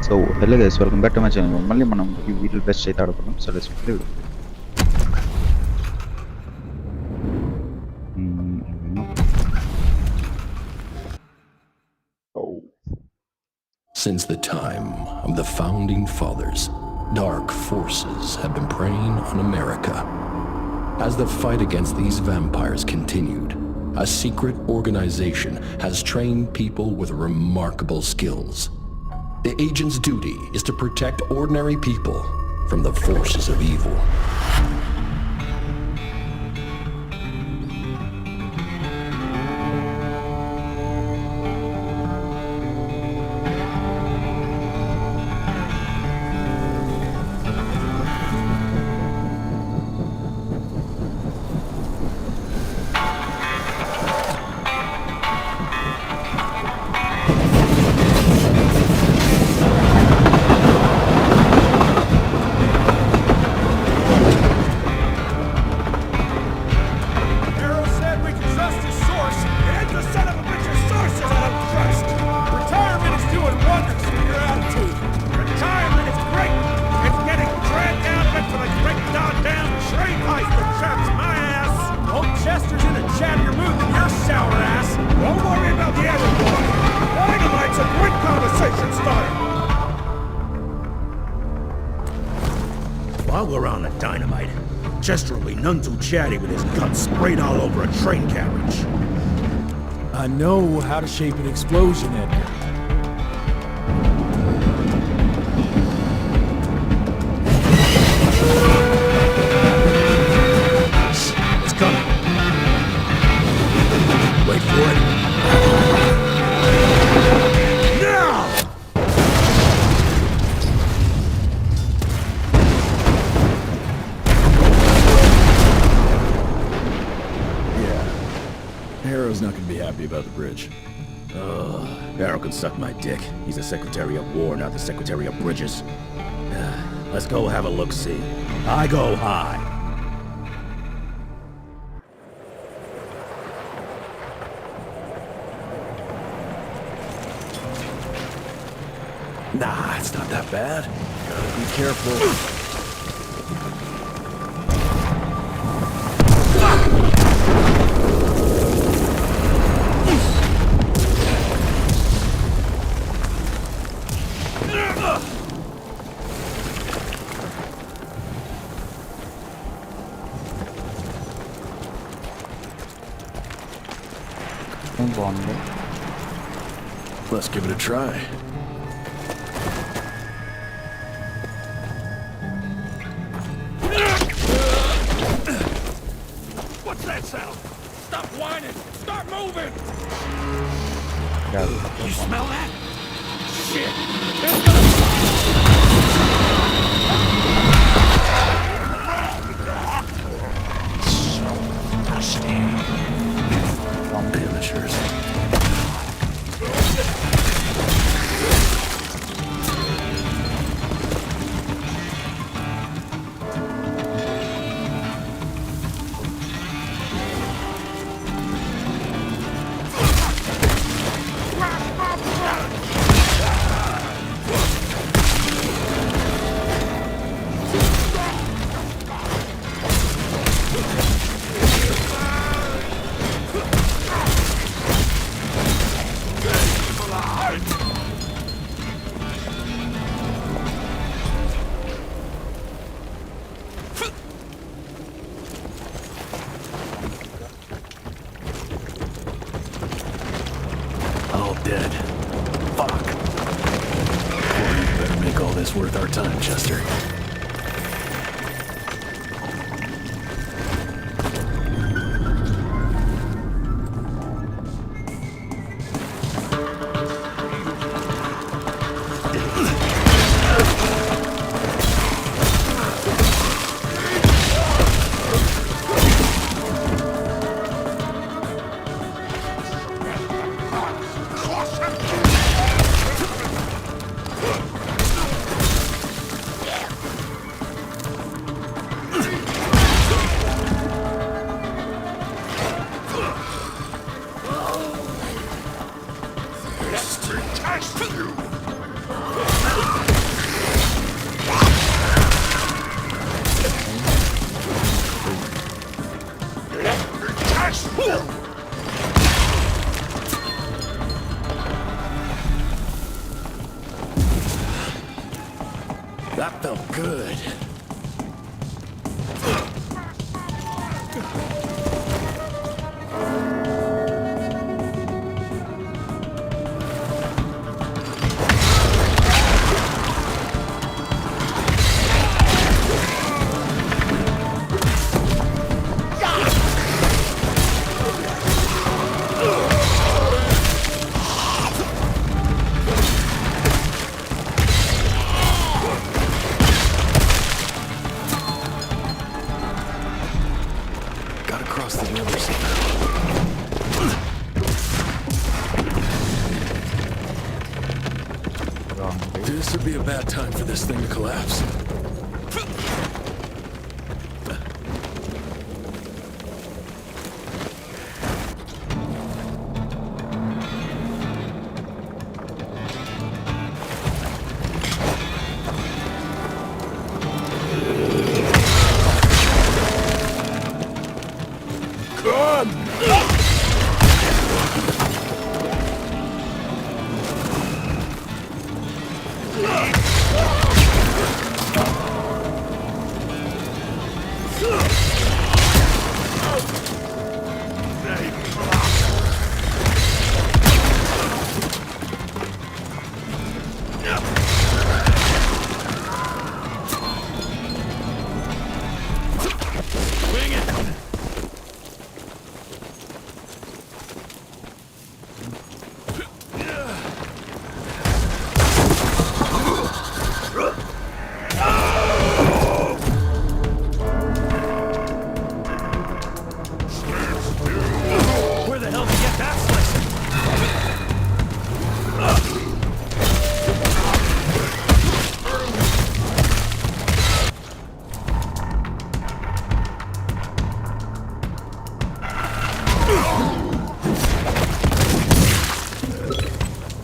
So hello guys, welcome back to my channel. మళ్ళీ మనం ఈ వీడియో బెస్ట్ అయితే ఆడుకున్నాం. So let's play. Since the time of the Founding Fathers, dark forces have been preying on America. As the fight against these vampires continued, a secret organization has trained people with remarkable skills. The agent's duty is to protect ordinary people from the forces of evil. While we're on the dynamite, Chester will be none too chatty with his guts sprayed all over a train carriage. I know how to shape an explosion, Edgar. It's coming. Wait for it. Now! Harrow's not gonna be happy about the bridge. Arrow can suck my dick. He's the Secretary of War, not the Secretary of Bridges. Let's go have a look-see. I go high. Nah, it's not that bad. Gotta be careful. Let's give it a try. What's that sound? Stop whining! Start moving! You smell that? Shit! Amateurs. across the river somehow. This would be a bad time for this thing to collapse.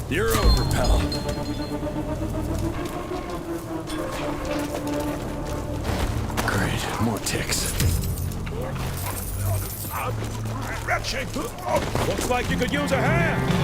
You're over, pal. Great, more ticks. Retching! Looks like you could use a hand!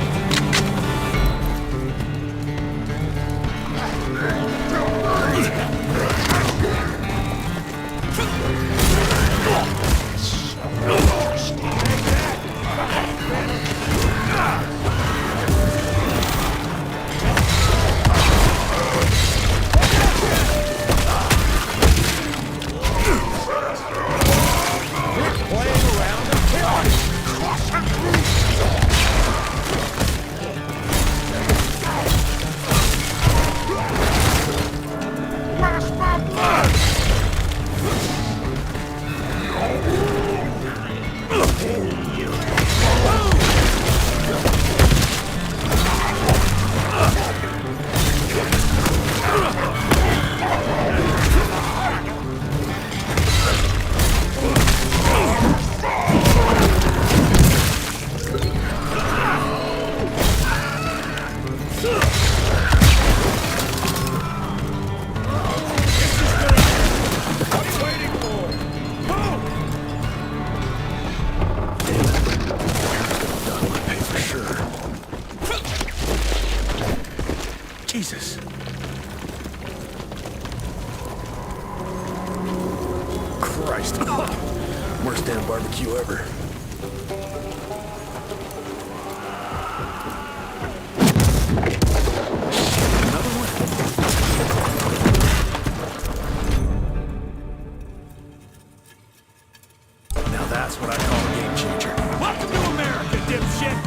Jesus. Christ. Worst damn barbecue ever. Another one? Now that's what I call a game changer. Welcome to America, dipshit!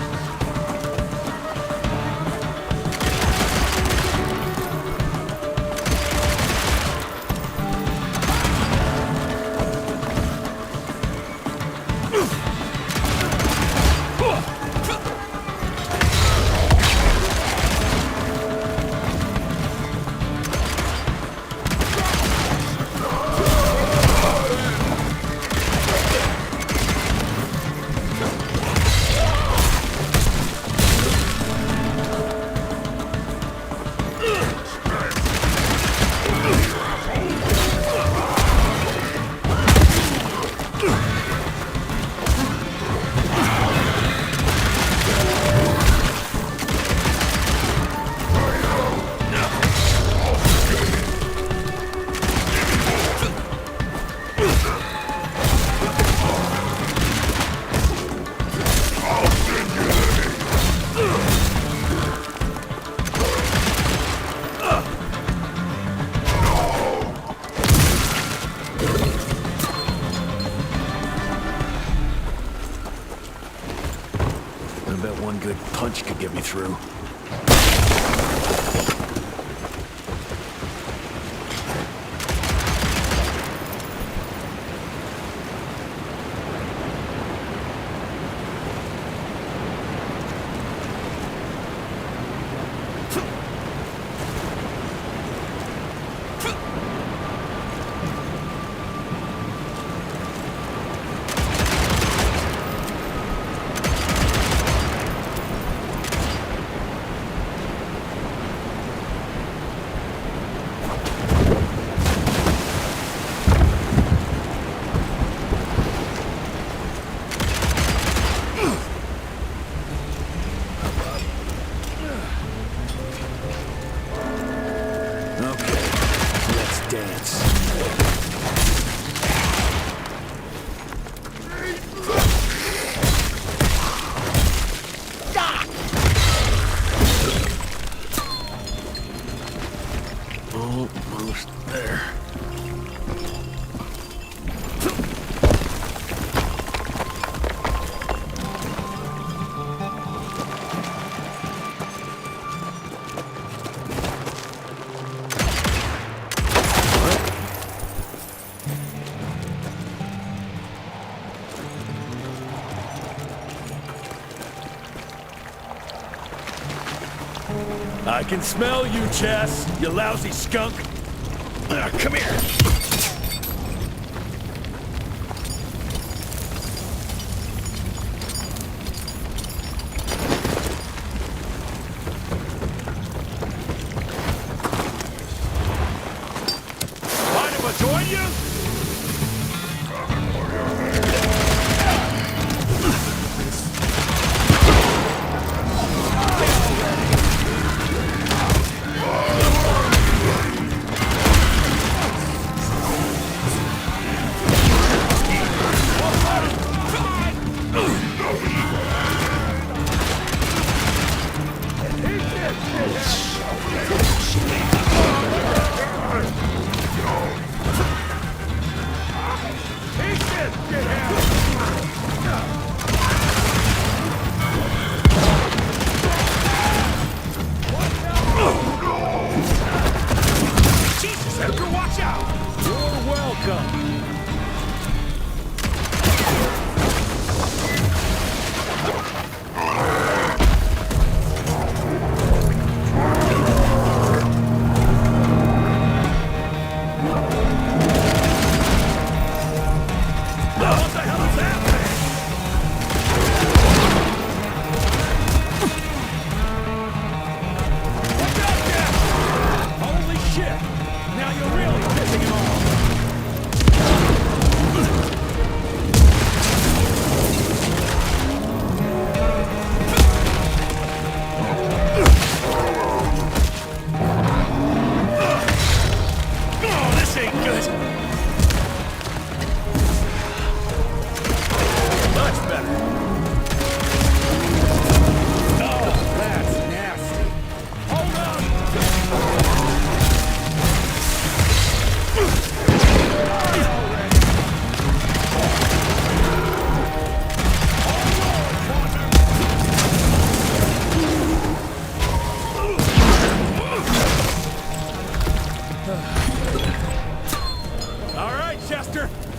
I bet one good punch could get me through. I can smell you, Chess, you lousy skunk. Come here. Mind if I join you?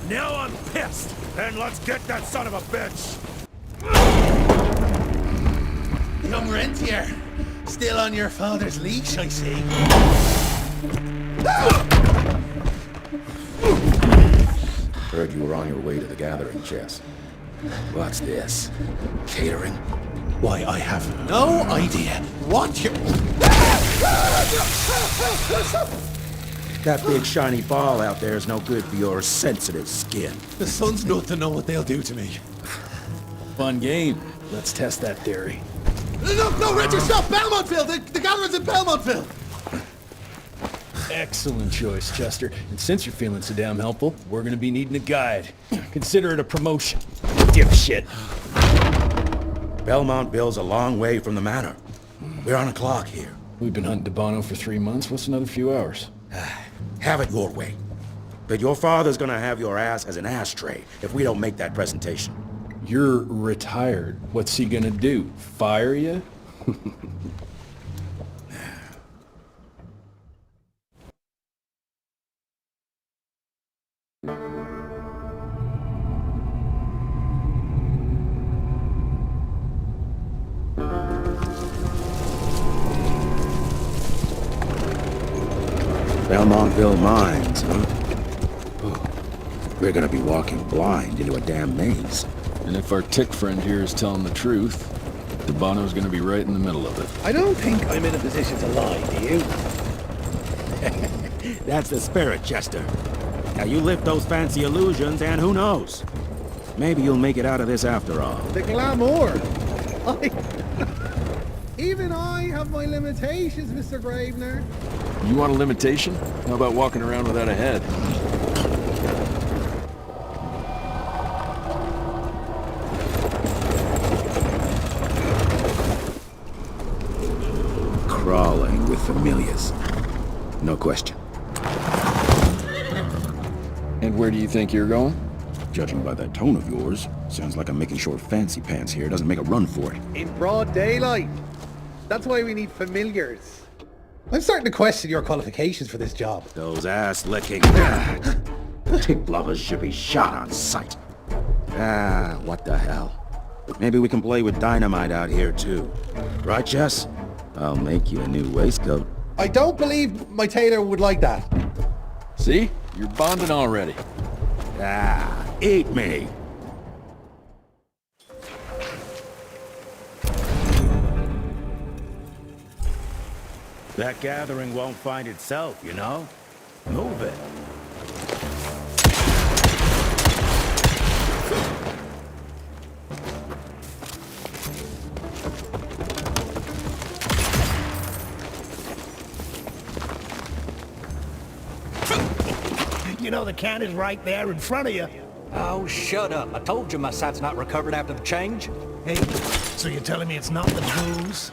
Now I'm pissed! And let's get that son of a bitch! Young rentier, still on your father's leash, I see. Heard you were on your way to the gathering, Chess. What's this? Catering? Why, I have no idea what you... That big shiny ball out there is no good for your sensitive skin. The sun's not to know what they'll do to me. Fun game. Let's test that theory. No, Richard, stop! Belmontville! The gathering's in Belmontville! Excellent choice, Chester. And since you're feeling so damn helpful, we're gonna be needing a guide. Consider it a promotion. Dipshit. Belmontville's a long way from the manor. We're on a clock here. We've been hunting Debano for 3 months. What's another few hours? Have it your way. But your father's gonna have your ass as an ashtray if we don't make that presentation. You're retired. What's he gonna do? Fire you? Belmontville Mines, huh? Oh, we're gonna be walking blind into a damn maze. And if our tick friend here is telling the truth, Debano's gonna be right in the middle of it. I don't think I'm in a position to lie, do you? That's the spirit, Chester. Now you lift those fancy illusions and who knows? Maybe you'll make it out of this after all. The glamour! Even I have my limitations, Mr. Gravener. You want a limitation? How about walking around without a head? Crawling with familiars. No question. And where do you think you're going? Judging by that tone of yours, sounds like I'm making short fancy pants here. Doesn't make a run for it. In broad daylight. That's why we need familiars. I'm starting to question your qualifications for this job. Those ass-licking tick lovers should be shot on sight. What the hell? Maybe we can play with dynamite out here too. Right, Jess? I'll make you a new waistcoat. I don't believe my tailor would like that. See? You're bonding already. Ah, eat me. That gathering won't find itself, you know? Move it. You know the can is right there in front of you. Oh, shut up. I told you my sight's not recovered after the change. Hey, so you're telling me it's not the booze?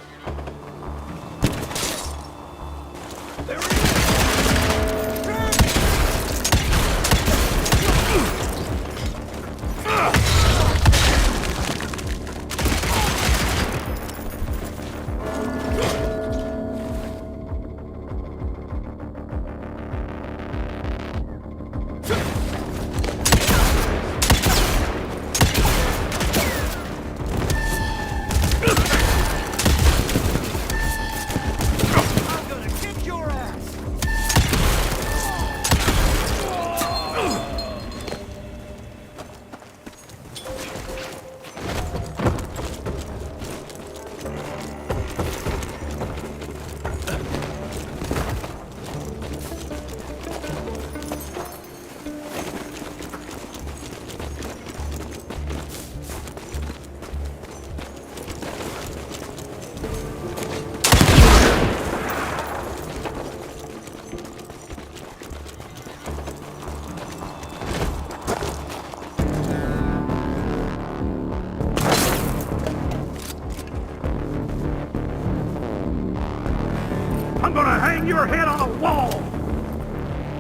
I'm gonna hang your head on a wall!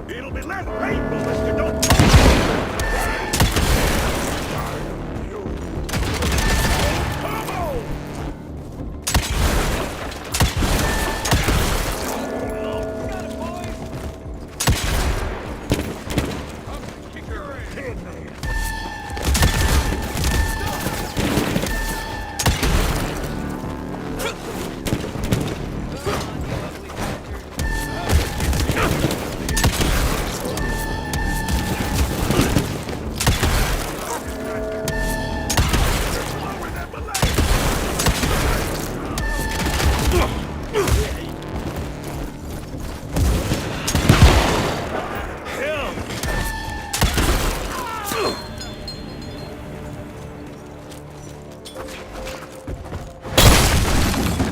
It'll be less painful if you don't...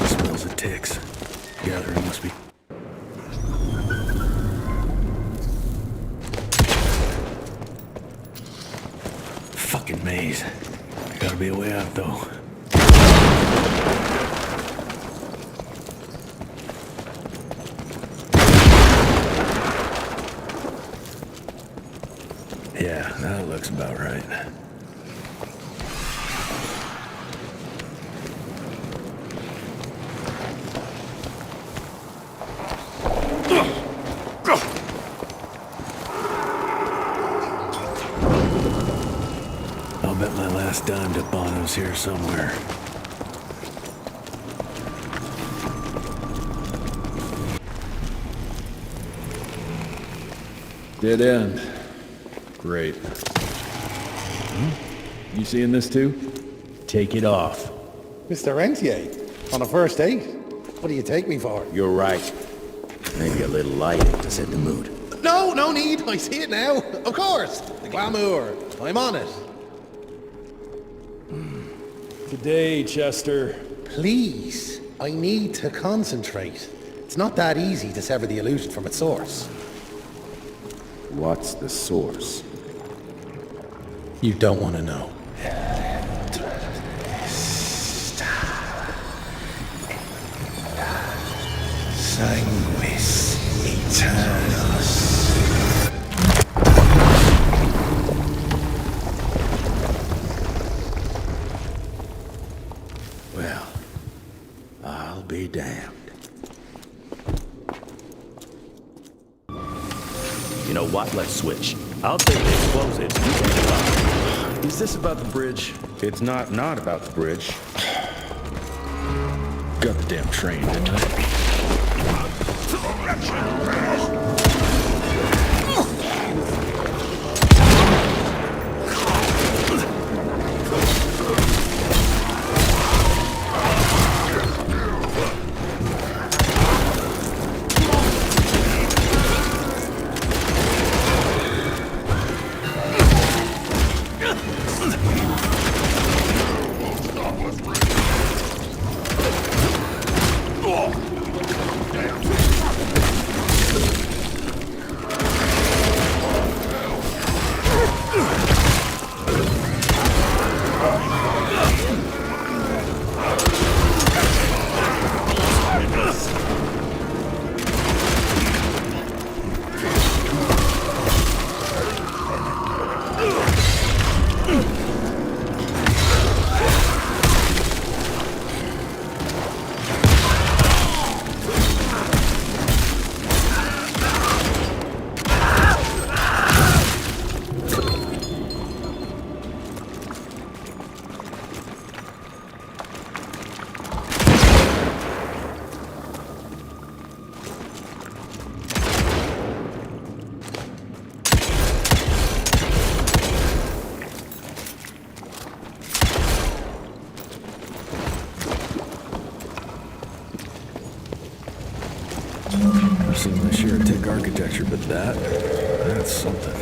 Smells of ticks. Gathering must be... Fucking maze. Gotta be a way out, though. Yeah, that looks about right. I'll bet my last dime to Bono's here somewhere. Dead end. Great. You seeing this too? Take it off. Mr. Rentier, on a first date? What do you take me for? You're right. Maybe a little light to set the mood. No, no need. I see it now. Of course. The glamour. I'm on it. Today, Chester. Please. I need to concentrate. It's not that easy to sever the illusion from its source. What's the source? You don't want to know. Sanguis Eternus. Well, I'll be damned. You know what? Let's switch. I'll take the explosives. You take the bomb. Is this about the bridge? It's not about the bridge. Got the damn train, didn't I? I've seen my share of tech architecture, but that's something.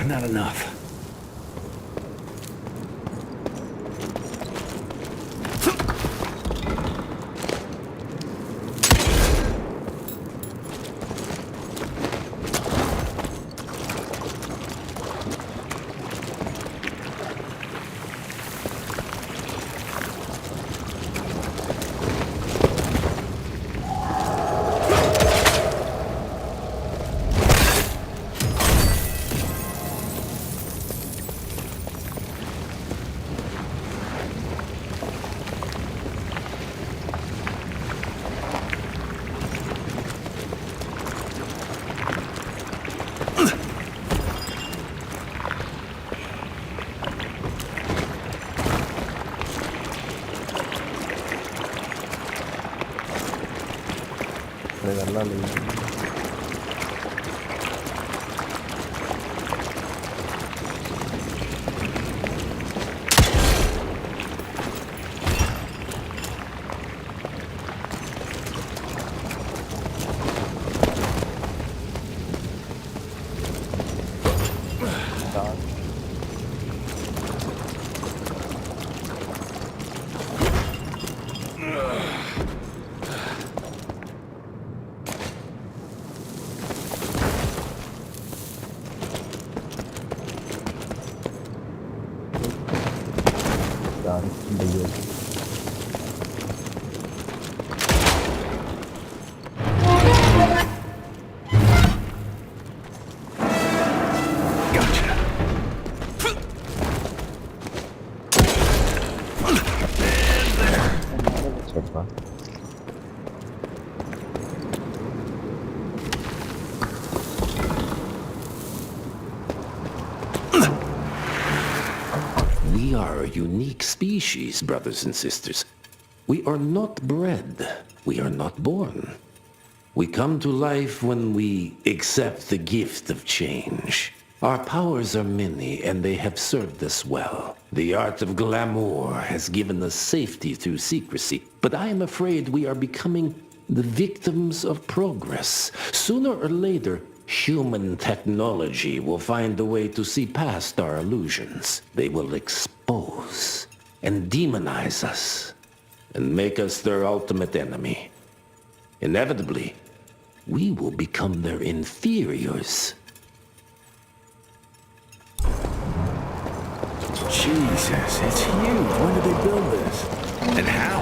Not enough. ಅಯ್ಯೋ ಸ್ವಲ್ಪ We are a unique species, brothers and sisters. We are not bred. We are not born. We come to life when we accept the gift of change. Our powers are many, and they have served us well. The art of glamour has given us safety through secrecy, but I am afraid we are becoming the victims of progress. Sooner or later, human technology will find a way to see past our illusions. They will expose and demonize us and make us their ultimate enemy. Inevitably, we will become their inferiors. Jesus, it's huge. When did they build this? And how?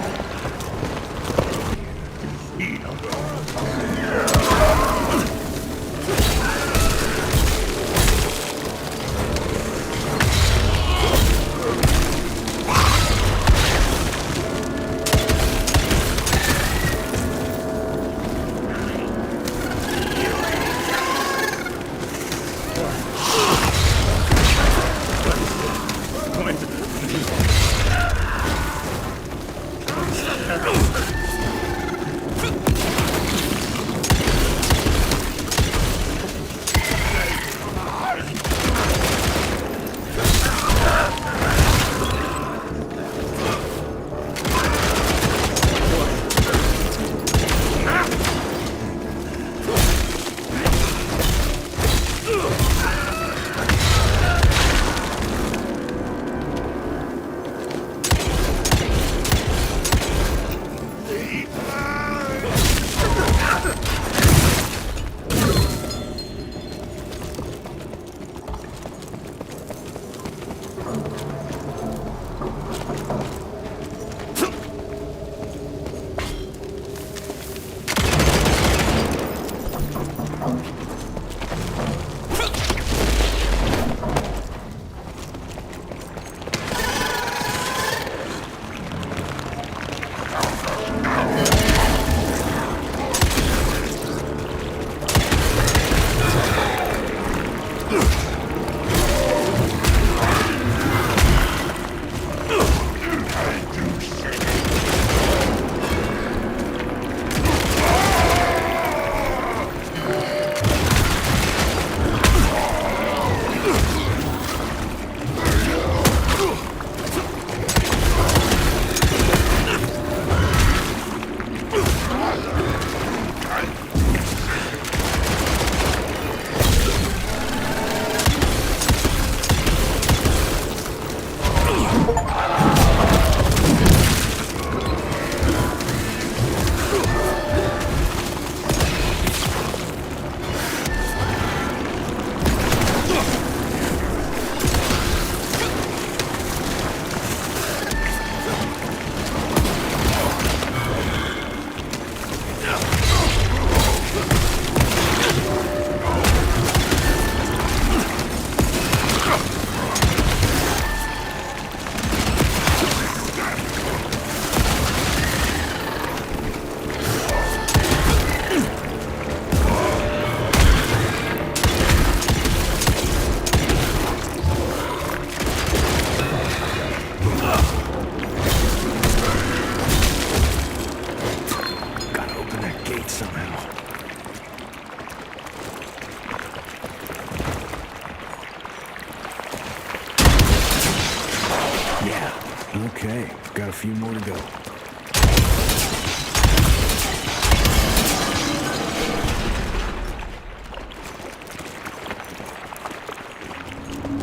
Okay, got a few more to go.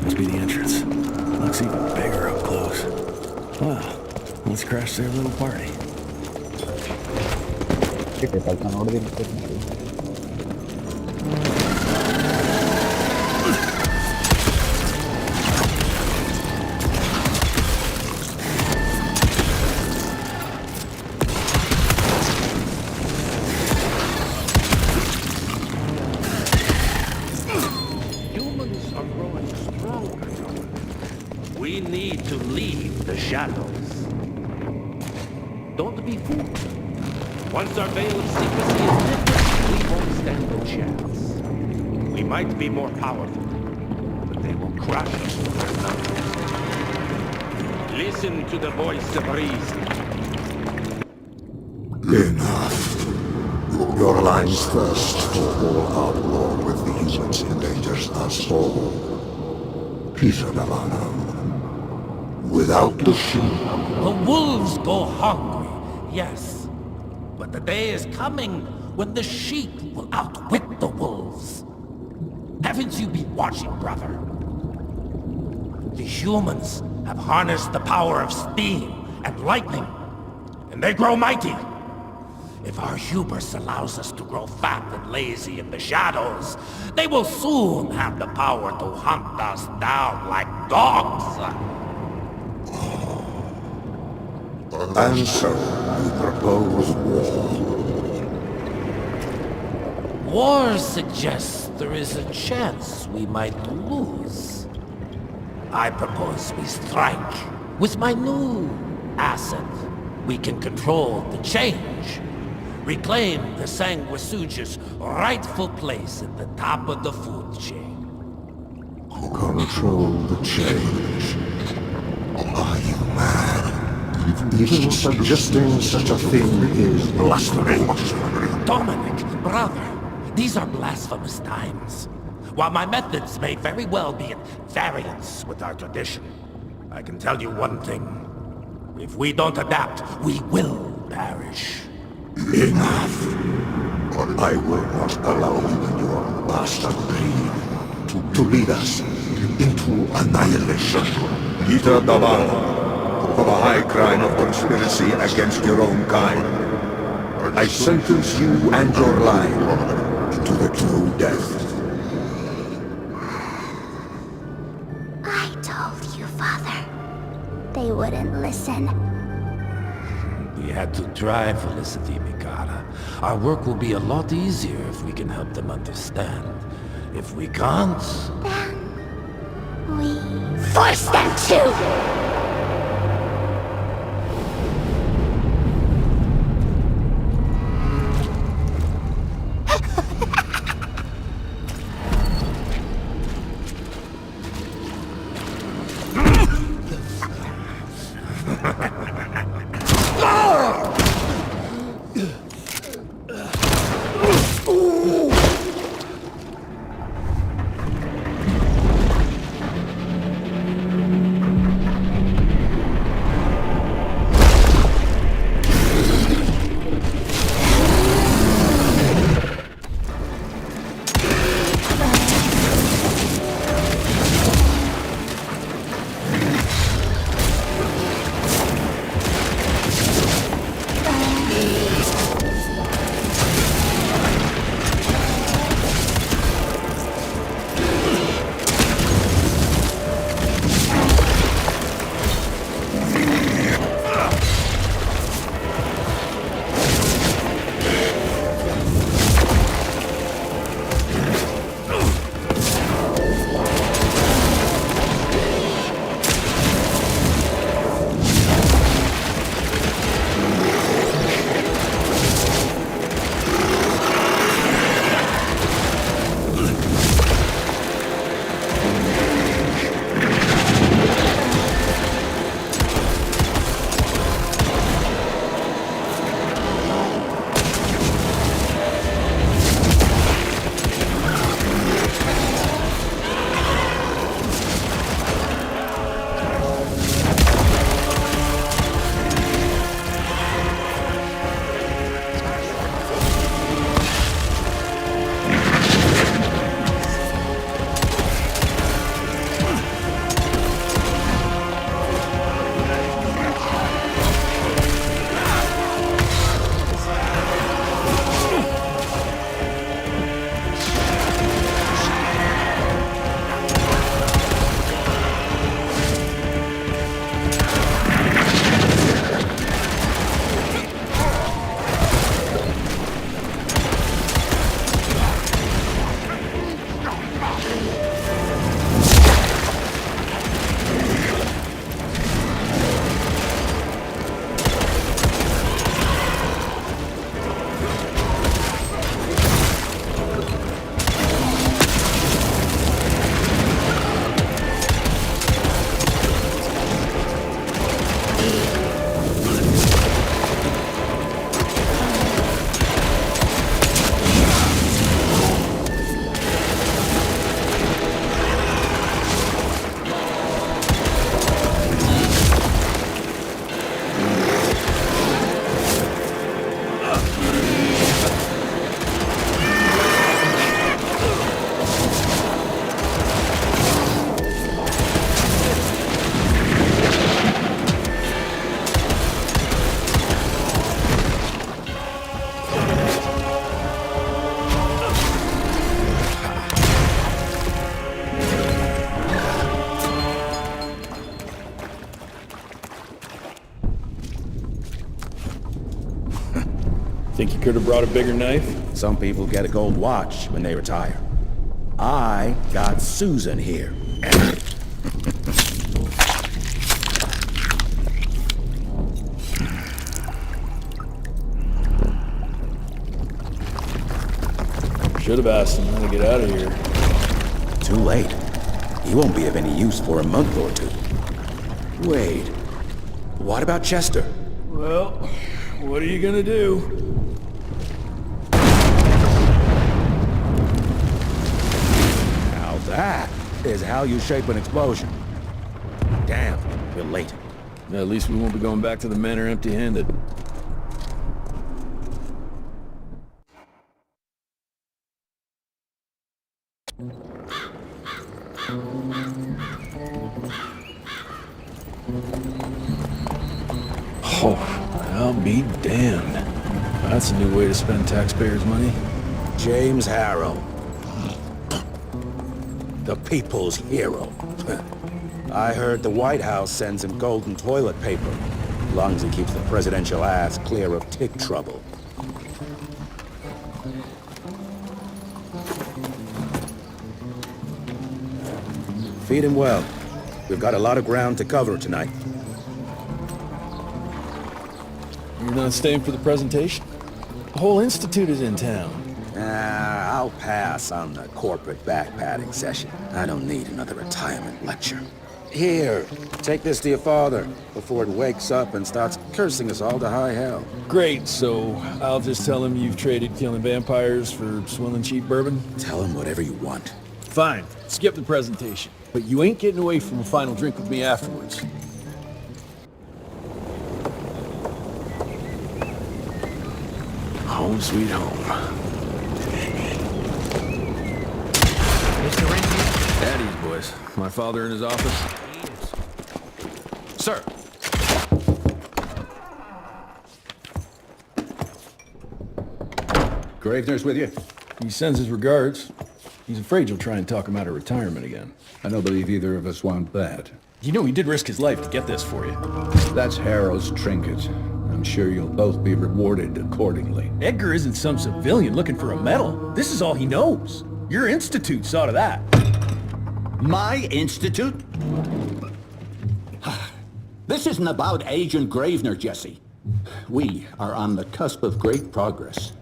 Must be the entrance. Looks even bigger up close. Well, let's crash their little party. We need to leave the shadows. Don't be fooled. Once our veil of secrecy is lifted, we won't stand a chance. We might be more powerful, but they will crush us with their numbers. Listen to the voice of reason. Enough. Your line's thirst for all our war with the humans endangers us all. Peter Navana. Without the sheep. The wolves go hungry, yes. But the day is coming when the sheep will outwit the wolves. Haven't you been watching, brother? The humans have harnessed the power of steam and lightning, and they grow mighty. If our hubris allows us to grow fat and lazy in the shadows, they will soon have the power to hunt us down like dogs. And so, you propose war. War suggests there is a chance we might lose. I propose we strike. With my new asset, we can control the change. Reclaim the Sanguisuja's rightful place at the top of the food chain. Control the change. Are you mad? Even suggesting such a thing is blasphemy. Dominic, brother, these are blasphemous times. While my methods may very well be at variance with our tradition, I can tell you one thing. If we don't adapt, we will perish. Enough. I will not allow you and your bastard breed to lead us into annihilation. Peter Davan, for the high crime of conspiracy against your own kind, I sentence you and your line to the true death. I told you, Father. They wouldn't listen. We had to try, Felicity Mikata. Our work will be a lot easier if we can help them understand. If we can't... Then... we... force them to! Think you could have brought a bigger knife? Some people get a gold watch when they retire. I got Susan here. Should have asked him how to get out of here. Too late. He won't be of any use for a month or two. Wait. What about Chester? Well, what are you gonna do? Now that is how you shape an explosion. Damn, we're late. At least we won't be going back to the manor empty-handed. Oh, I'll be damned. That's a new way to spend taxpayers' money. James Harrow. The people's hero. I heard the White House sends him golden toilet paper, as long as he keeps the presidential ass clear of tick trouble. Feed him well. We've got a lot of ground to cover tonight. You're not staying for the presentation? The whole institute is in town. I'll pass on the corporate backpatting session. I don't need another retirement lecture. Here, take this to your father before it wakes up and starts cursing us all to high hell. Great, so I'll just tell him you've traded killing vampires for swilling cheap bourbon? Tell him whatever you want. Fine, skip the presentation. But you ain't getting away from a final drink with me afterwards. Home sweet home. Mr. Rentier? Daddy's boys. My father in his office. Sir. Gravener's with you? He sends his regards. He's afraid you'll try and talk him out of retirement again. I don't believe either of us want that. You know he did risk his life to get this for you. That's Harrow's trinket. I'm sure you'll both be rewarded accordingly. Edgar isn't some civilian looking for a medal. This is all he knows. Your institute saw to that. My institute? This isn't about Agent Gravener, Jesse. We are on the cusp of great progress.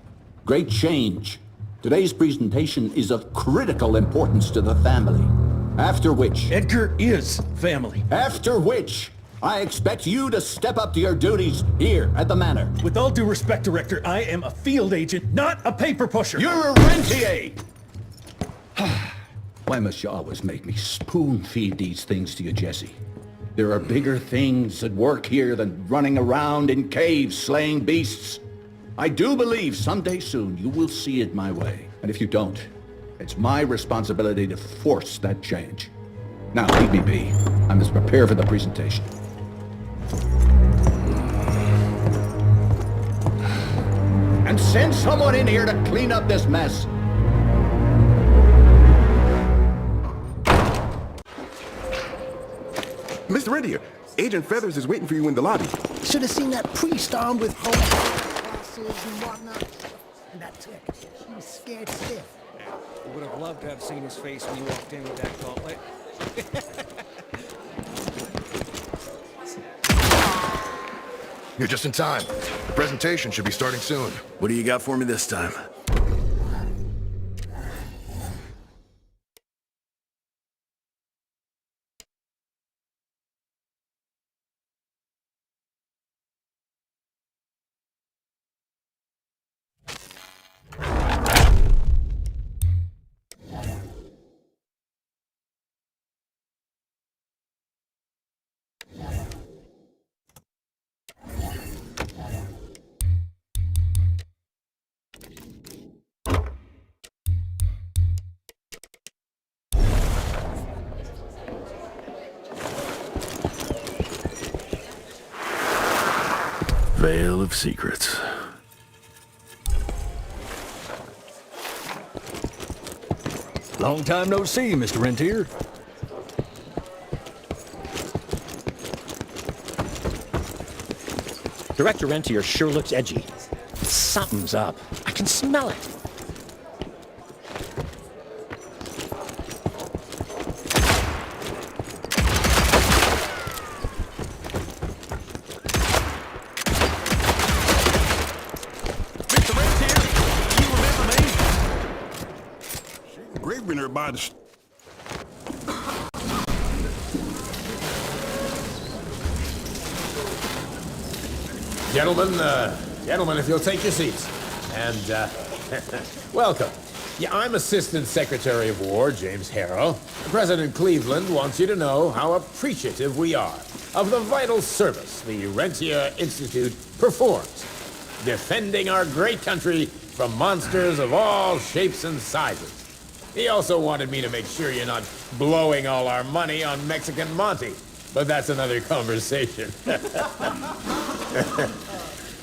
Great change. Today's presentation is of critical importance to the family. After which... Edgar is family. After which, I expect you to step up to your duties here at the manor. With all due respect, Director, I am a field agent, not a paper pusher. You're a rentier! Why must you always make me spoon-feed these things to you, Jesse? There are bigger things at work here than running around in caves slaying beasts. I do believe someday soon you will see it my way. And if you don't, it's my responsibility to force that change. Now, leave me be. I must prepare for the presentation. And send someone in here to clean up this mess. Mr. Rentier, Agent Feathers is waiting for you in the lobby. Should have seen that priest armed with glasses and whatnot. And that tick, he was scared stiff. Would have loved to have seen his face when he walked in with that gauntlet. You're just in time. The presentation should be starting soon. What do you got for me this time? Veil of Secrets. Long time no see, Mr. Rentier. Director Rentier sure looks edgy. Something's up. I can smell it. Gravener by the... Gentlemen, if you'll take your seats. And, welcome. Yeah, I'm Assistant Secretary of War, James Harrow. President Cleveland wants you to know how appreciative we are of the vital service the Rentier Institute performs, defending our great country from monsters of all shapes and sizes. He also wanted me to make sure you're not blowing all our money on Mexican Monty, but that's another conversation.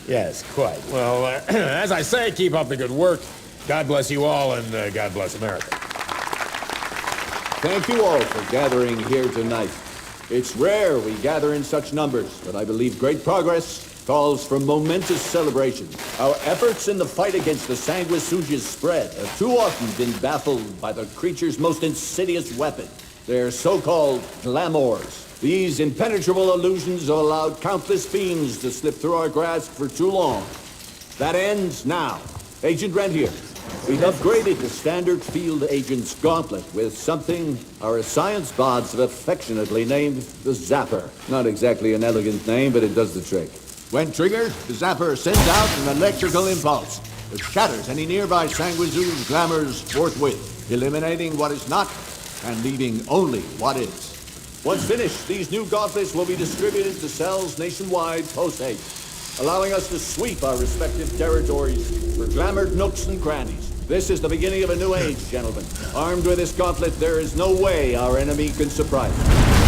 Yes, quite. Well, as I say, keep up the good work. God bless you all, and God bless America. Thank you all for gathering here tonight. It's rare we gather in such numbers, but I believe great progress calls for momentous celebration. Our efforts in the fight against the sanguisuga's spread have too often been baffled by the creature's most insidious weapon, their so-called glamours. These impenetrable illusions have allowed countless fiends to slip through our grasp for too long. That ends now. Agent Rentier, we've upgraded the standard field agent's gauntlet with something our science bots have affectionately named the Zapper. Not exactly an elegant name, but it does the trick. When triggered, the Zapper sends out an electrical impulse that shatters any nearby sanguisuga's glamours forthwith, eliminating what is not and leaving only what is. Once finished, these new gauntlets will be distributed to cells nationwide post-haste, allowing us to sweep our respective territories for glamoured nooks and crannies. This is the beginning of a new age, gentlemen. Armed with this gauntlet, there is no way our enemy can surprise us.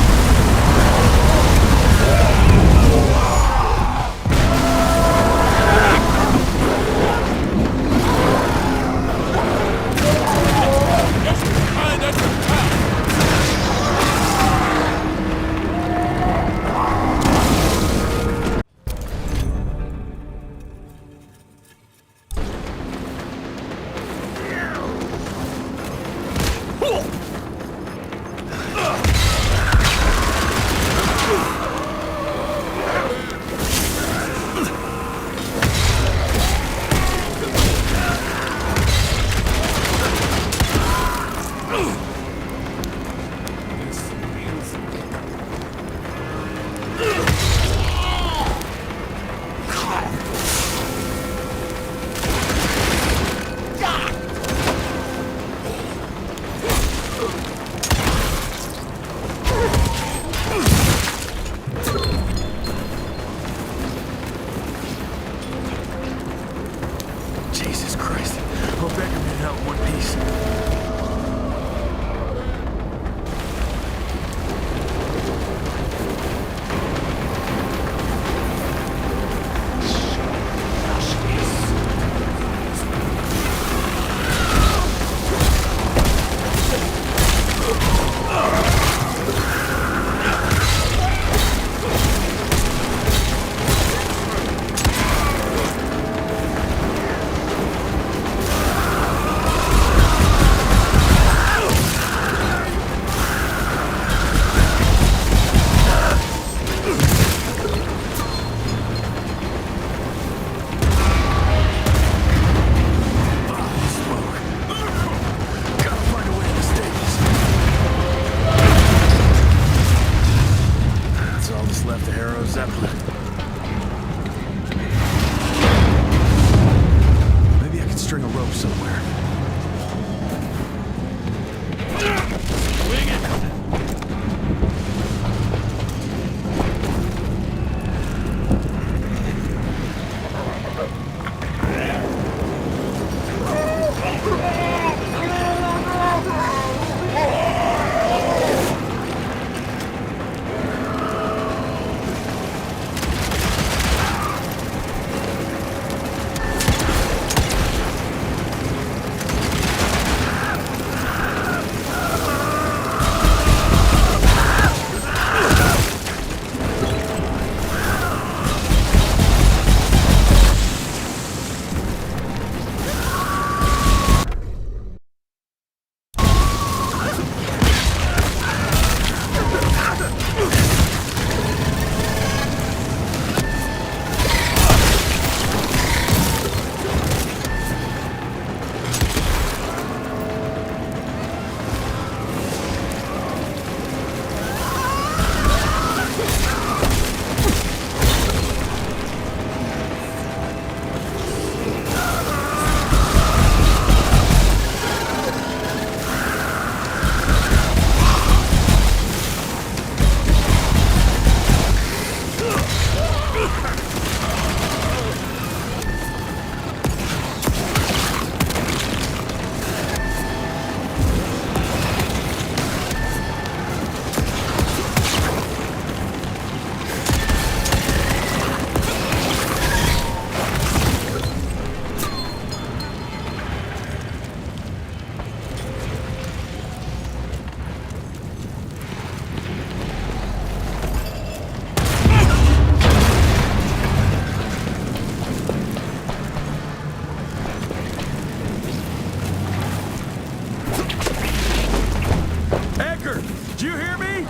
you hear me?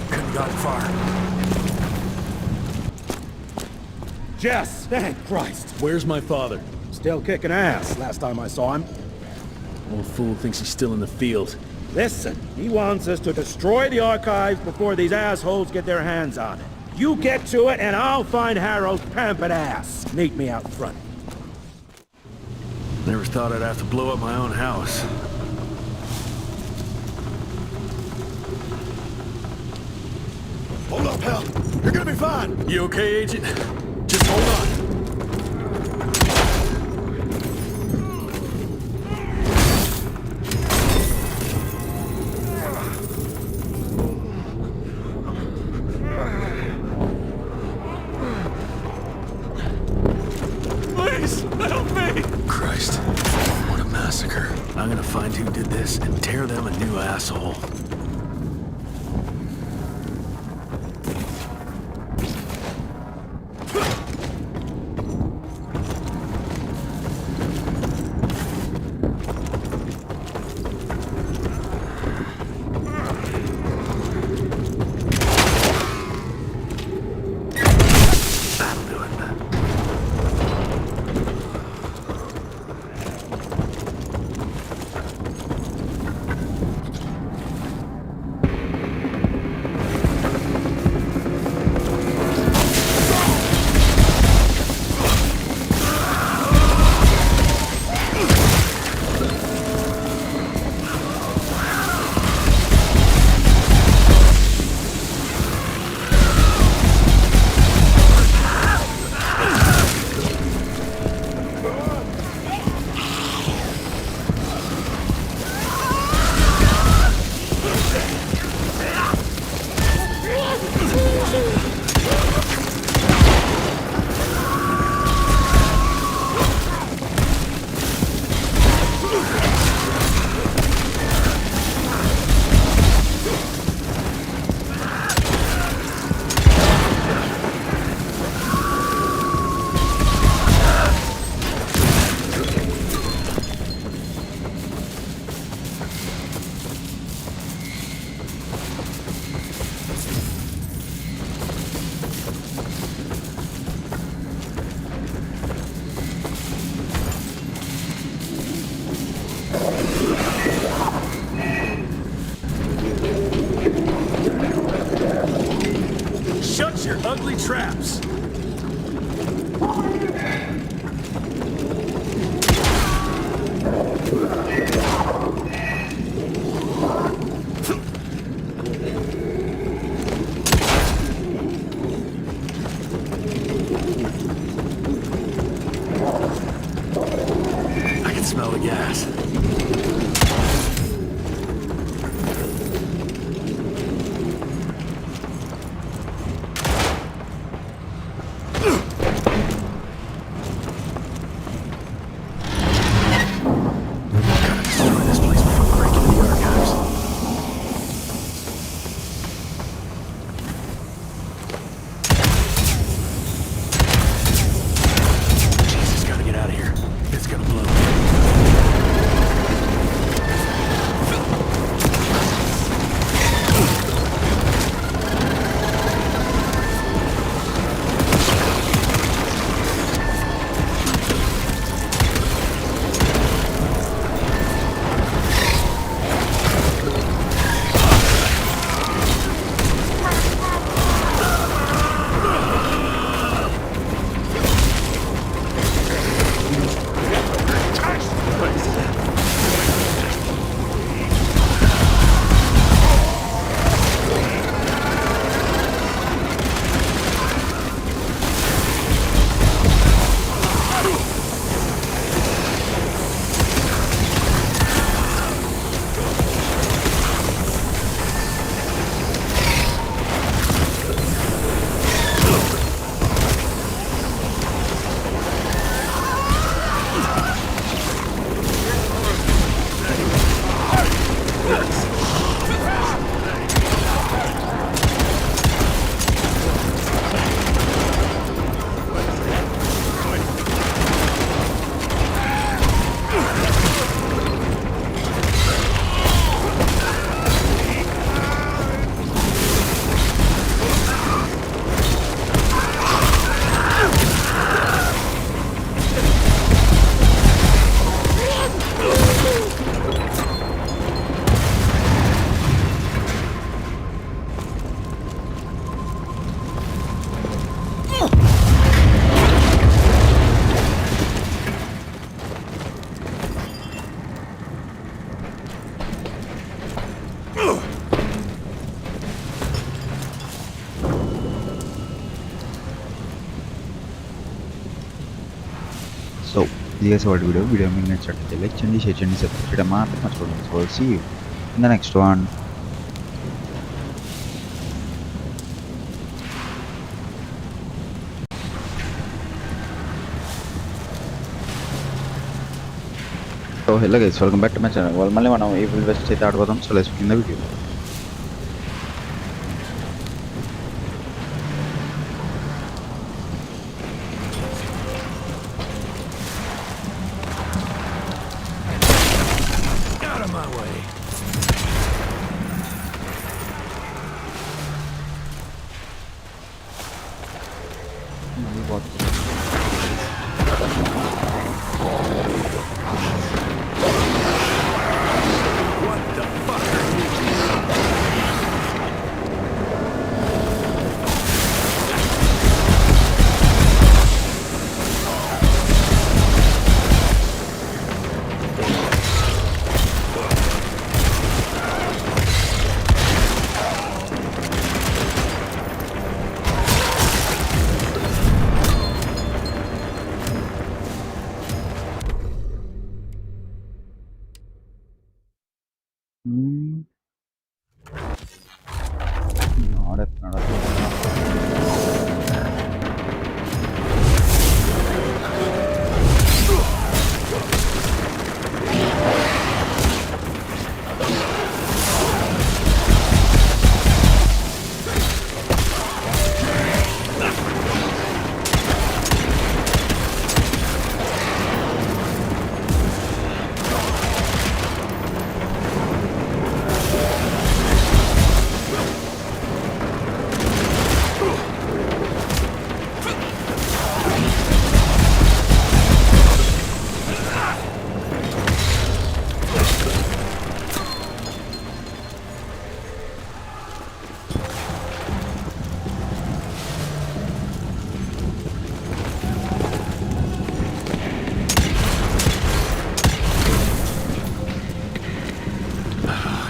Couldn't got far. Jess! Thank Christ! Where's my father? Still kicking ass, last time I saw him. Old fool thinks he's still in the field. Listen, he wants us to destroy the archives before these assholes get their hands on it. You get to it, and I'll find Harrow's pampered ass. Meet me out front. Never thought I'd have to blow up my own house. Hold up, pal. You're gonna be fine. You okay, Agent? Just hold on. Please, help me! Christ, what a massacre. I'm gonna find who did this and tear them a new asshole. Shut your ugly traps! I can smell the gas. So ఇది చేసే వాటి video మీకు నచ్చినట్లయితే like చేయండి, share చేయండి, subscribe చేయడం మాత్రం మర్చిపోకండి. So see you in the next one. So hello guys, welcome back to my channel. వాళ్ళు మళ్ళీ మనం ఈవిల్ వెస్ట్ అయితే ఆడుకోదాం. So let's begin the video. Out of my way.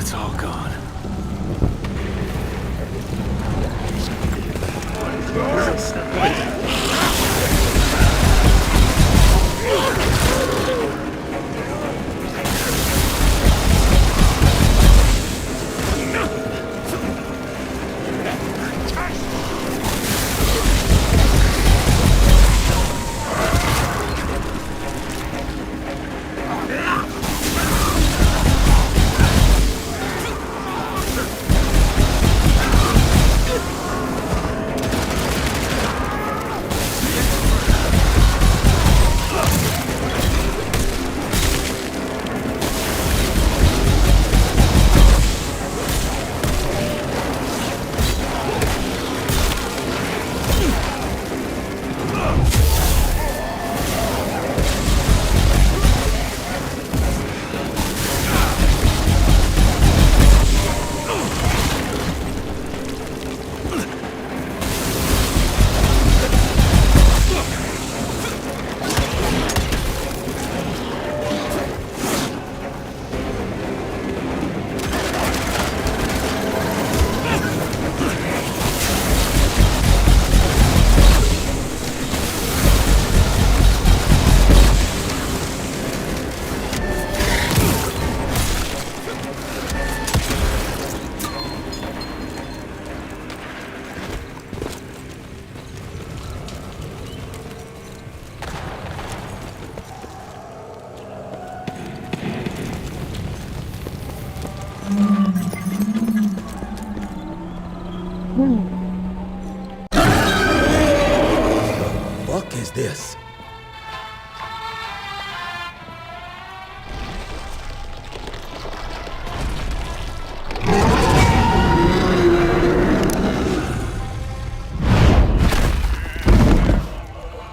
It's all gone. Fuck is this?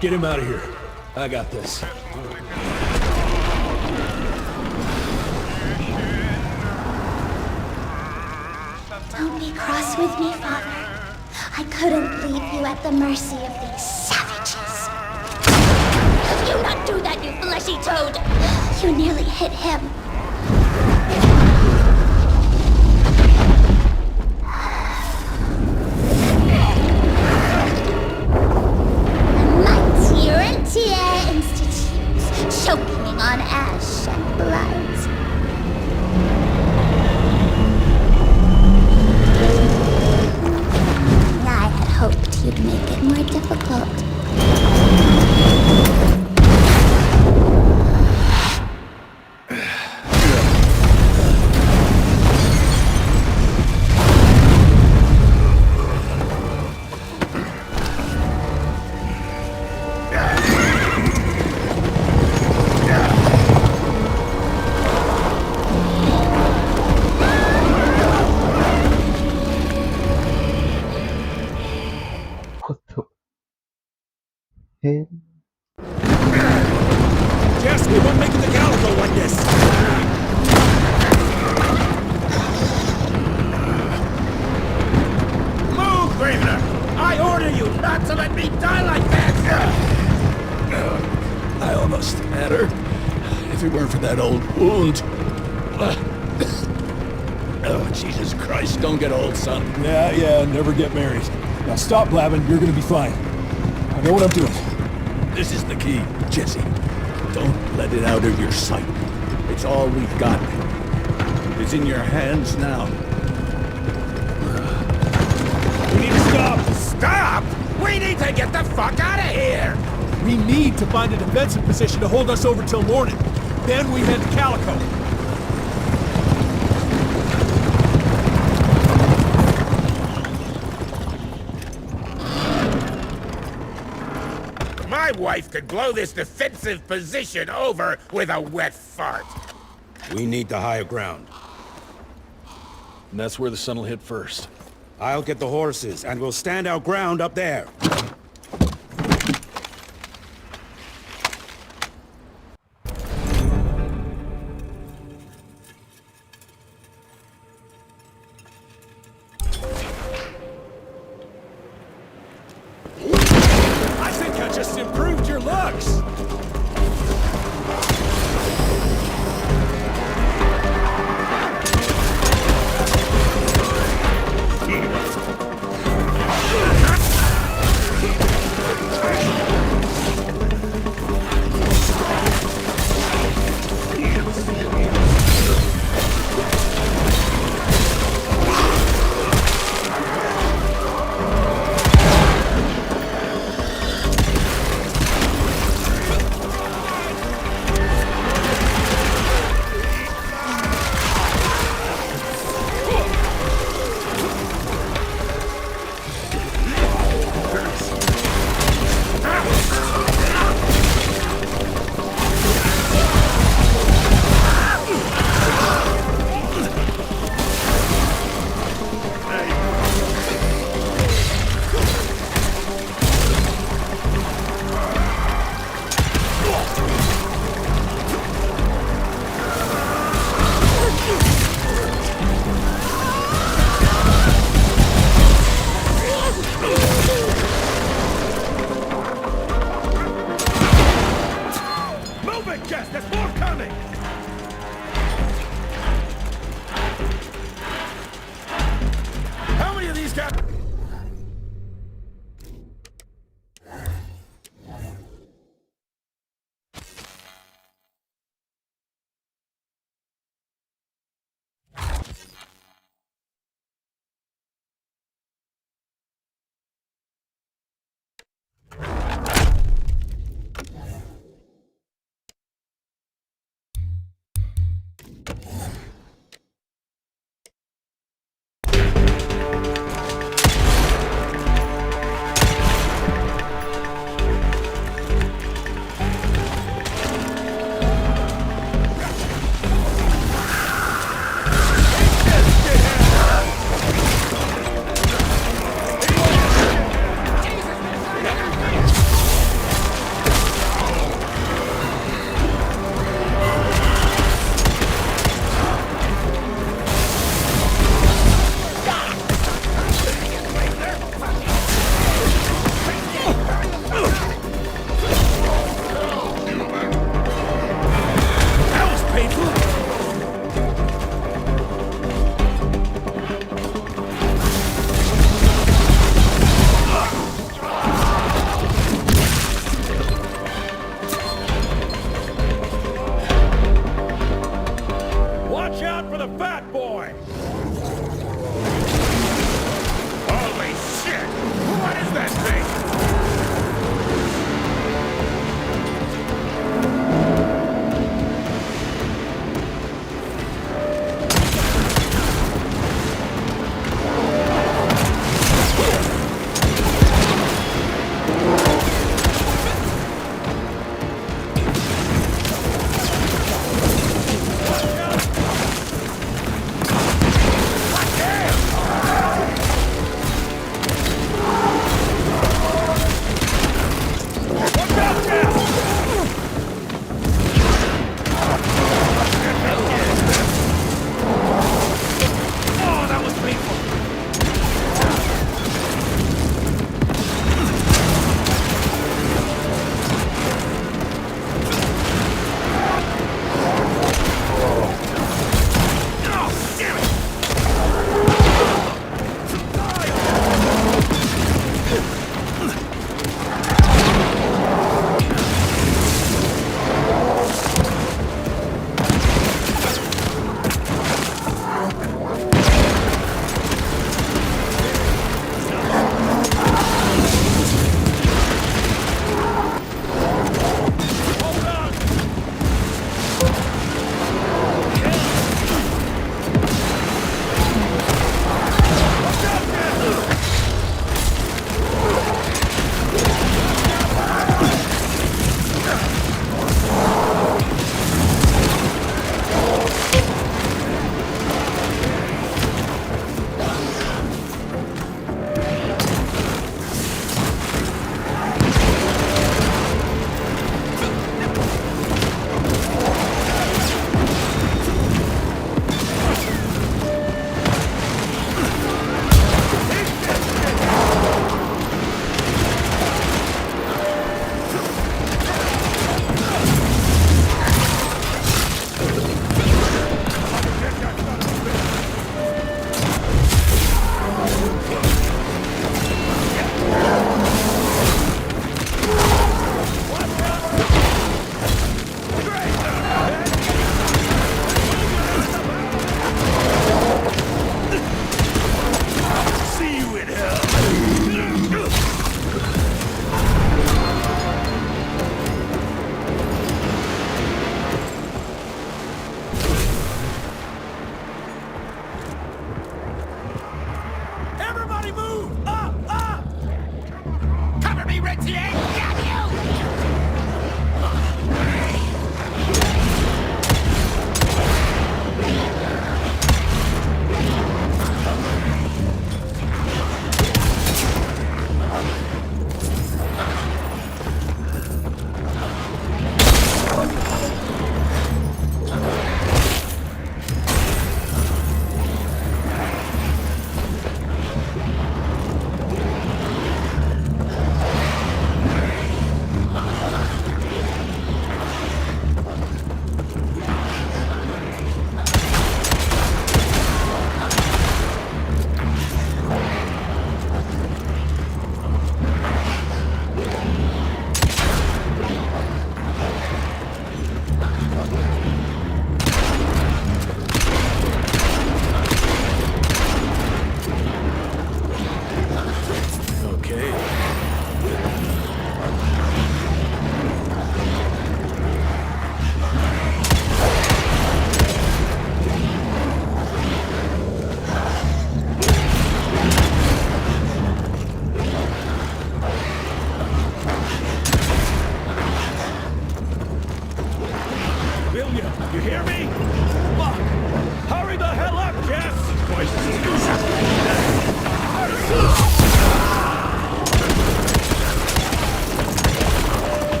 Get him out of here. I got this. Don't be cross with me, Father. I couldn't leave you at the mercy of these savages. Do not do that, you fleshy toad! You nearly hit him. The Mightier Institute. Hey. Jess, we won't make it to Calico like this! Move, Gravener! I order you not to let me die like that! I almost had her. If it weren't for that old wound. Oh, Jesus Christ, don't get old, son. Yeah, never get married. Now stop blabbing, you're gonna be fine. I know what I'm doing. This is the key, Jesse. Don't let it out of your sight. It's all we've got. It's in your hands now. We need to stop! Stop! We need to get the fuck out of here! We need to find a defensive position to hold us over till morning. Then we head to Calico. My wife could blow this defensive position over with a wet fart. We need the higher ground. And that's where the sun will hit first. I'll get the horses, and we'll stand our ground up there. I think I just improved your looks!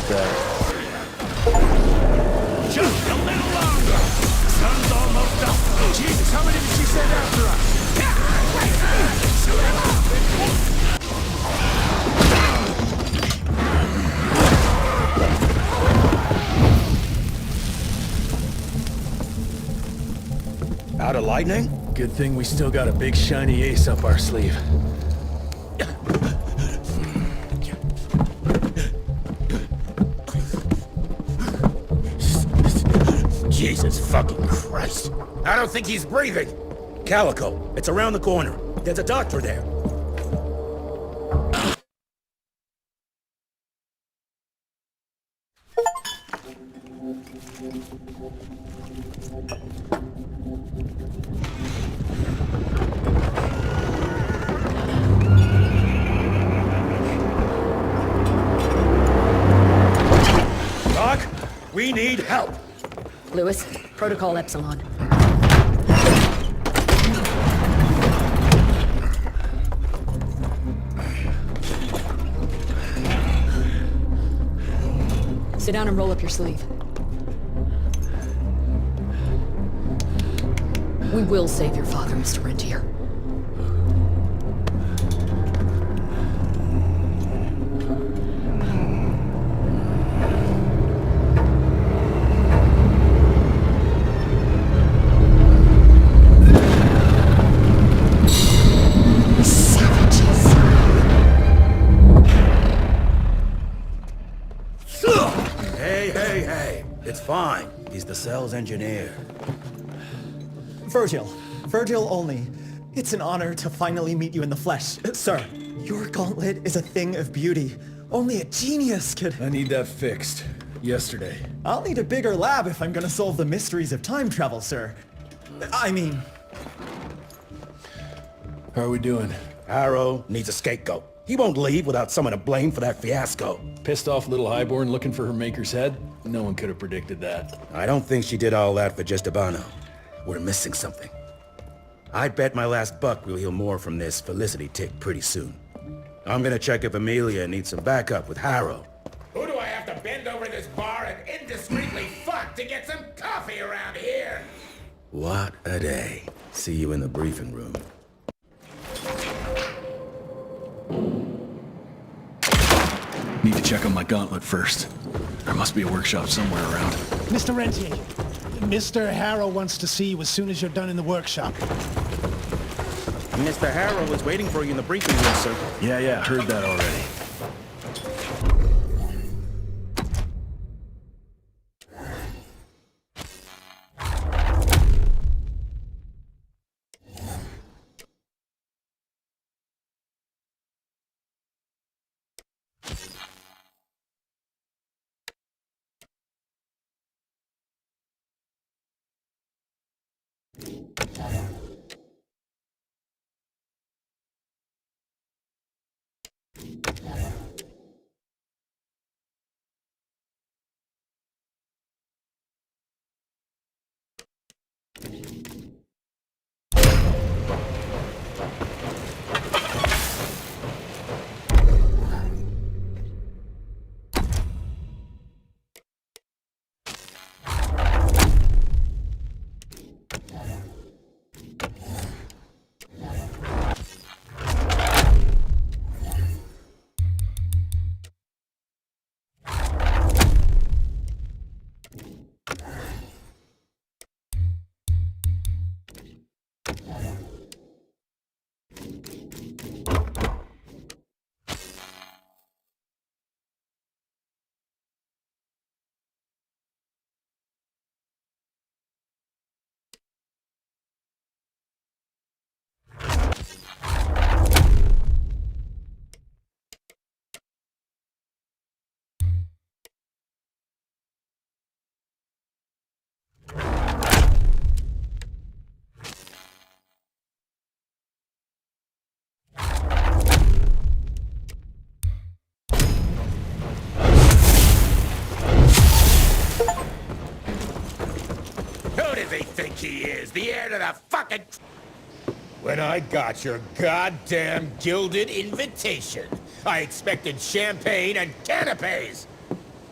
that. Just a little longer. Sun's almost up. Jesus, how many did she send after us? Shoot him up! Out of lightning? Good thing we still got a big shiny ace up our sleeve. Jesus fucking Christ. I don't think he's breathing. Calico, it's around the corner. There's a doctor there. Doc, we need help. Lewis, Protocol Epsilon. Sit down and roll up your sleeve. We will save your father, Mr. Rentier. Hey, it's fine. He's the cell's engineer. Virgil only. It's an honor to finally meet you in the flesh. Sir, your gauntlet is a thing of beauty. Only a genius could... I need that fixed. Yesterday. I'll need a bigger lab if I'm gonna solve the mysteries of time travel, sir. I mean... How are we doing? Harrow needs a scapegoat. He won't leave without someone to blame for that fiasco. Pissed off little Highborn looking for her maker's head? No one could have predicted that. I don't think she did all that for just Abano. We're missing something. I bet my last buck we'll hear more from this Felicity tick pretty soon. I'm gonna check if Amelia needs some backup with Harrow. Who do I have to bend over this bar and indiscreetly fuck to get some coffee around here? What a day. See you in the briefing room. Need to check on my gauntlet first. There must be a workshop somewhere around. Mr. Rentier, Mr. Harrow wants to see you as soon as you're done in the workshop. Mr. Harrow is waiting for you in the briefing room, sir. Yeah, heard that already. Who does he think he is? The heir to the fucking... When I got your goddamn gilded invitation, I expected champagne and canapes.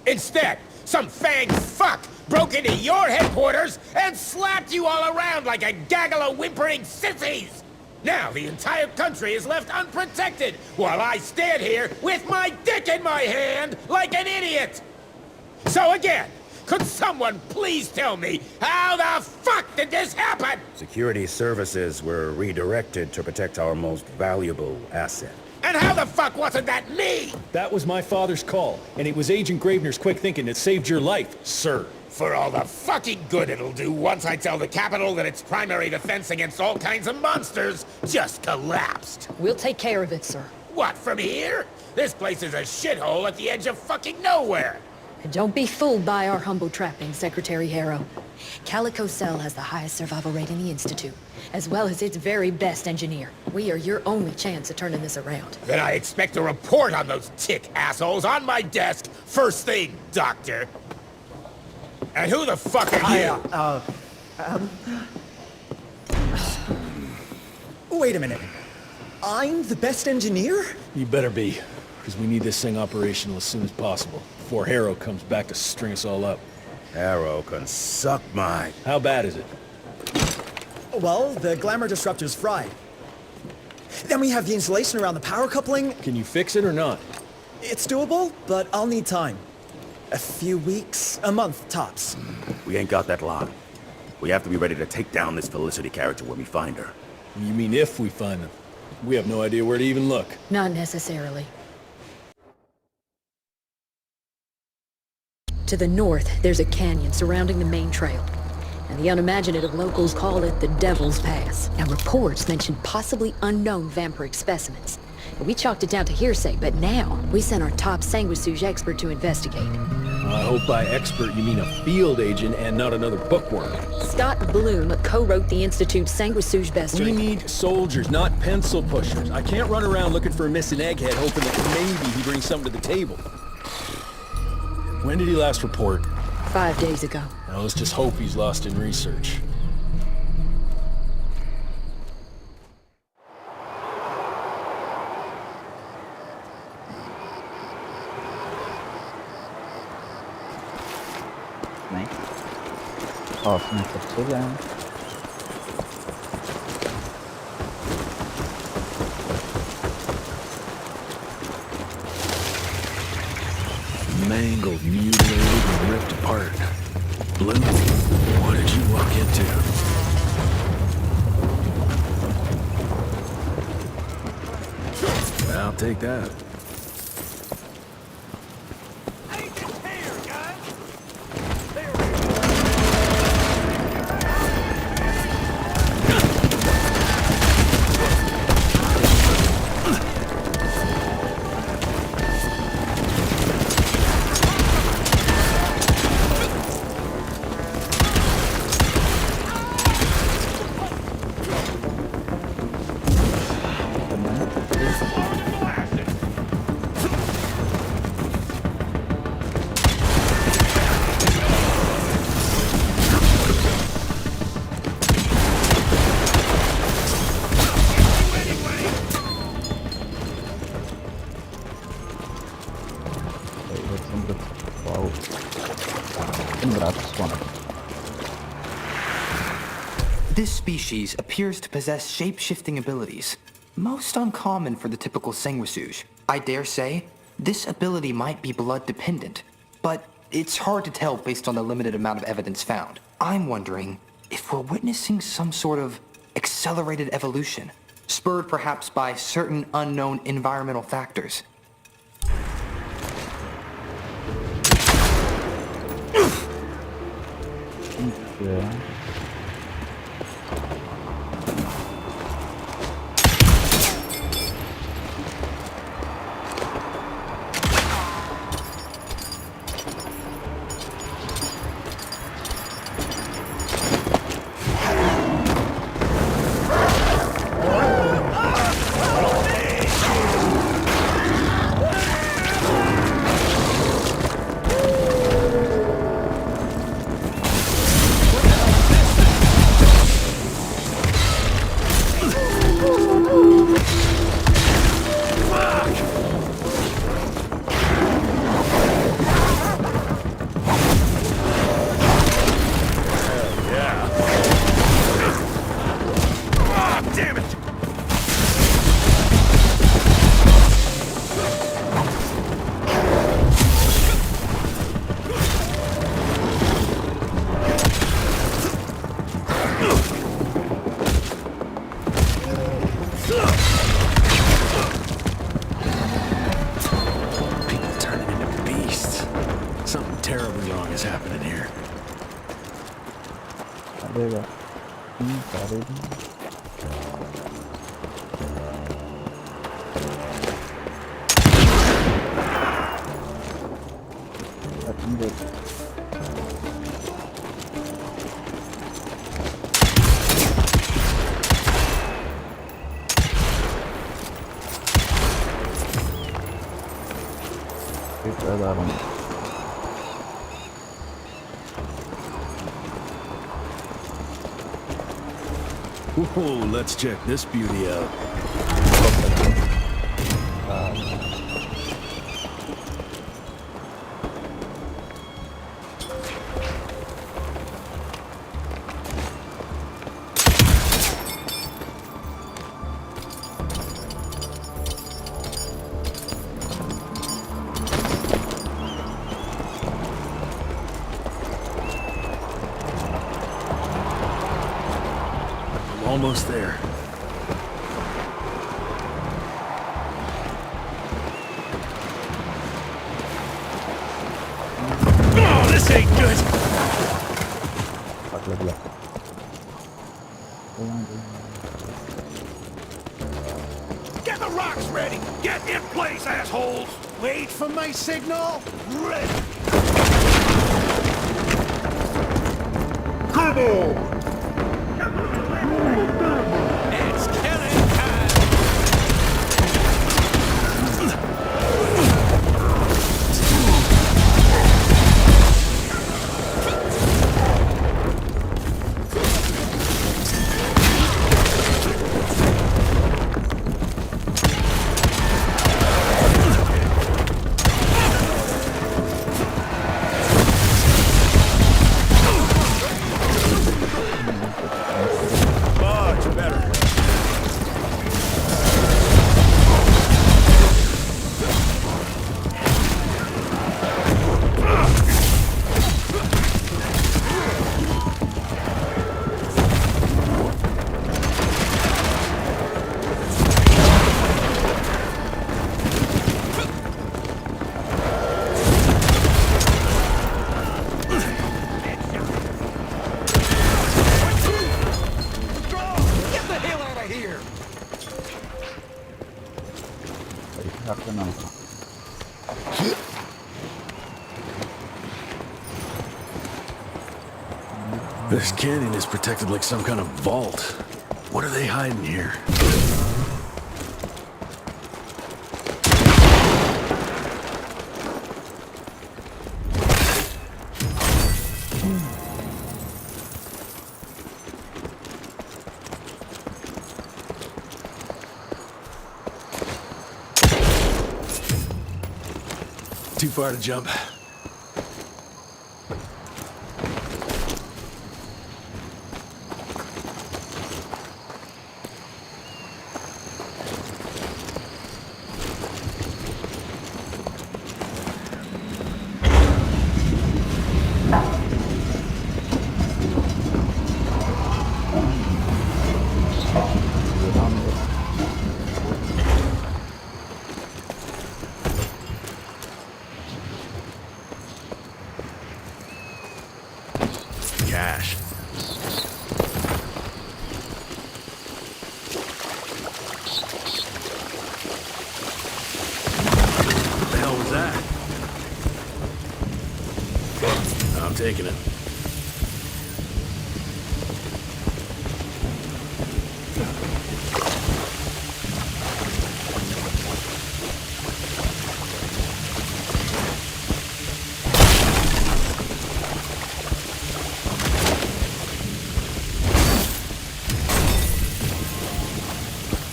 Instead, some fang fuck broke into your headquarters and slapped you all around like a gaggle of whimpering sissies! Now the entire country is left unprotected while I stand here with my dick in my hand like an idiot! So again, could someone please tell me how the fuck did this happen? Security services were redirected to protect our most valuable asset. And how the fuck wasn't that me? That was my father's call, and it was Agent Gravener's quick thinking that saved your life, sir. For all the fucking good it'll do once I tell the Capitol that its primary defense against all kinds of monsters just collapsed. We'll take care of it, sir. What, from here? This place is a shithole at the edge of fucking nowhere. And don't be fooled by our humble trappings, Secretary Harrow. Calico Cell has the highest survival rate in the Institute, as well as its very best engineer. We are your only chance at turning this around. Then I expect a report on those tick assholes on my desk first thing, Doctor. And who the fuck are you? Wait a minute. I'm the best engineer? You better be, because we need this thing operational as soon as possible, before Harrow comes back to string us all up. Harrow can suck my... How bad is it? Well, the glamour disruptor's fried. Then we have the insulation around the power coupling. Can you fix it or not? It's doable, but I'll need time. A few weeks, a month, tops. We ain't got that long. We have to be ready to take down this Felicity character when we find her. You mean if we find them? We have no idea where to even look. Not necessarily. To the north, there's a canyon surrounding the main trail. And the unimaginative locals call it the Devil's Pass. And reports mention possibly unknown vampiric specimens. We chalked it down to hearsay, but now we sent our top sanguisuge expert to investigate. I hope by expert you mean a field agent and not another bookworm. Scott Bloom co-wrote the Institute's sanguisuge bestiary. We need soldiers, not pencil pushers. I can't run around looking for a missing egghead hoping that maybe he brings something to the table. When did he last report? 5 days ago. Now let's just hope he's lost in research. नहीं of में सबसे जाए Mangled, mutilated, and ripped apart. Bloom, what did you walk into? I'll take that. This species appears to possess shape-shifting abilities, most uncommon for the typical sanguisuge. I dare say, this ability might be blood-dependent, but it's hard to tell based on the limited amount of evidence found. I'm wondering if we're witnessing some sort of accelerated evolution, spurred perhaps by certain unknown environmental factors. Yeah. terribly wrong is happening here. Adega. Sorry. Whoa, let's check this beauty out. Almost there. Oh, this ain't good. Get the rocks ready! Get in place, assholes! Wait for my signal! Ready! Come on! It's killing time! Much better. Get the hell out of here! This canyon is protected like some kind of vault. What are they hiding here? Too far to jump. Cash. What the hell was that? I'm taking it.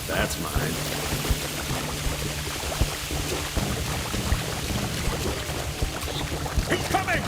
That's mine. He's coming!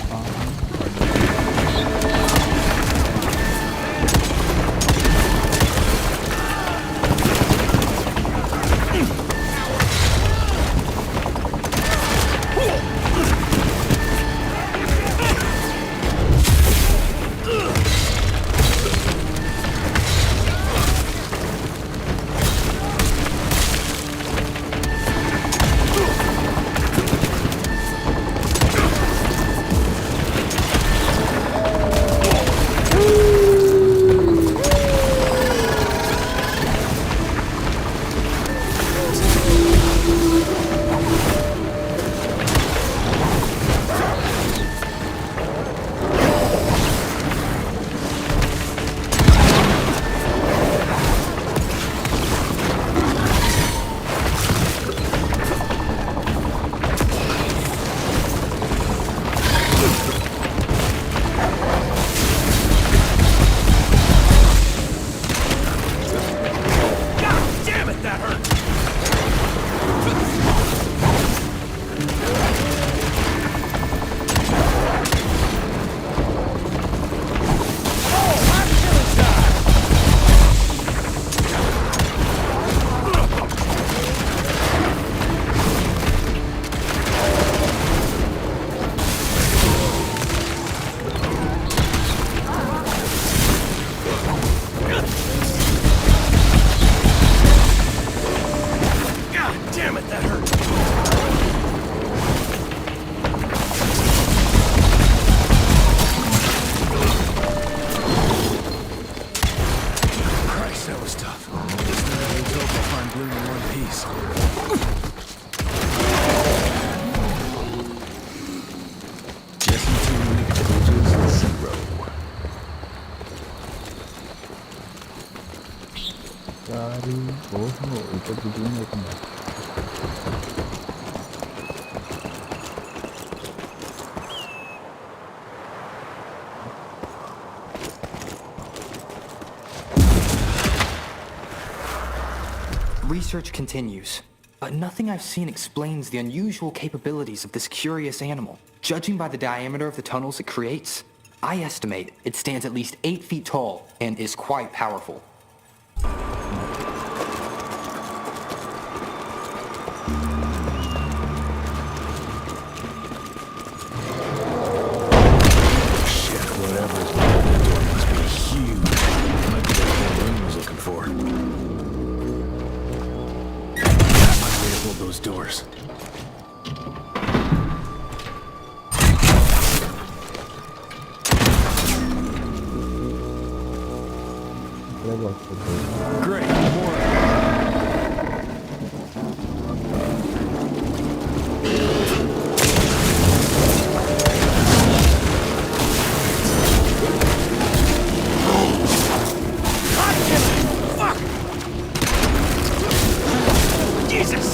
Oh, ikut videonya kan. Research continues. Nothing I've seen explains the unusual capabilities of this curious animal. Judging by the diameter of the tunnels it creates, I estimate it stands at least 8 feet tall and is quite powerful. Shit, whatever's behind that door must be huge. Might be the thing Wing was looking for. That might way to hold those doors. Great, more. Fuck! Jesus!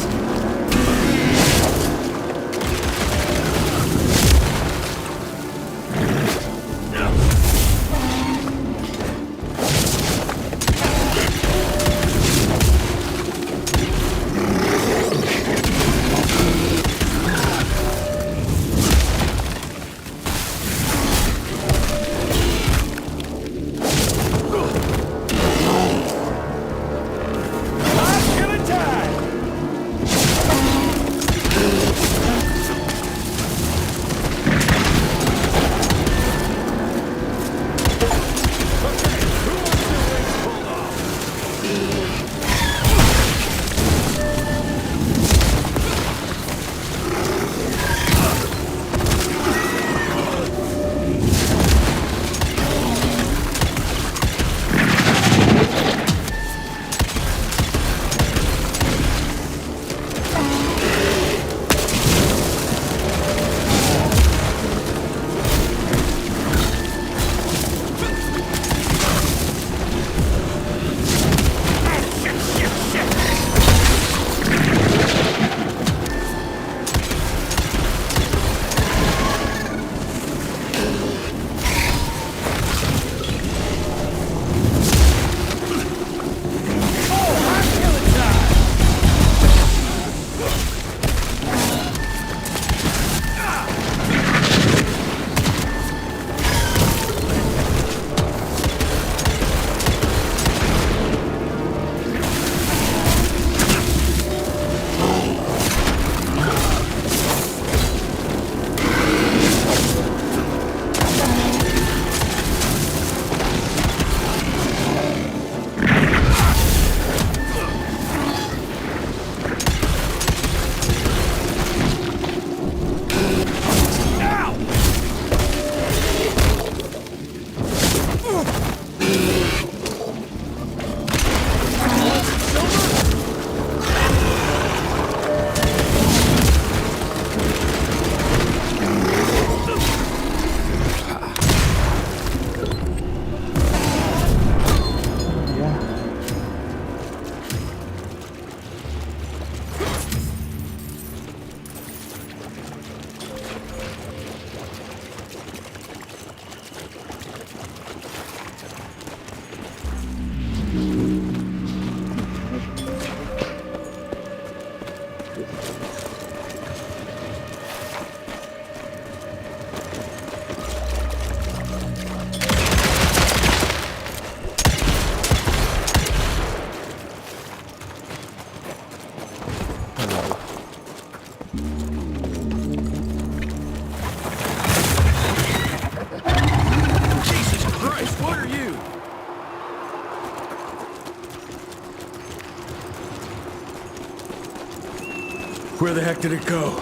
Where the heck did it go?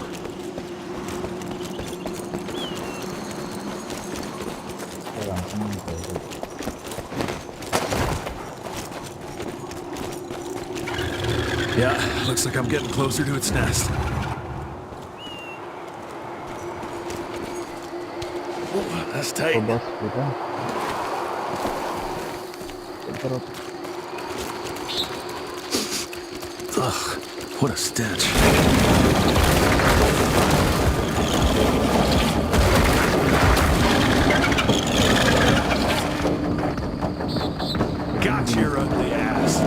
Yeah, looks like I'm getting closer to its nest. Oh, that's tight. Ugh, what a stench. Got your ugly ass.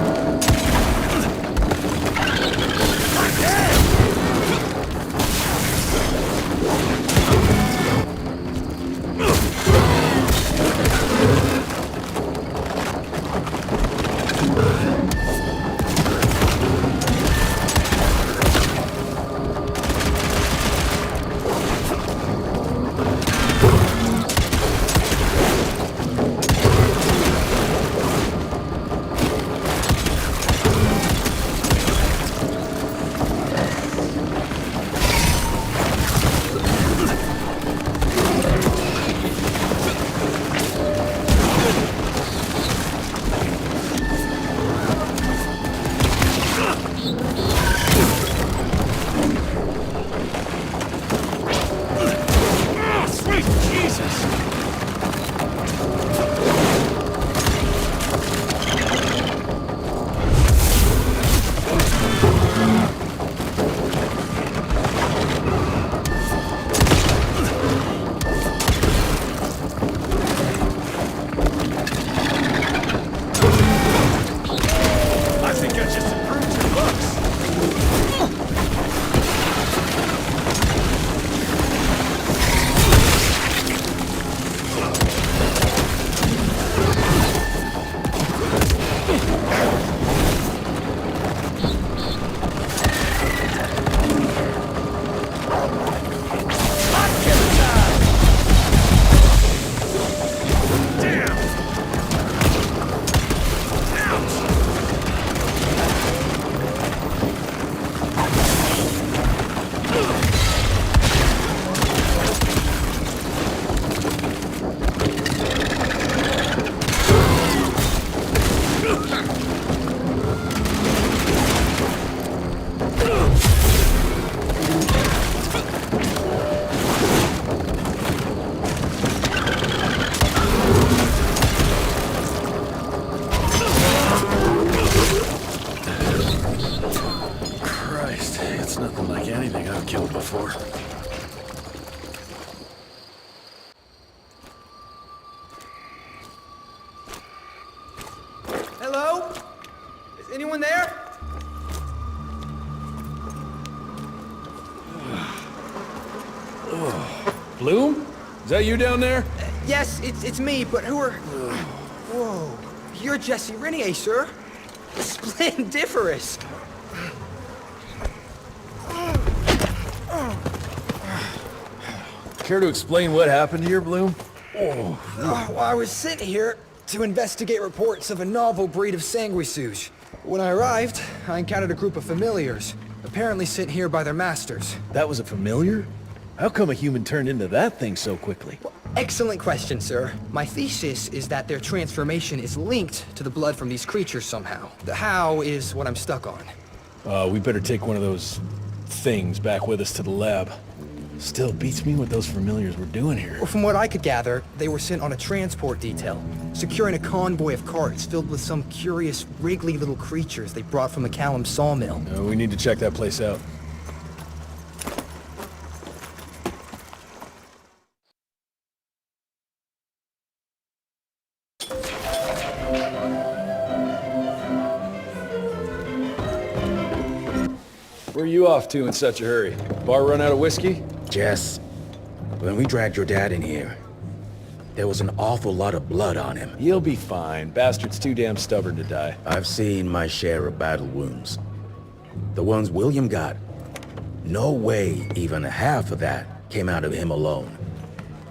Hello? Is anyone there? Bloom? Is that you down there? Yes, it's me, but who are... Whoa. You're Jesse Renier, sir. Splendiferous. Care to explain what happened here, Bloom? Well, I was sent here to investigate reports of a novel breed of sanguisuge. When I arrived, I encountered a group of familiars, apparently sent here by their masters. That was a familiar? How come a human turned into that thing so quickly? Well, excellent question, sir. My thesis is that their transformation is linked to the blood from these creatures somehow. The how is what I'm stuck on. We better take one of those things back with us to the lab. Still beats me what those familiars were doing here. Well, from what I could gather, they were sent on a transport detail, securing a convoy of carts filled with some curious, wriggly little creatures they brought from the Callum sawmill. We need to check that place out. Where are you off to in such a hurry? Bar run out of whiskey? Jess, when we dragged your dad in here, there was an awful lot of blood on him. He'll be fine. Bastard's too damn stubborn to die. I've seen my share of battle wounds. The ones William got, no way even half of that came out of him alone.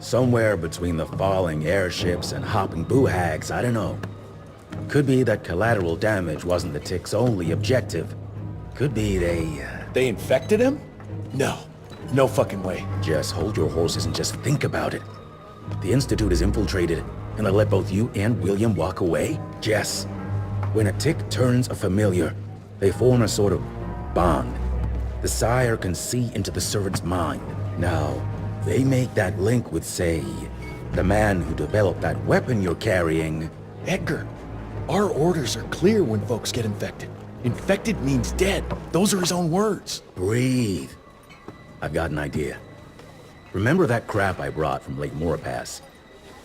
Somewhere between the falling airships and hopping boo-hags, I don't know. Could be that collateral damage wasn't the Tick's only objective. Could be They infected him? No. No fucking way. Just hold your horses and just think about it. The Institute is infiltrated, and they let both you and William walk away? Jess, when a Tick turns a familiar, they form a sort of bond. The sire can see into the servant's mind. Now, they make that link with, say, the man who developed that weapon you're carrying. Edgar, our orders are clear when folks get infected. Infected means dead. Those are his own words. Breathe. I've got an idea. Remember that crap I brought from Lake Morapass?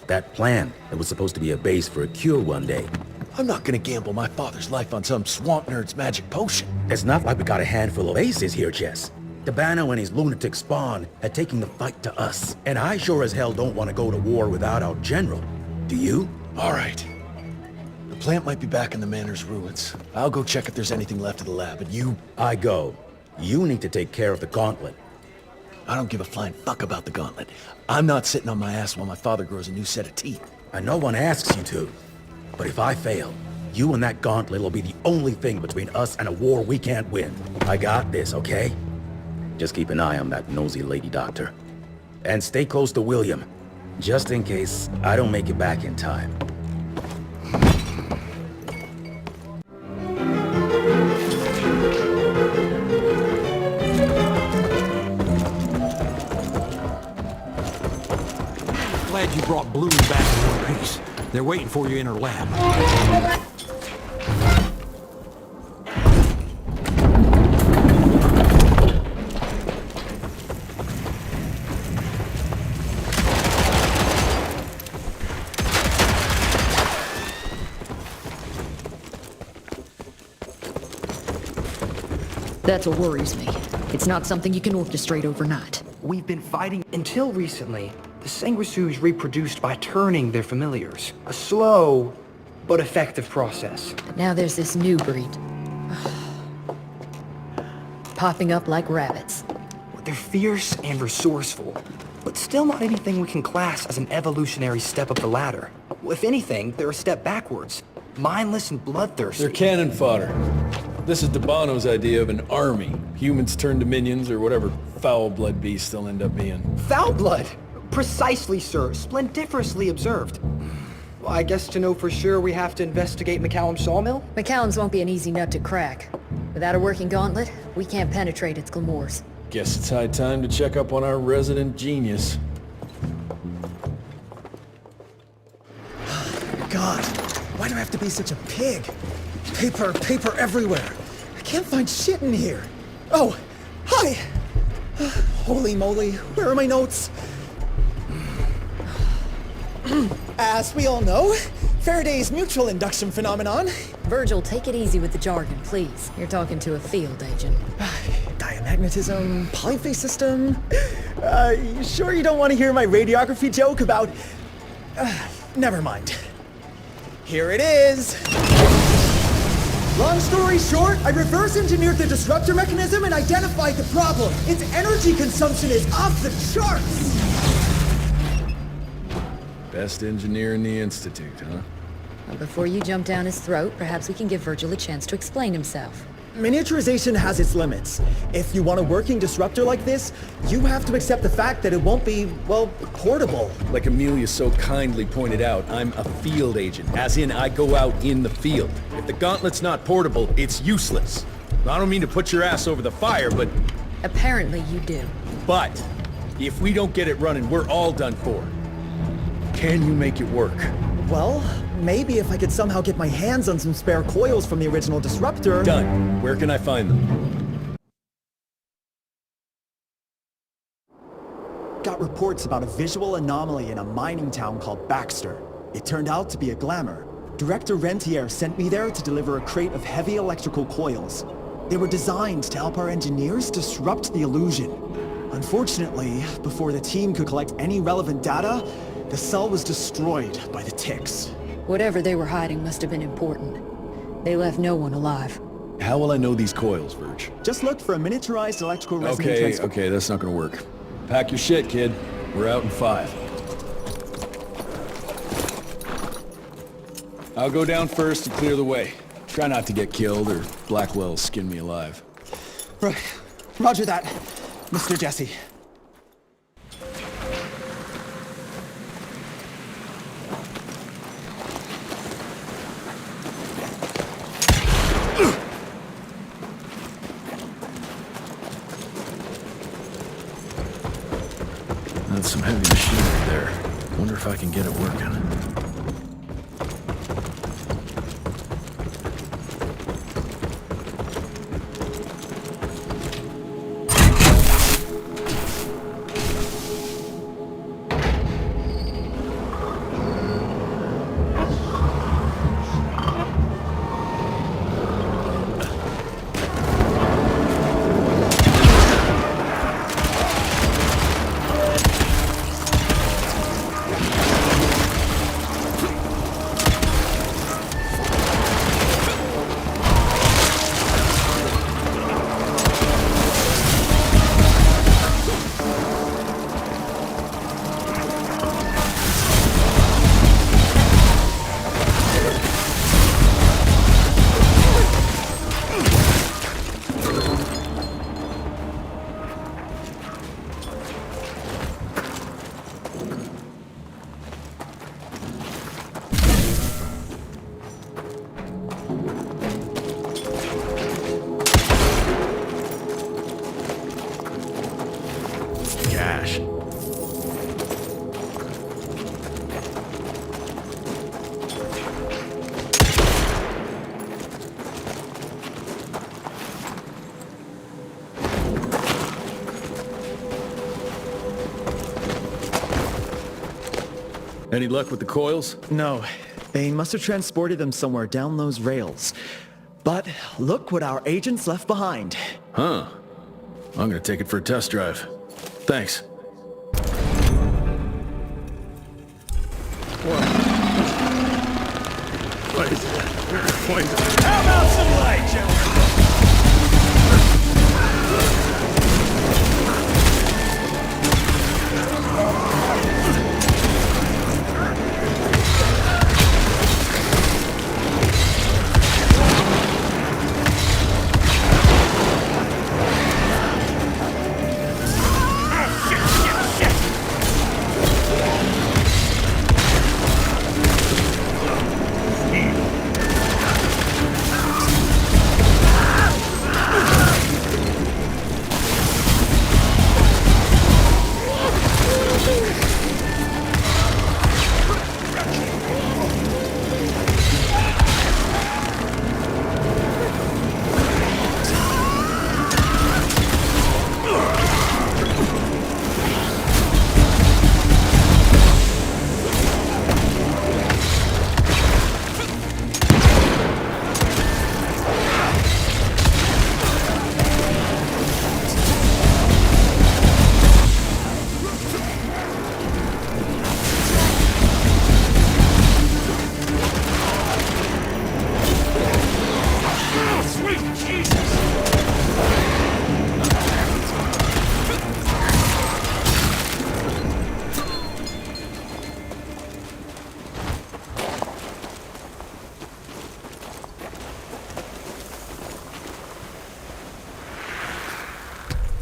That plan that was supposed to be a base for a cure one day. I'm not gonna gamble my father's life on some swamp nerd's magic potion. It's not like we got a handful of aces here, Jess. Dabano and his lunatic spawn had taken the fight to us. And I sure as hell don't want to go to war without our general. Do you? All right. The plant might be back in the manor's ruins. I'll go check if there's anything left of the lab, and you... I go. You need to take care of the gauntlet. I don't give a flying fuck about the gauntlet. I'm not sitting on my ass while my father grows a new set of teeth. And no one asks you to. But if I fail, you and that gauntlet will be the only thing between us and a war we can't win. I got this, okay? Just keep an eye on that nosy lady doctor. And stay close to William, just in case I don't make it back in time. Glad you brought Blue back in one piece. They're waiting for you in her lab. That's what worries me. It's not something you can orchestrate overnight. We've been fighting until recently. The sanguisuges reproduced by turning their familiars. A slow, but effective process. But now there's this new breed. Popping up like rabbits. They're fierce and resourceful, but still not anything we can class as an evolutionary step up the ladder. If anything, they're a step backwards. Mindless and bloodthirsty. They're cannon fodder. This is Dabano's idea of an army. Humans turn to minions or whatever foul-blood beasts they'll end up being. Foul blood? Precisely, sir. Splendiferously observed. Well, I guess to know for sure we have to investigate McCallum's sawmill? McCallum's won't be an easy nut to crack. Without a working gauntlet, we can't penetrate its glamours. Guess it's high time to check up on our resident genius. God, why do I have to be such a pig? Paper everywhere. I can't find shit in here. Oh, hi! Holy moly, where are my notes? As we all know, Faraday's mutual induction phenomenon. Virgil, take it easy with the jargon, please. You're talking to a field agent. Diamagnetism, polyphase system. You sure you don't want to hear my radiography joke about... never mind. Here it is. Long story short, I reverse engineered the disruptor mechanism and identified the problem. Its energy consumption is off the charts. Best engineer in the Institute, huh? Well, before you jump down his throat, perhaps we can give Virgil a chance to explain himself. Miniaturization has its limits. If you want a working disruptor like this, you have to accept the fact that it won't be, well, portable. Like Amelia so kindly pointed out, I'm a field agent, as in I go out in the field. If the gauntlet's not portable, it's useless. I don't mean to put your ass over the fire, but... Apparently you do. But, if we don't get it running, we're all done for. Can you make it work? Well, maybe if I could somehow get my hands on some spare coils from the original disruptor... Done. Where can I find them? Got reports about a visual anomaly in a mining town called Baxter. It turned out to be a glamour. Director Rentier sent me there to deliver a crate of heavy electrical coils. They were designed to help our engineers disrupt the illusion. Unfortunately, before the team could collect any relevant data, the cell was destroyed by the ticks. Whatever they were hiding must have been important. They left no one alive. How will I know these coils, Verge? Just look for a miniaturized electrical resonant transfer. Okay, that's not gonna work. Pack your shit, kid. We're out in 5. I'll go down first and clear the way. Try not to get killed or Blackwell skin me alive. Right. Roger that, Mr. Jesse. That's some heavy machinery there. Wonder if I can get it working. cash. Any luck with the coils? No. They must have transported them somewhere down those rails. But look what our agents left behind. Huh. I'm gonna take it for a test drive. Thanks. What is that? How about some light, gentlemen?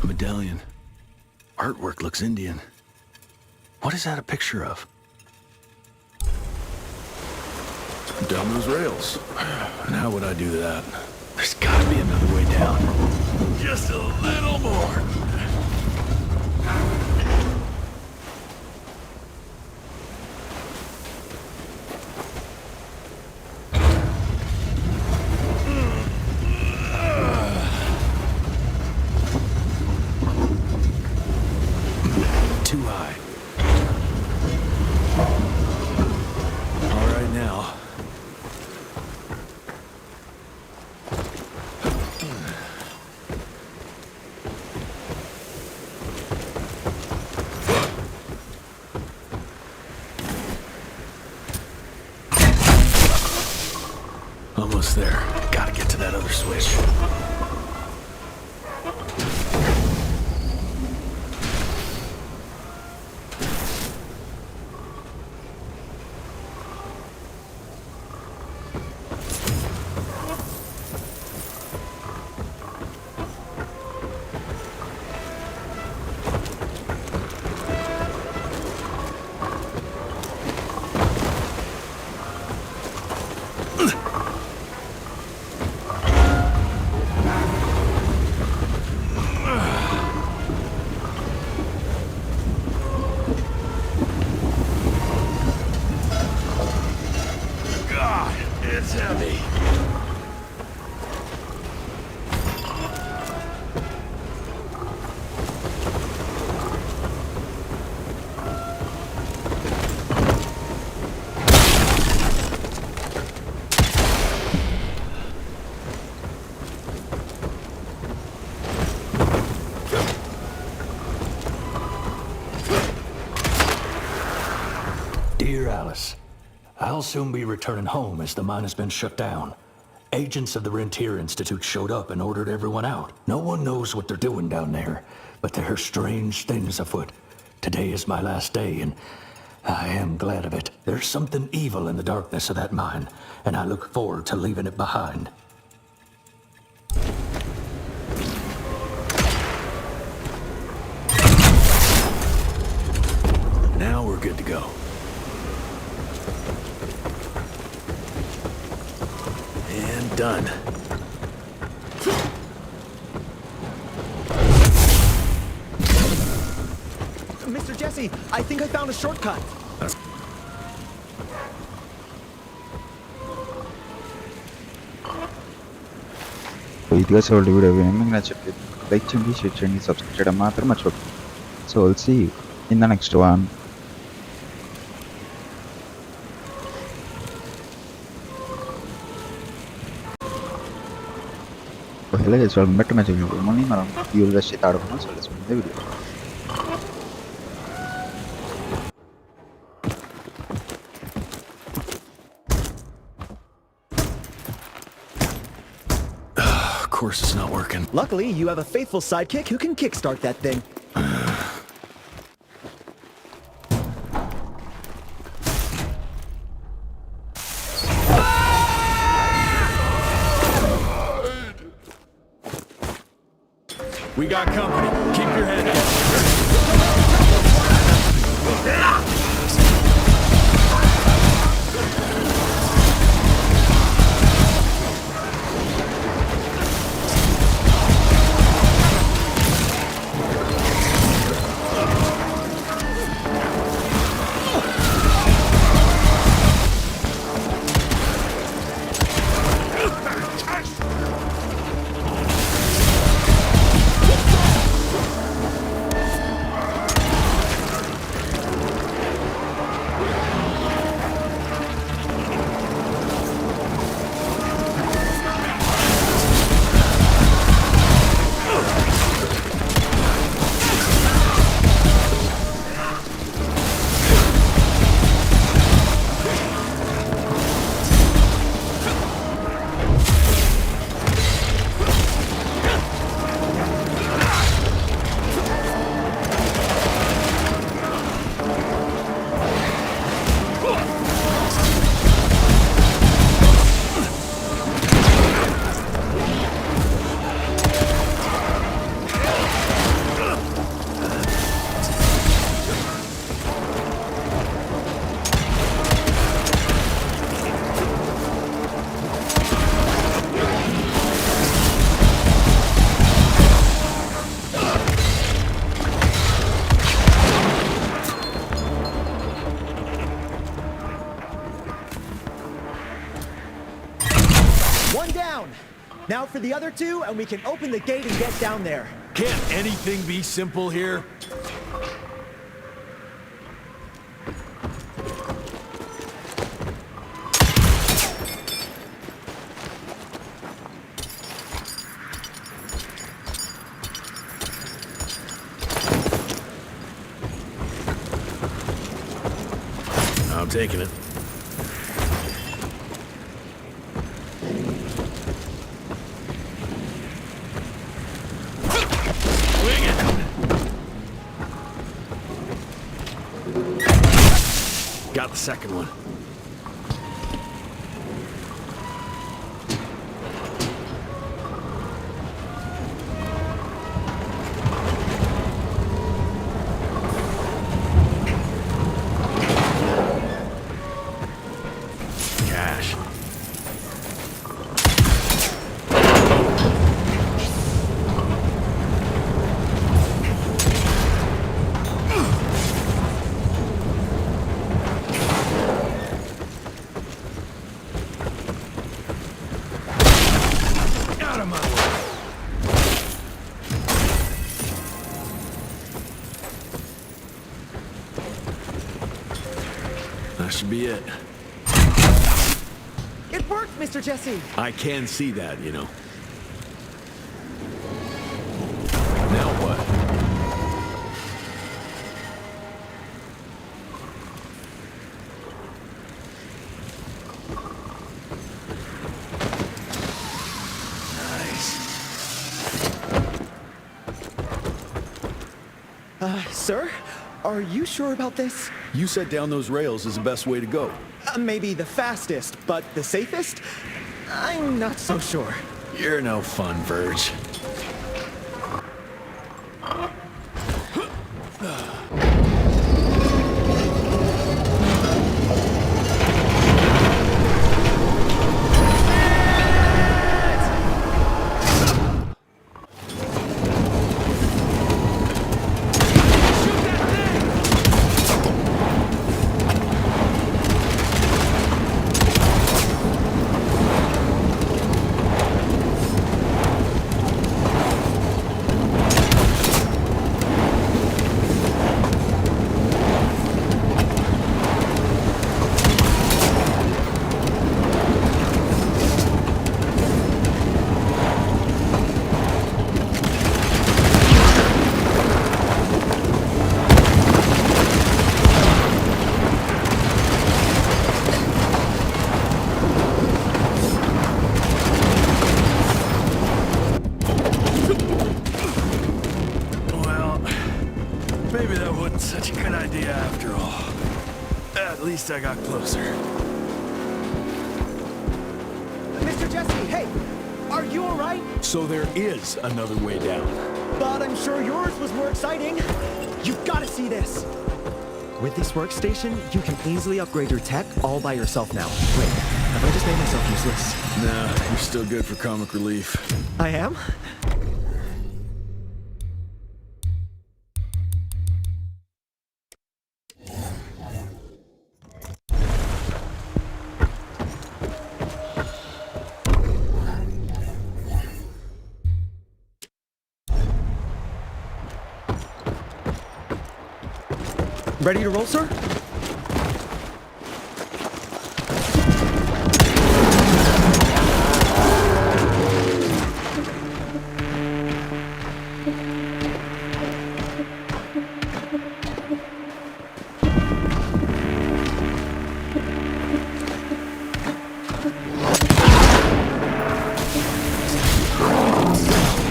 Medallion. Artwork looks Indian. What is that a picture of? Down those rails. And how would I do that? There's gotta be another way down. Just a little more. Too high. All right now. Almost there. Gotta get to that other switch. It's heavy. Dear Alice, I'll soon be returning home as the mine has been shut down. Agents of the Rentier Institute showed up and ordered everyone out. No one knows what they're doing down there, but there are strange things afoot. Today is my last day, and I am glad of it. There's something evil in the darkness of that mine, and I look forward to leaving it behind. Now we're good to go. And done. Mr. Jesse, I think I found a shortcut. ఇదిగా చూడండి video మీకు నచ్చట్లేదు like చేయండి share చేయండి subscribe చేయడం మాత్రం మర్చిపోకండి so will see you in the next one hello guys, welcome back to my channel. Good morning, madam. You will just start off, so let's begin the video. Of course it's not working. Luckily, you have a faithful sidekick who can kickstart that thing. We got company. Keep your head down. One down. Now for the other two, and we can open the gate and get down there. Can't anything be simple here? I'm taking it. Got the second one. Cash. Out of my way. That should be it. It worked, Mr. Jesse. I can see that, you know. Now what? Sir? Are you sure about this? You said down those rails is the best way to go. Maybe the fastest, but the safest? I'm not so sure. You're no fun, Verge. wasn't such a good idea after all. At least I got closer. Mr. Jesse, hey! Are you alright? So there is another way down. But I'm sure yours was more exciting. You've got to see this. With this workstation, you can easily upgrade your tech all by yourself now. Wait, have I just made myself useless? Nah, you're still good for comic relief. I am? Ready to roll, sir?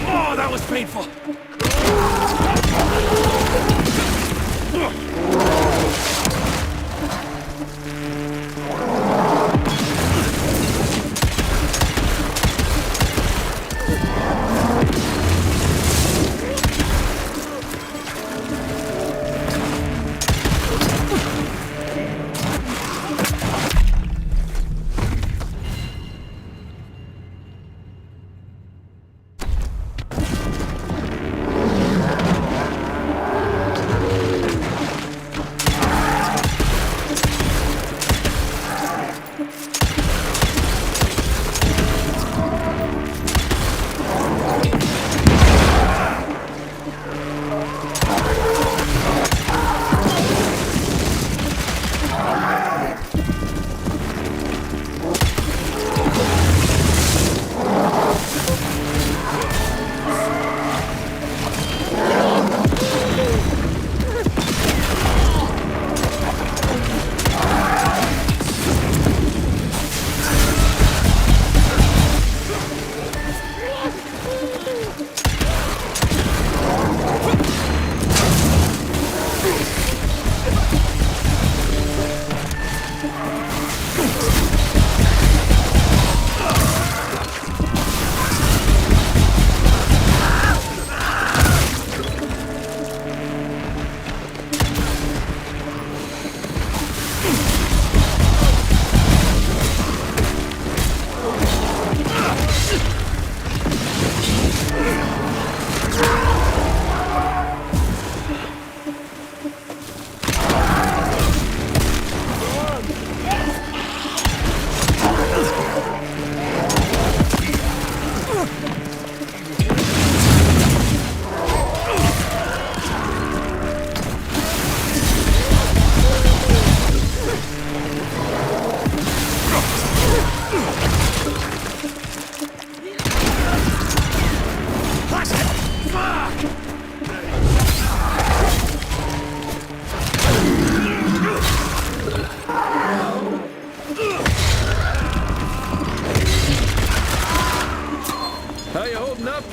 Oh, that was painful!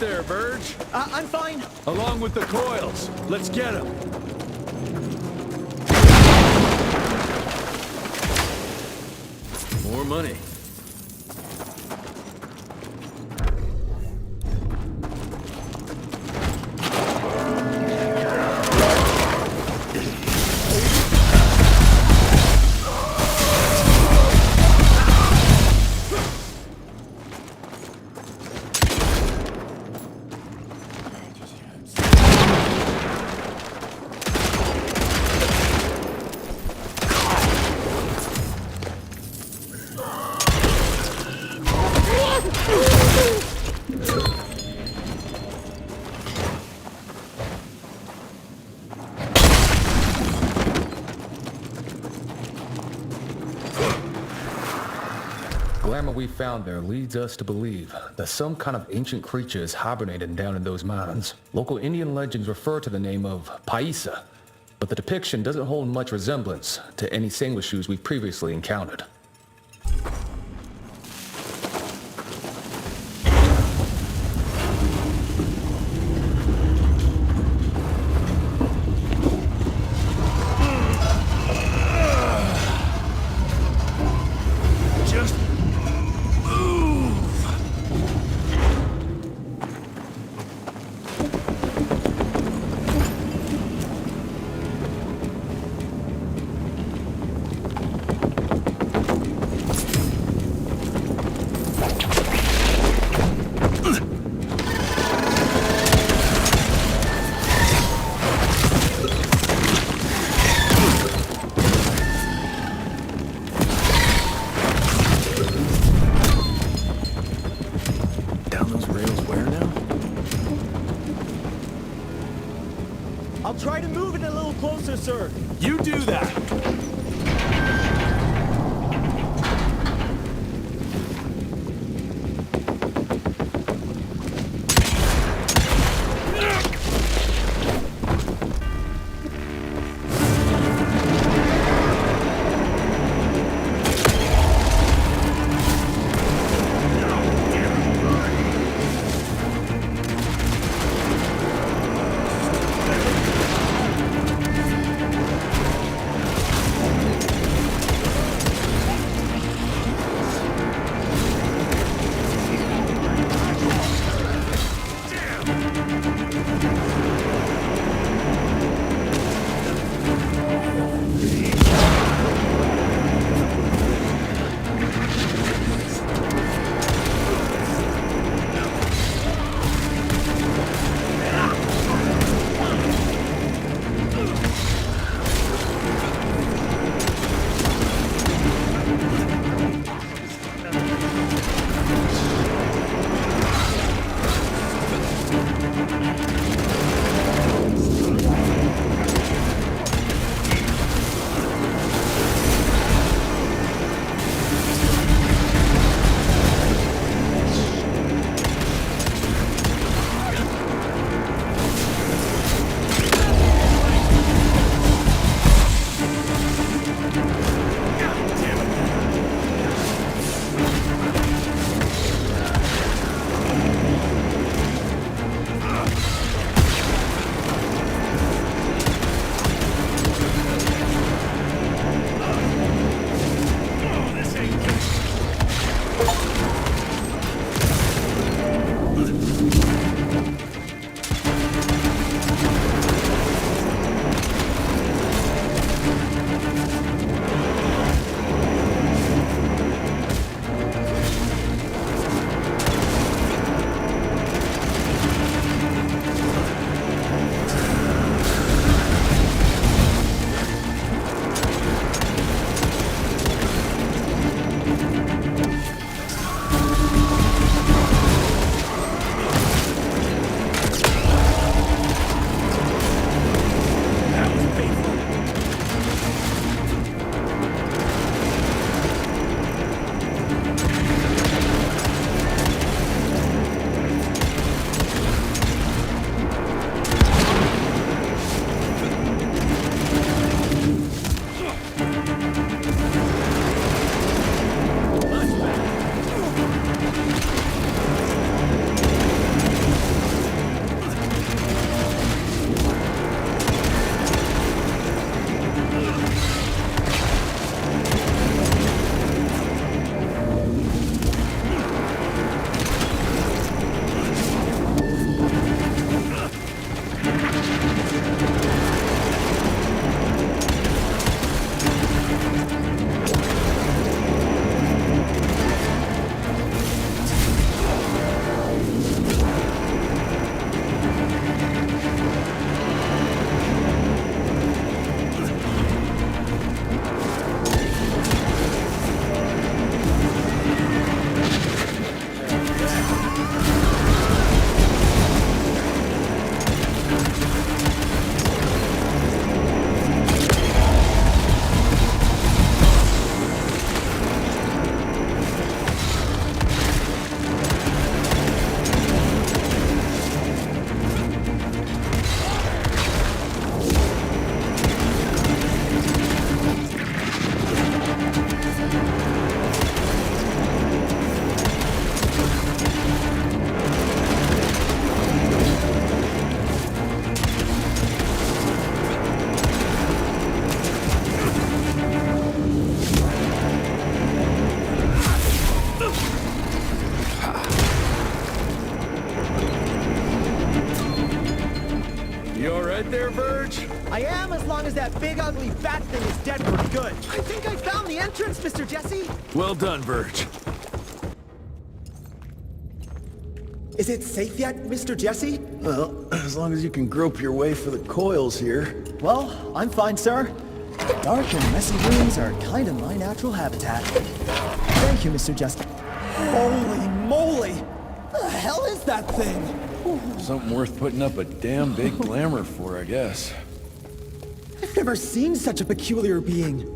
there, Verge? I'm fine. Along with the coils. Let's get him. More money. Glamour we found there leads us to believe that some kind of ancient creature is hibernating down in those mountains. Local Indian legends refer to the name of Paisa, but the depiction doesn't hold much resemblance to any Sanguishus we've previously encountered. closer! You do that! I am, as long as that big ugly bat thing is dead for good. I think I found the entrance, Mr. Jesse. Well done, Verge. Is it safe yet, Mr. Jesse? Well, as long as you can grope your way for the coils here. Well, I'm fine, sir. Dark and messy rooms are kind of my natural habitat. Thank you, Mr. Jesse. Holy moly! The hell is that thing? Something worth putting up a damn big glamour for, I guess. If never seen such a peculiar being.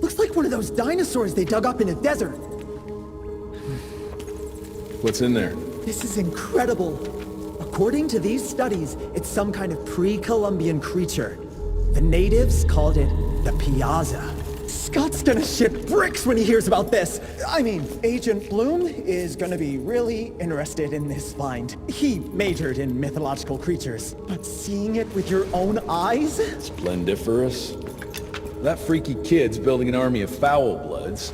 Looks like one of those dinosaurs they dug up in a desert. What's in there? This is incredible. According to these studies, it's some kind of pre-Columbian creature. The natives called it the Piazza. Scott's gonna shit bricks when he hears about this. I mean, Agent Bloom is gonna be really interested in this find. He majored in mythological creatures, but seeing it with your own eyes? Splendiferous. That freaky kid's building an army of foul bloods.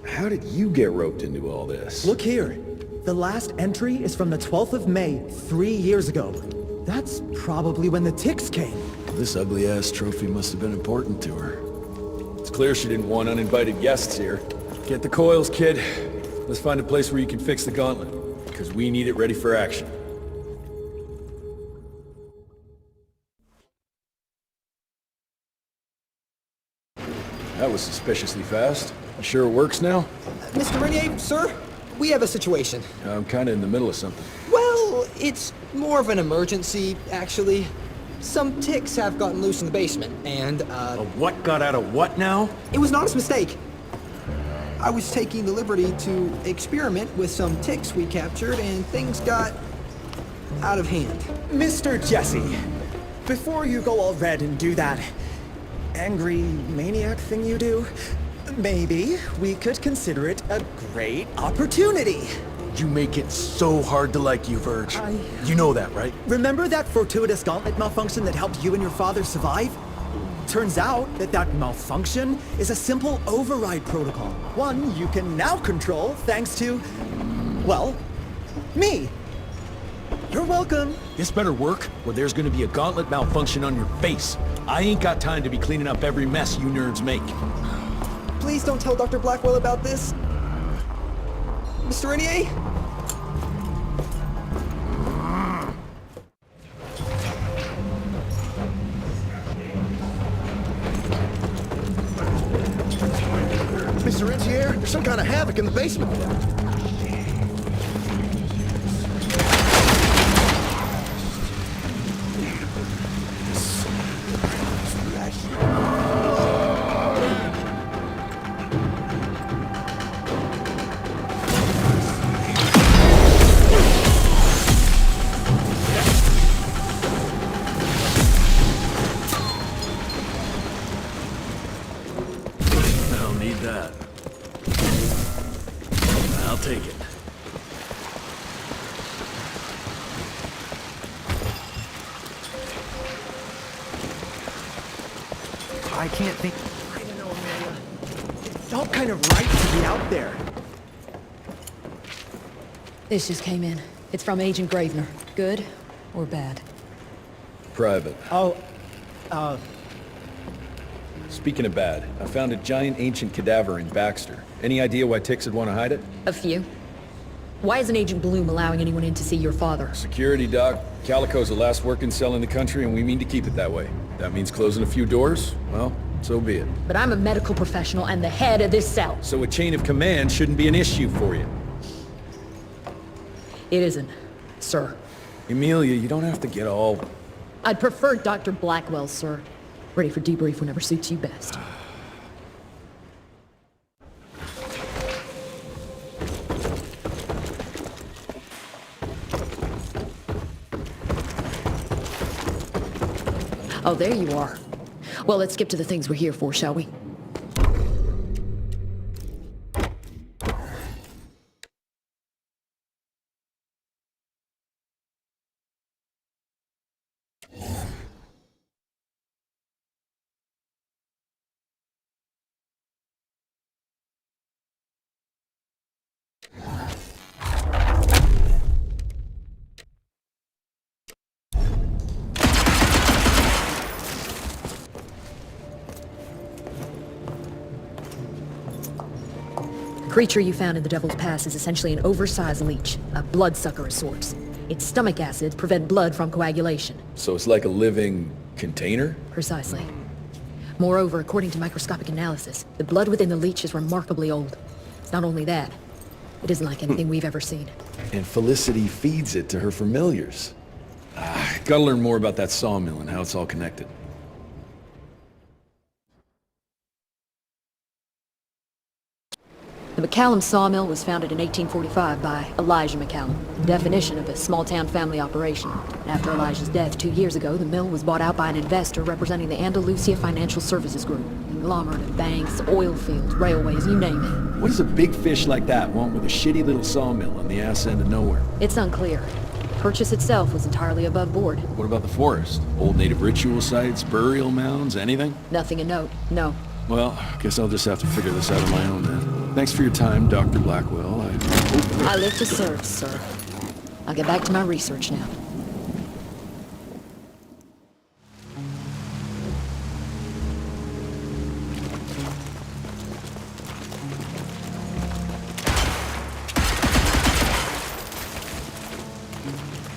How did you get roped into all this? Look here. The last entry is from the 12th of May, 3 years ago. That's probably when the ticks came. This ugly-ass trophy must have been important to her. It's clear she didn't want uninvited guests here. Get the coils, kid. Let's find a place where you can fix the gauntlet, because we need it ready for action. That was suspiciously fast. You sure it works now? Mr. Renier, sir, we have a situation. I'm kinda in the middle of something. Well, it's more of an emergency, actually. Some ticks have gotten loose in the basement, and, A what got out of what now? It was an honest mistake. I was taking the liberty to experiment with some ticks we captured, and things got out of hand. Mr. Jesse, before you go all red and do that angry maniac thing you do, maybe we could consider it a great opportunity. You make it so hard to like you, Verge. You know that, right? Remember that fortuitous gauntlet malfunction that helped you and your father survive? Turns out that that malfunction is a simple override protocol. One you can now control thanks to, well, me. You're welcome. This better work, or there's gonna be a gauntlet malfunction on your face. I ain't got time to be cleaning up every mess you nerds make. Please don't tell Dr. Blackwell about this. Mr. Renier? Mr. Rentier, there's some kind of havoc in the basement. Take it. I can't think. I don't know, Amelia. It felt kind of right to be out there. This just came in. It's from Agent Gravener. Good or bad? Private. Oh, Speaking of bad, I found a giant ancient cadaver in Baxter. Any idea why ticks would want to hide it? A few. Why isn't Agent Bloom allowing anyone in to see your father? Security, Doc. Calico's the last working cell in the country, and we mean to keep it that way. That means closing a few doors? Well, so be it. But I'm a medical professional and the head of this cell. So a chain of command shouldn't be an issue for you. It isn't, sir. Emilia, you don't have to get all... I'd prefer Dr. Blackwell, sir. Ready for debrief whenever suits you best. Oh, there you are. Well, let's skip to the things we're here for, shall we? The creature you found in the Devil's Pass is essentially an oversized leech, a bloodsucker of sorts. Its stomach acids prevent blood from coagulation. So it's like a living container? Precisely. Moreover, according to microscopic analysis, the blood within the leech is remarkably old. It's not only that, it isn't like anything we've ever seen. And Felicity feeds it to her familiars. Gotta learn more about that sawmill and how it's all connected. The McCallum sawmill was founded in 1845 by Elijah McCallum, definition of a small-town family operation. After Elijah's death 2 years ago, the mill was bought out by an investor representing the Andalusia Financial Services Group. Conglomerate of banks, oil fields, railways, you name it. What does a big fish like that want with a shitty little sawmill on the ass end of nowhere? It's unclear. Purchase itself was entirely above board. What about the forest? Old native ritual sites, burial mounds, anything? Nothing a note, no. Well, guess I'll just have to figure this out on my own then. Thanks for your time, Dr. Blackwell. I live to serve, sir. I'll get back to my research now.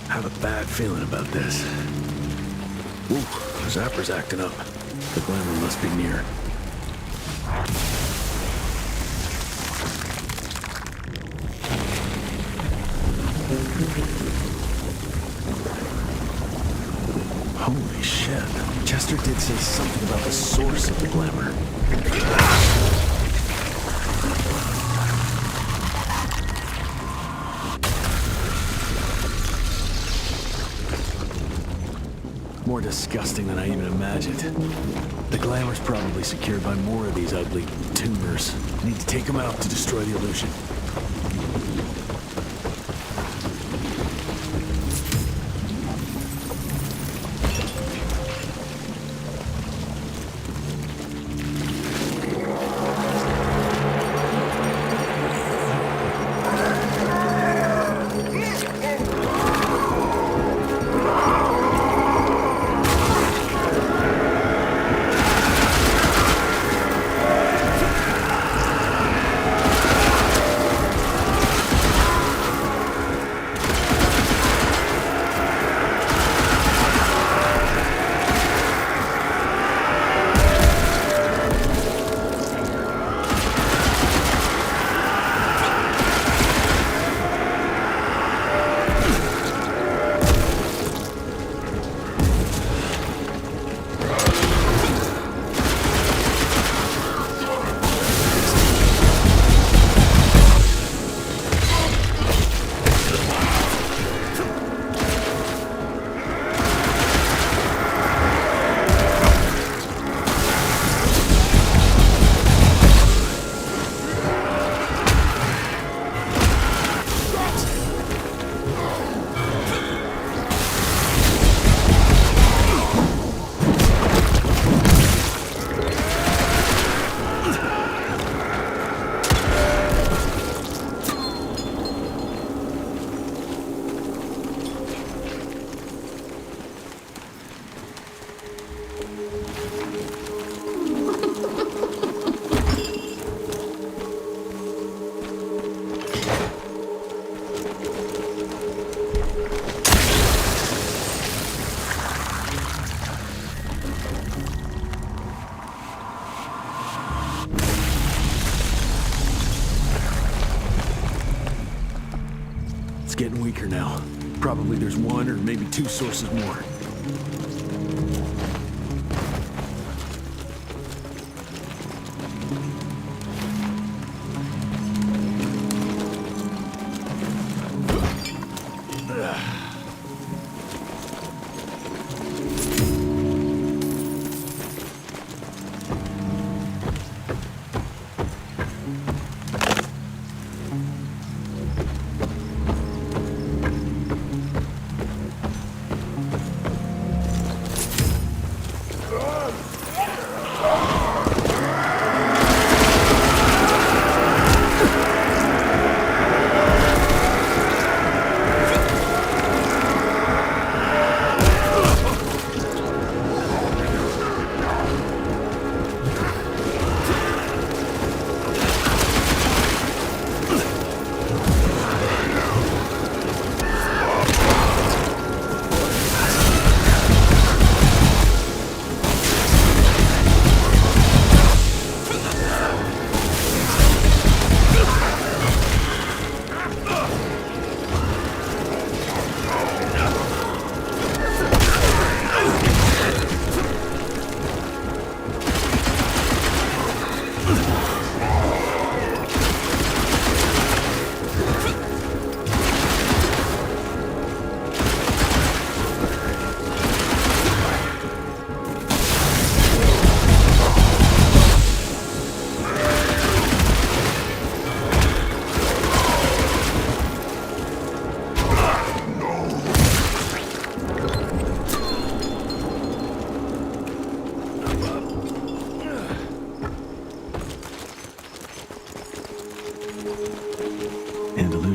I have a bad feeling about this. Ooh, Zapper's acting up. The glamour must be near. Holy shit. Chester did say something about the source of the glamour. More disgusting than I even imagined. The glamour's probably secured by more of these ugly tumors. Need to take them out to destroy the illusion. It's getting weaker now. Probably there's one or maybe two sources more.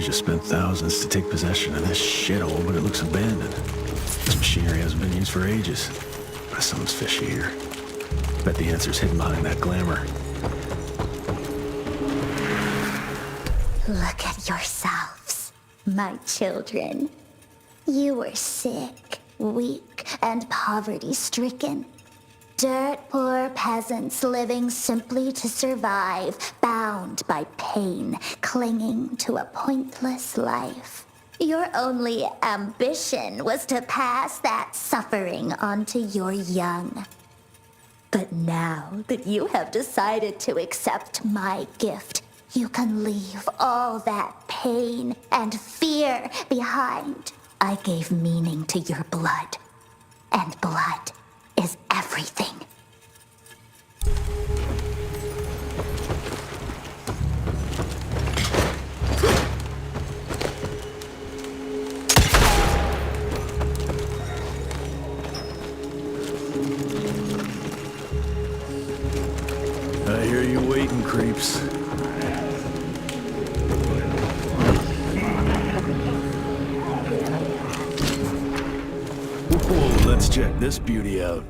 just spent thousands to take possession of this shithole, but it looks abandoned. This machinery hasn't been used for ages. Something's fishy here. Bet the answer's hidden behind that glamour. Look at yourselves, my children. You were sick, weak, and poverty-stricken. Dirt-poor peasants living simply to survive, bound by pain, clinging to a pointless life. Your only ambition was to pass that suffering on to your young. But now that you have decided to accept my gift, you can leave all that pain and fear behind. I gave meaning to your blood, and blood is everything. I hear you waiting, creeps. Whoa, let's check this beauty out.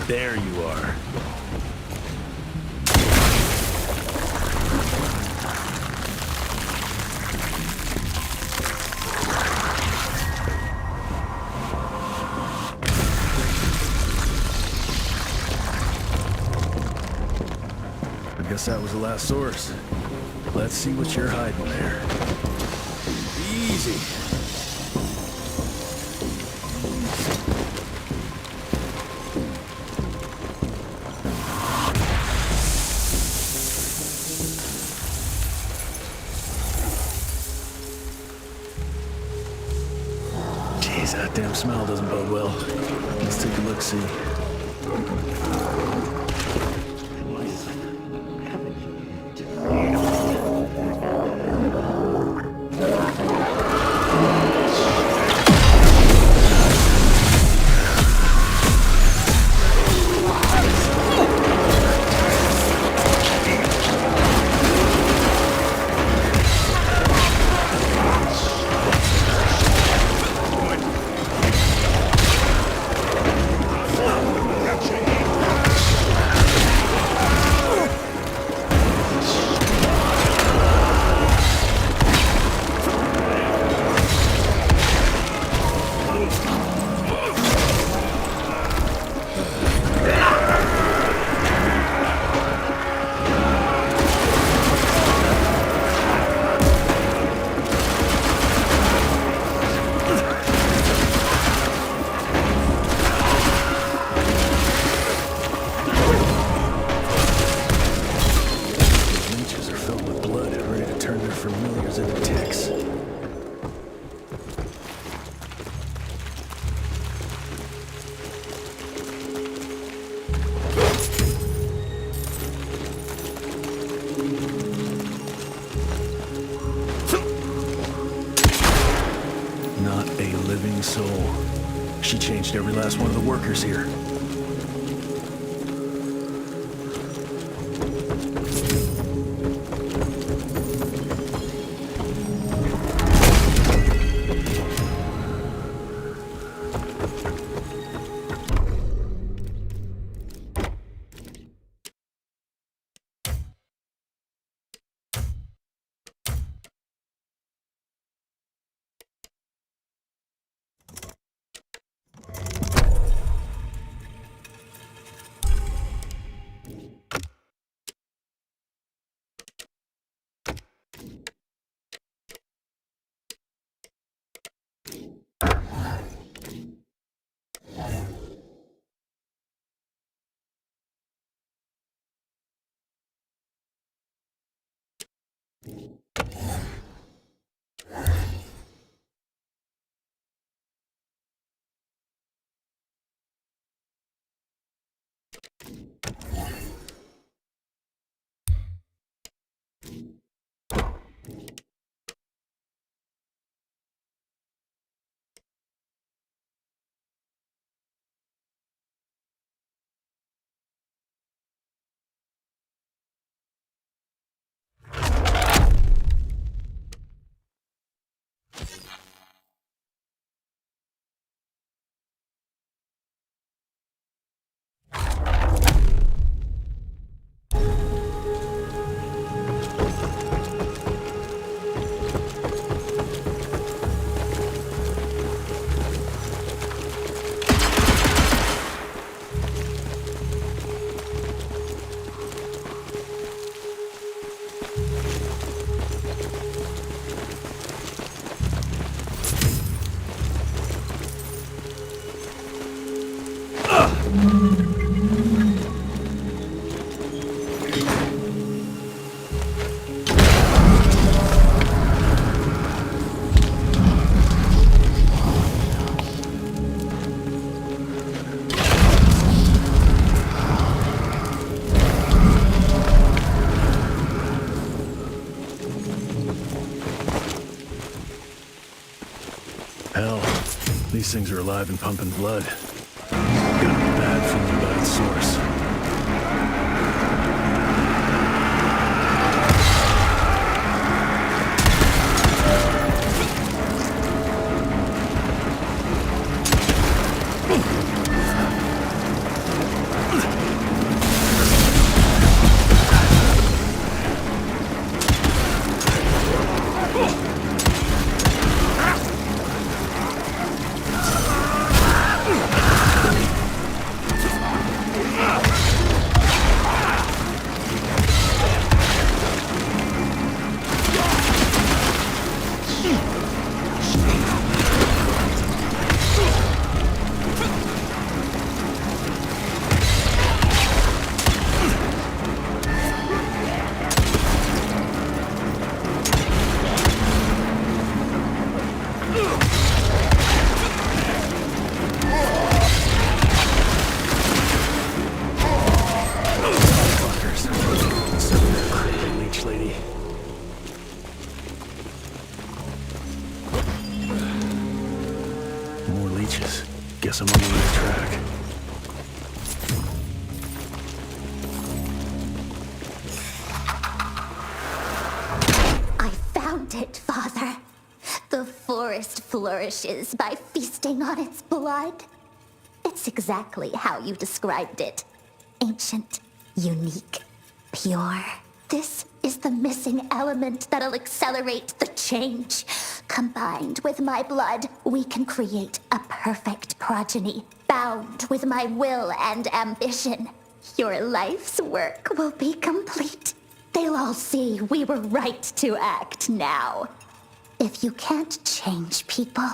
There you are. I guess that was the last source. Let's see what you're hiding there. Easy. Jeez, that damn smell doesn't bode well. Let's take a look-see. Soul. She changed every last one of the workers here. Hell, these things are alive and pumping blood. Got a bad feeling about its source. Guess I'm on the right track. I found it, Father. The forest flourishes by feasting on its blood. It's exactly how you described it. Ancient, unique, pure. This is the missing element that'll accelerate the change. Combined with my blood, we can create a perfect progeny, bound with my will and ambition. Your life's work will be complete. They'll all see we were right to act now. If you can't change people,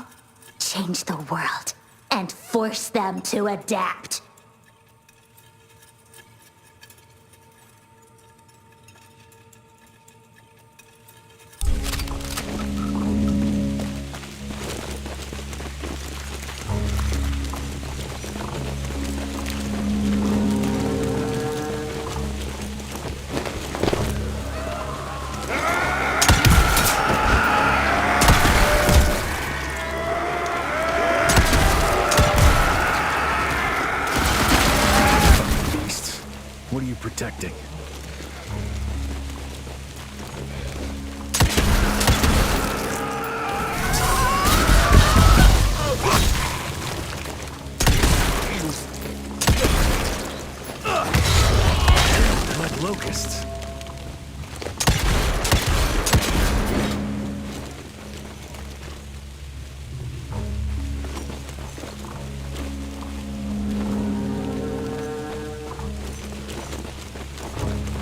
change the world and force them to adapt. What are you protecting? Like locusts.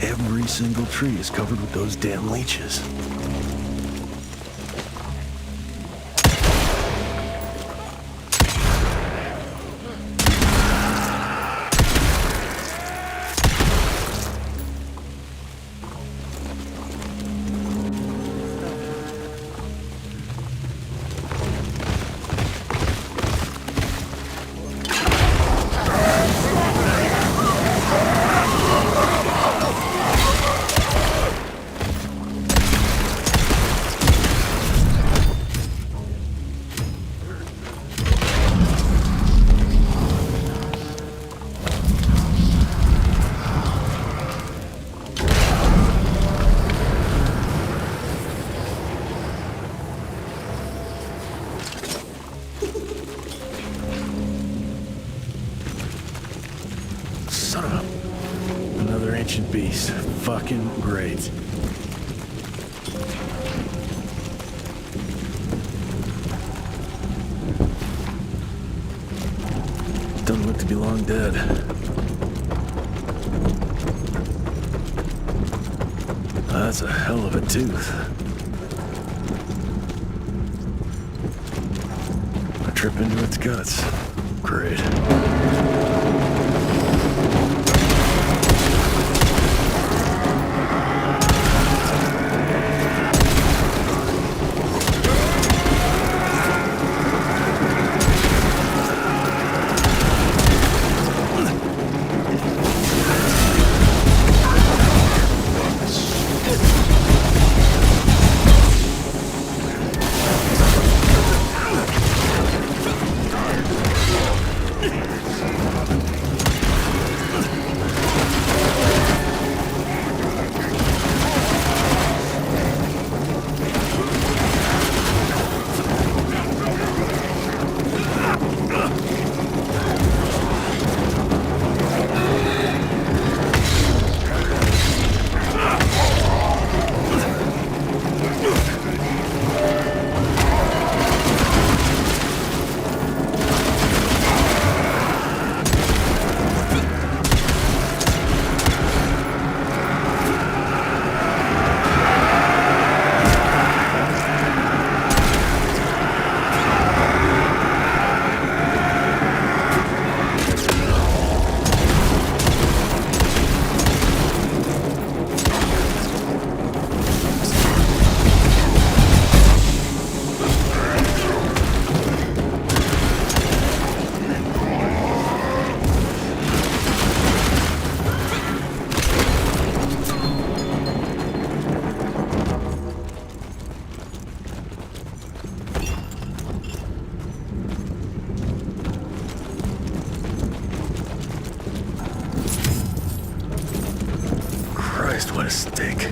Every single tree is covered with those damn leeches. ancient beast. Fucking great. Doesn't look to be long dead. That's a hell of a tooth. I trip into its guts. Great. Christ, what a stink.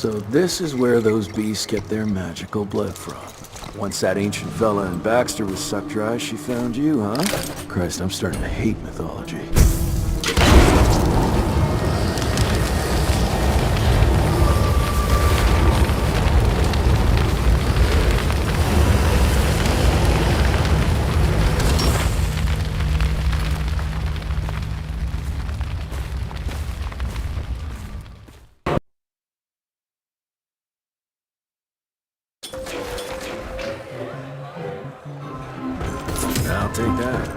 So this is where those beasts get their magical blood from. Once that ancient fella in Baxter was sucked dry, she found you, huh? Christ, I'm starting to hate mythology. I'll take that.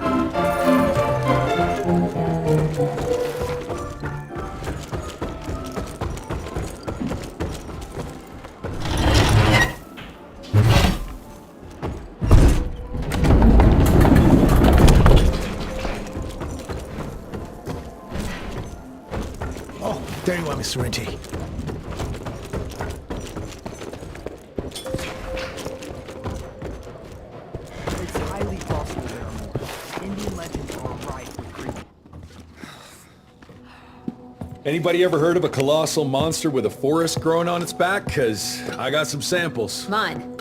Oh, there you are, Mr. Renty. It's highly possible there are more. Indian legends are rife with creepy. Anybody ever heard of a colossal monster with a forest growing on its back? 'Cause I got some samples. Mine.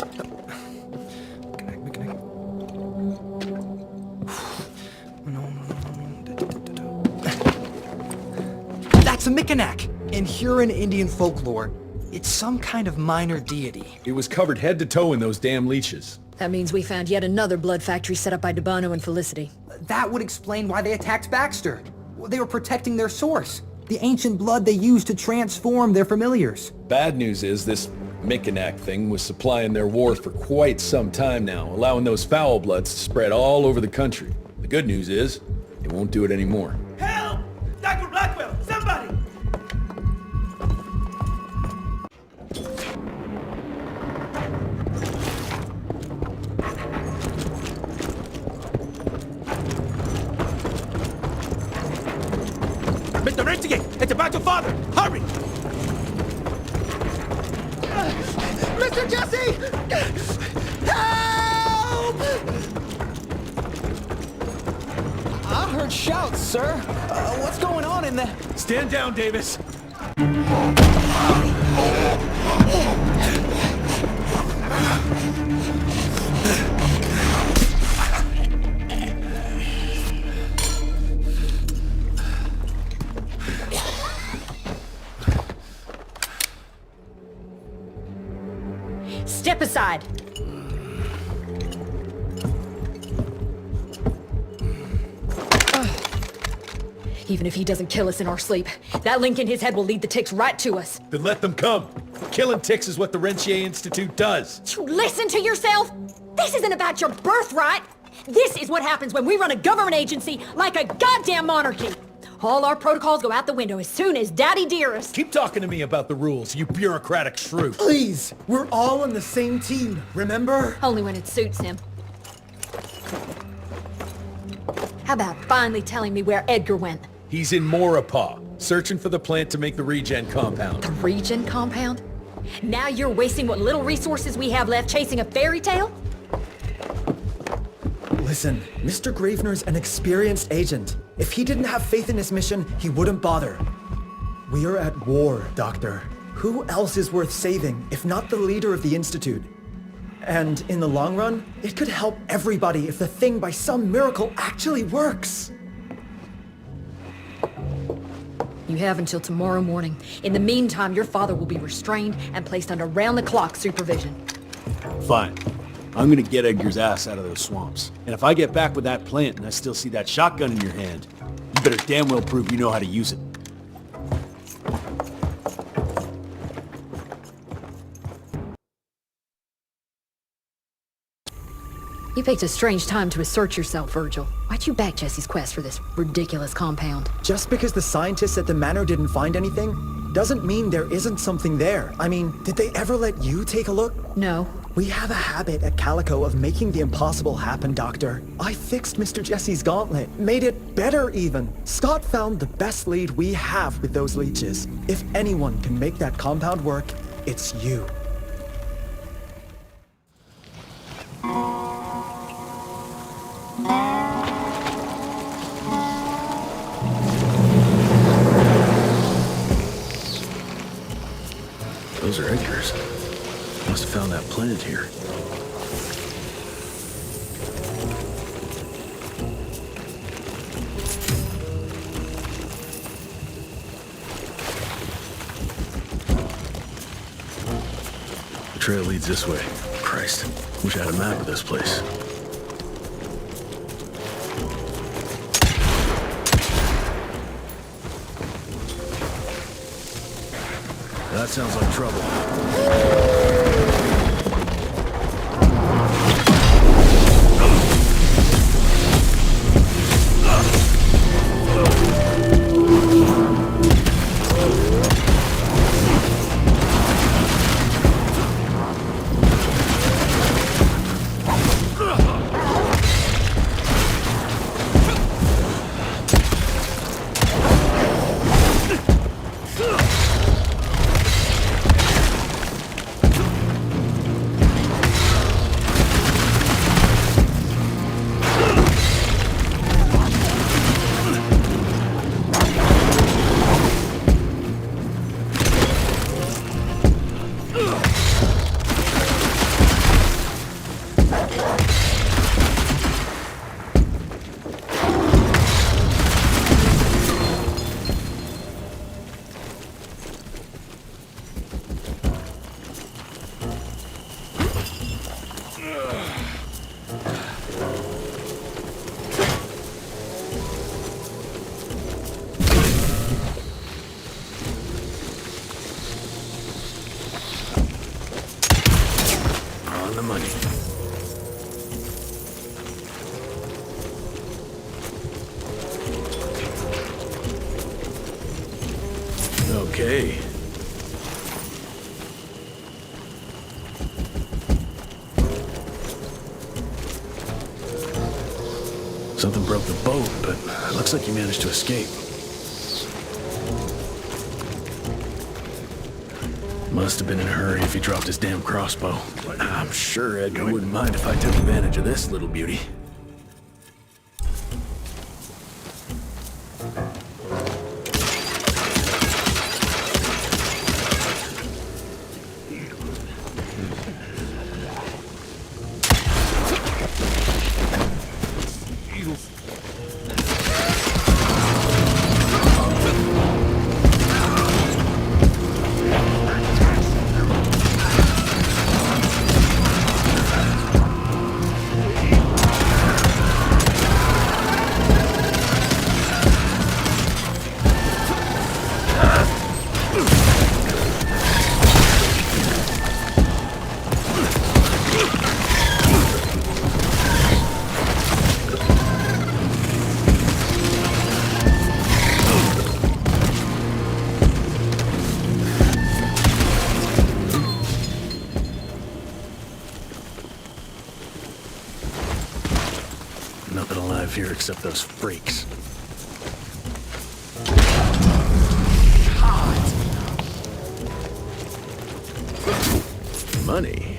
That's a Mikanak! In Huron Indian folklore, it's some kind of minor deity. It was covered head to toe in those damn leeches. That means we found yet another blood factory set up by Debano and Felicity. That would explain why they attacked Baxter. Well, they were protecting their source. The ancient blood they used to transform their familiars. Bad news is this Mikanak thing was supplying their war for quite some time now, allowing those foul bloods to spread all over the country. The good news is, it won't do it anymore. Help! Dr. Blackwell, somebody! Mr. Renty, it's about your father! Hurry! Mr. Jesse! Help! I heard shouts, sir. What's going on in there? Stand down, Davis. Step aside. Even if he doesn't kill us in our sleep, that link in his head will lead the ticks right to us. Then let them come. Killing ticks is what the Rentier Institute does. You listen to yourself? This isn't about your birthright. This is what happens when we run a government agency like a goddamn monarchy. All our protocols go out the window as soon as Daddy Dearest. Keep talking to me about the rules, you bureaucratic shrew. Please, we're all on the same team, remember? Only when it suits him. How about finally telling me where Edgar went? He's in Maurepas, searching for the plant to make the regen compound. The regen compound? Now you're wasting what little resources we have left chasing a fairy tale? Listen, Mr. Gravener's an experienced agent. If he didn't have faith in his mission, he wouldn't bother. We are at war, Doctor. Who else is worth saving, if not the leader of the Institute? And in the long run, it could help everybody if the thing by some miracle actually works. You have until tomorrow morning. In the meantime, your father will be restrained and placed under round-the-clock supervision. Fine. I'm gonna get Edgar's ass out of those swamps. And if I get back with that plant and I still see that shotgun in your hand, you better damn well prove you know how to use it. You picked a strange time to assert yourself, Virgil. Why'd you back Jesse's quest for this ridiculous compound? Just because the scientists at the manor didn't find anything, doesn't mean there isn't something there. I mean, did they ever let you take a look? No. We have a habit at Calico of making the impossible happen, Doctor. I fixed Mr. Jesse's gauntlet, made it better even. Scott found the best lead we have with those leeches. If anyone can make that compound work, it's you. Those are Edgar's. Must have found that plant here. The trail leads this way. Christ, wish I had a map of this place. That sounds like trouble. On the money. Okay. Something broke the boat, but it looks like you managed to escape. Must have been in a hurry if he dropped his damn crossbow. I'm sure Edgar wouldn't mind if I took advantage of this little beauty. Nothing alive here except those freaks. Money.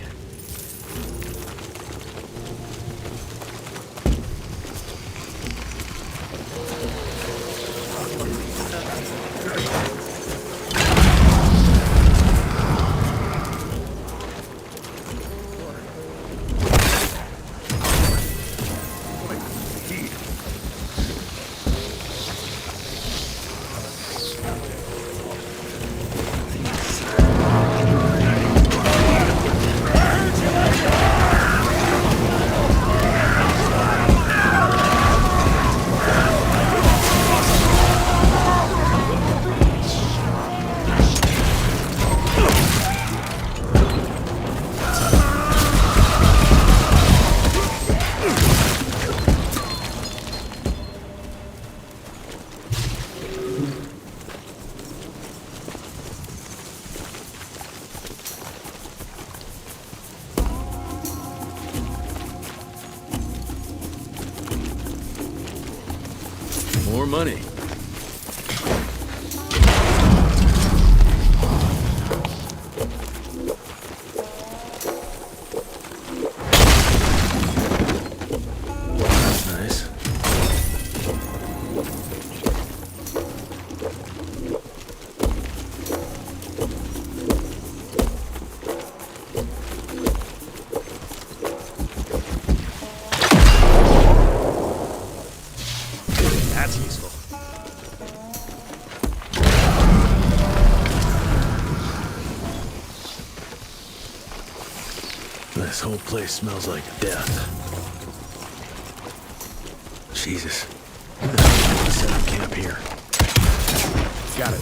More money. That's nice. This whole place smells like death. Jesus. Who the hell would set up camp here? Got it.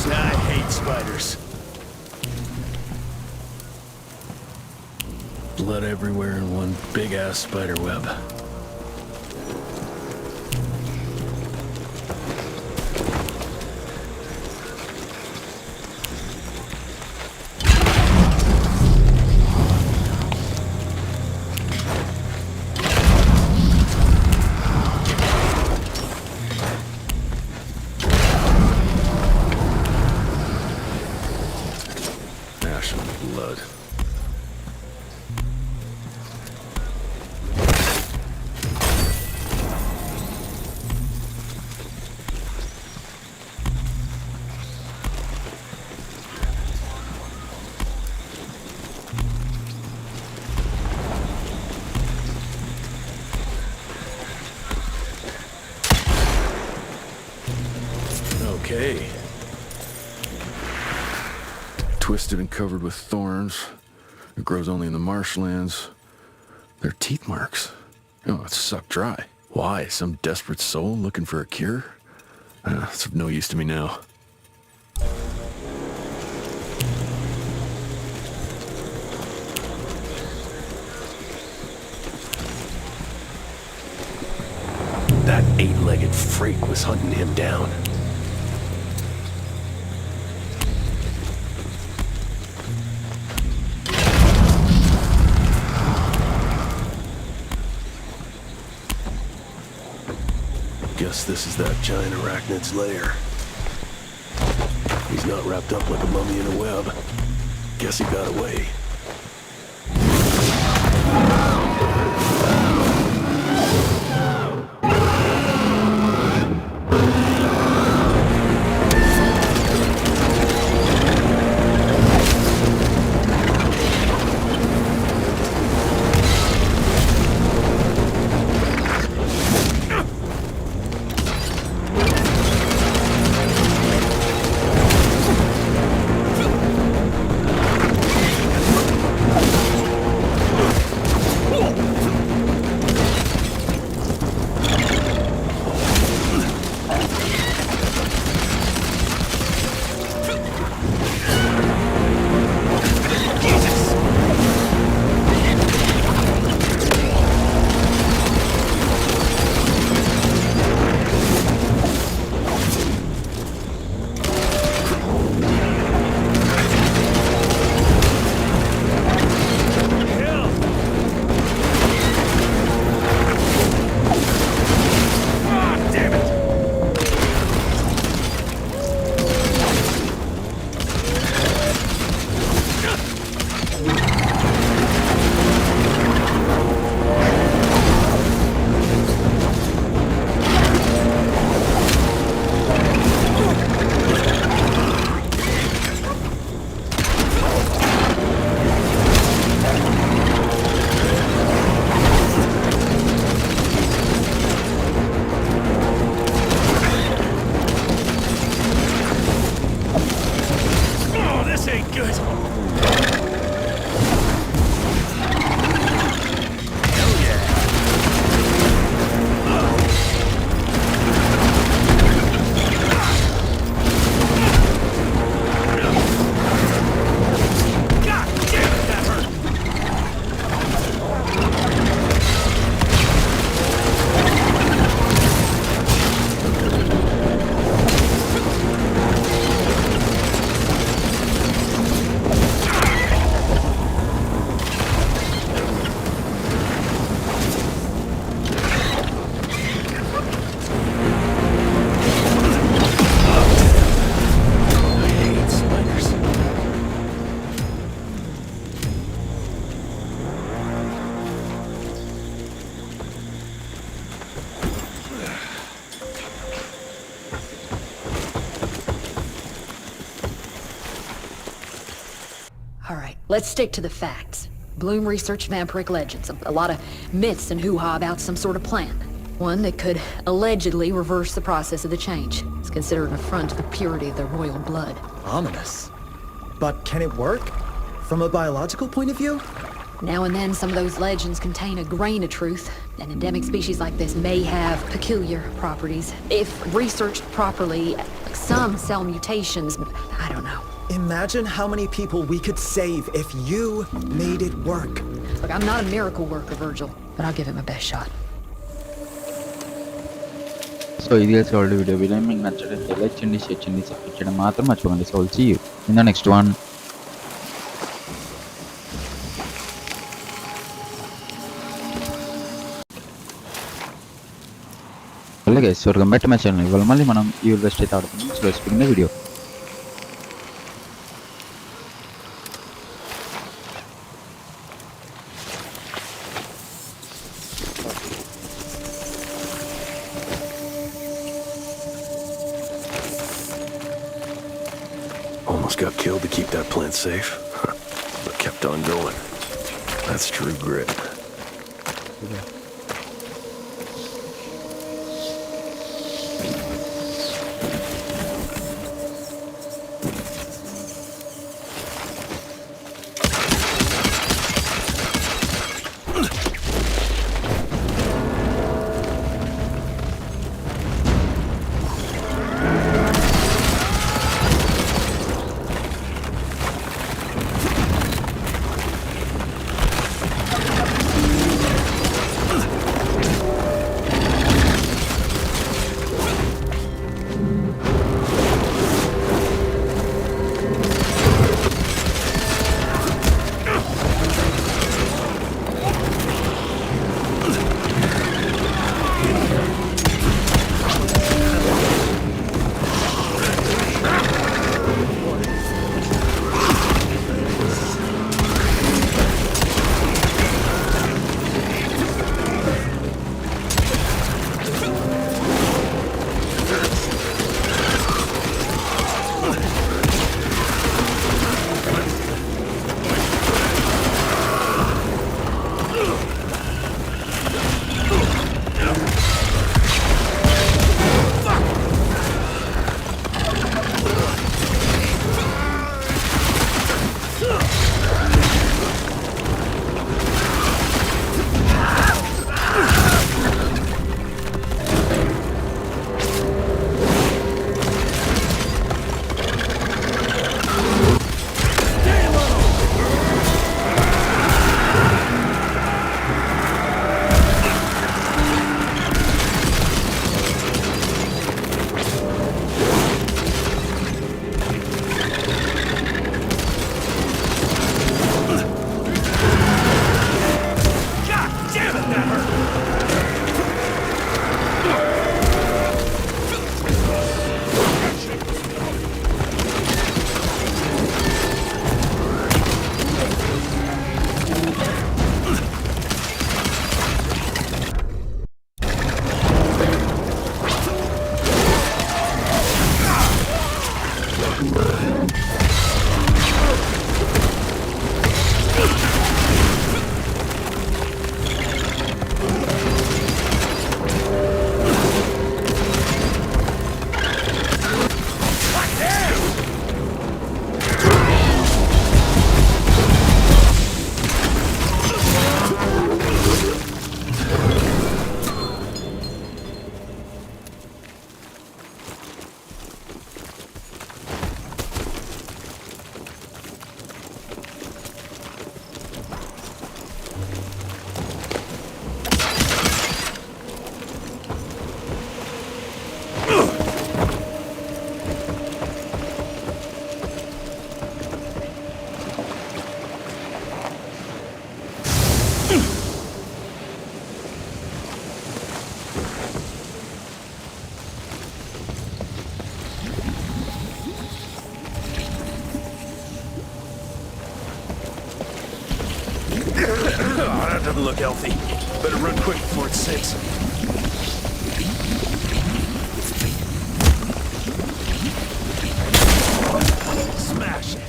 I hate spiders. Blood everywhere in one big-ass spider web. Ash and blood. Okay. Twisted and covered with thorns. It grows only in the marshlands. They're teeth marks. Oh, it's sucked dry. Why? Some desperate soul looking for a cure? It's of no use to me now. That eight-legged freak was hunting him down. Guess this is that giant arachnid's lair. He's not wrapped up like a mummy in a web. Guess he got away. Alright, let's stick to the facts. Bloom researched vampiric legends, a lot of myths and hoo-ha about some sort of plant. One that could allegedly reverse the process of the change. It's considered an affront to the purity of the royal blood. Ominous. But can it work? From a biological point of view? Now and then, some of those legends contain a grain of truth. An endemic species like this may have peculiar properties. If researched properly, some cell mutations, I don't know. Imagine how many people we could save if you made it work. Look, I'm not a miracle worker, Virgil, but I'll give it my best shot. So ఇది guys all the video మీకు నచ్చినట్లయితే like చేయండి, share చేయండి, subscribe చేయడం మాత్రం మర్చిపోకండి. So we'll see you in the next one. Hello guys, welcome back to my channel. ఇవాళ మళ్ళీ మనం ఈ బెస్ట్ అయితే ఆడుతున్నాం. So let's begin the video. Almost got killed to keep that plant safe, but kept on going. That's true grit. That doesn't look healthy. Better run quick before it sinks. Smash it.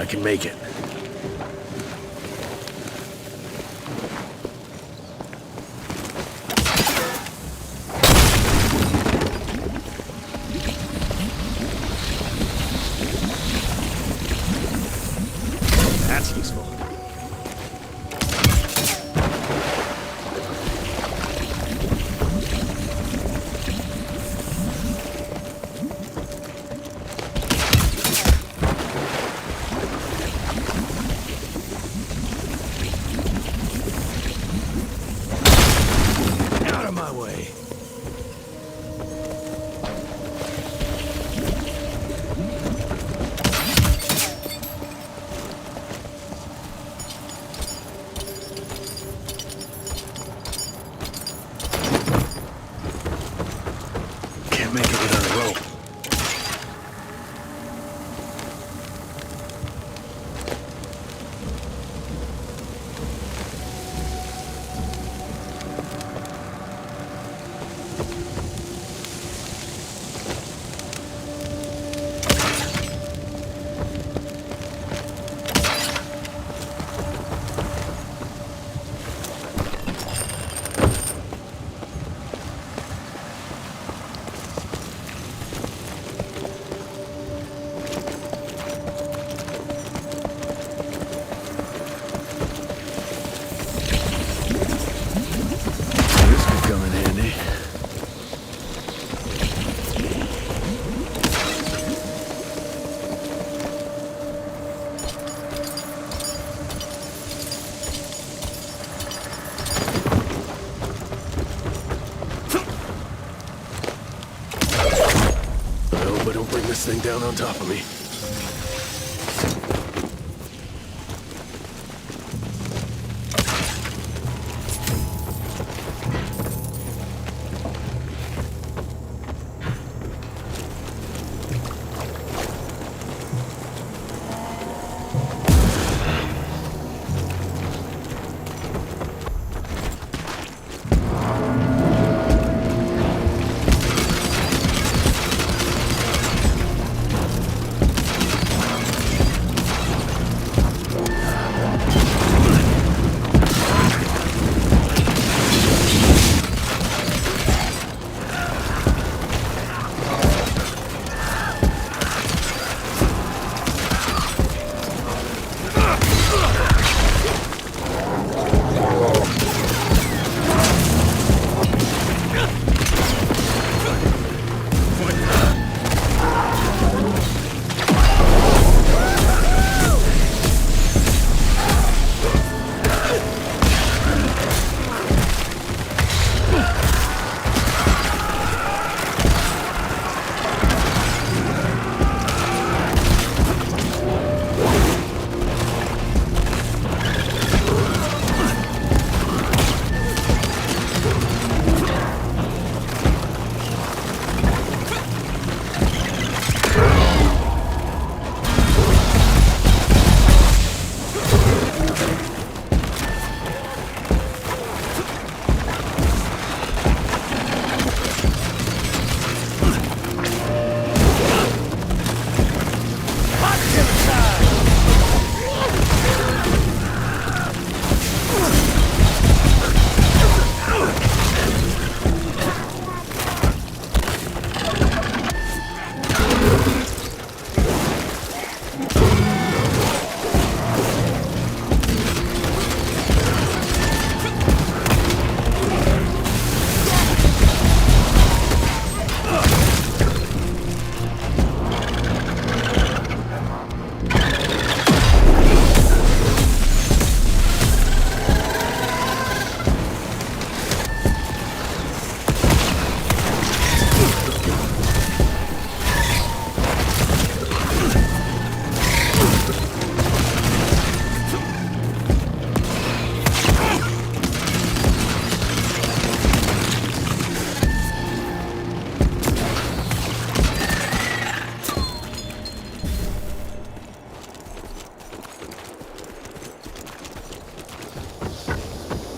I can make it. That's useful. Out of my way. Can't make it without a rope. This could come in handy. I hope I don't bring this thing down on top of me.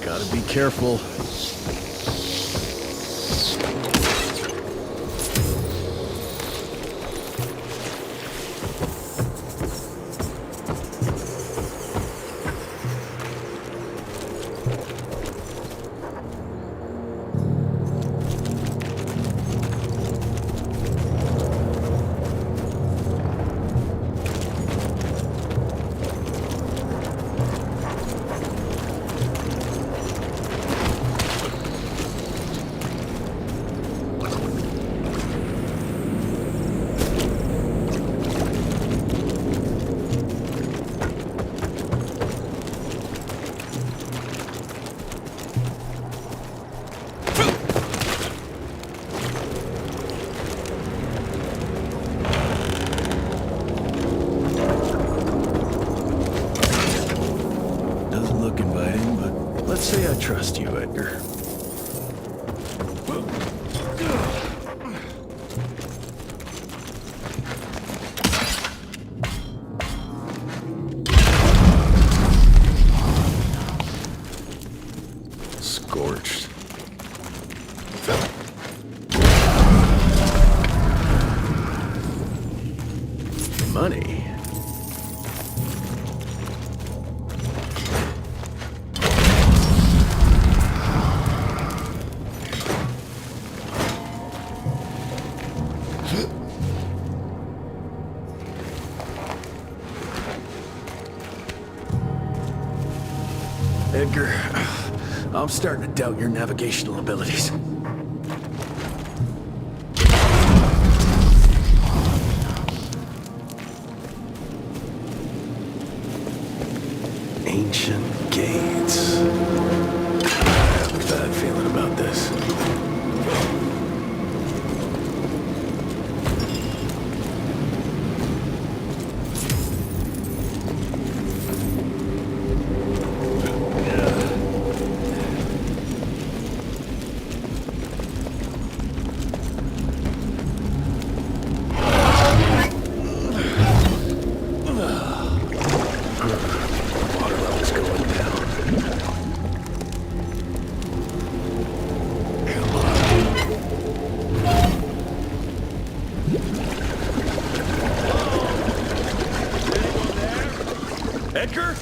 Gotta be careful. trust you, Edgar. Scorched. Money. Edgar, I'm starting to doubt your navigational abilities. Ancient gates. I have a bad feeling about this. Edgar?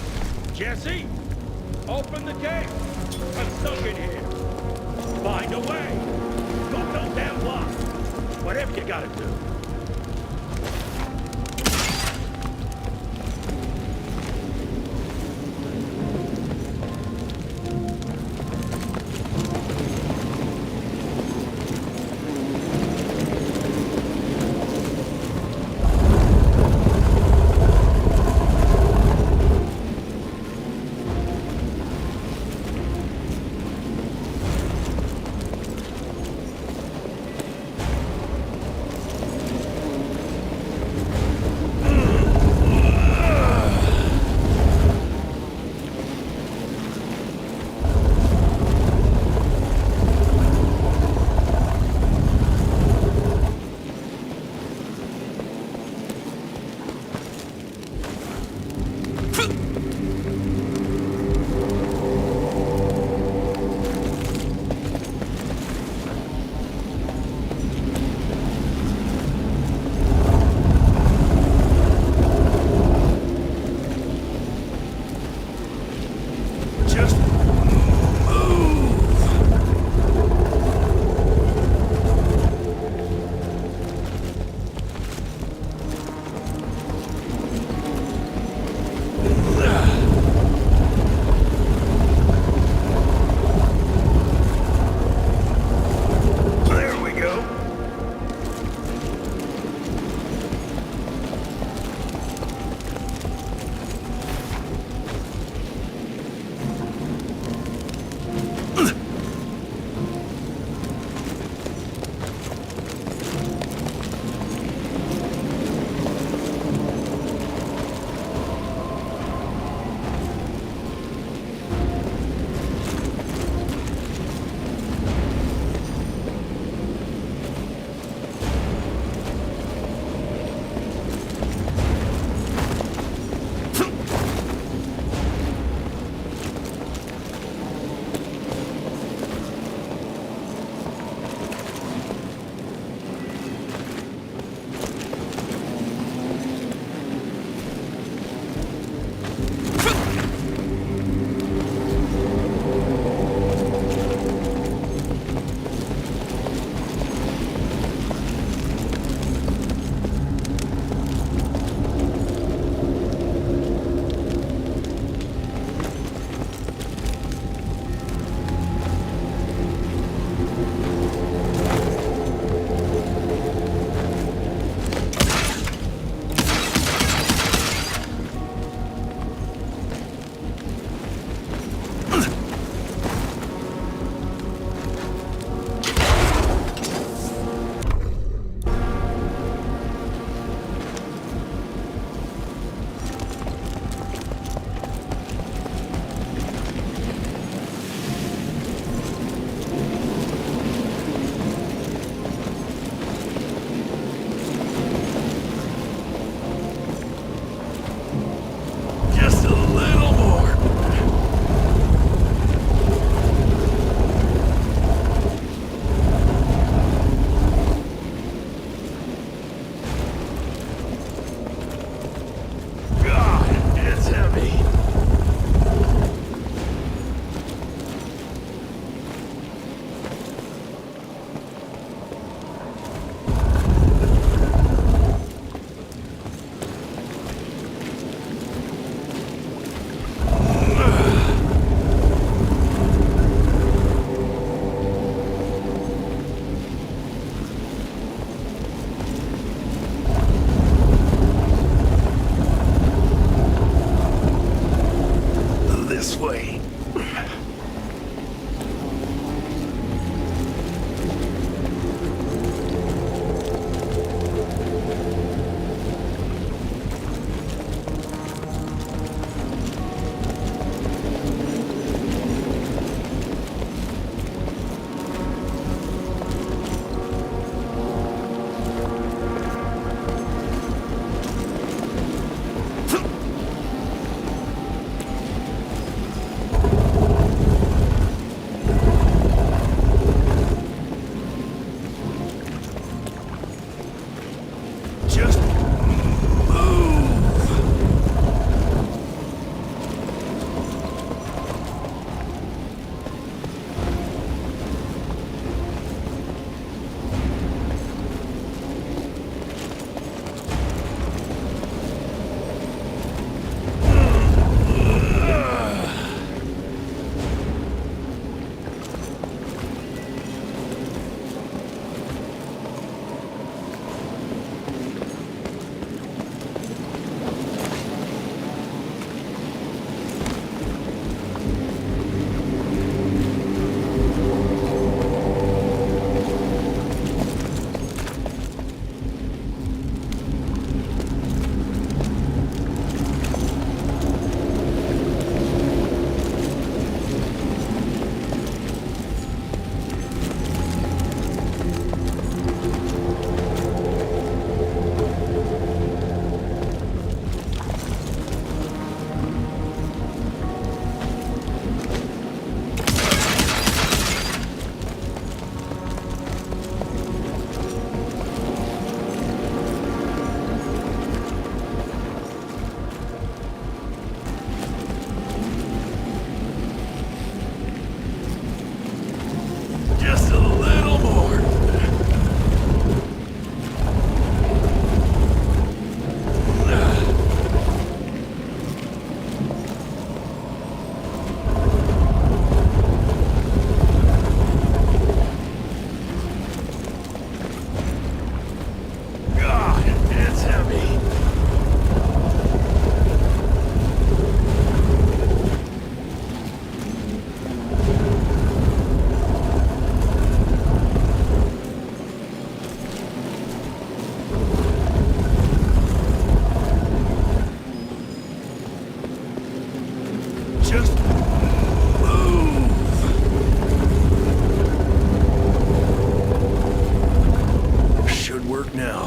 Jesse? Open the gate! I'm stuck in here! Find a way! Go no damn block! Whatever you gotta do.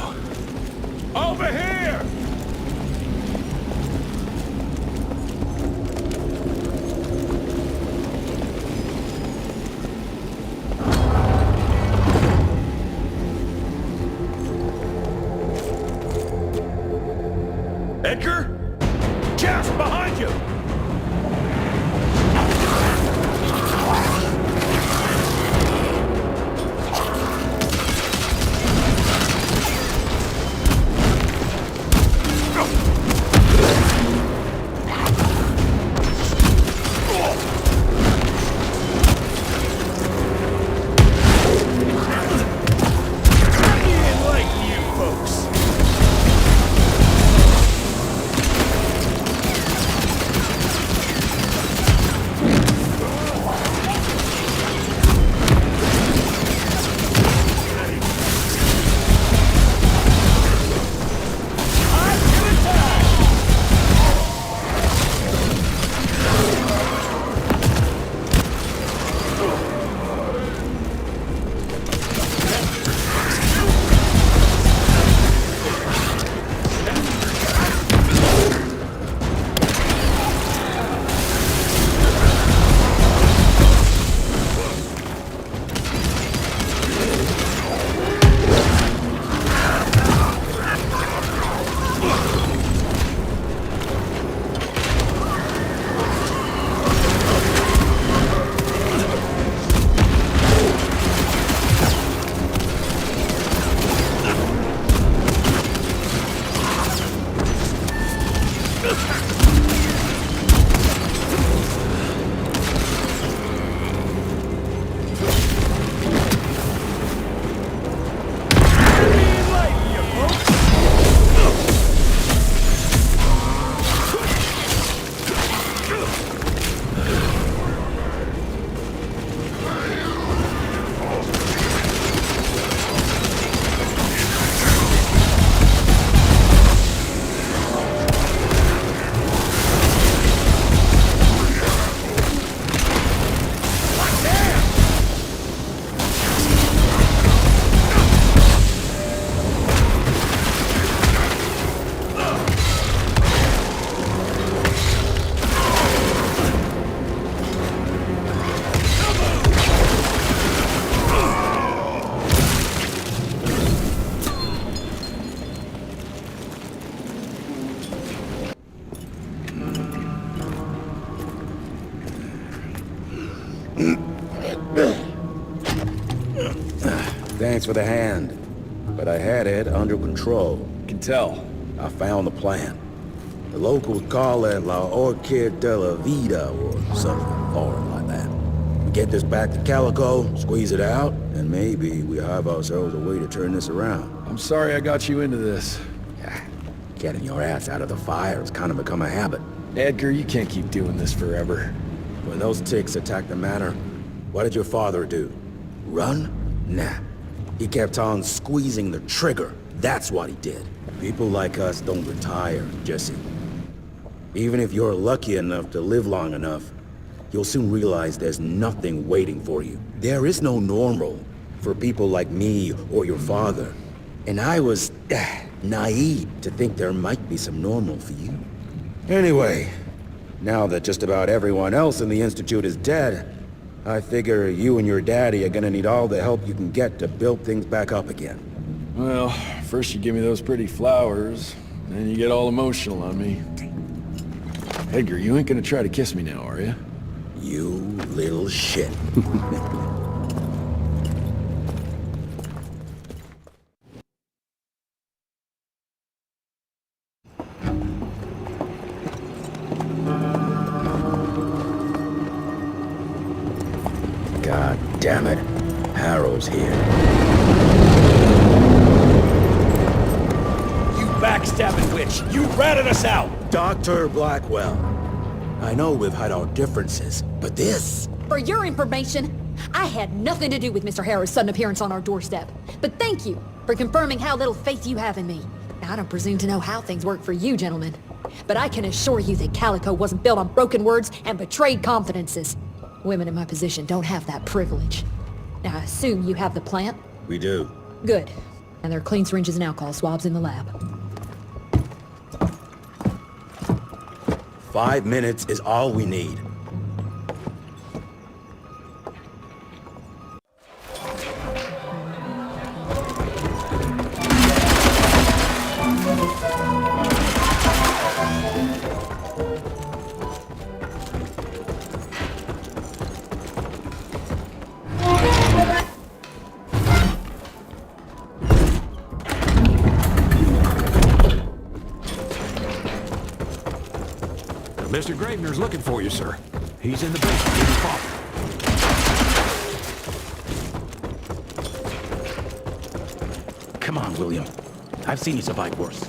now. Over here! Edgar? Jess, behind you! Thanks for the hand, but I had it under control. Can tell. I found the plan. The locals call it La Orchid de la Vida or something foreign like that. We get this back to Calico, squeeze it out, and maybe we have ourselves a way to turn this around. I'm sorry I got you into this. Getting your ass out of the fire has kind of become a habit. Edgar, you can't keep doing this forever. When those ticks attacked the manor, what did your father do? Run? Nah. He kept on squeezing the trigger. That's what he did. People like us don't retire, Jesse. Even if you're lucky enough to live long enough, you'll soon realize there's nothing waiting for you. There is no normal for people like me or your father. And I was naive to think there might be some normal for you. Anyway, now that just about everyone else in the Institute is dead, I figure you and your daddy are gonna need all the help you can get to build things back up again. Well, first you give me those pretty flowers, then you get all emotional on me. Edgar, you ain't gonna try to kiss me now, are you? You little shit. God damn it. Harrow's here. You backstabbing witch! You ratted us out! Dr. Blackwell. I know we've had our differences, but this... For your information, I had nothing to do with Mr. Harrow's sudden appearance on our doorstep. But thank you for confirming how little faith you have in me. Now, I don't presume to know how things work for you, gentlemen. But I can assure you that Calico wasn't built on broken words and betrayed confidences. Women in my position don't have that privilege. Now, I assume you have the plant? We do. Good. And there are clean syringes and alcohol swabs in the lab. 5 minutes is all we need. Mr. Gravener's looking for you, sir. He's in the basement getting coffee. Come on, William. I've seen you survive worse.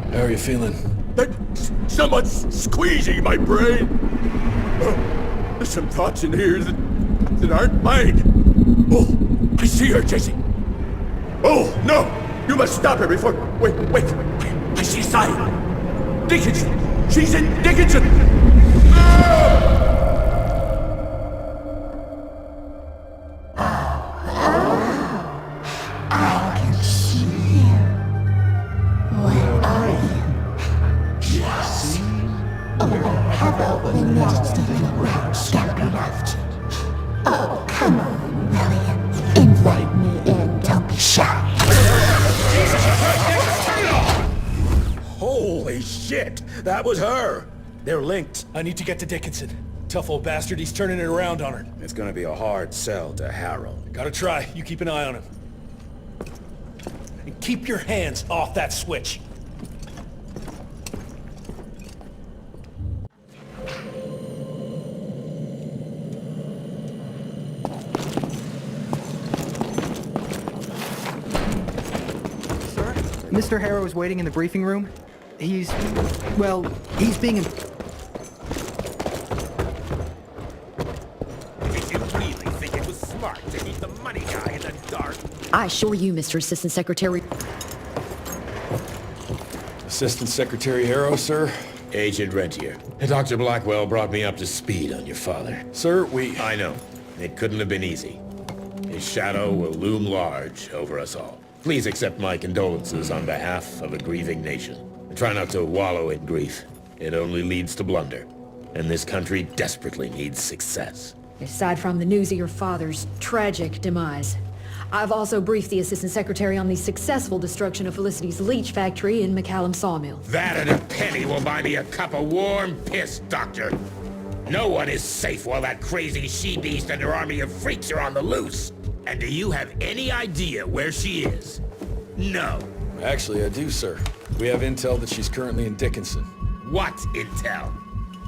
How are you feeling? Someone's squeezing my brain. There's some thoughts in here that aren't mine. Oh, I see her, Jesse. Oh, no! You must stop her before... Wait. I see a sign. Dickinson! She's in Dickinson! I can see you. Where are you? Yes. Or have opened next little round scamping after. Oh, come on, William. Invite me in, don't be shy. Holy shit! That was her! They're linked. I need to get to Dickinson. Tough old bastard, he's turning it around on her. It's gonna be a hard sell to Harrow. Gotta try. You keep an eye on him. And keep your hands off that switch. Sir, Mr. Harrow is waiting in the briefing room. He's being... Did you really think it was smart to keep the money guy in the dark? I assure you, Mr. Assistant Secretary... Assistant Secretary Harrow, sir? Agent Rentier. Dr. Blackwell brought me up to speed on your father. Sir, I know. It couldn't have been easy. His shadow will loom large over us all. Please accept my condolences on behalf of a grieving nation. Try not to wallow in grief. It only leads to blunder. And this country desperately needs success. Aside from the news of your father's tragic demise, I've also briefed the Assistant Secretary on the successful destruction of Felicity's leech factory in McCallum Sawmill. That and a penny will buy me a cup of warm piss, Doctor. No one is safe while that crazy she-beast and her army of freaks are on the loose. And do you have any idea where she is? No. Actually, I do, sir. We have intel that she's currently in Dickinson. What intel?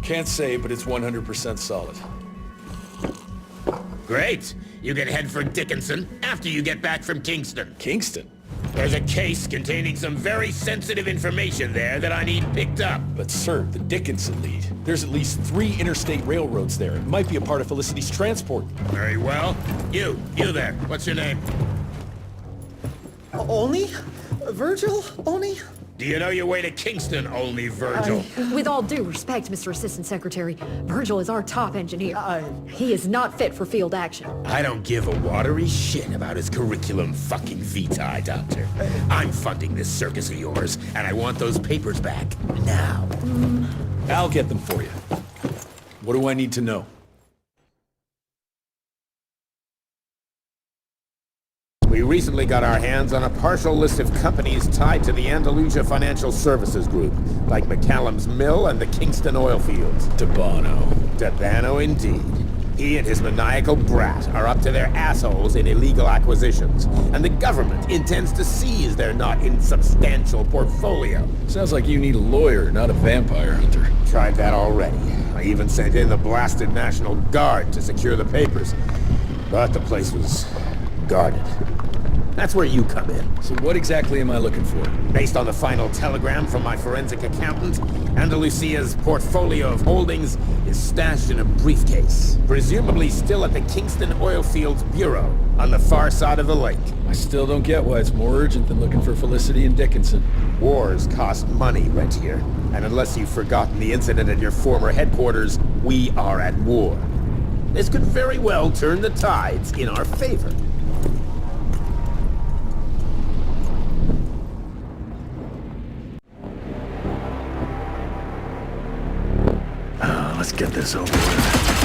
Can't say, but it's 100% solid. Great. You can head for Dickinson after you get back from Kingston. Kingston? There's a case containing some very sensitive information there that I need picked up. But sir, the Dickinson lead. There's at least 3 interstate railroads there. It might be a part of Felicity's transport. Very well. You there. What's your name? Only? Virgil? Only? Do you know your way to Kingston, only Virgil? With all due respect, Mr. Assistant Secretary, Virgil is our top engineer. He is not fit for field action. I don't give a watery shit about his curriculum fucking vitae, Doctor. I'm funding this circus of yours, and I want those papers back now. I'll get them for you. What do I need to know? We recently got our hands on a partial list of companies tied to the Andalusia Financial Services Group, like McCallum's Mill and the Kingston oil fields. Debano indeed. He and his maniacal brat are up to their assholes in illegal acquisitions, and the government intends to seize their not insubstantial portfolio. Sounds like you need a lawyer, not a vampire hunter. Tried that already. I even sent in the blasted National Guard to secure the papers. But the place was guarded. That's where you come in. So what exactly am I looking for? Based on the final telegram from my forensic accountant, Andalusia's portfolio of holdings is stashed in a briefcase, presumably still at the Kingston Oilfields Bureau on the far side of the lake. I still don't get why it's more urgent than looking for Felicity and Dickinson. Wars cost money, Rentier. And unless you've forgotten the incident at your former headquarters, we are at war. This could very well turn the tides in our favor. Let's get this over with.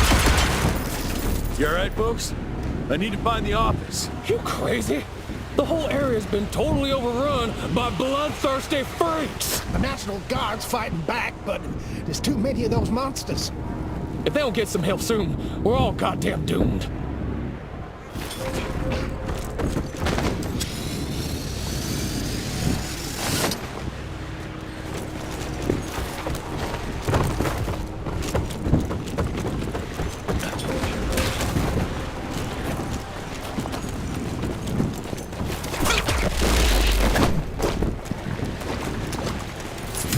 You alright, folks? I need to find the office. You crazy? The whole area's been totally overrun by bloodthirsty freaks! The National Guard's fighting back, but there's too many of those monsters. If they don't get some help soon, we're all goddamn doomed.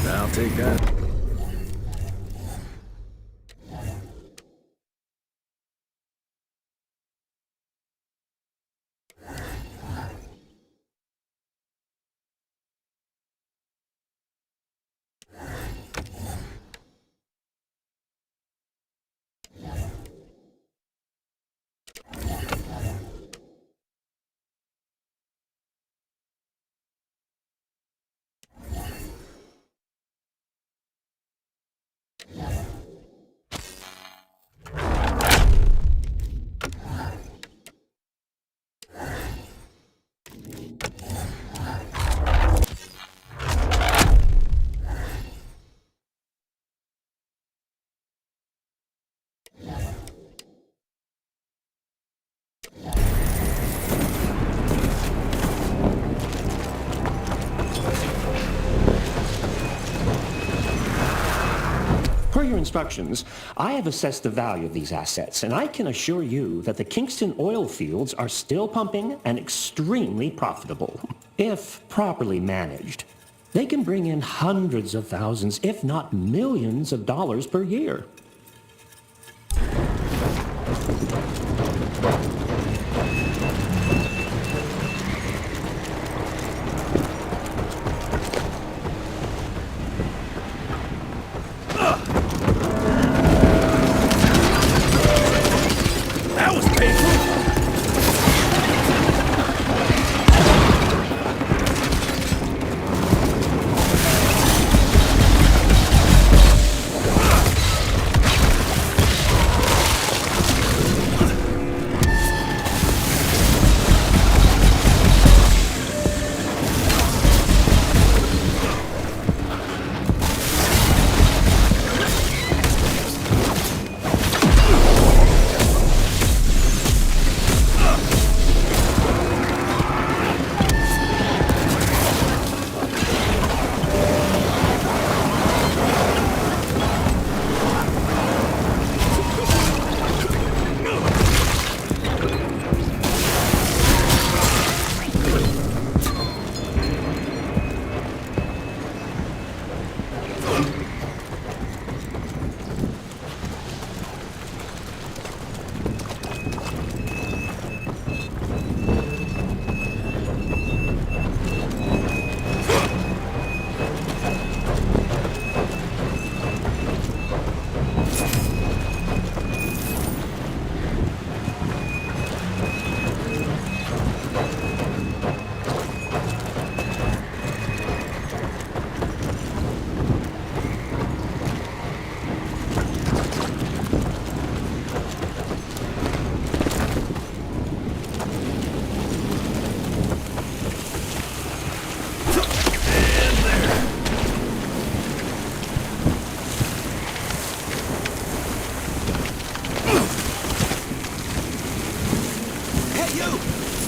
I'll take that. Per your instructions, I have assessed the value of these assets, and I can assure you that the Kingston oil fields are still pumping and extremely profitable. If properly managed, they can bring in hundreds of thousands, if not millions of dollars per year.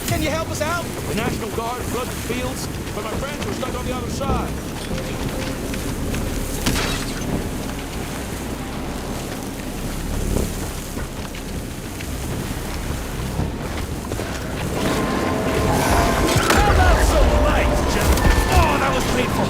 Can you help us out? The National Guard flooded the fields, but my friends were stuck on the other side. painful.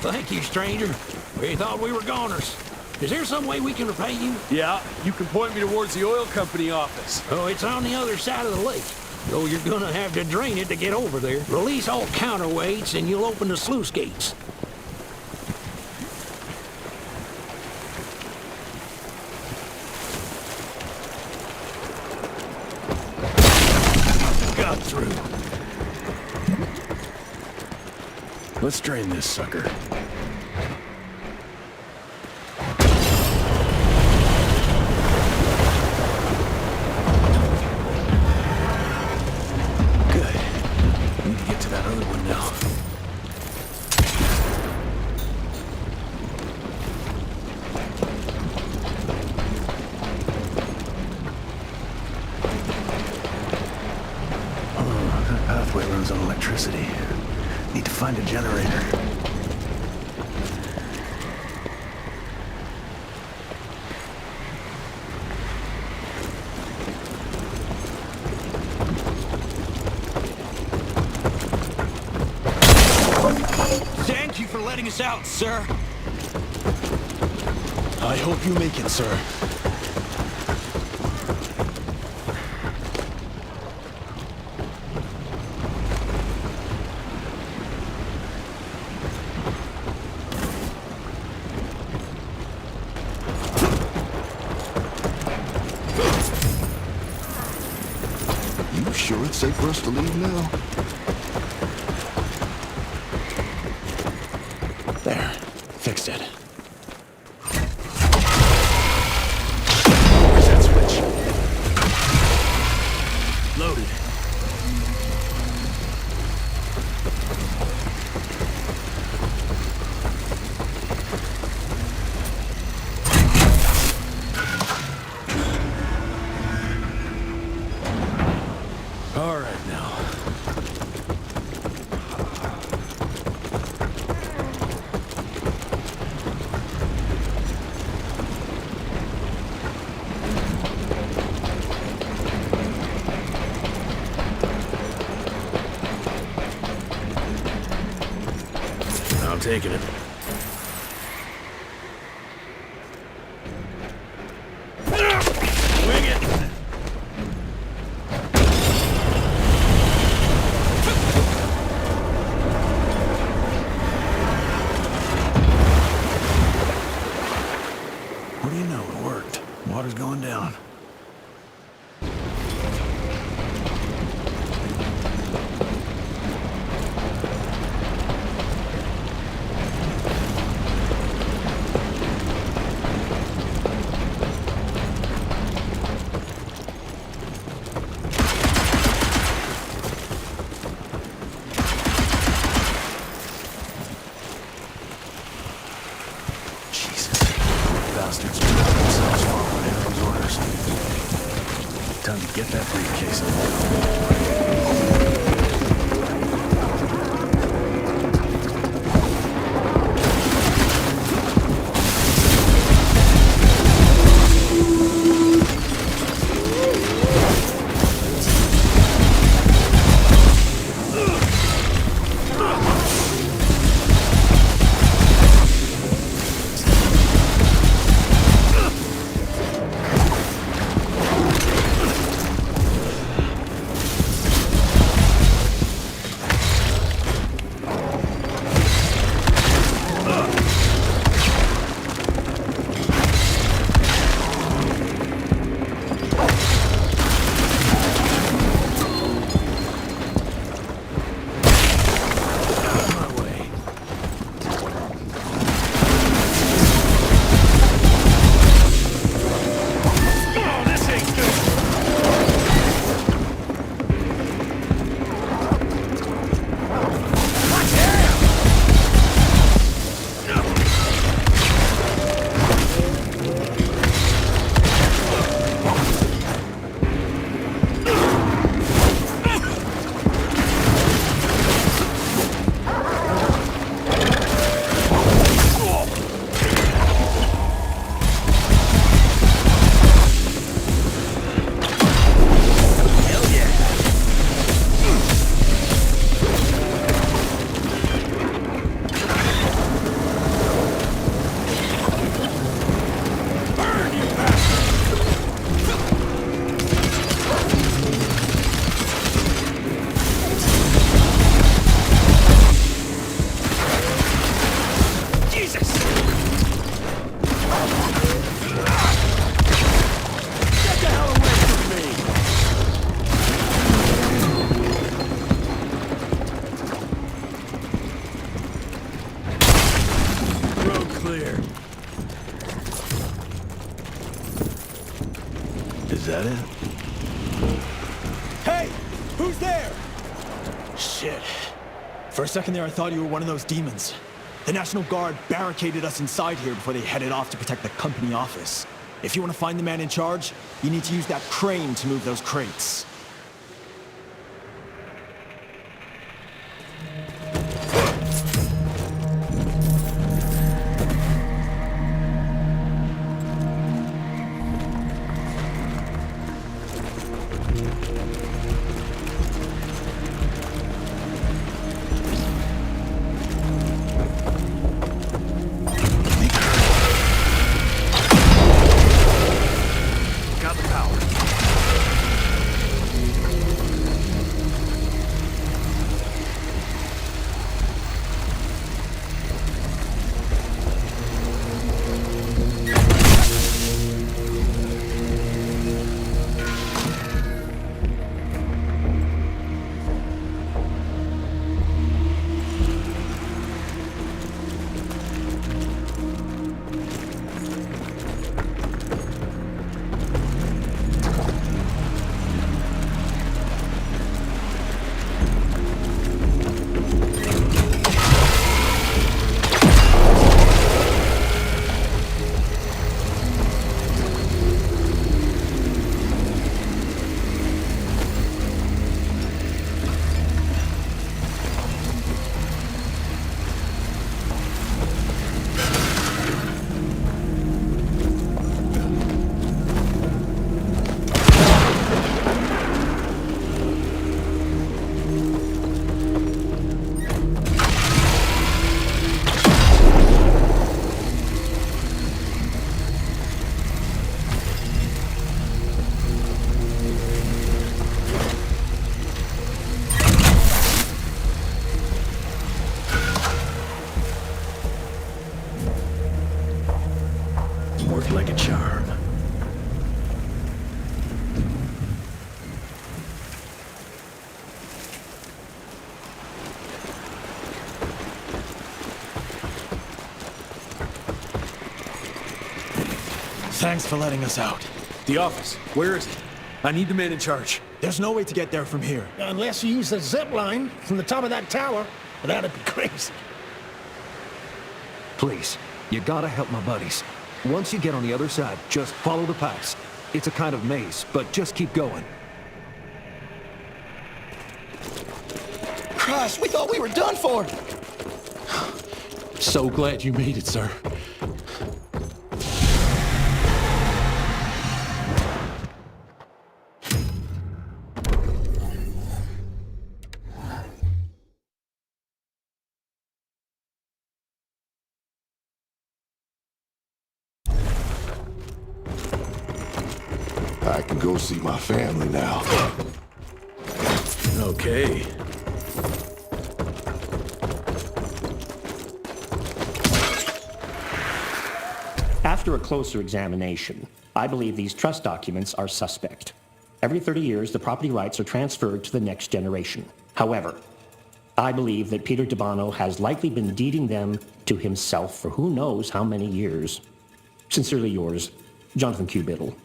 Thank you, stranger. We thought we were goners. Is there some way we can repay you? Yeah, you can point me towards the oil company office. Oh, it's on the other side of the lake. Though you're gonna have to drain it to get over there. Release all counterweights and you'll open the sluice gates. Got through. Let's drain this sucker. On electricity. Need to find a generator. Thank you for letting us out, sir. I hope you make it, sir. Sure it's safe for us to leave now? There. Fixed it. Where's that switch? Loaded. All right now. I'm taking it. Water's going down. Bastards put themselves following Aaron's orders. Time to get that briefcase. Is that it? Hey! Who's there? Shit. For a second there, I thought you were one of those demons. The National Guard barricaded us inside here before they headed off to protect the company office. If you want to find the man in charge, you need to use that crane to move those crates. Thanks for letting us out. The office. Where is it? I need the man in charge. There's no way to get there from here. Unless you use the zip line from the top of that tower. That'd be crazy. Please, you gotta help my buddies. Once you get on the other side, just follow the paths. It's a kind of maze, but just keep going. Christ, we thought we were done for! So glad you made it, sir. I can go see my family now. Okay. After a closer examination, I believe these trust documents are suspect. Every 30 years, the property rights are transferred to the next generation. However, I believe that Peter DeBano has likely been deeding them to himself for who knows how many years. Sincerely yours, Jonathan Q. Biddle.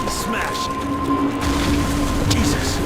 Smash! Jesus!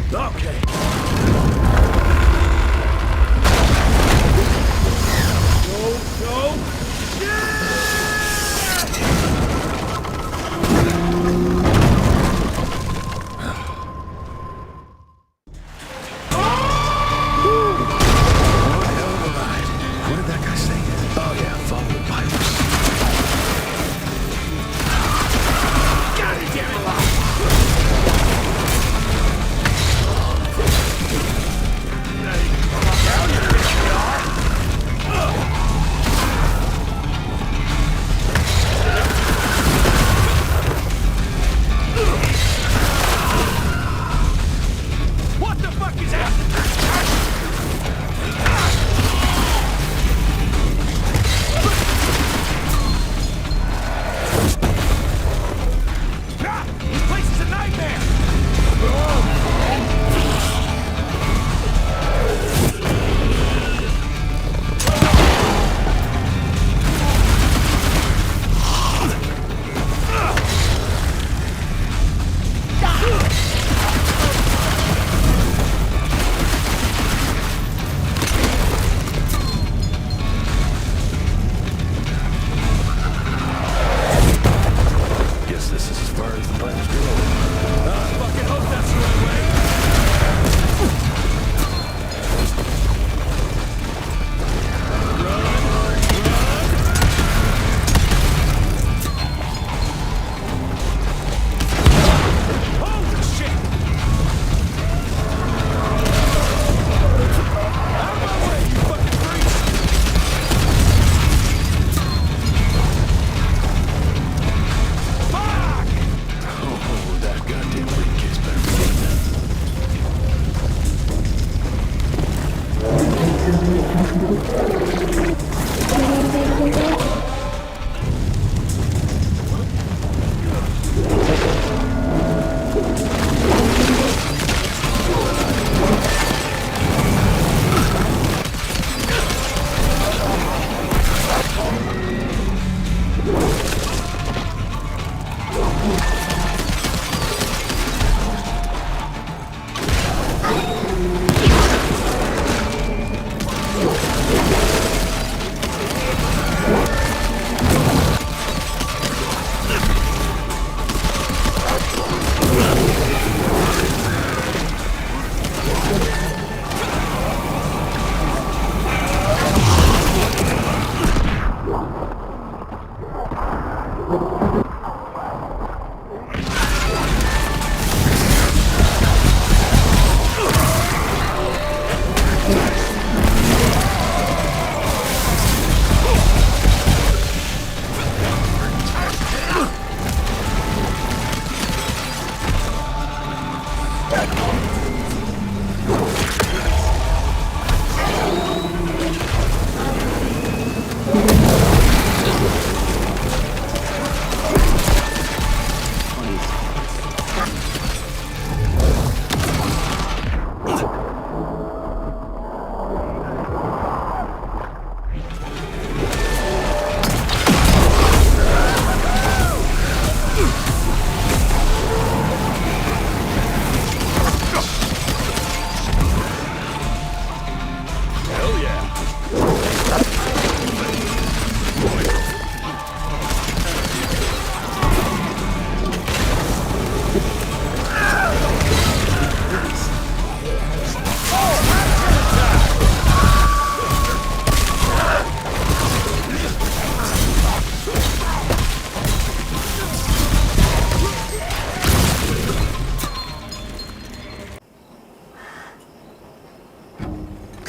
Okay. Go, go, yeah!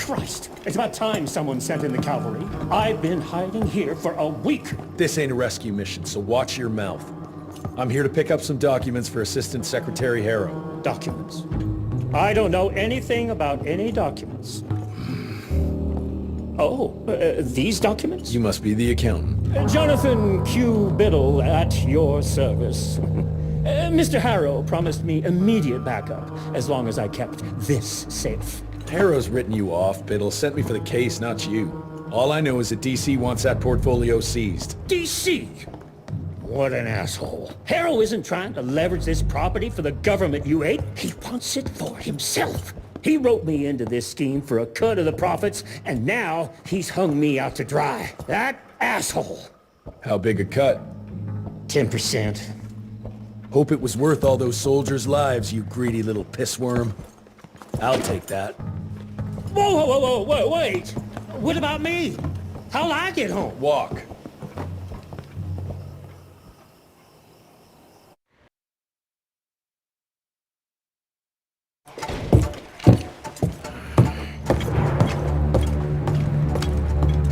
Christ, it's about time someone sent in the cavalry. I've been hiding here for a week. This ain't a rescue mission, so watch your mouth. I'm here to pick up some documents for Assistant Secretary Harrow. Documents? I don't know anything about any documents. Oh, these documents? You must be the accountant. Jonathan Q. Biddle at your service. Mr. Harrow promised me immediate backup as long as I kept this safe. Harrow's written you off, Biddle. Sent me for the case, not you. All I know is that DC wants that portfolio seized. DC? What an asshole. Harrow isn't trying to leverage this property for the government you hate. He wants it for himself. He wrote me into this scheme for a cut of the profits, and now he's hung me out to dry. That asshole. How big a cut? 10%. Hope it was worth all those soldiers' lives, you greedy little pissworm. I'll take that. Whoa, wait! What about me? How'll I get home? Walk.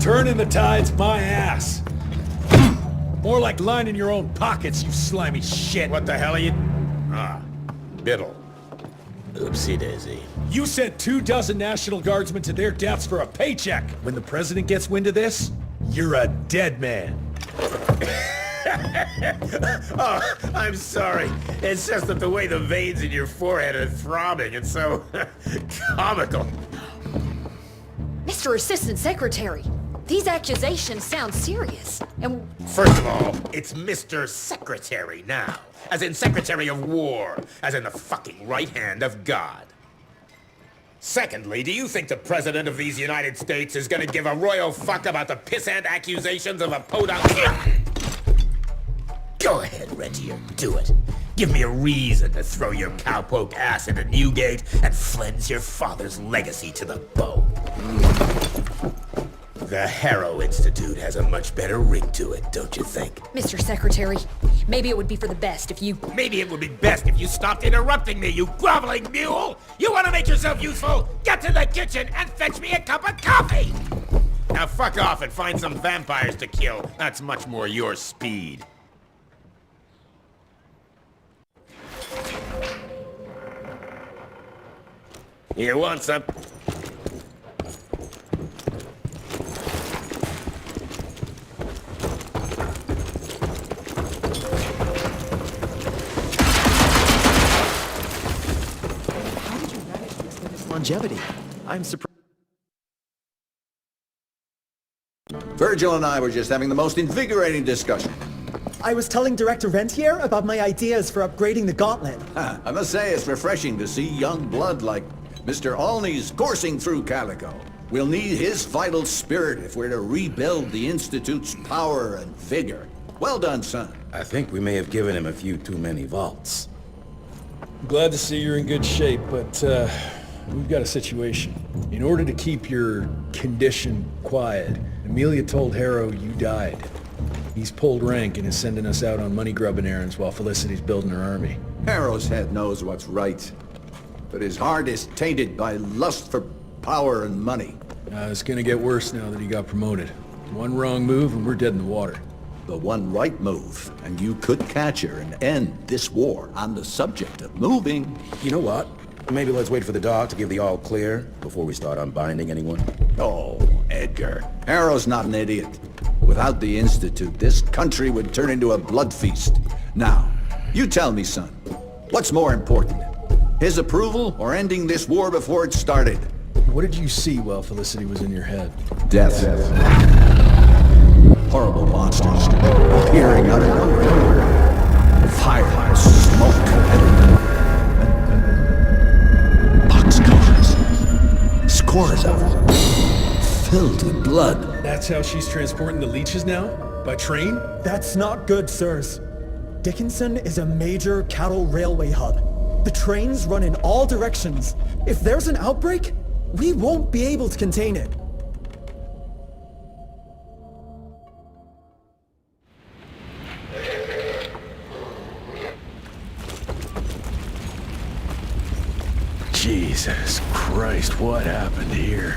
Turning the tide's my ass. More like lining your own pockets, you slimy shit. What the hell are you... Ah, Biddle. Oopsie daisy. You sent 24 National Guardsmen to their deaths for a paycheck. When the president gets wind of this, you're a dead man. Oh, I'm sorry. It's just that the way the veins in your forehead are throbbing, it's so comical. Mr. Assistant Secretary, these accusations sound serious. And first of all, it's Mr. Secretary now. As in Secretary of War. As in the fucking right hand of God. Secondly, do you think the President of these United States is gonna give a royal fuck about the pissant accusations of a podunk? Go ahead, Rentier, do it. Give me a reason to throw your cowpoke ass into Newgate and cleanse your father's legacy to the bone. The Harrow Institute has a much better ring to it, don't you think? Mr. Secretary, maybe it would be for the best if you... Maybe it would be best if you stopped interrupting me, you groveling mule! You want to make yourself useful? Get to the kitchen and fetch me a cup of coffee! Now fuck off and find some vampires to kill. That's much more your speed. You want some? Longevity. I'm surprised. Virgil and I were just having the most invigorating discussion. I was telling Director Rentier about my ideas for upgrading the gauntlet. I must say it's refreshing to see young blood like Mr. Olney's coursing through Calico. We'll need his vital spirit if we're to rebuild the Institute's power and vigor. Well done, son. I think we may have given him a few too many vaults. Glad to see you're in good shape, but we've got a situation. In order to keep your condition quiet, Amelia told Harrow you died. He's pulled rank and is sending us out on money-grubbing errands while Felicity's building her army. Harrow's head knows what's right, but his heart is tainted by lust for power and money. It's gonna get worse now that he got promoted. One wrong move and we're dead in the water. The one right move, and you could catch her and end this war on the subject of moving. You know what? Maybe let's wait for the dog to give the all clear before we start unbinding anyone. Oh, Edgar. Harrow's not an idiot. Without the Institute, this country would turn into a blood feast. Now, you tell me, son, what's more important? His approval or ending this war before it started? What did you see while Felicity was in your head? Death. Horrible monsters appearing out of nowhere. Fire, smoke, and boxcars. Scores of them. Filled with blood. That's how she's transporting the leeches now? By train? That's not good, sirs. Dickinson is a major cattle railway hub. The trains run in all directions. If there's an outbreak, we won't be able to contain it. Jesus Christ, what happened here?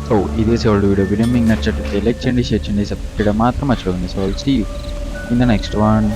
So, this is all the video. If you like the video, share and subscribe. So, I'll see you in the next one.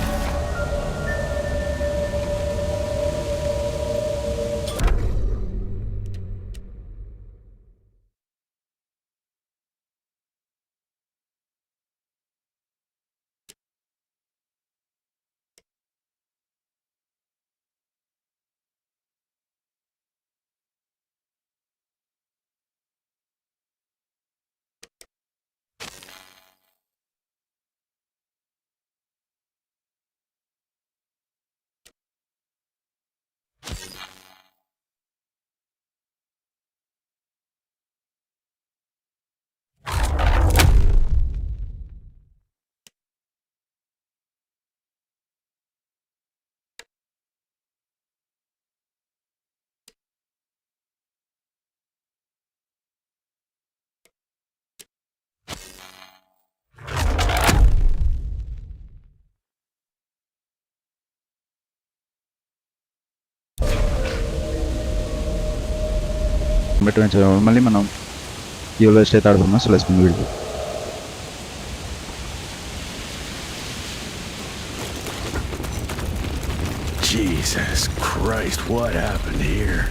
మళ్ళీ మనం యూలో state ఆడుతున్నాం. So let's video. Jesus Christ, what happened here?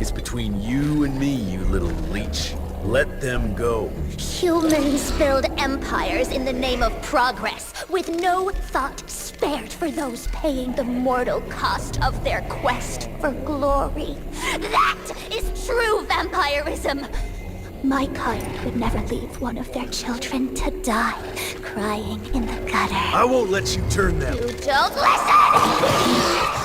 It's between you and me, you little leech. Let them go. Humans build empires in the name of progress, with no thought spared for those paying the mortal cost of their quest for glory. That is true vampirism! My kind would never leave one of their children to die, crying in the gutter. I won't let you turn them. You don't listen!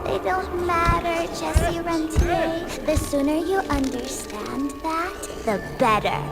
They don't matter, Jesse Rentier. The sooner you understand that, the better.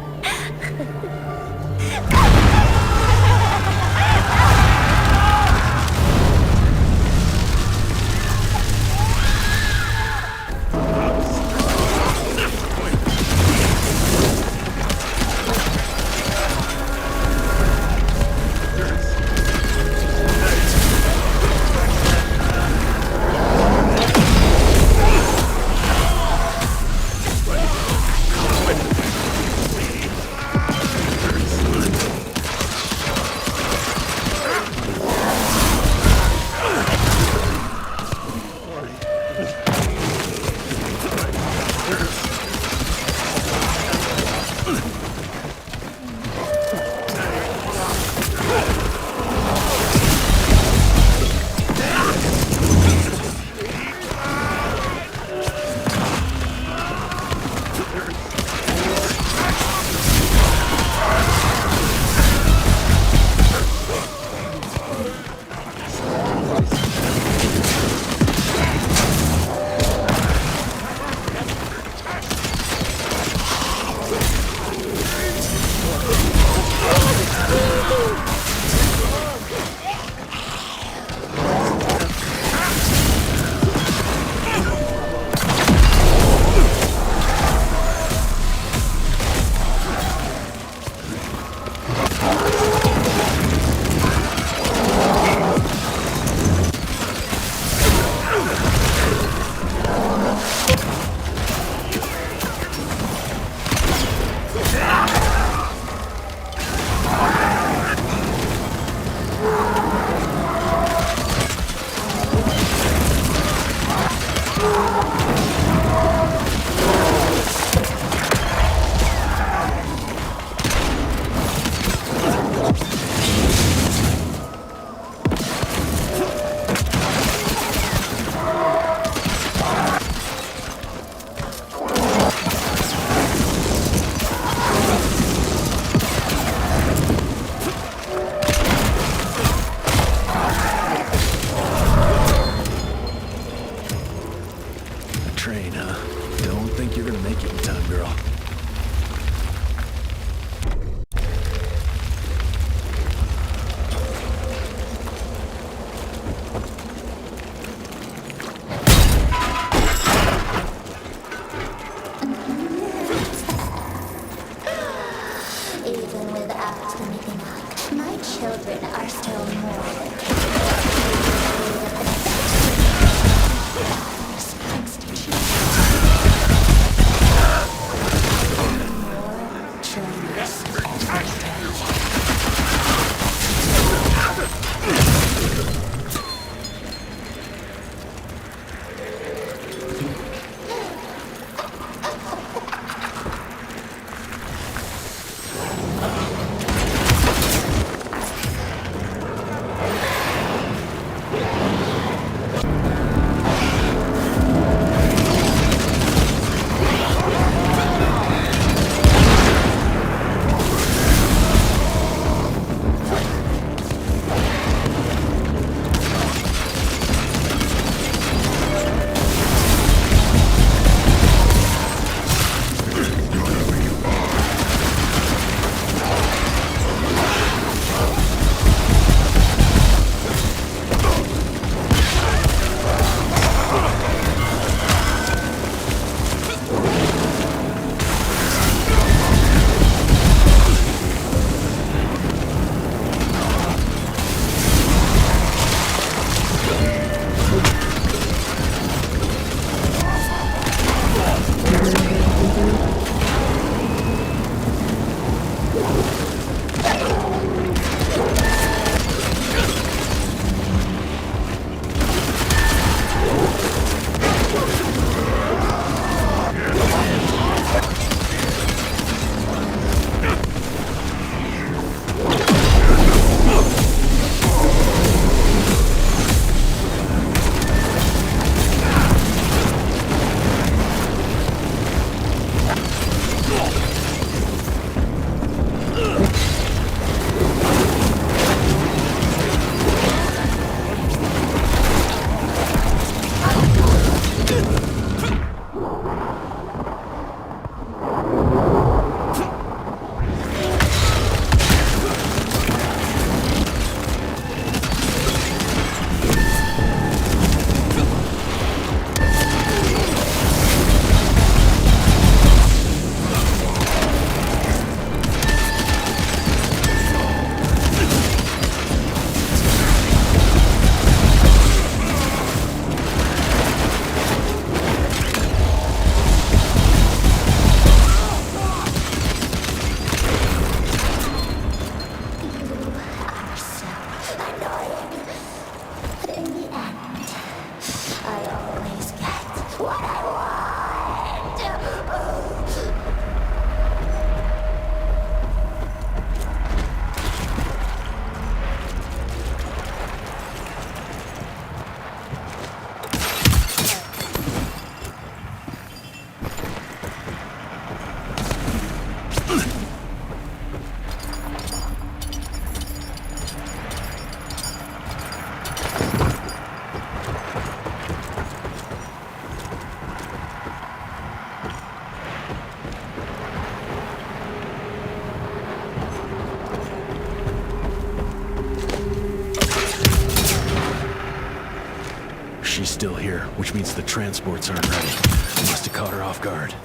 She's still here, which means the transports aren't ready. Must have caught her off guard.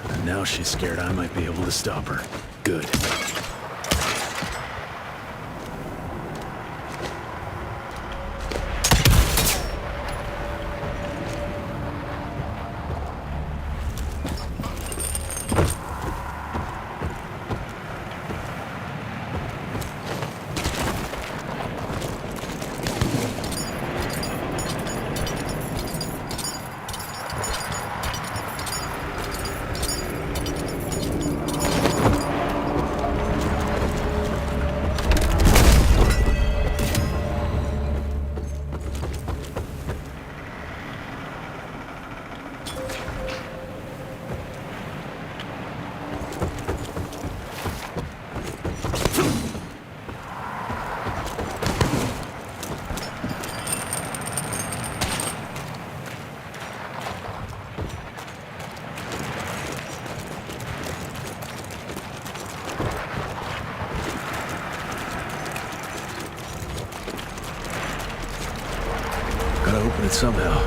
And now she's scared I might be able to stop her. Good. Gotta open it somehow.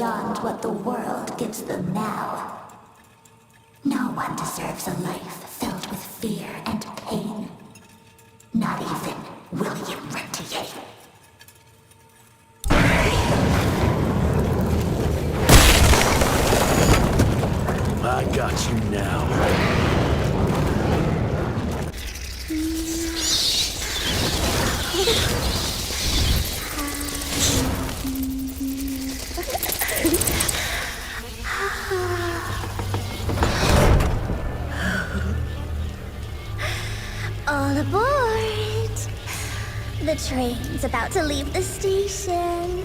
beyond what the world gives them now. No one deserves a life filled with fear and pain. Not even William Rentier. I got you now. All aboard! The train's about to leave the station.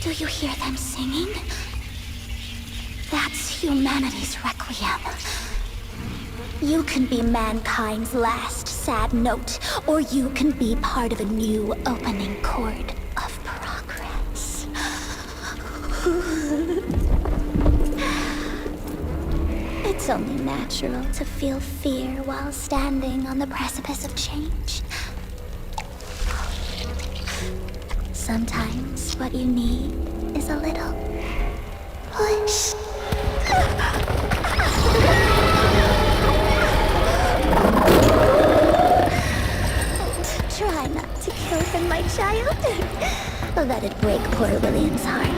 Do you hear them singing? That's humanity's requiem. You can be mankind's last sad note, or you can be part of a new opening chord of progress. It's only natural to feel fear while standing on the precipice of change. Sometimes what you need is a little push. Try not to kill him, my child. Let it break poor William's heart.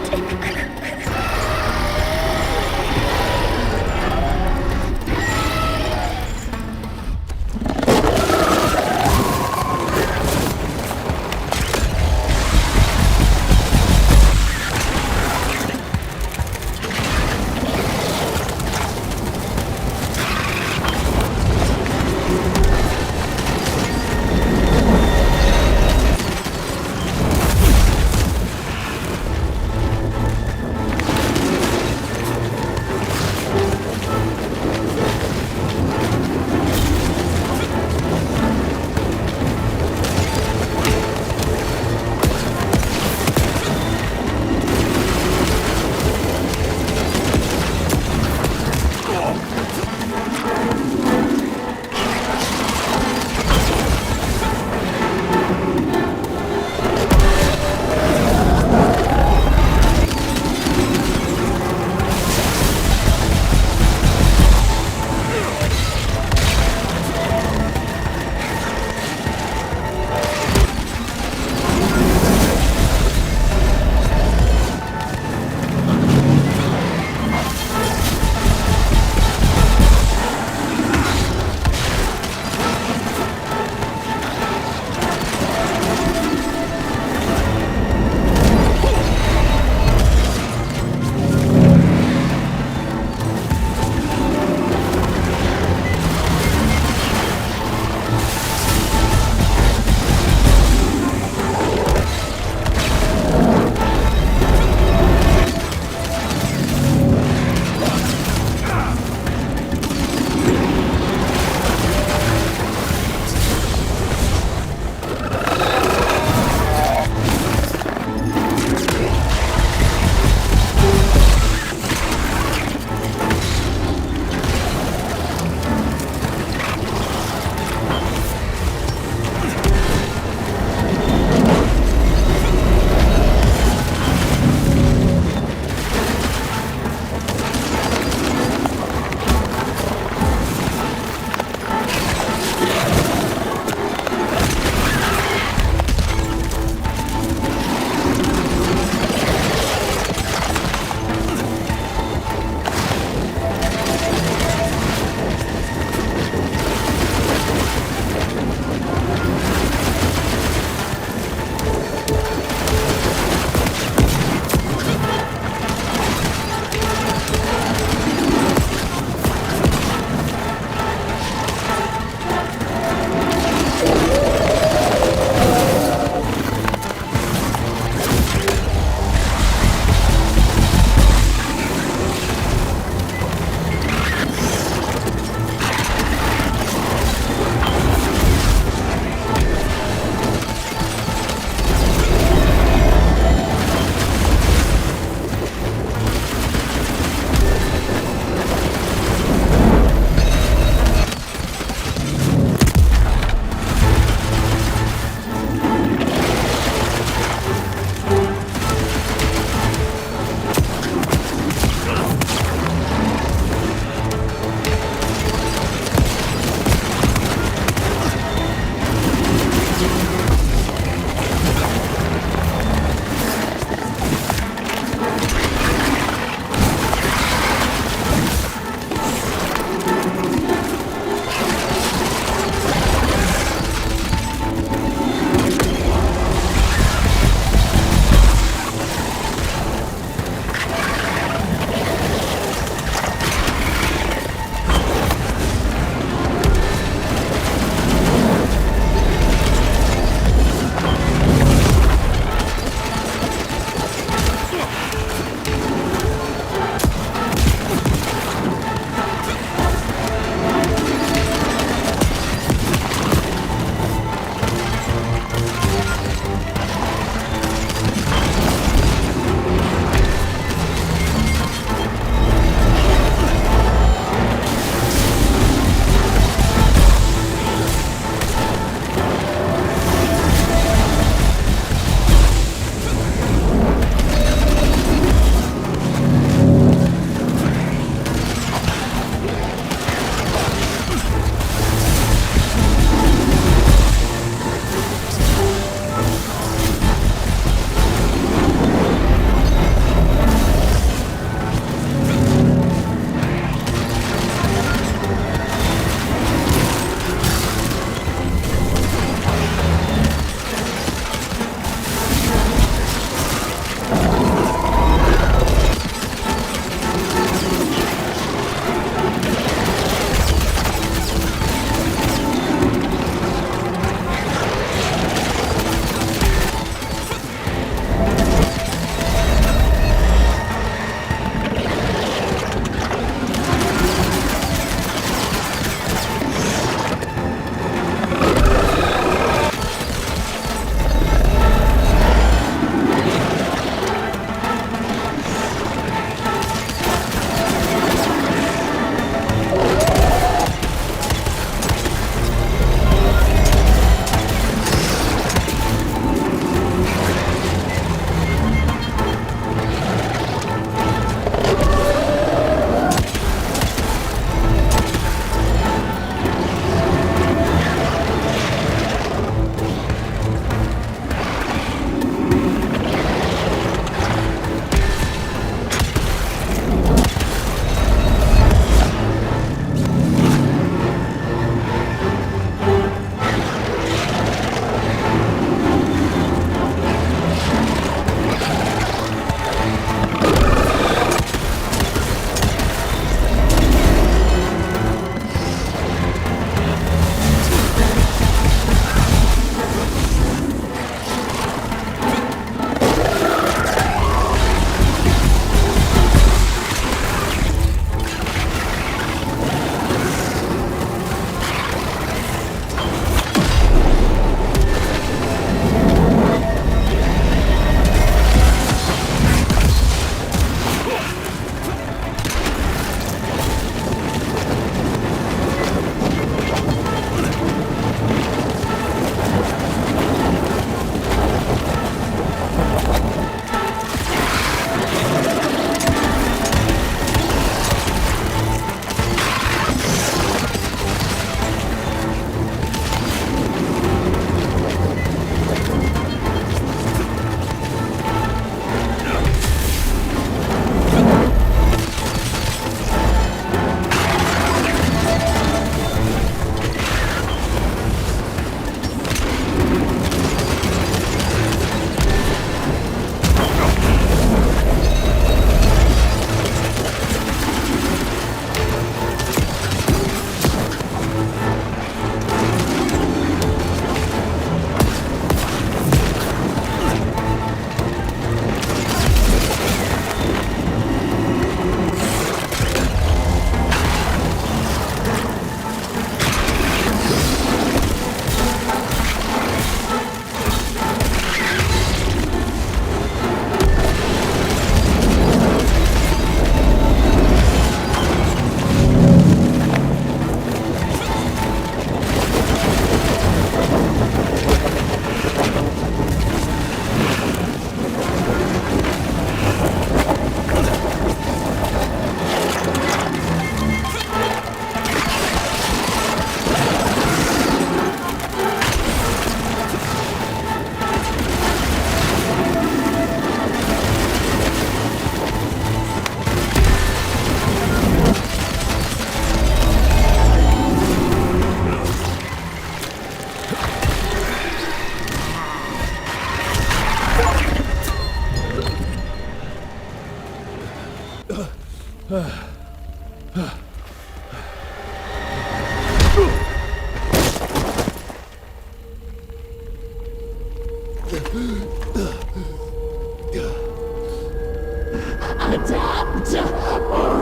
Adapt or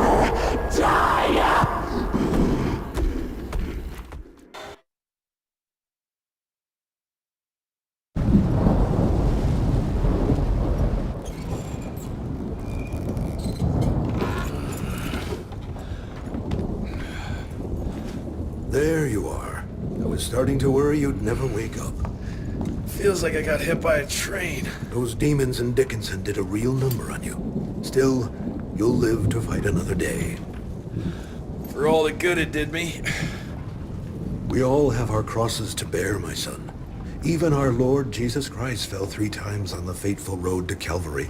die! There you are. I was starting to worry you'd never wake up. Feels like I got hit by a train. Those demons in Dickinson did a real number on you. Still, you'll live to fight another day. For all the good it did me. We all have our crosses to bear, my son. Even our Lord Jesus Christ fell 3 times on the fateful road to Calvary.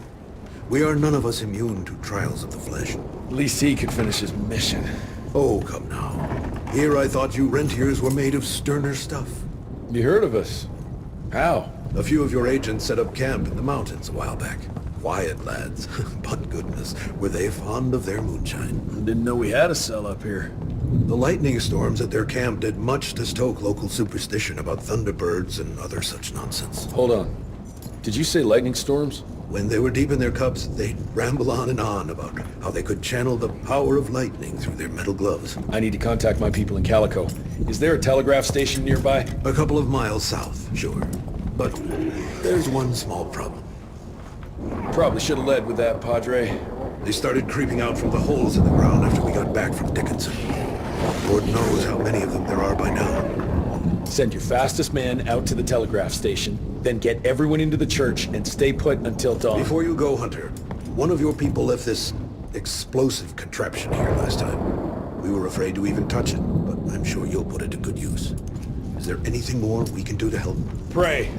We are none of us immune to trials of the flesh. At least he could finish his mission. Oh, come now. Here I thought you rentiers were made of sterner stuff. You heard of us? How? A few of your agents set up camp in the mountains a while back. Quiet lads, but goodness, were they fond of their moonshine. Didn't know we had a cell up here. The lightning storms at their camp did much to stoke local superstition about thunderbirds and other such nonsense. Hold on. Did you say lightning storms? When they were deep in their cups, they'd ramble on and on about how they could channel the power of lightning through their metal gloves. I need to contact my people in Calico. Is there a telegraph station nearby? A couple of miles south, sure. But there's one small problem. Probably should have led with that, Padre. They started creeping out from the holes in the ground after we got back from Dickinson. Lord knows how many of them there are by now. Send your fastest man out to the telegraph station, then get everyone into the church and stay put until dawn. Before you go, Hunter, one of your people left this explosive contraption here last time. We were afraid to even touch it, but I'm sure you'll put it to good use. Is there anything more we can do to help? Pray.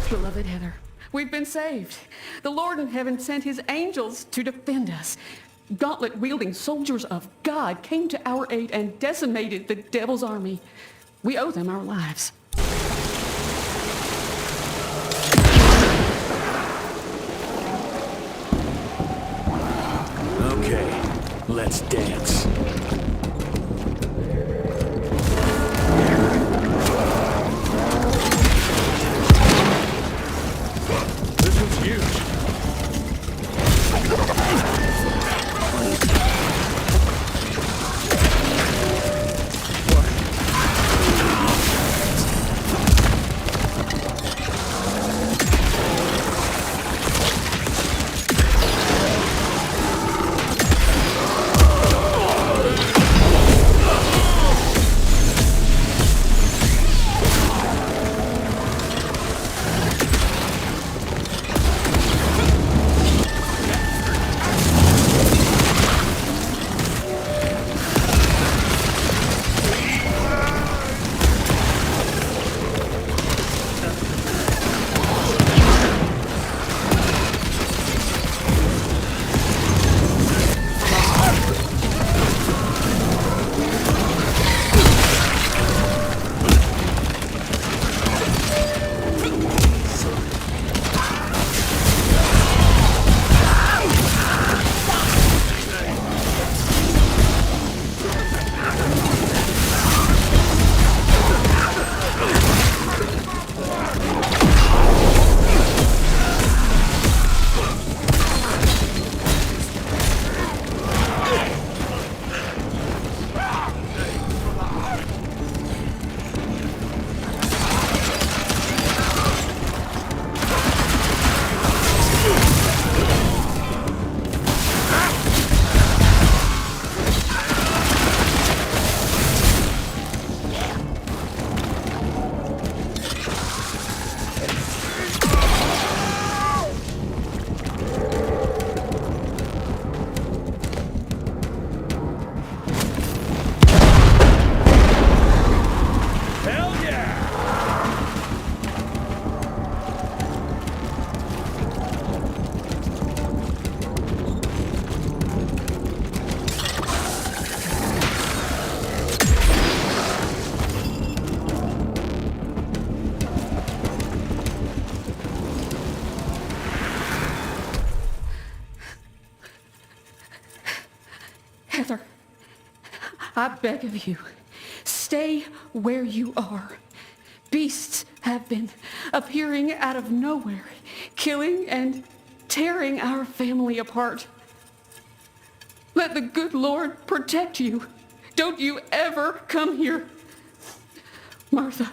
Beloved Heather, we've been saved. The Lord in heaven sent his angels to defend us. Gauntlet-wielding soldiers of God came to our aid and decimated the devil's army. We owe them our lives. Okay, let's dance. This one's huge. Heather, I beg of you, stay where you are. Beasts have been appearing out of nowhere, killing and tearing our family apart. Let the good Lord protect you. Don't you ever come here. Martha.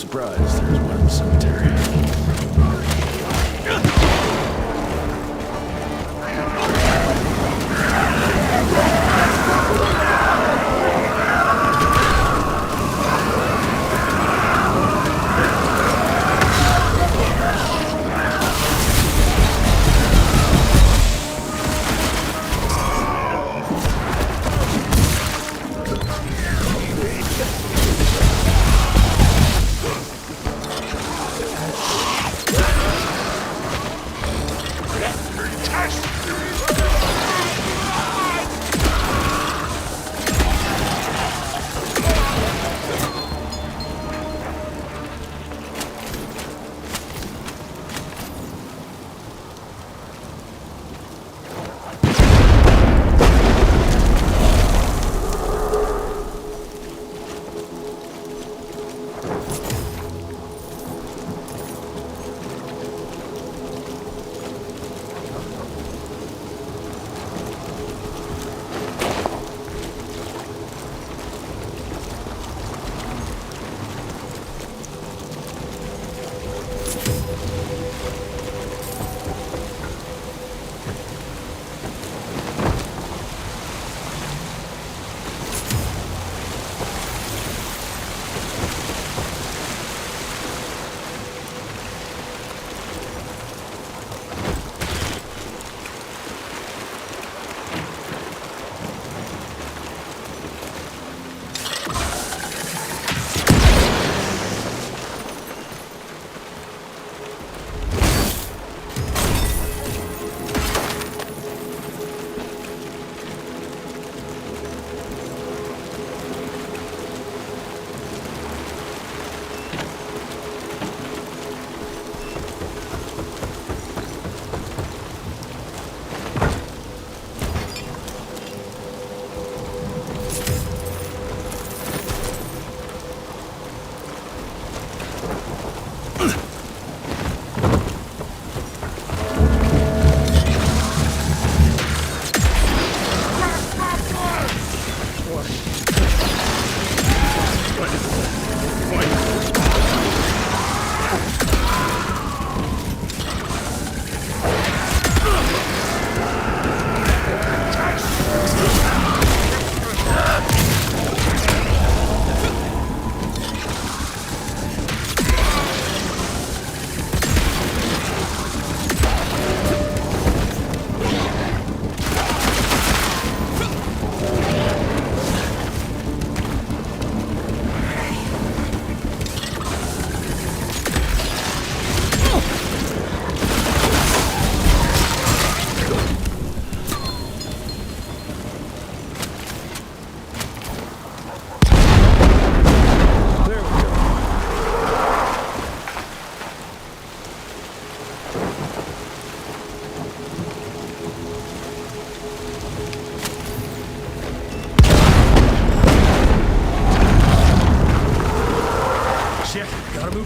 surprised there's one in the cemetery.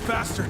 faster.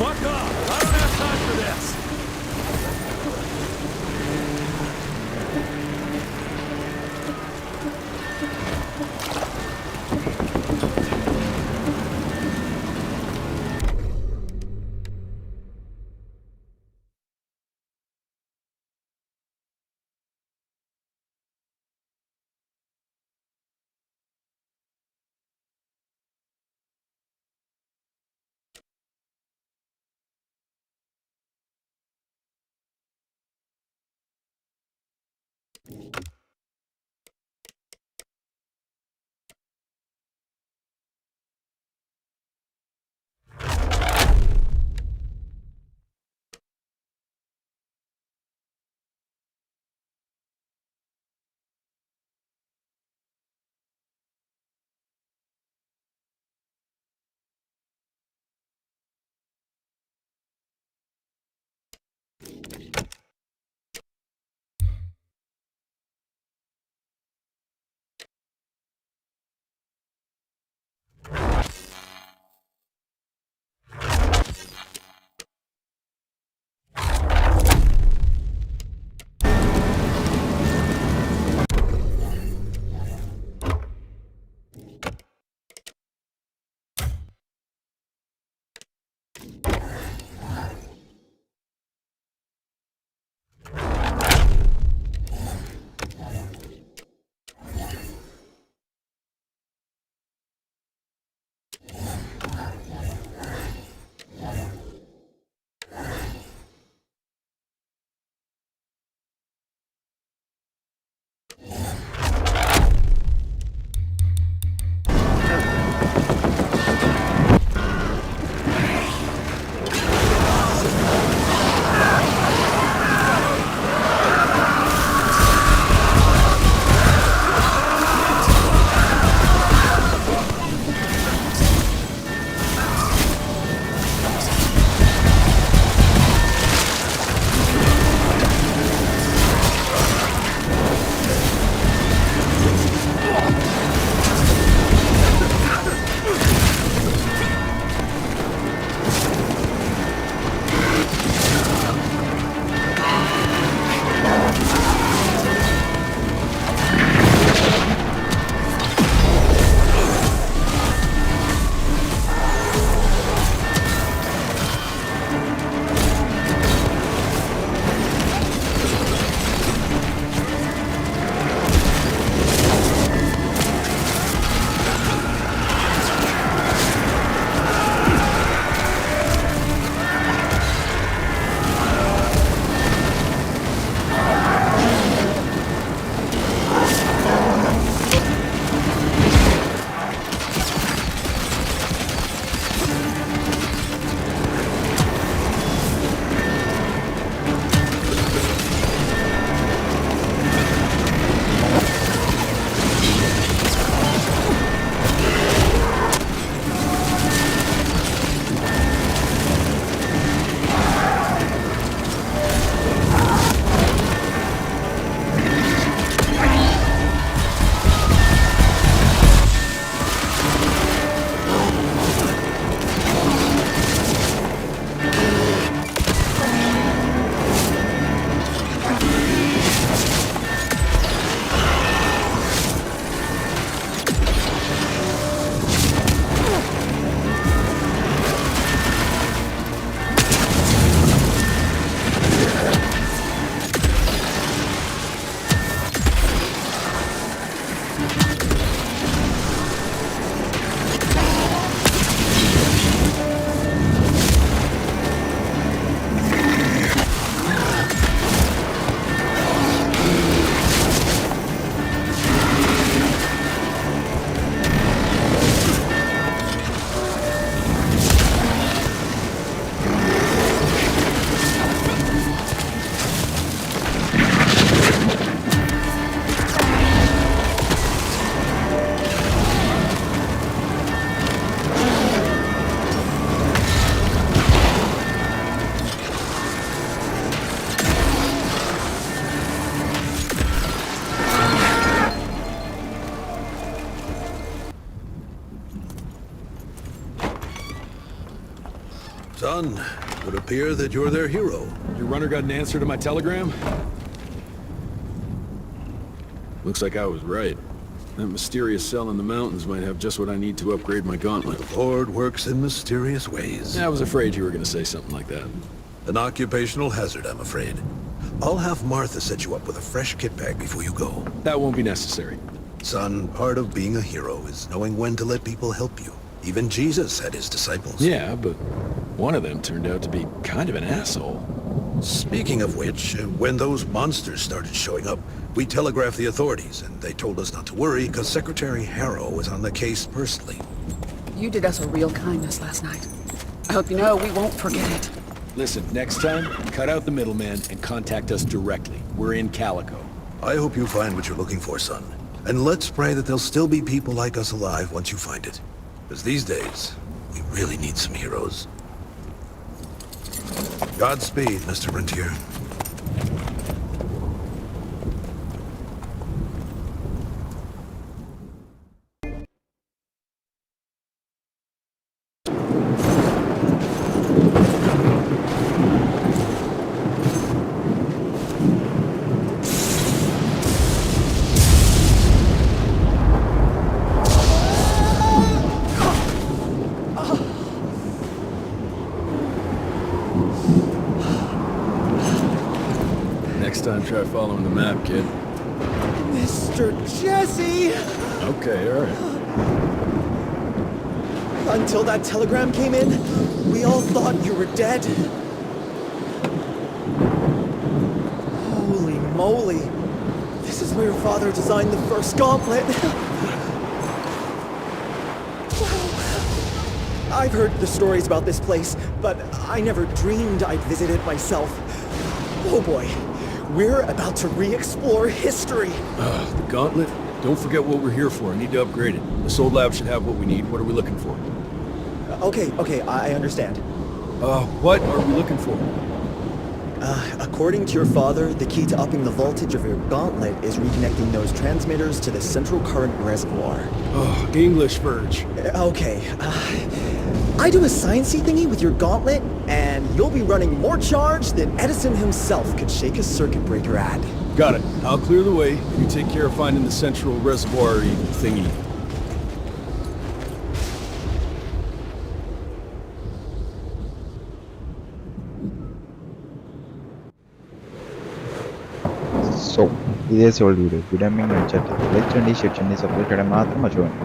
Fuck off! I don't have time for this! Son, it would appear that you're their hero. Your runner got an answer to my telegram? Looks like I was right. That mysterious cell in the mountains might have just what I need to upgrade my gauntlet. The Lord works in mysterious ways. I was afraid you were going to say something like that. An occupational hazard, I'm afraid. I'll have Martha set you up with a fresh kit bag before you go. That won't be necessary. Son, part of being a hero is knowing when to let people help you. Even Jesus had his disciples. Yeah, but one of them turned out to be kind of an asshole. Speaking of which, when those monsters started showing up, we telegraphed the authorities, and they told us not to worry because Secretary Harrow was on the case personally. You did us a real kindness last night. I hope you know we won't forget it. Listen, next time, cut out the middleman and contact us directly. We're in Calico. I hope you find what you're looking for, son. And let's pray that there'll still be people like us alive once you find it. Because these days, we really need some heroes. Godspeed, Mr. Rentier. Next time, try following the map, kid. Mr. Jesse! Okay, alright. Until that telegram came in, we all thought you were dead. Holy moly. This is where your father designed the first gauntlet. I've heard the stories about this place, but I never dreamed I'd visit it myself. Oh boy. We're about to re-explore history. The gauntlet? Don't forget what we're here for. I need to upgrade it. This old lab should have what we need. What are we looking for? Okay, I understand. What are we looking for? According to your father, the key to upping the voltage of your gauntlet is reconnecting those transmitters to the central current reservoir. Oh, English, Verge. Okay, I do a sciencey thingy with your gauntlet, and you'll be running more charge than Edison himself could shake a circuit breaker at. Got it. I'll clear the way. You take care of finding the central reservoir-y thingy. So, this is all video. Videoming chat. Let's change section is uploaded and മാത്രം മച്ചുവാണ്.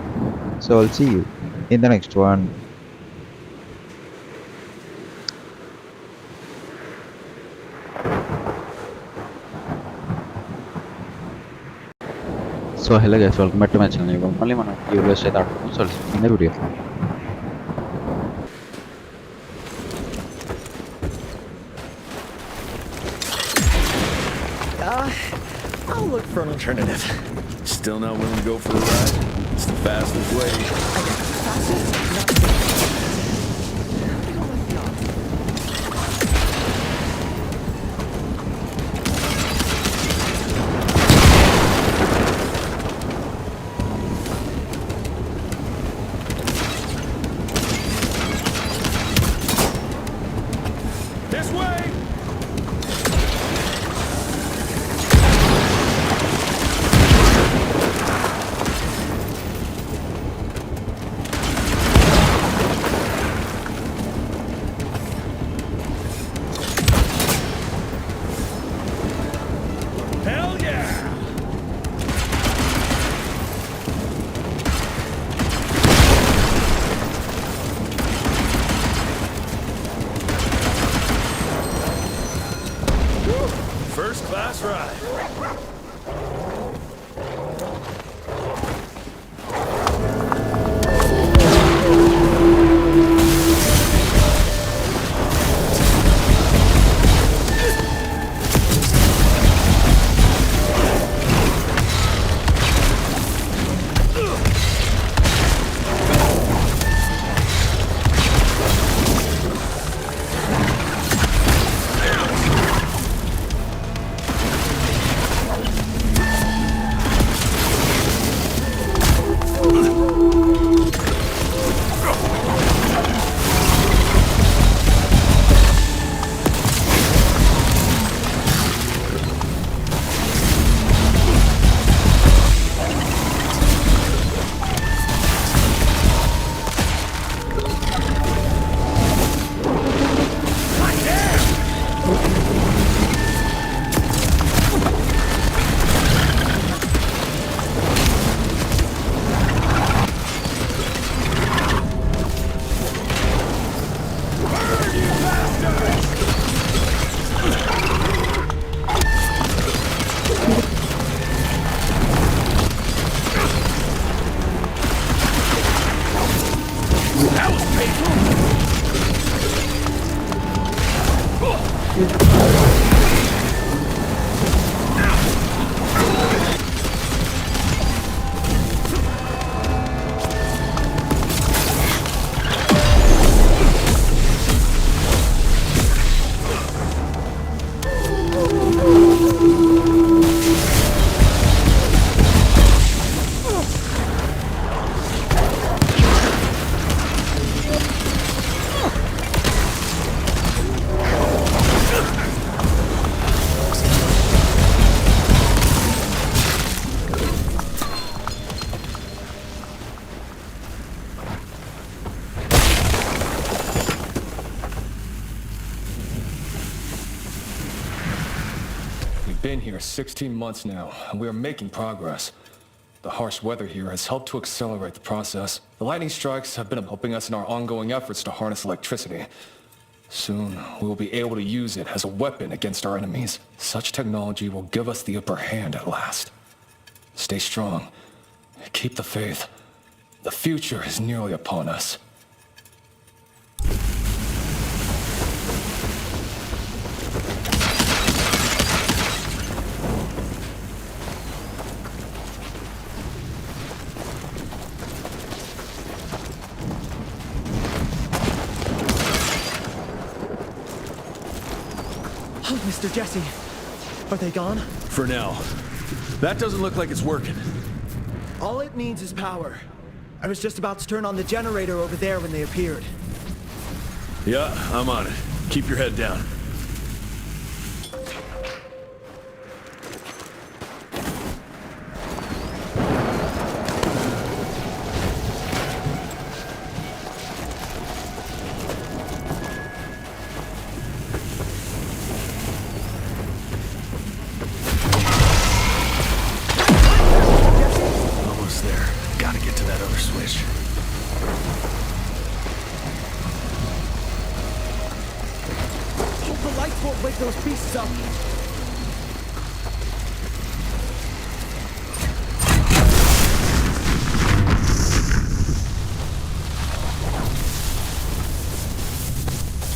So I'll see you in the next one. So hello guys, welcome back to my channel. Only one you will start out so in the video. I'll look for an alternative. Still not willing to go for a ride? It's the fastest way. This way! Hell yeah! First class ride. Been here 16 months now, and we are making progress. The harsh weather here has helped to accelerate the process. The lightning strikes have been helping us in our ongoing efforts to harness electricity. Soon, we will be able to use it as a weapon against our enemies. Such technology will give us the upper hand at last. Stay strong. Keep the faith. The future is nearly upon us. Mr. Jesse, are they gone? For now. That doesn't look like it's working. All it needs is power. I was just about to turn on the generator over there when they appeared. Yeah, I'm on it. Keep your head down.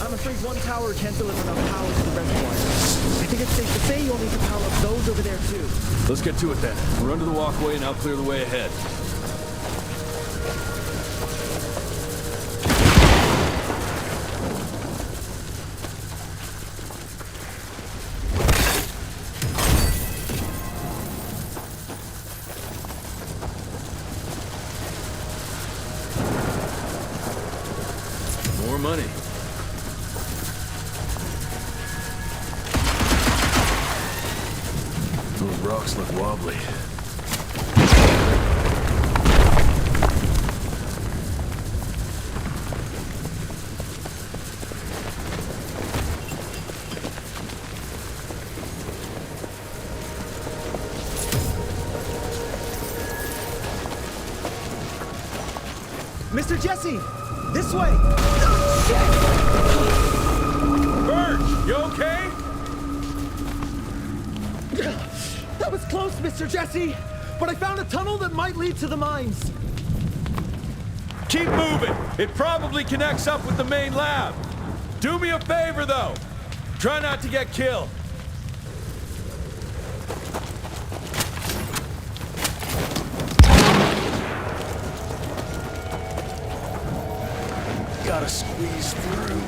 I'm afraid one tower can't deliver enough power to the reservoir. I think it's safe to say you'll need to power up those over there too. Let's get to it then. Run to the walkway and I'll clear the way ahead. More money. Those rocks look wobbly. Mr. Jesse! This way! Birch, you okay? That was close, Mr. Jesse! But I found a tunnel that might lead to the mines. Keep moving. It probably connects up with the main lab. Do me a favor, though. Try not to get killed. Gotta squeeze through.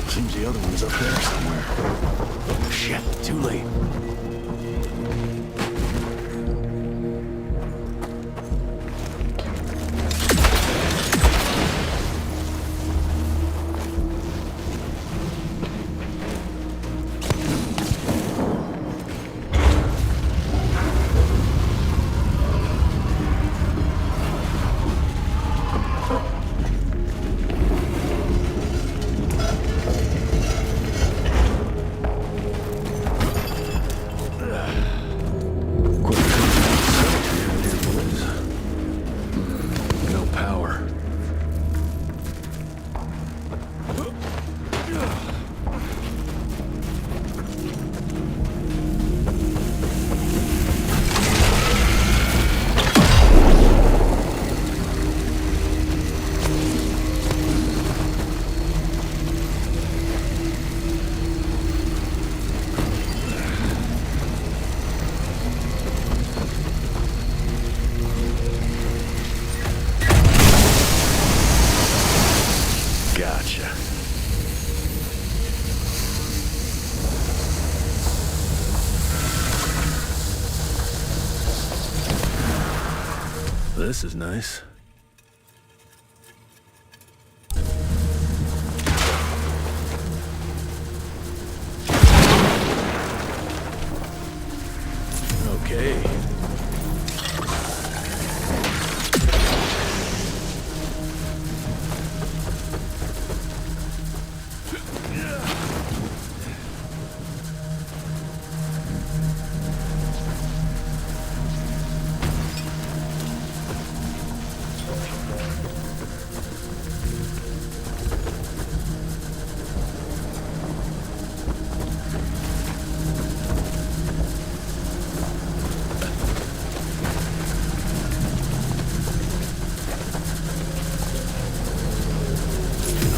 Seems the other one's up there somewhere. Shit, too late. Gotcha. This is nice. Okay.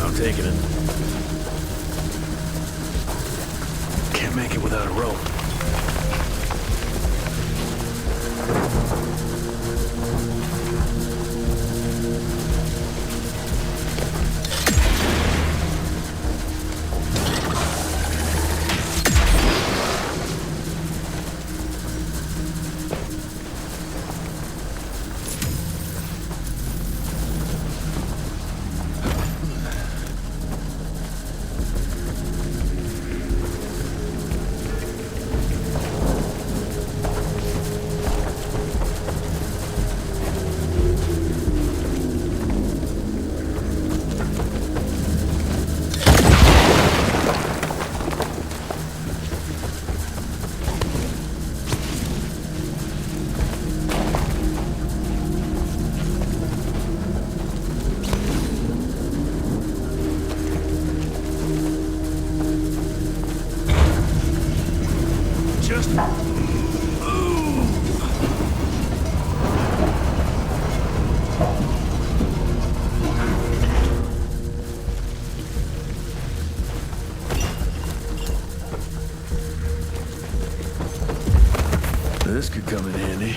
I'm taking it. Can't make it without a rope. Just this could come in handy.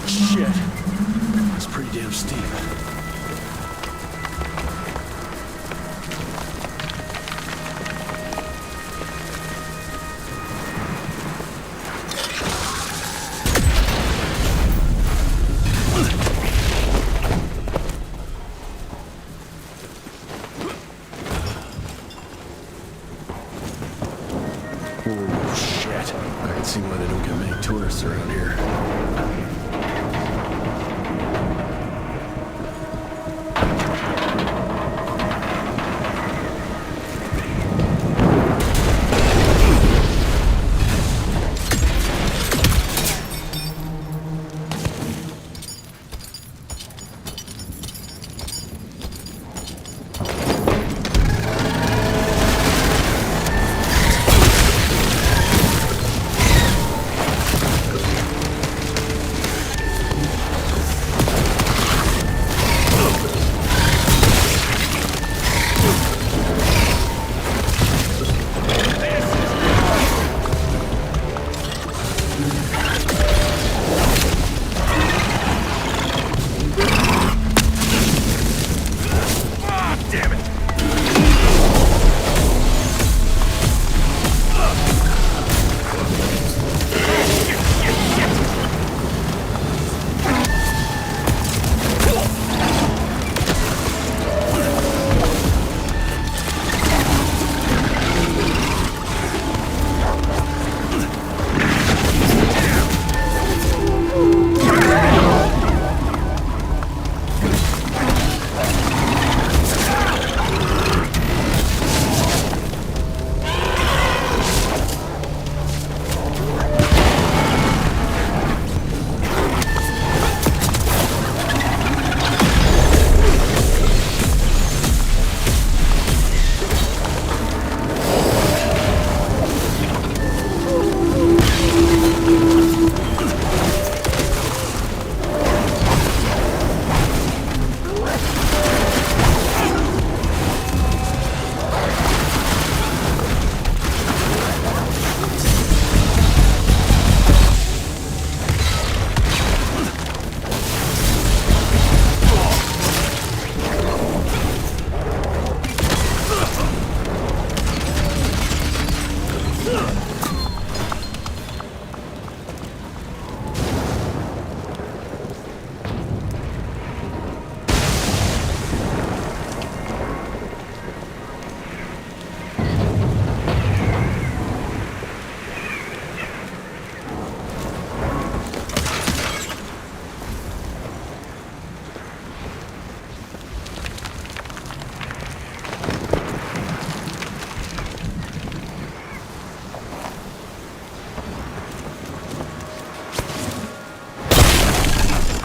Shit. That's pretty damn steep. Oh, shit. I can see why they don't get many tourists around here.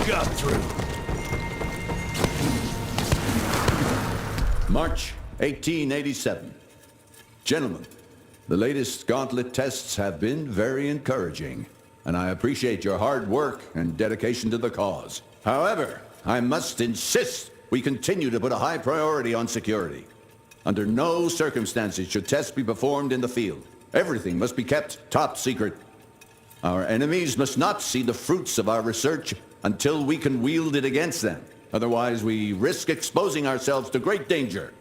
got through. March 1887. Gentlemen, the latest gauntlet tests have been very encouraging, and I appreciate your hard work and dedication to the cause. However, I must insist we continue to put a high priority on security. Under no circumstances should tests be performed in the field. Everything must be kept top secret. Our enemies must not see the fruits of our research until we can wield it against them. Otherwise, we risk exposing ourselves to great danger.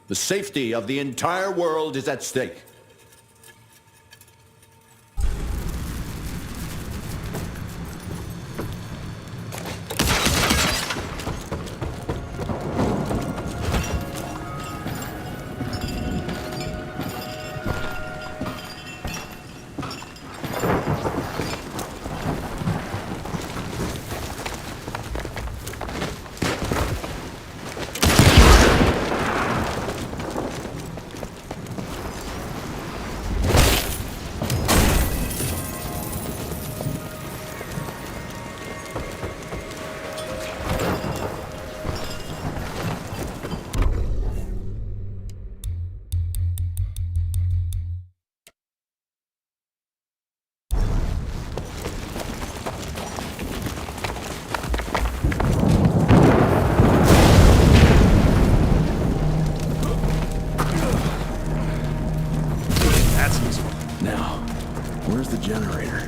The safety of the entire world is at stake. Now, where's the generator?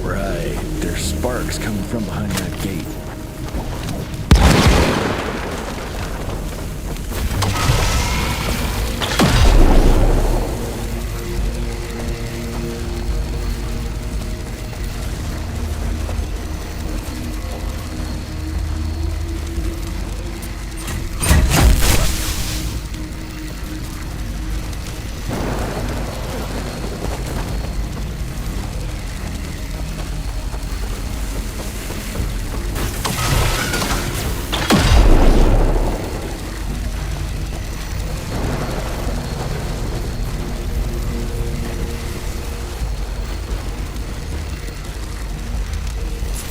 Right, there's sparks coming from behind that gate.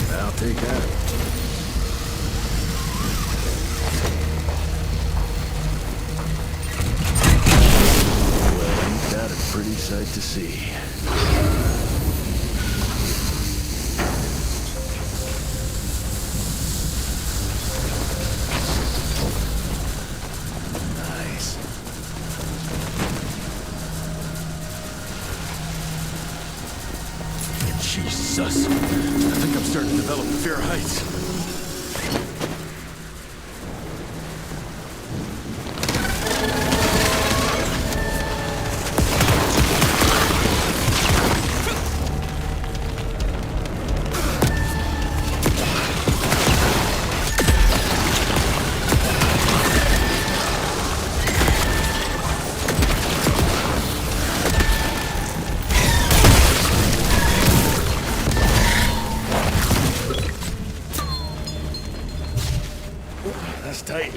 I'll take that. Well, ain't that a pretty sight to see? Nice. Jesus. I think I'm starting to develop fear of heights. That's tight.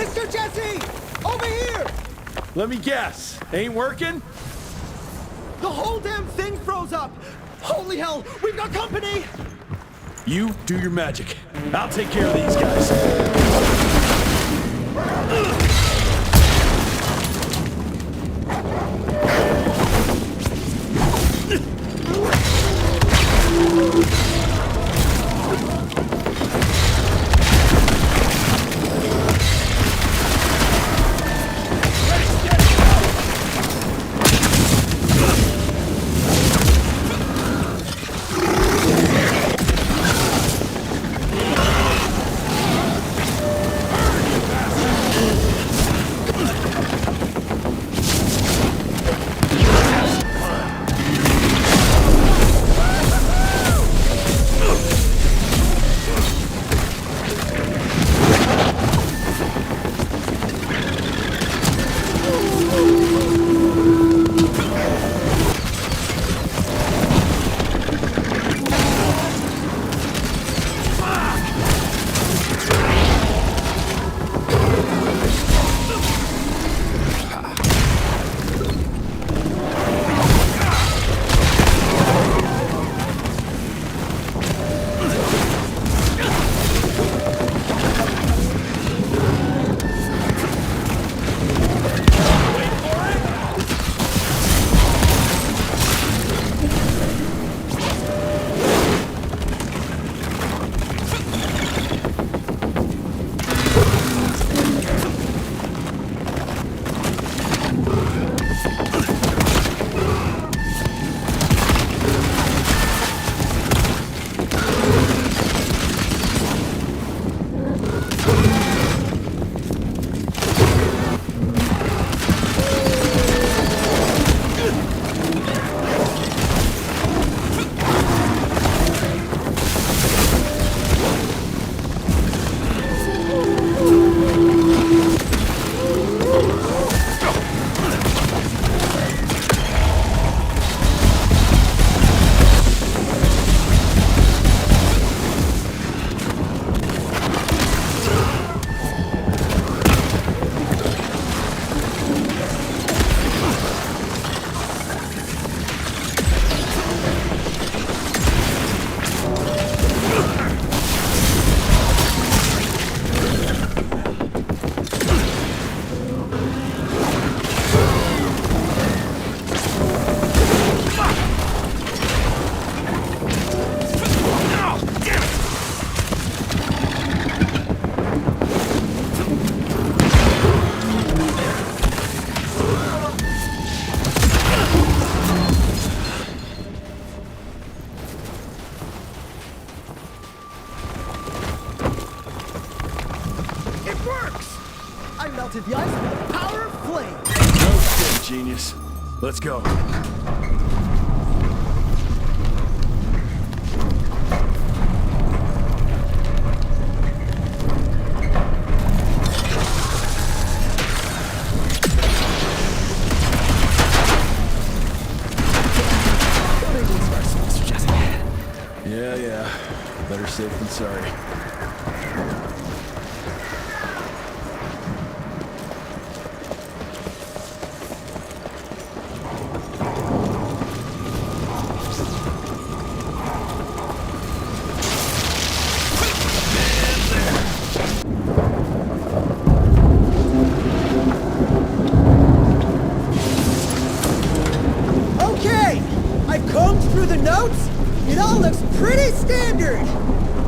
Mr. Jesse! Over here! Let me guess. Ain't working? The whole damn thing froze up! Holy hell, we've got company! You do your magic. I'll take care of these guys. melted the ice with the power of flame. No shit, genius. Let's go. Yeah. Better safe than sorry. Okay, I've combed through the notes. It all looks pretty standard.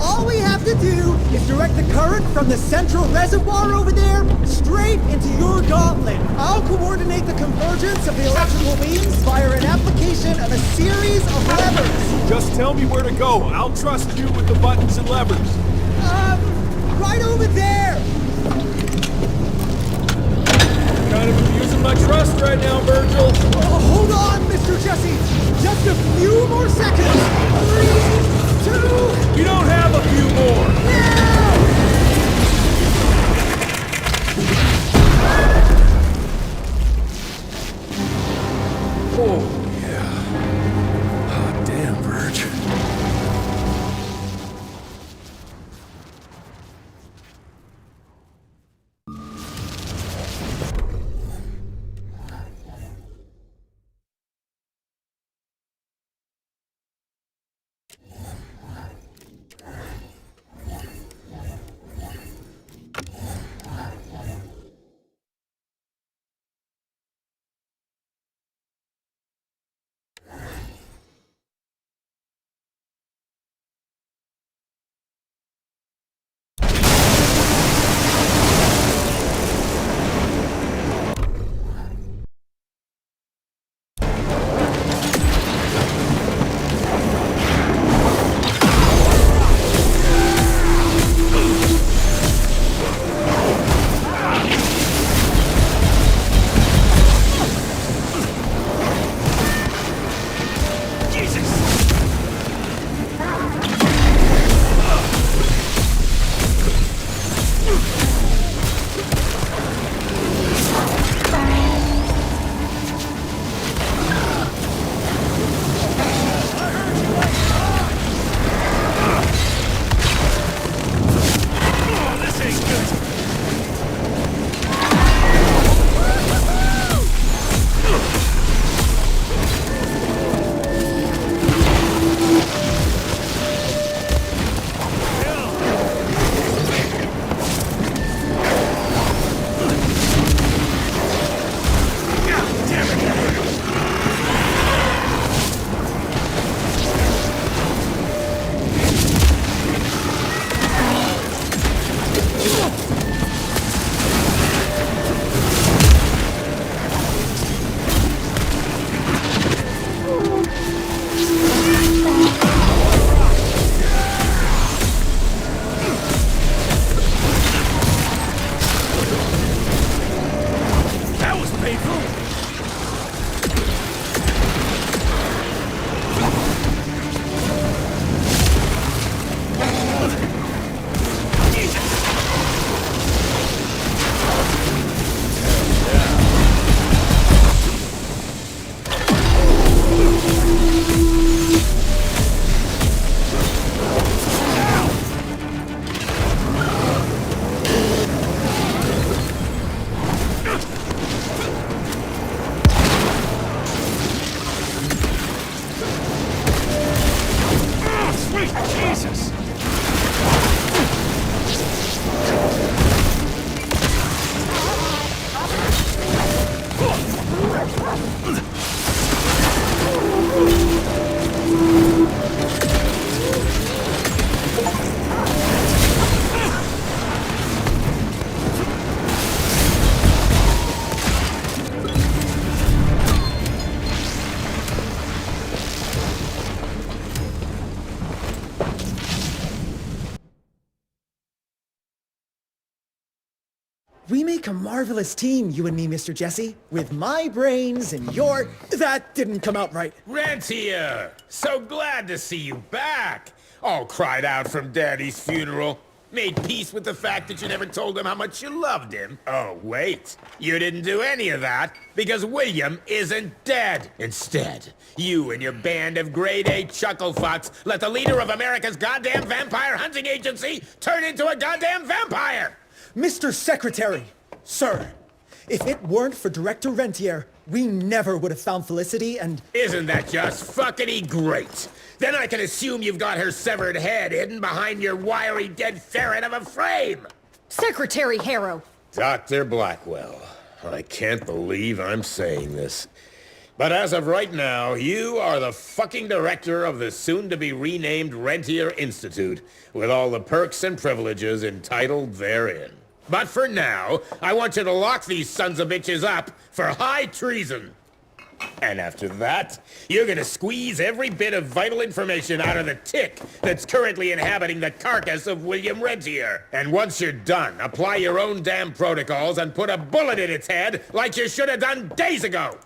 All we have to do is direct the current from the central reservoir over there straight into your gauntlet. I'll coordinate the convergence of the electrical beams via an application of a series of levers. Just tell me where to go. I'll trust you with the buttons and levers. Right over there. Kind of abusing my trust right now, Virgil. Hold on, Mr. Jesse. Just a few more seconds. 3, 2... You don't have a few more. Oh, yeah. Hot damn, Virg. We make a marvelous team, you and me, Mr. Jesse. With my brains and your... That didn't come out right. Rentier! So glad to see you back! All cried out from Daddy's funeral. Made peace with the fact that you never told him how much you loved him. Oh, wait. You didn't do any of that because William isn't dead. Instead, you and your band of grade-A chucklefucks let the leader of America's goddamn vampire hunting agency turn into a goddamn vampire! Mr. Secretary, sir, if it weren't for Director Rentier, we never would have found Felicity and... Isn't that just fuckity great? Then I can assume you've got her severed head hidden behind your wiry dead ferret of a frame! Secretary Harrow! Dr. Blackwell, I can't believe I'm saying this. But as of right now, you are the fucking director of the soon-to-be renamed Rentier Institute, with all the perks and privileges entitled therein. But for now, I want you to lock these sons of bitches up for high treason. And after that, you're gonna squeeze every bit of vital information out of the tick that's currently inhabiting the carcass of William Rentier. And once you're done, apply your own damn protocols and put a bullet in its head like you should have done days ago.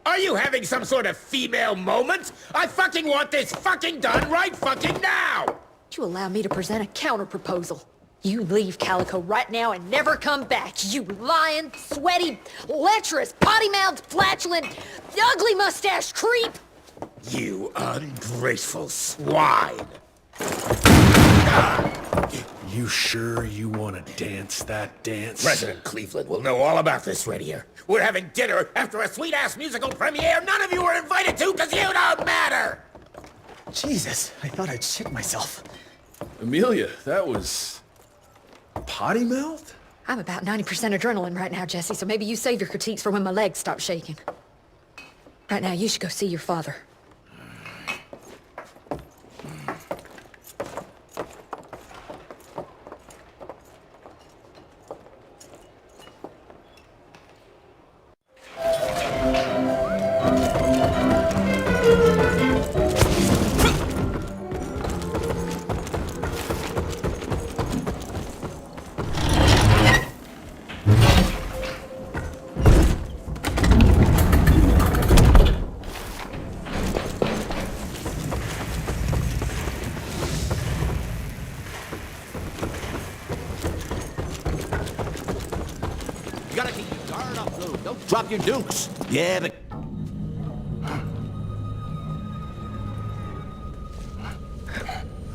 Are you having some sort of female moment? I fucking want this fucking done right fucking now! Would you allow me to present a counter-proposal? You leave Calico right now and never come back, you lying, sweaty, lecherous, potty-mouthed, flatulent, ugly mustached creep! You ungrateful swine! You sure you want to dance that dance? President Cleveland will know all about this right here. We're having dinner after a sweet-ass musical premiere none of you were invited to because you don't matter! Jesus, I thought I'd shit myself. Amelia, that was... potty mouth? I'm about 90% adrenaline right now, Jesse, so maybe you save your critiques for when my legs stop shaking. Right now, you should go see your father. You gotta keep your guard up, Lou. Don't drop your dukes. Yeah, but...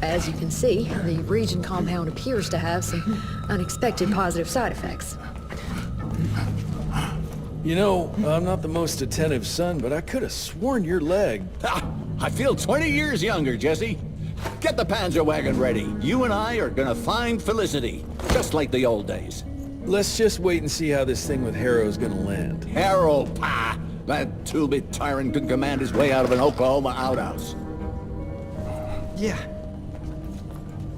As you can see, the region compound appears to have some unexpected positive side effects. You know, I'm not the most attentive son, but I could have sworn your leg... I feel 20 years younger, Jesse. Get the Panzer wagon ready. You and I are gonna find Felicity, just like the old days. Let's just wait and see how this thing with Harrow's gonna land. Harrow, pah! That two-bit tyrant could command his way out of an Oklahoma outhouse. Yeah.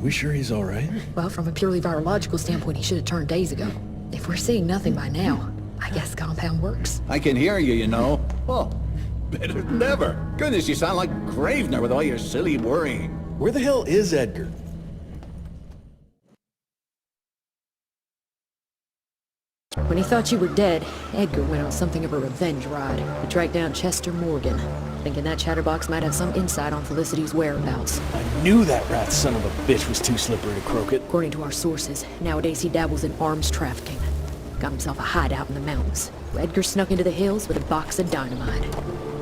We sure he's all right? Well, from a purely virological standpoint, he should have turned days ago. If we're seeing nothing by now, I guess the compound works. I can hear you, you know. Oh, better than ever. Goodness, you sound like Gravener with all your silly worrying. Where the hell is Edgar? When he thought you were dead, Edgar went on something of a revenge ride. He tracked down Chester Morgan, thinking that chatterbox might have some insight on Felicity's whereabouts. I knew that rat son of a bitch was too slippery to croak it. According to our sources, nowadays he dabbles in arms trafficking. Got himself a hideout in the mountains. Edgar snuck into the hills with a box of dynamite.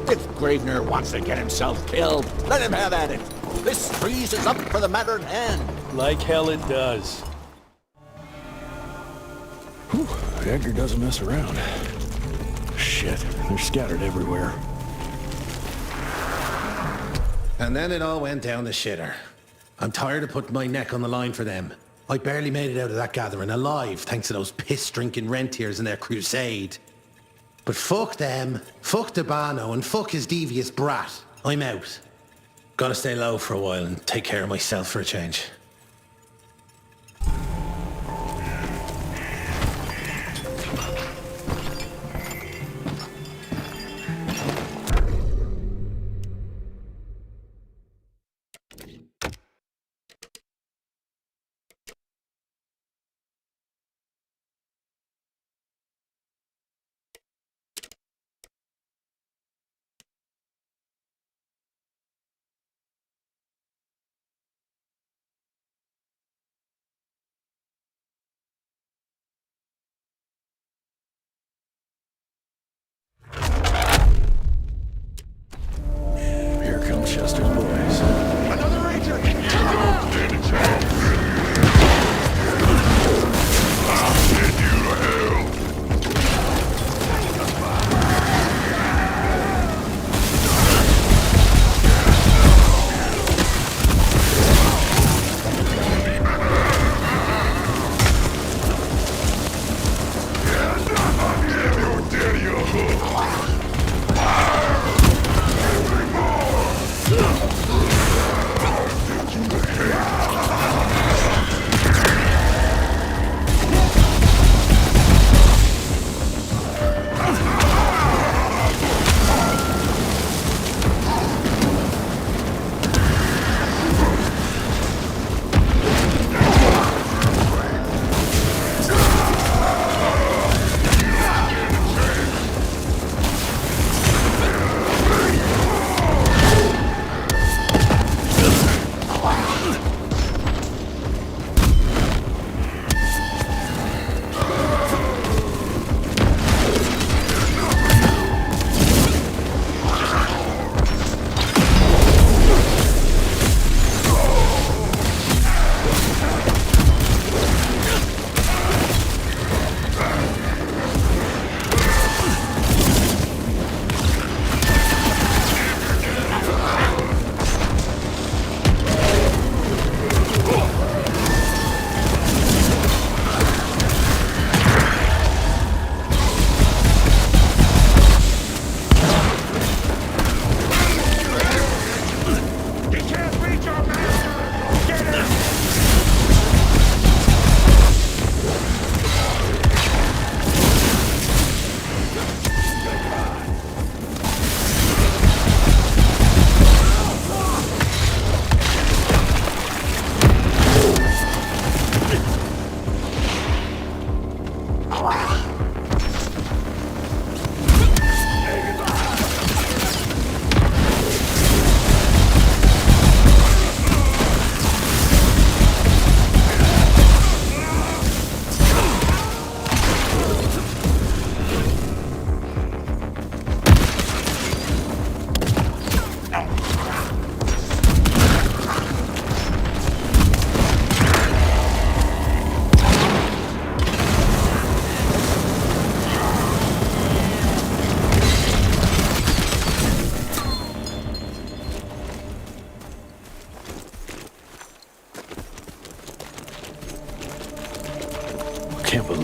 If Gravener wants to get himself killed, let him have at it. This trees is up for the matter at hand. Like hell it does. Whew, Edgar doesn't mess around. Shit, they're scattered everywhere. And then it all went down the shitter. I'm tired of putting my neck on the line for them. I barely made it out of that gathering alive thanks to those piss-drinking rentiers and their crusade. But fuck them, fuck Debano, and fuck his devious brat. I'm out. Gotta stay low for a while and take care of myself for a change.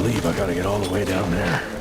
believe I gotta get all the way down there.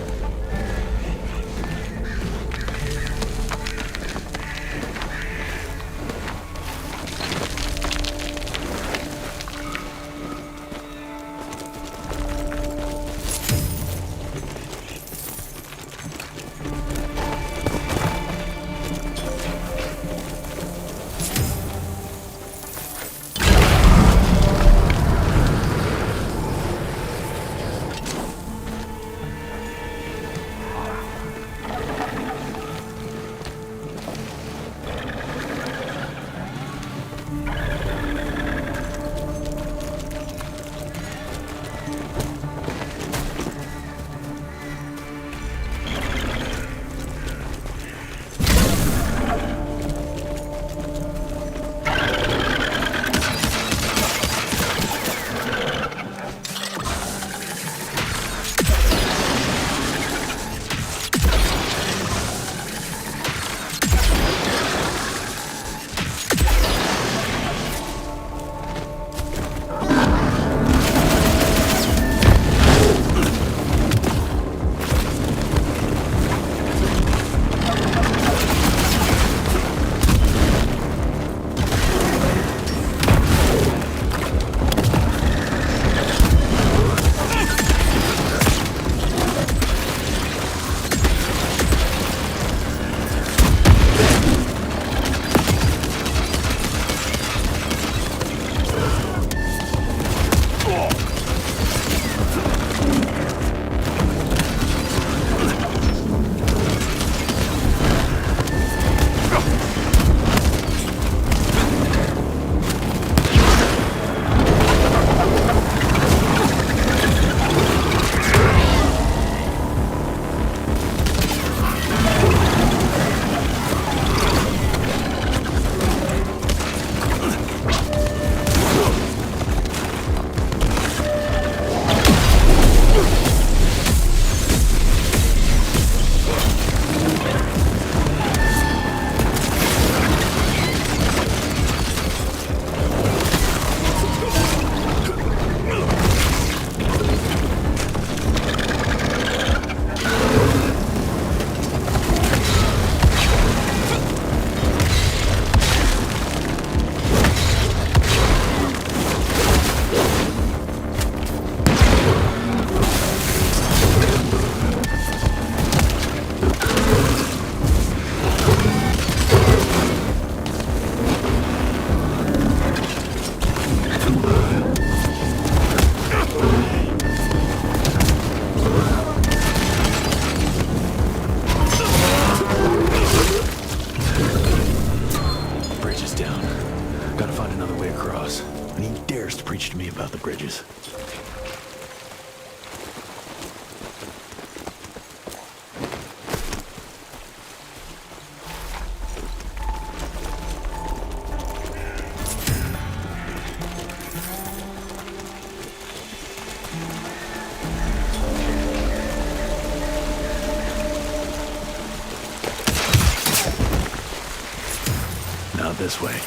bridges. Now this way.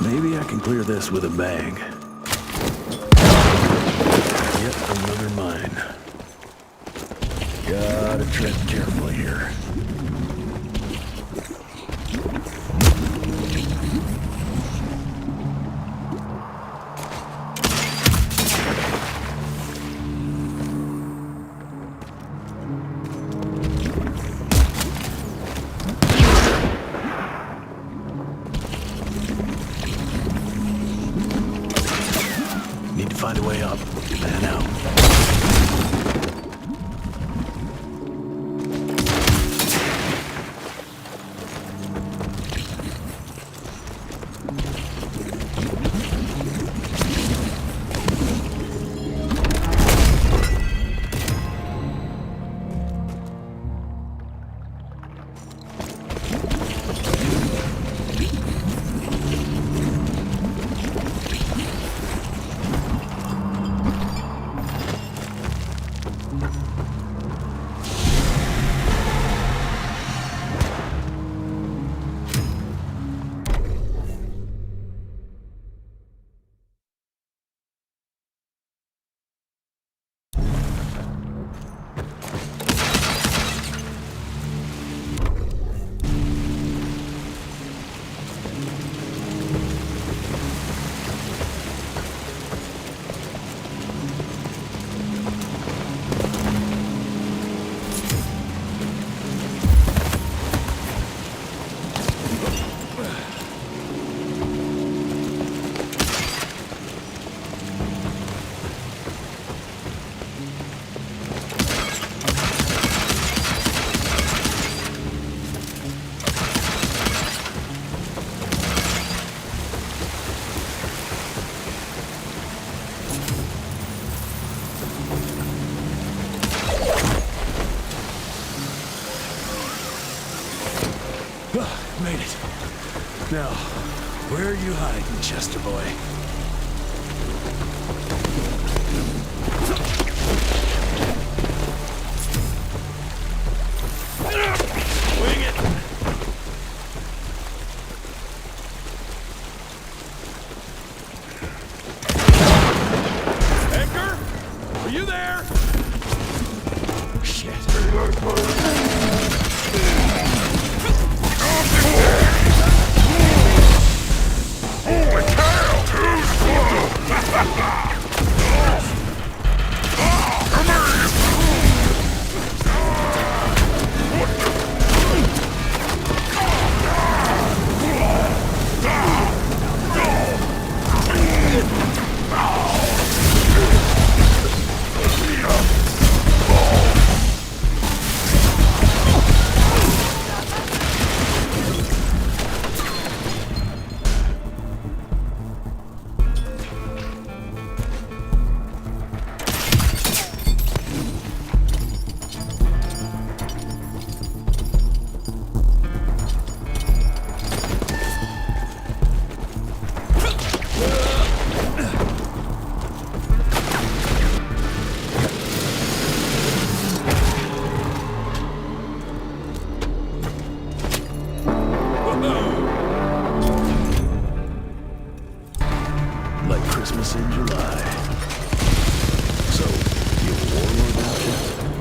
Maybe I can clear this with a bag. Yet another mine. Gotta tread carefully here. Find a way up and out. Made it. Now, where are you hiding, Chester boy? Wing it! Edgar? Are you there? Shit. Like Christmas in July. So, you a warlord now, Chester?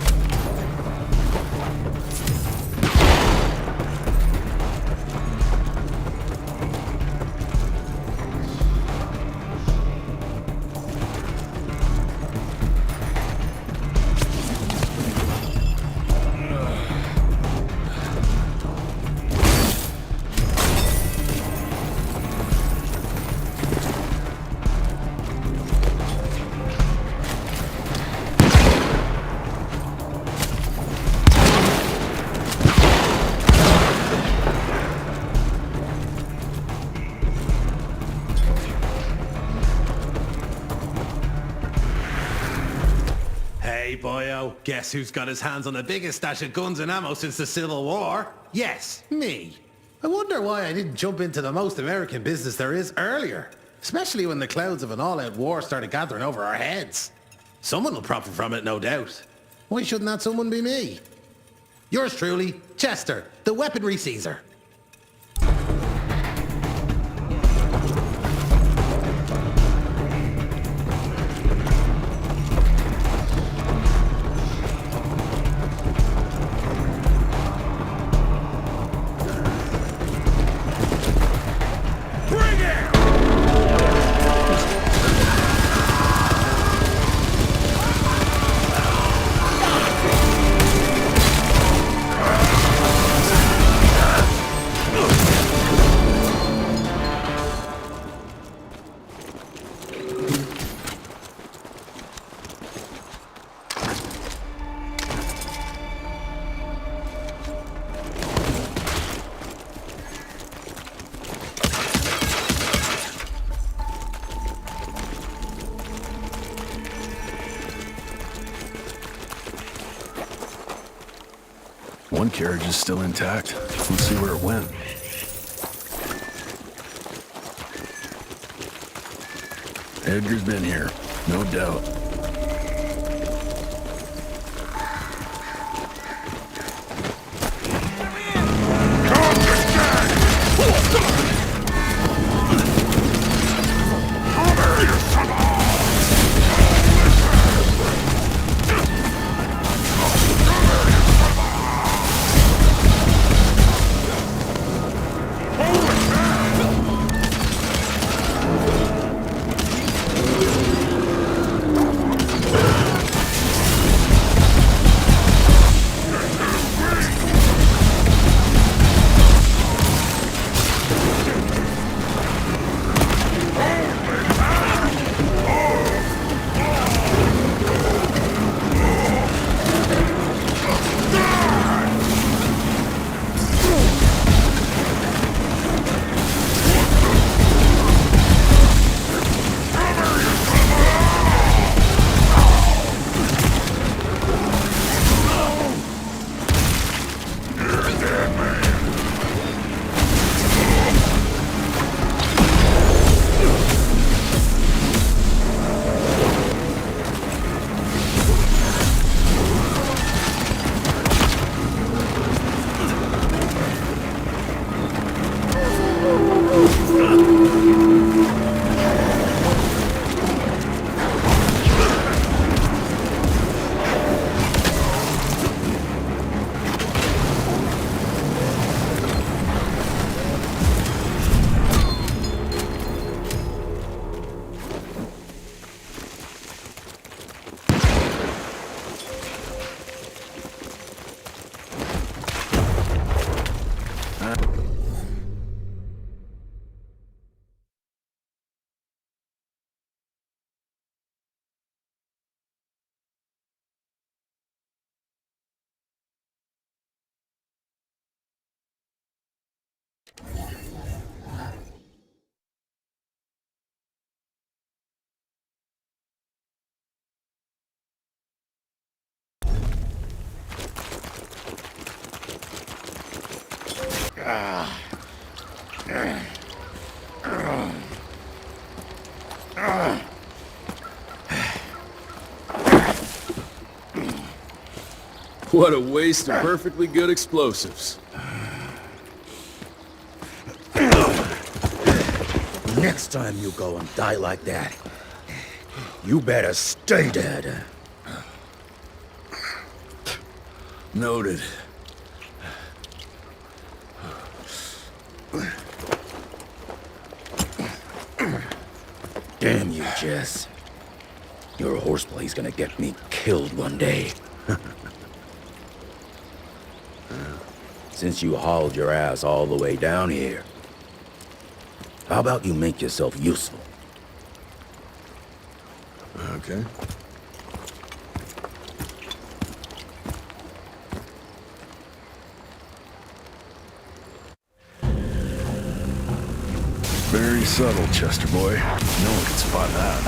Hey, boyo, guess who's got his hands on the biggest stash of guns and ammo since the Civil War? Yes, me. I wonder why I didn't jump into the most American business there is earlier, especially when the clouds of an all-out war started gathering over our heads. Someone will profit from it, no doubt. Why shouldn't that someone be me? Yours truly, Chester, the weaponry Caesar. One carriage is still intact. Let's see where it went. Edgar's been here, no doubt. What a waste of perfectly good explosives. Next time you go and die like that, you better stay dead. Noted. Damn you, Jess. Your horseplay's gonna get me killed one day. Since you hauled your ass all the way down here, how about you make yourself useful? Okay. Very subtle, Chester boy. No one can spot that.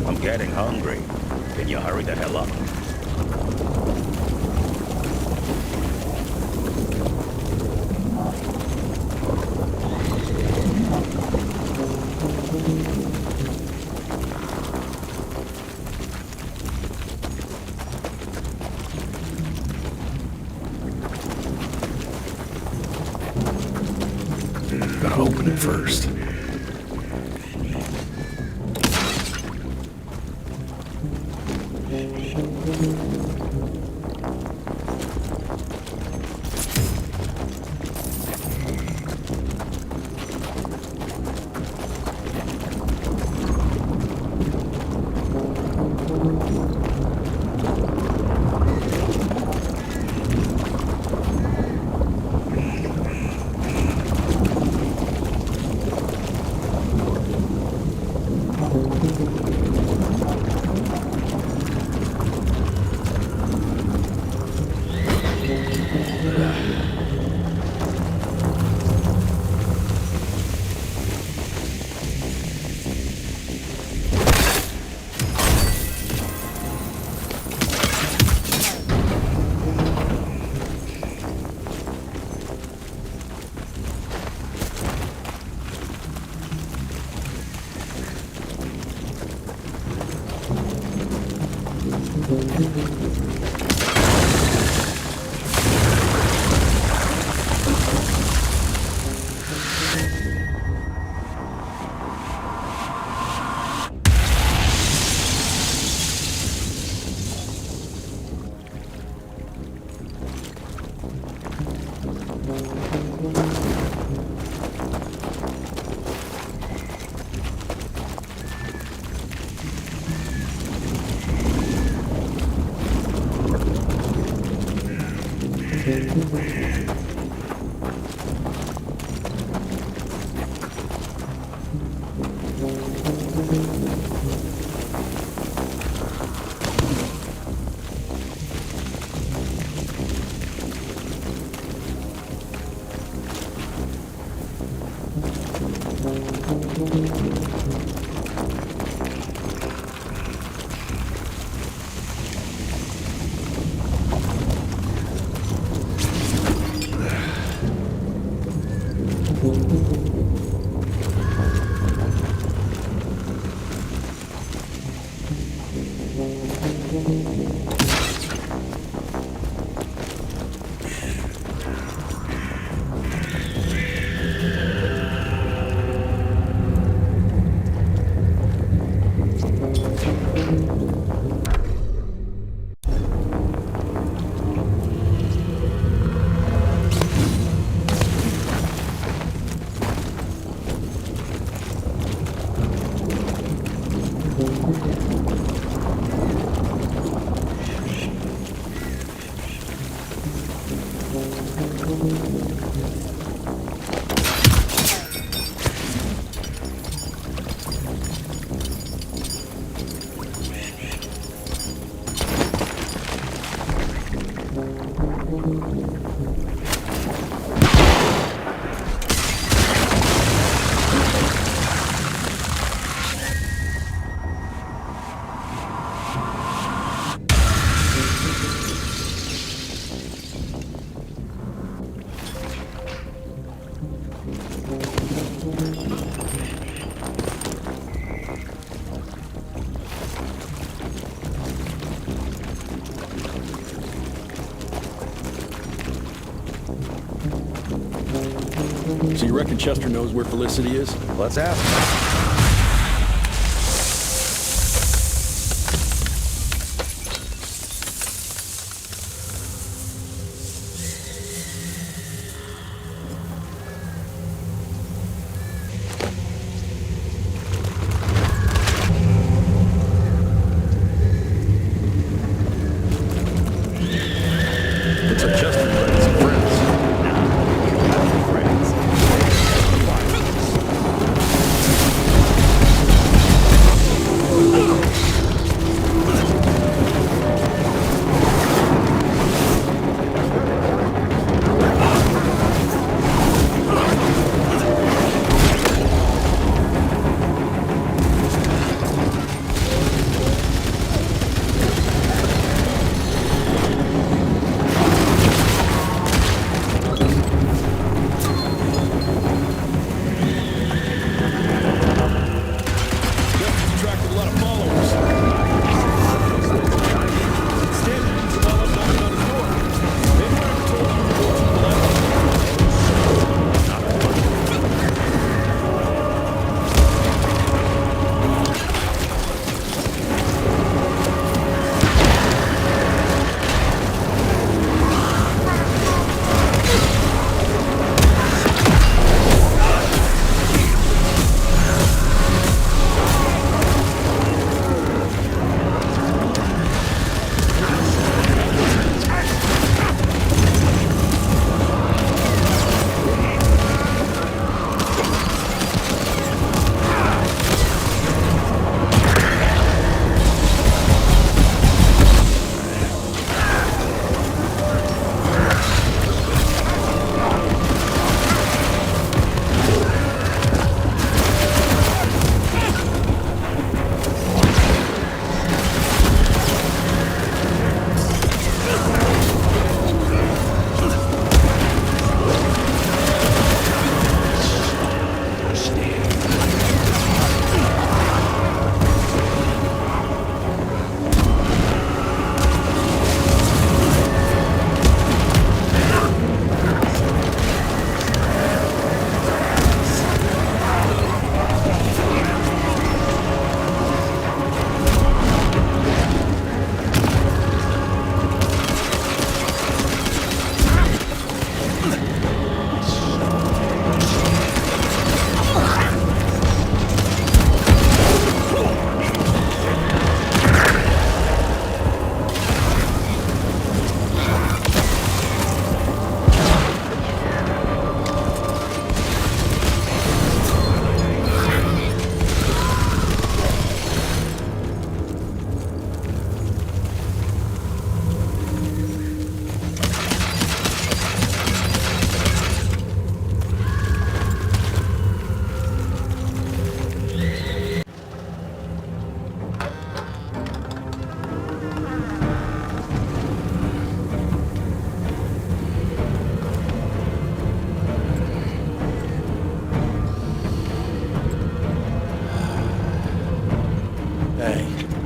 I'm getting hungry. Can you hurry the hell up? Gotta open it first. you reckon Chester knows where Felicity is? Let's ask him. Looks like Chester invited some friends.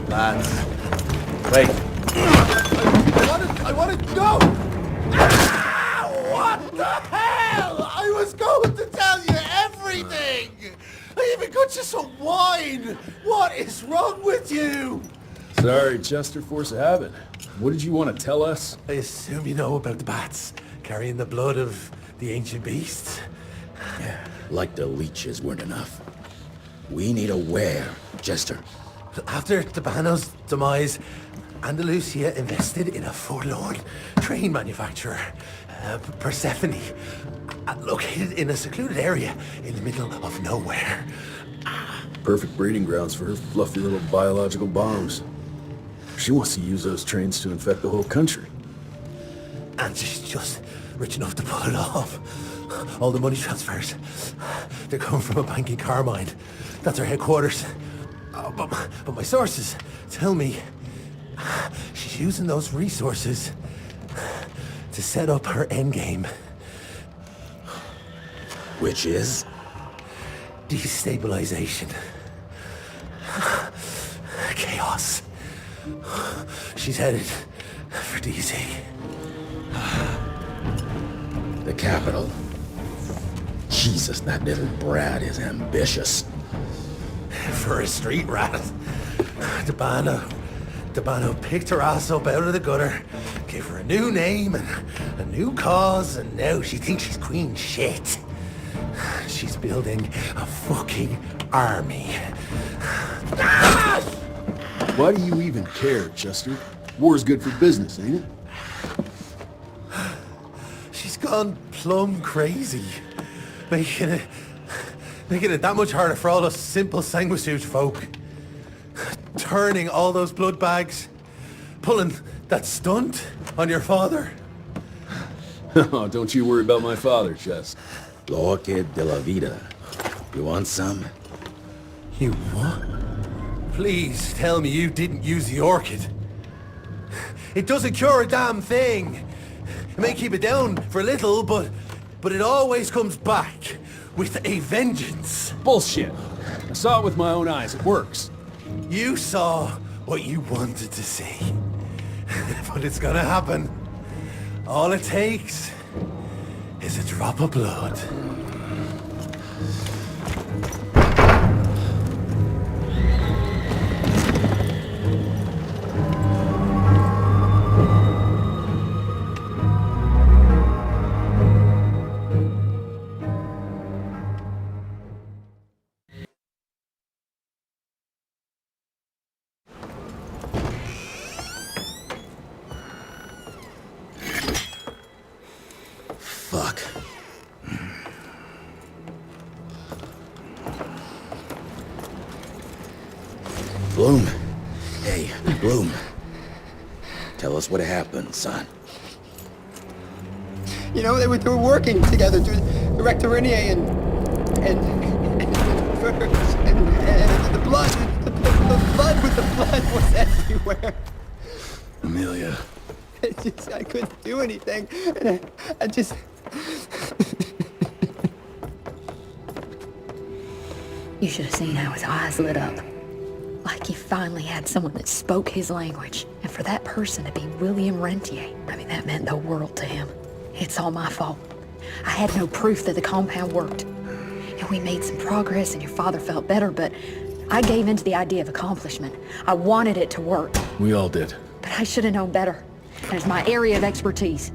Lads. Wait. I want to go! Ah, what the hell? I was going to tell you everything! I even got you some wine! What is wrong with you? Sorry, Chester, force of habit. What did you want to tell us? I assume you know about the bats, carrying the blood of the ancient beasts. Yeah, like the leeches weren't enough. We need a where, Chester. After Tabano's demise, Andalusia invested in a forlorn train manufacturer, Persephone, located in a secluded area in the middle of nowhere. Perfect breeding grounds for her fluffy little biological bombs. She wants to use those trains to infect the whole country. And she's just rich enough to pull it off. All the money transfers, they're coming from a bank in Carmine. That's her headquarters. But my sources tell me she's using those resources to set up her endgame. Which is? Destabilization. Chaos. She's headed for DC. The capital. Jesus, that little brat is ambitious. For a street rat, Debano picked her ass up out of the gutter, gave her a new name and a new cause, and now she thinks she's queen shit. She's building a fucking army. Why do you even care, Chester? War's good for business, ain't it? She's gone plumb crazy, making it that much harder for all us simple sanguisuge folk. Turning all those blood bags, pulling that stunt on your father. Oh, don't you worry about my father, Chest. Orchid de la vida. You want some? You what? Please tell me you didn't use the orchid. It doesn't cure a damn thing. It may keep it down for a little, but it always comes back with a vengeance. Bullshit. I saw it with my own eyes. It works. You saw what you wanted to see. But it's gonna happen. All it takes is a drop of blood. Fuck. Bloom. Hey, Bloom. Tell us what happened, son. You know, they were working together to direct Renier and the blood with the blood was everywhere. Amelia. I couldn't do anything. And I just... You should have seen how his eyes lit up. Like he finally had someone that spoke his language. And for that person to be William Rentier, I mean, that meant the world to him. It's all my fault. I had no proof that the compound worked. And we made some progress and your father felt better, but I gave in to the idea of accomplishment. I wanted it to work. We all did. But I should have known better. And it's my area of expertise.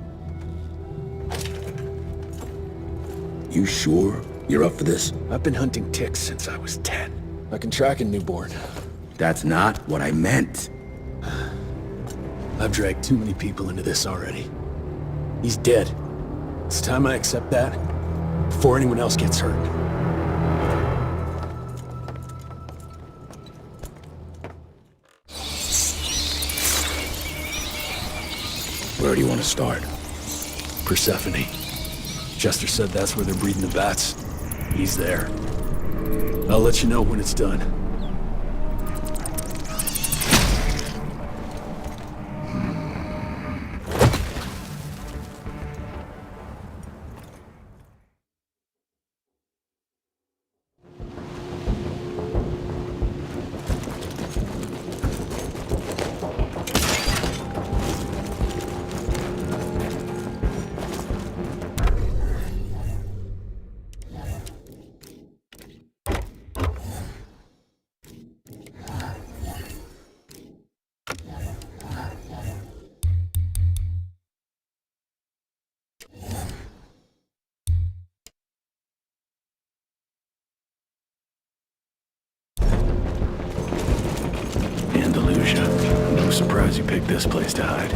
You sure you're up for this? I've been hunting ticks since I was 10. I can track a newborn. That's not what I meant. I've dragged too many people into this already. He's dead. It's time I accept that before anyone else gets hurt. Where do you want to start? Persephone. Chester said that's where they're breeding the bats. He's there. I'll let you know when it's done. No surprise you picked this place to hide.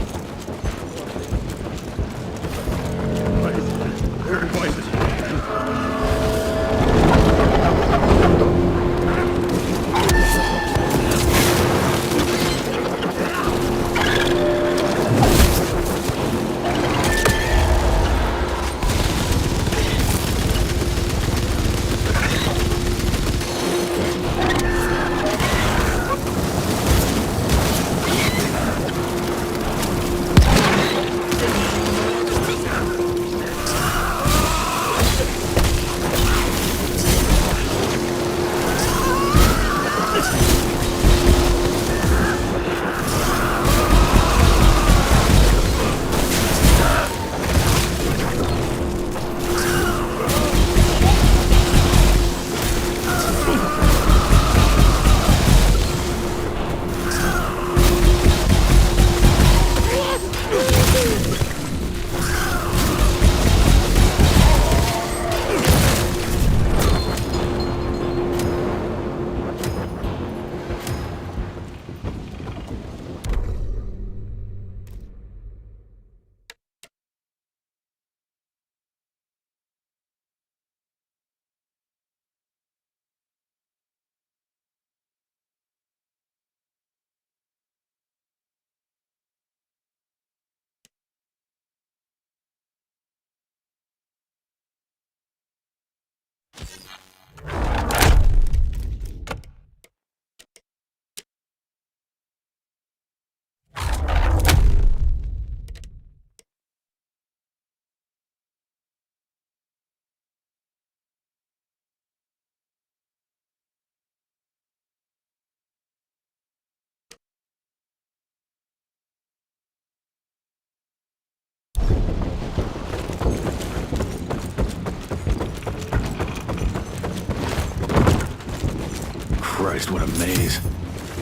Christ, what a maze.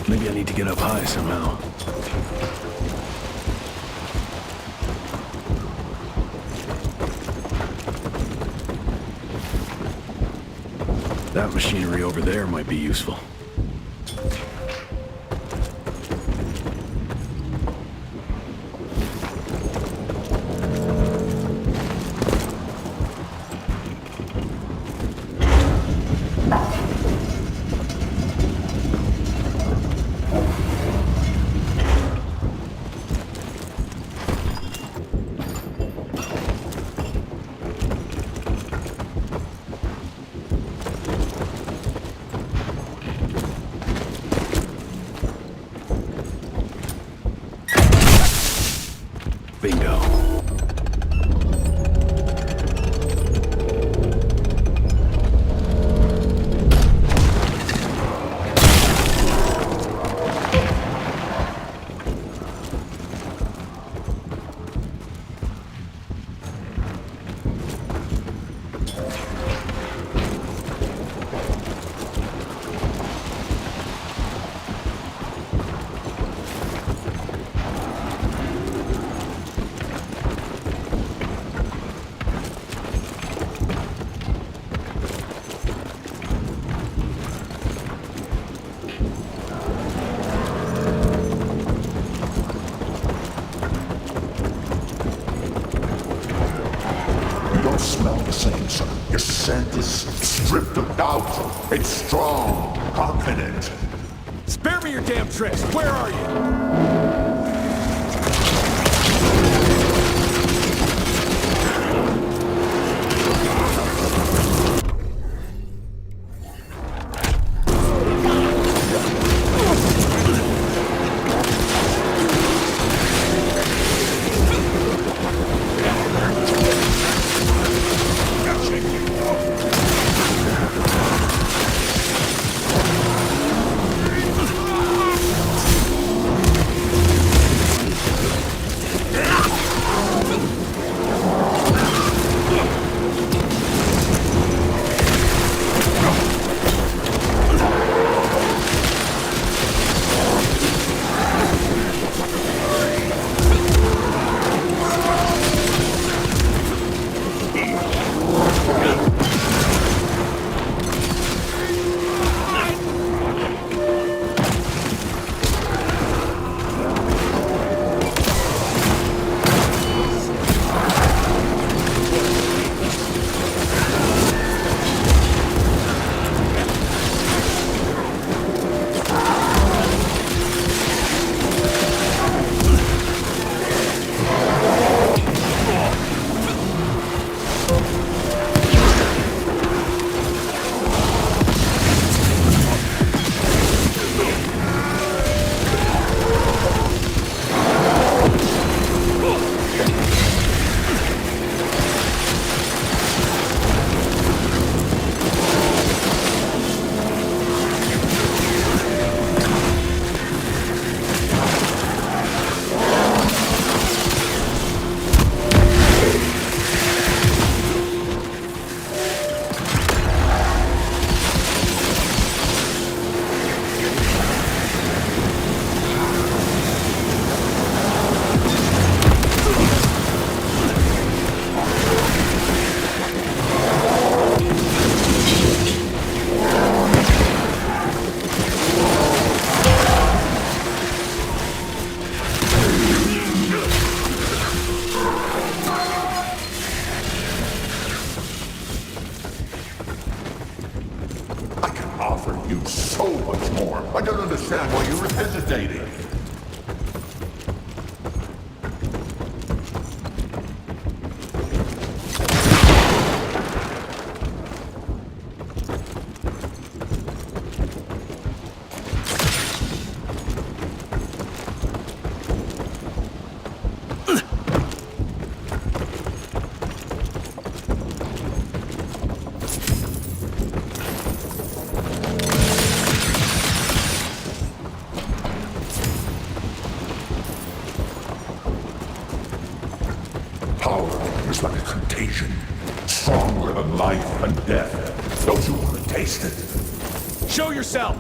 Maybe I need to get up high somehow. That machinery over there might be useful. Bingo. Smell the same, sir. Your scent is stripped of doubt. It's strong, confident. Spare me your damn tricks! Where are you? Offer you so much more. I don't understand why you're hesitating. It's like a contagion, stronger than life and death. Don't you want to taste it? Show yourself!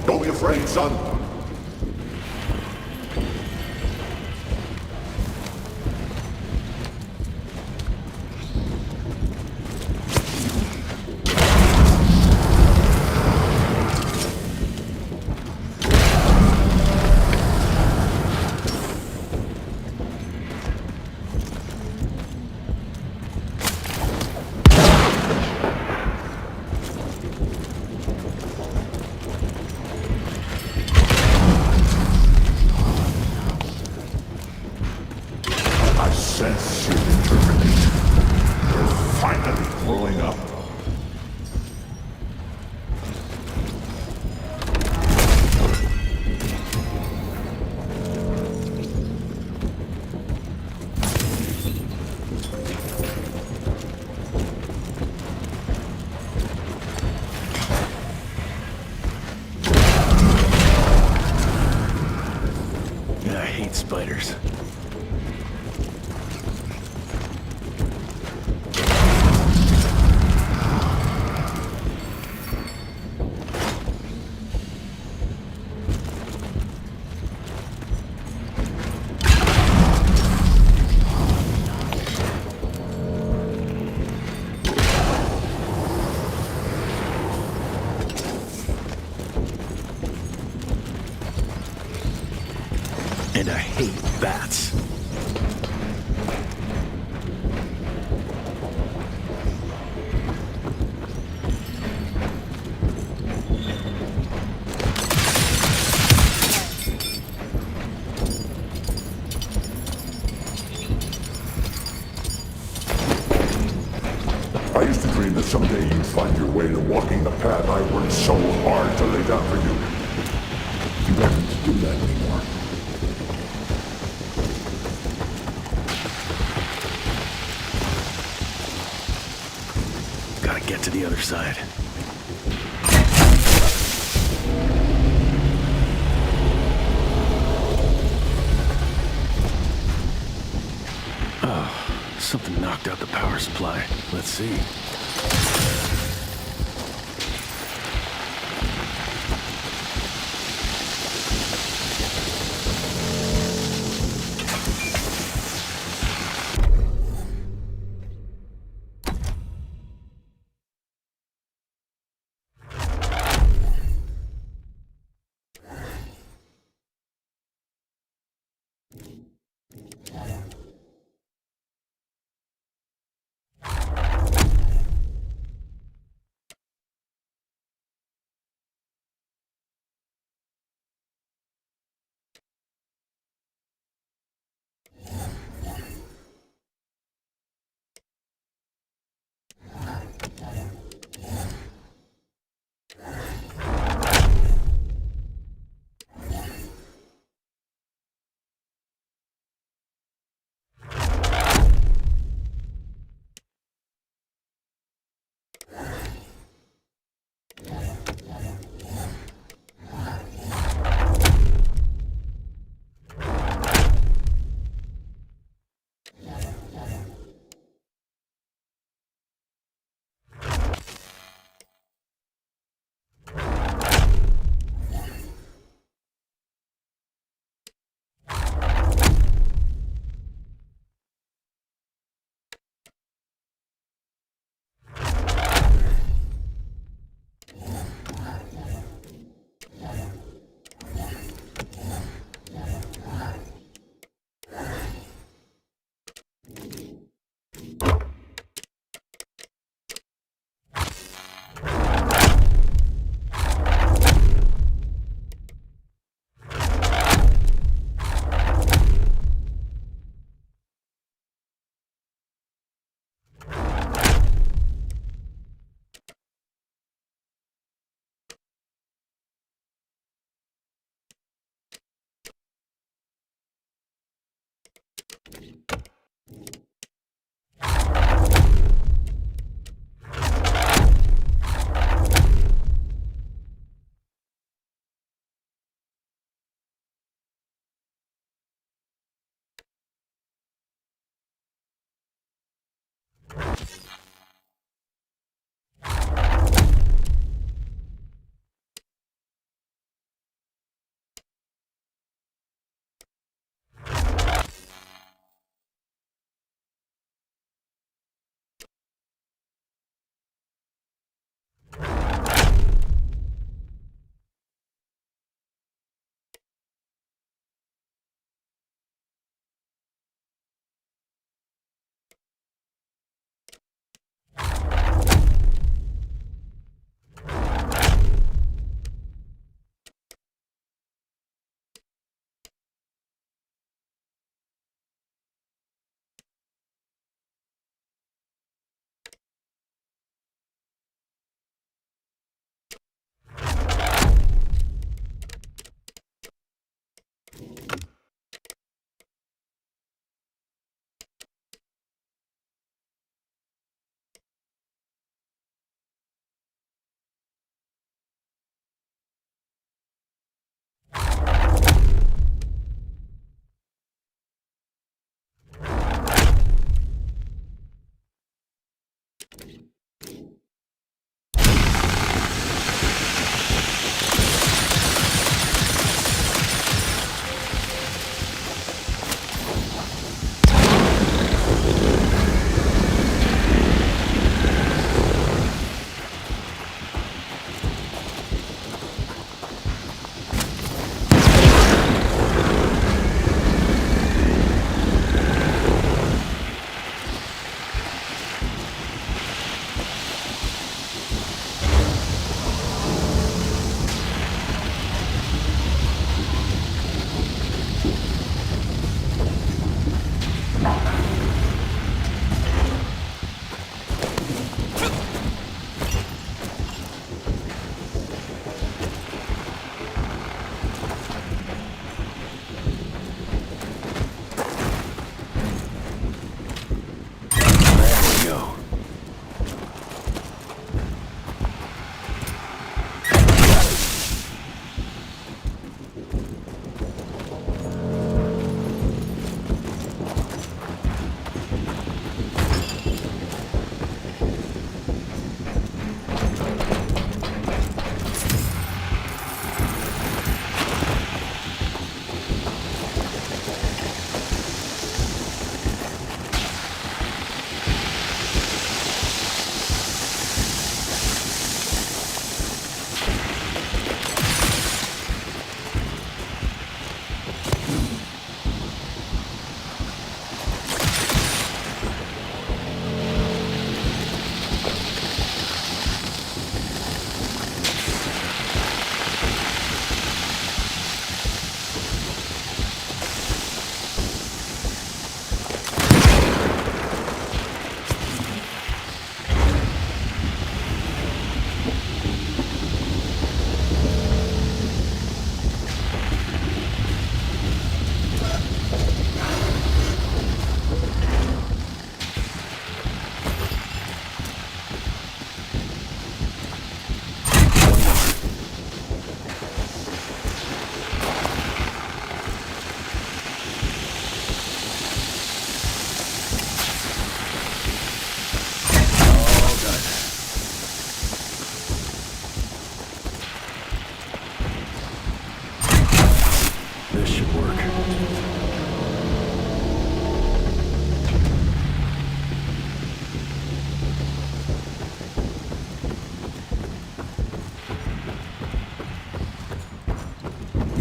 Don't be afraid, son. I sense your determination. You're finally growing up. Yeah, I hate spiders. And I hate bats. I used to dream that someday you'd find your way to walking the path I worked so hard to lay down for you. You don't need to do that anymore. Gotta get to the other side. Oh, something knocked out the power supply. Let's see.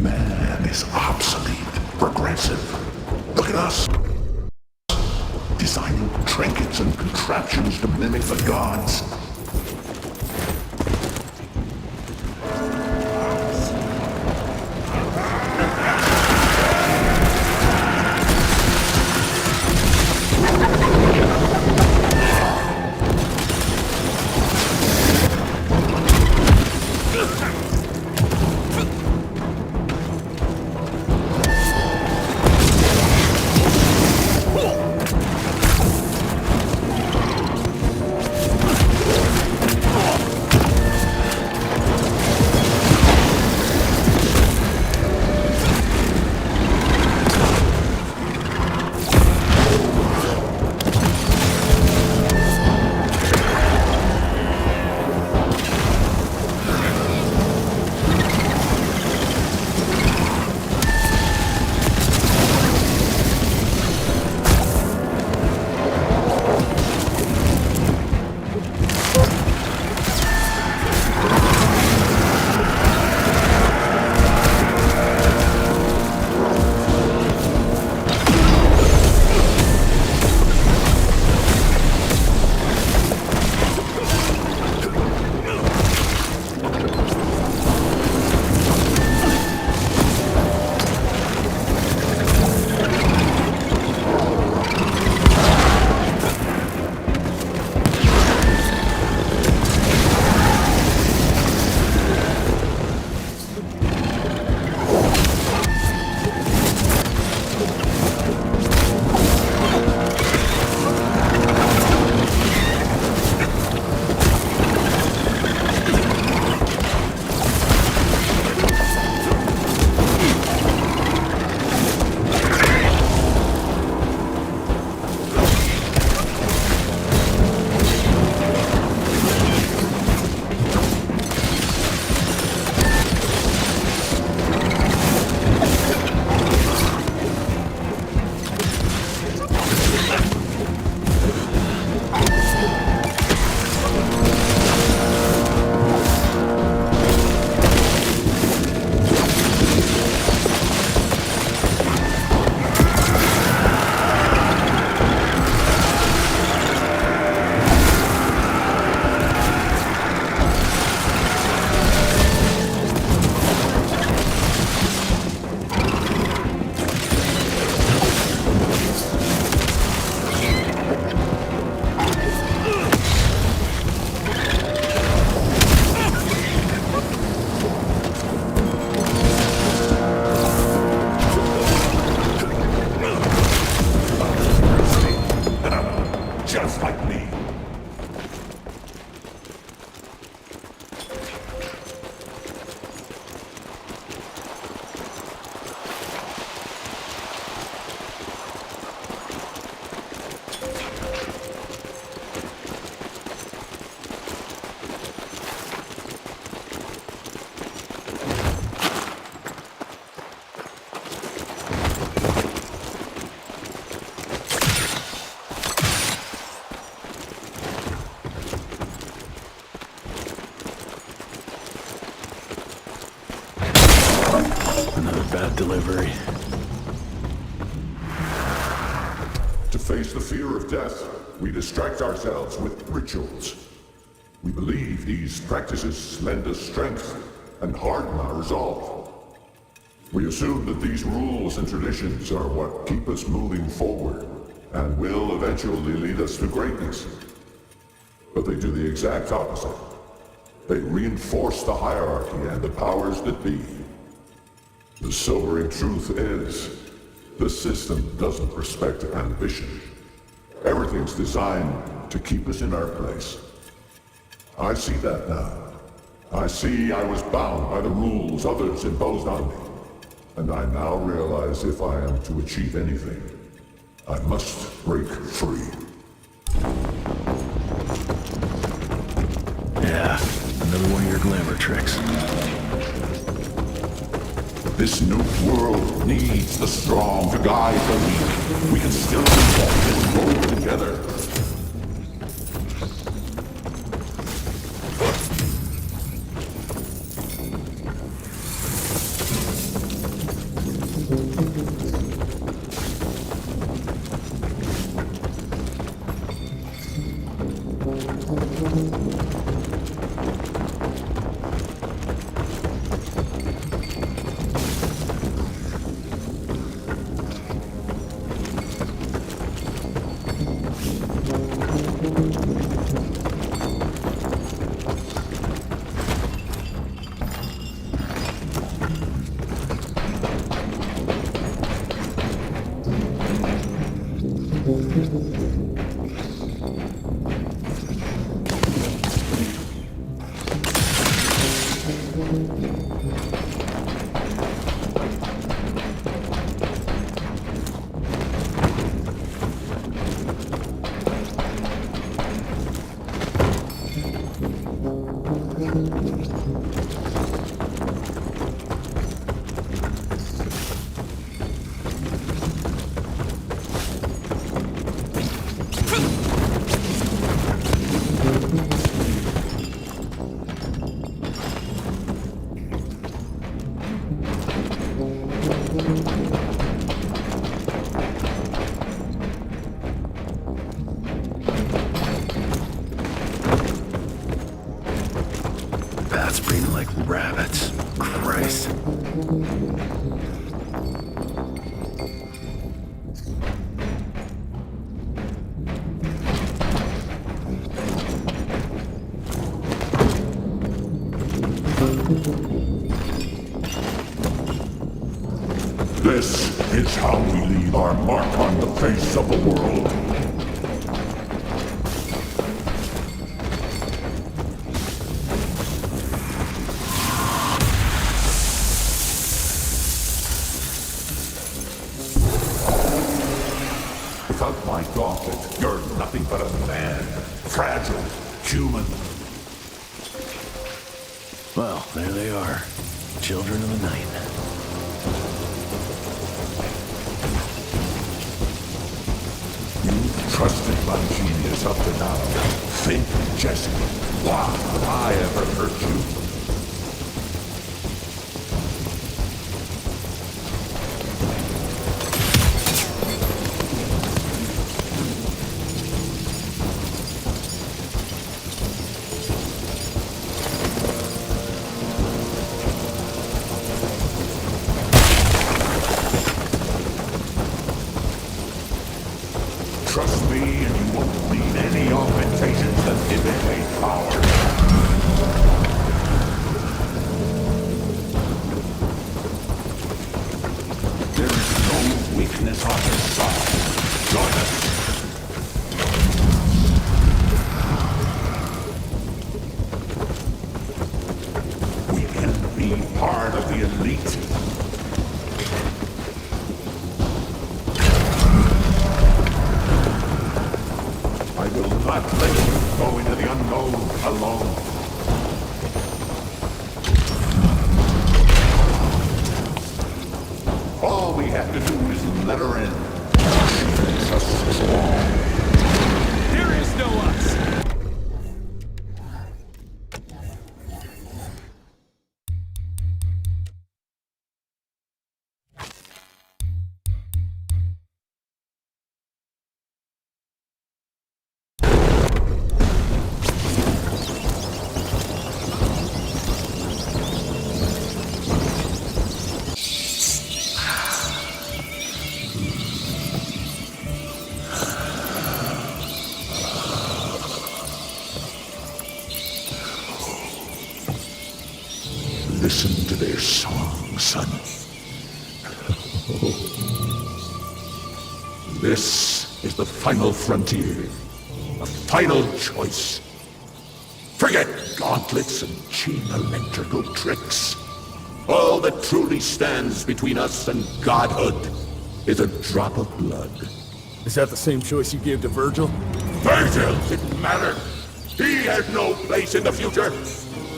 Man is obsolete, progressive. Look at us. Designing trinkets and contraptions to mimic the gods. Bad delivery. To face the fear of death, we distract ourselves with rituals. We believe these practices lend us strength and harden our resolve. We assume that these rules and traditions are what keep us moving forward and will eventually lead us to greatness. But they do the exact opposite. They reinforce the hierarchy and the powers that be. The sobering truth is, the system doesn't respect ambition. Everything's designed to keep us in our place. I see that now. I see I was bound by the rules others imposed on me. And I now realize if I am to achieve anything, I must break free. Yeah, another one of your glamour tricks. This new world needs the strong to guide the weak. We can still walk this road together. Bats breeding like rabbits. Christ. This is how we leave our mark on the face of the world. Without my gauntlet, you're nothing but a man. Fragile, human. Well, there they are. Children of the night. You trusted my genius up to now. Think, Jesse, why would I ever hurt you? Trust me, and you won't need any augmentations that imitate power. There is no weakness on his side. Join us. We can be part of the elite. I will not let you go into the unknown alone. All we have to do is let her in. She makes us strong. There is no us! Listen to their song, son. This is the final frontier. A final choice. Forget gauntlets and cheap electrical tricks. All that truly stands between us and godhood is a drop of blood. Is that the same choice you gave to Virgil? Virgil didn't matter. He had no place in the future.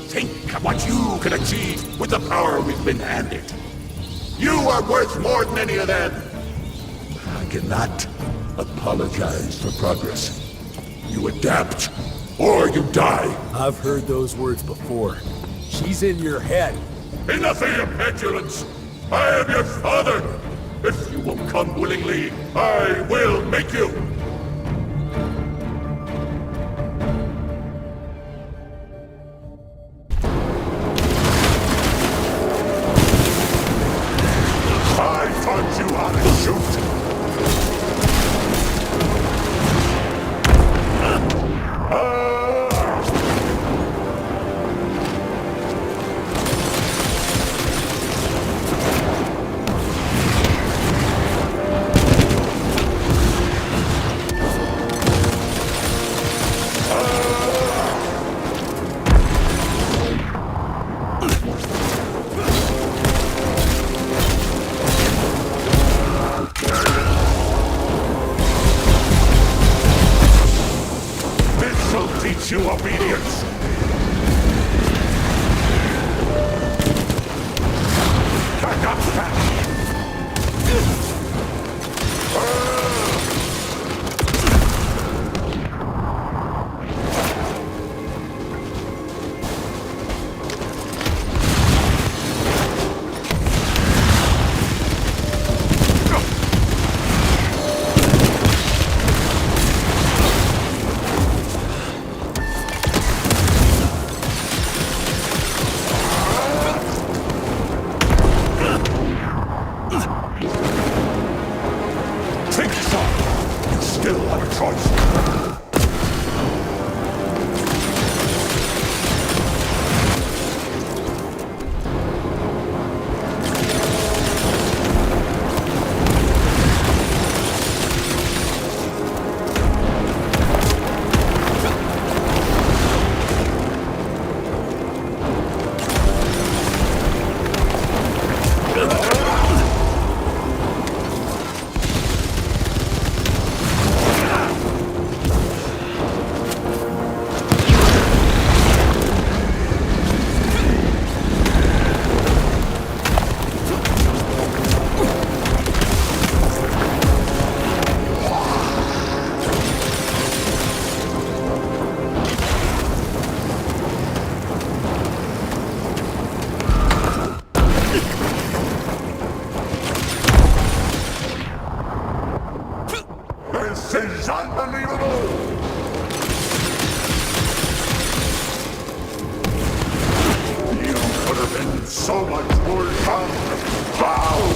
Think of what you can achieve with the power we've been handed. You are worth more than any of them. I cannot apologize for progress. You adapt, or you die. I've heard those words before. She's in your head. Enough of your petulance. I am your father. If you will come willingly, I will make you. I taught you how to shoot. you obedience. Back up, fast. Take a shot. You still have a choice. This is unbelievable! You could have been so much more fun! Wow!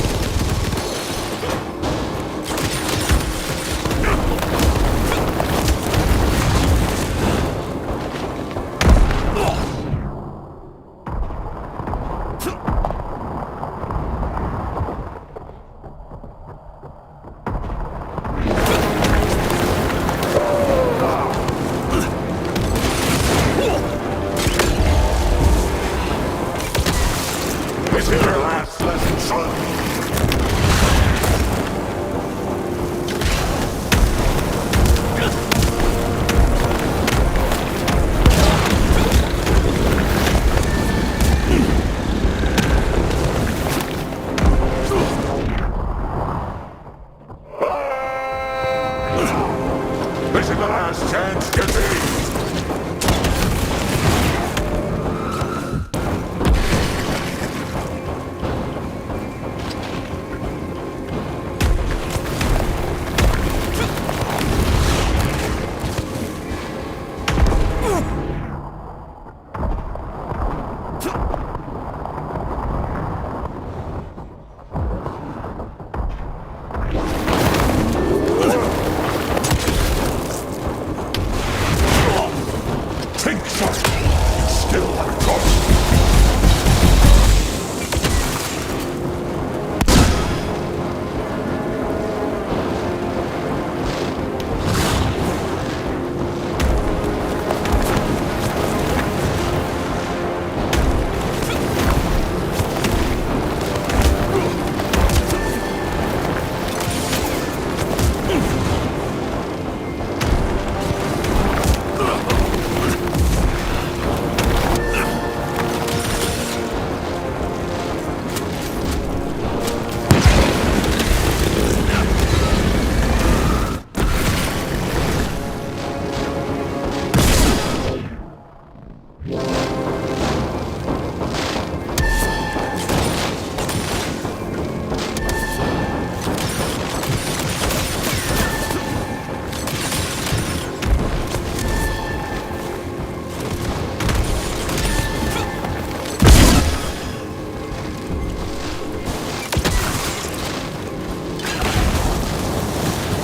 This is your last lesson, son! This is the last chance, Jesse! Think so! You still have a choice!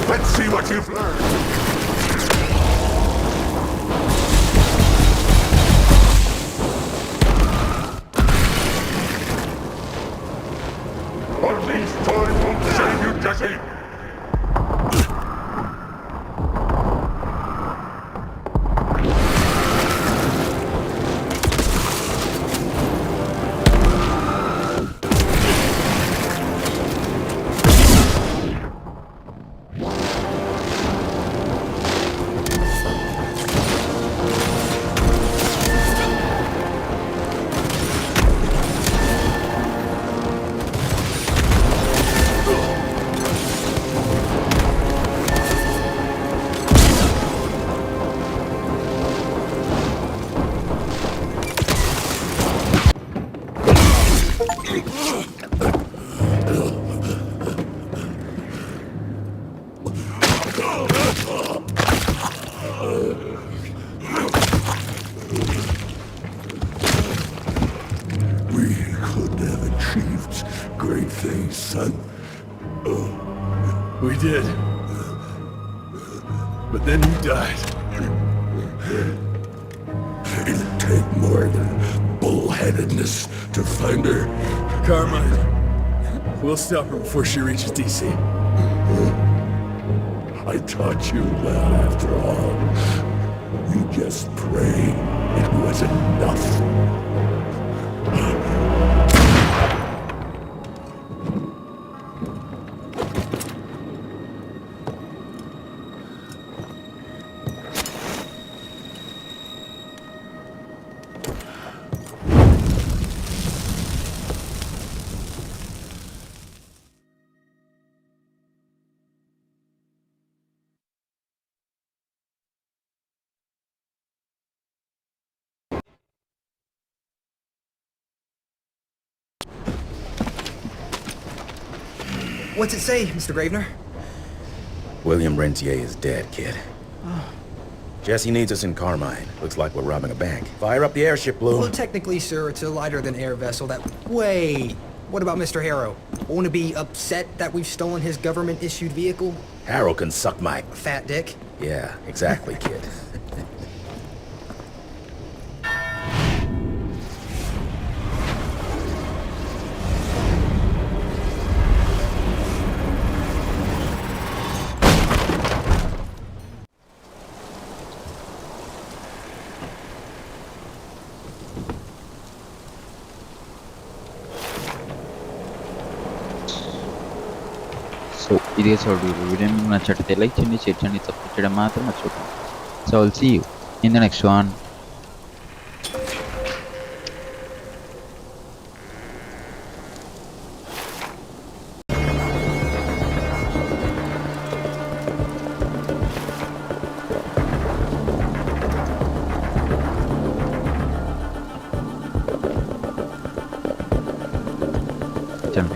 Let's see what you've learned. At least time won't save you, Jesse. We could have achieved great things, son. We did. But then you died. It'd take more than bullheadedness to find her. Carmine, we'll stop her before she reaches DC. I taught you well after all. You just prayed it was enough. What's it say, Mr. Gravener? William Rentier is dead, kid. Jesse needs us in Carmine. Looks like we're robbing a bank. Fire up the airship, Blue. Well, technically, sir, it's a lighter-than-air vessel that... Wait! What about Mr. Harrow? Won't he be upset that we've stolen his government-issued vehicle? Harrow can suck my... Fat dick? Yeah, exactly, kid. So ఇదే చూడు video మీకు నచ్చట్లయితే like చేయండి, share చేయండి, subscribe చేయడం మాత్రం మర్చిపోకండి. So I'll see you in the next one.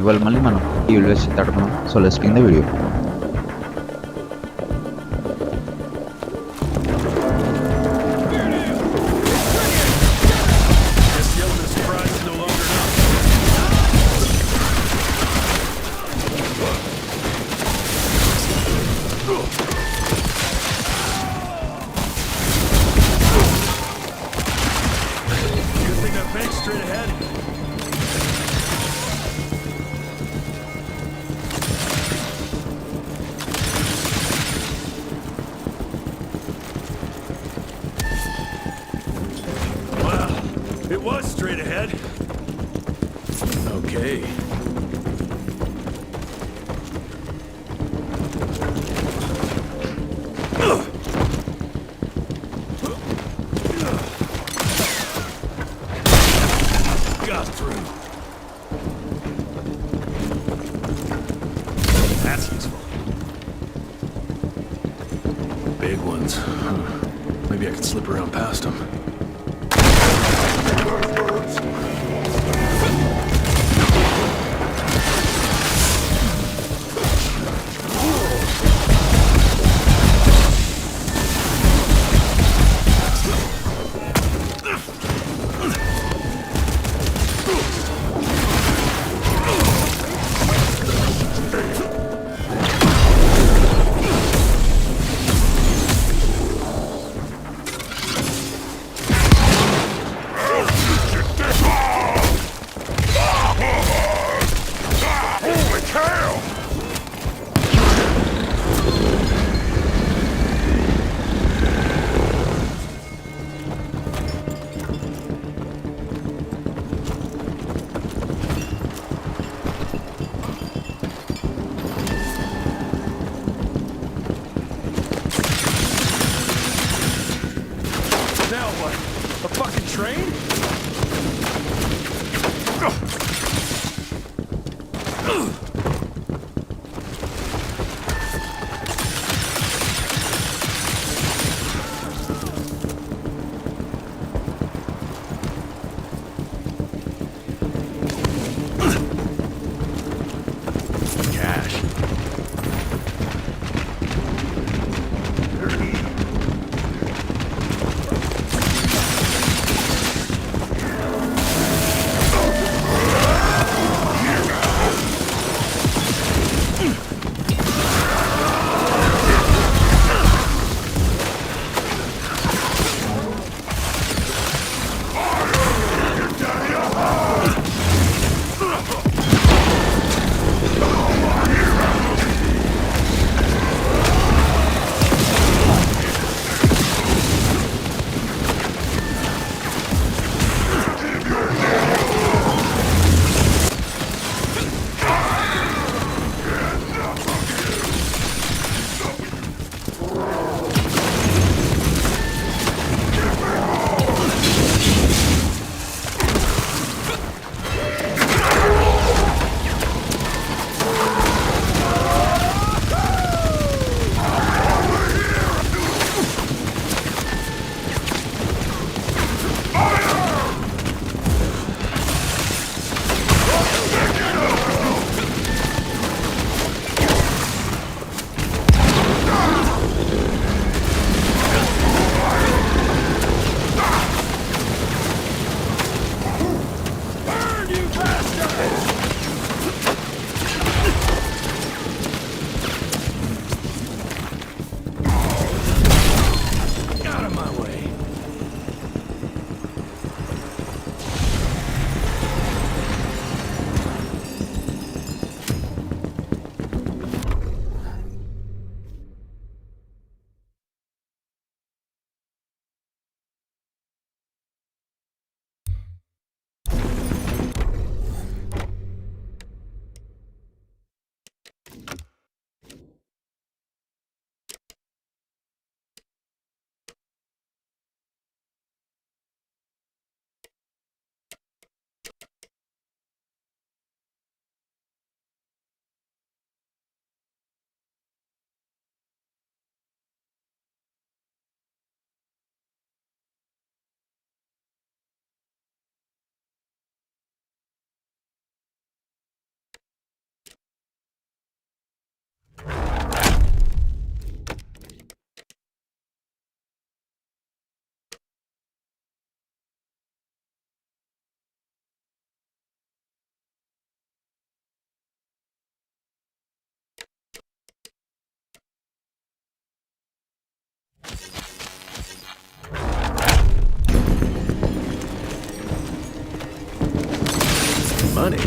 ఇవాళ మళ్ళీ మనం ఈ వీడియో తడుకున్నాం. So let's begin the video. It was straight ahead. Okay. Got through. That's useful. Big ones. Maybe I could slip around past them. money.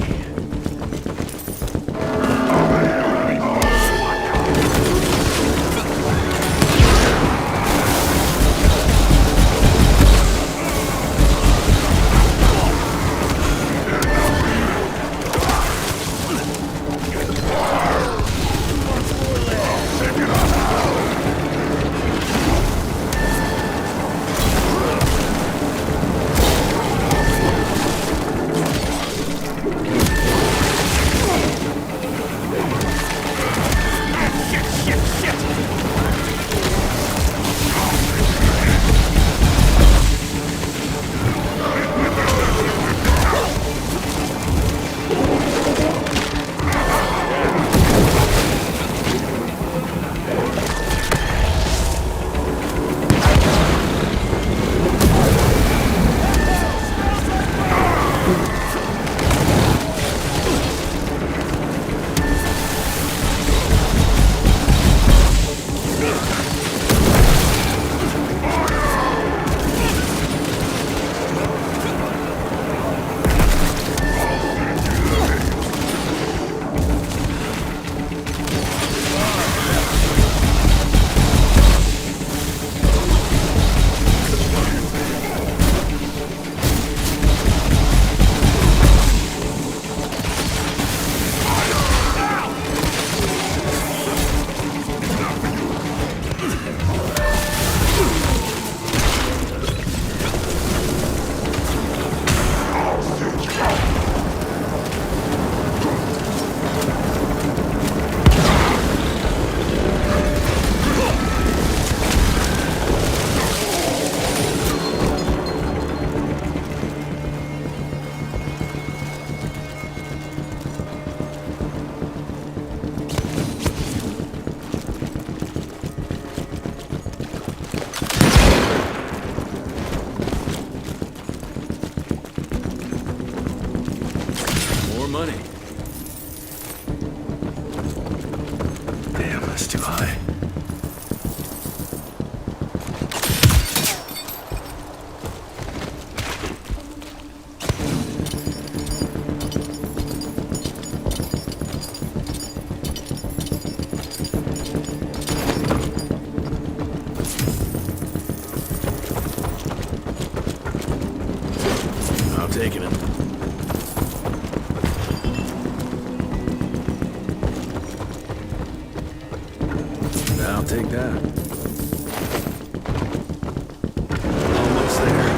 Money. Damn, that's too high. I'm taking it. I'll take that. Almost there.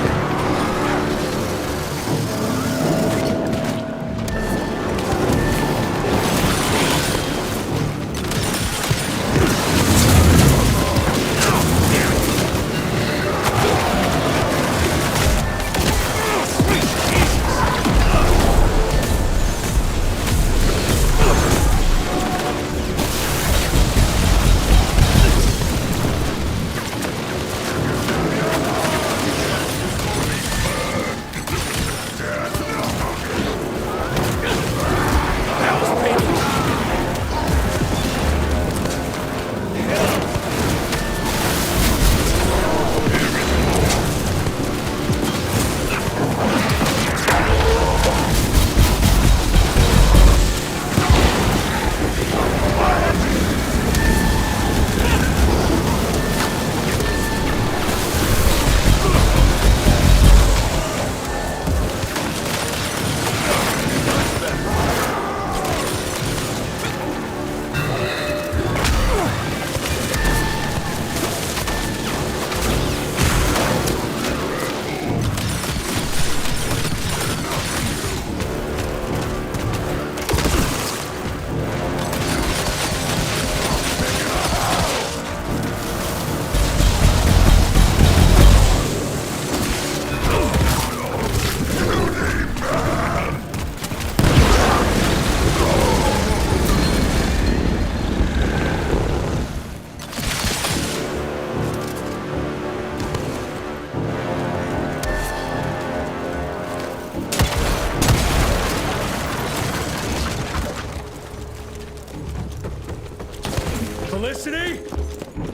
Felicity?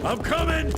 I'm coming!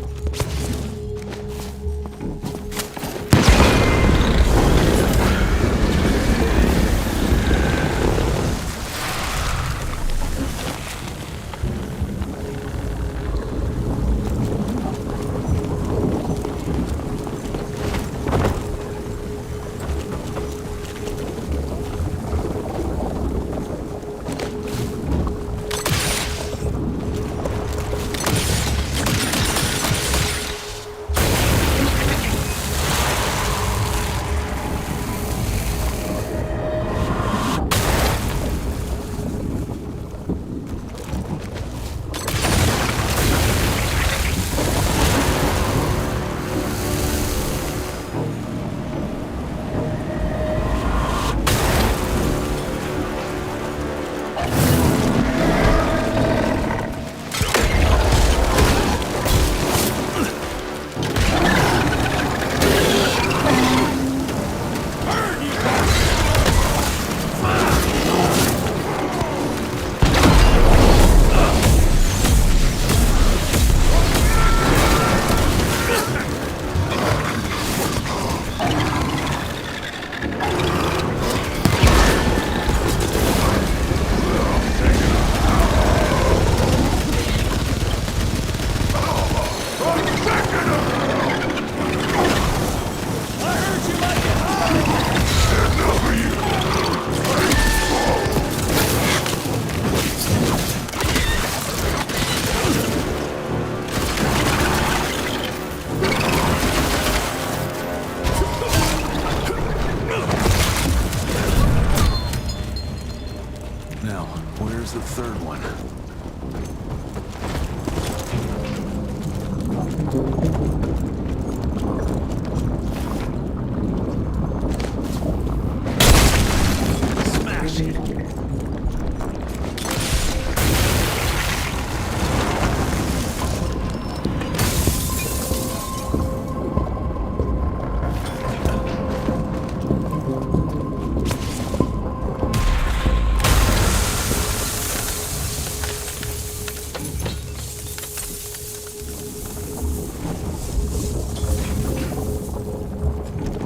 Now, where's the third one? Smash it!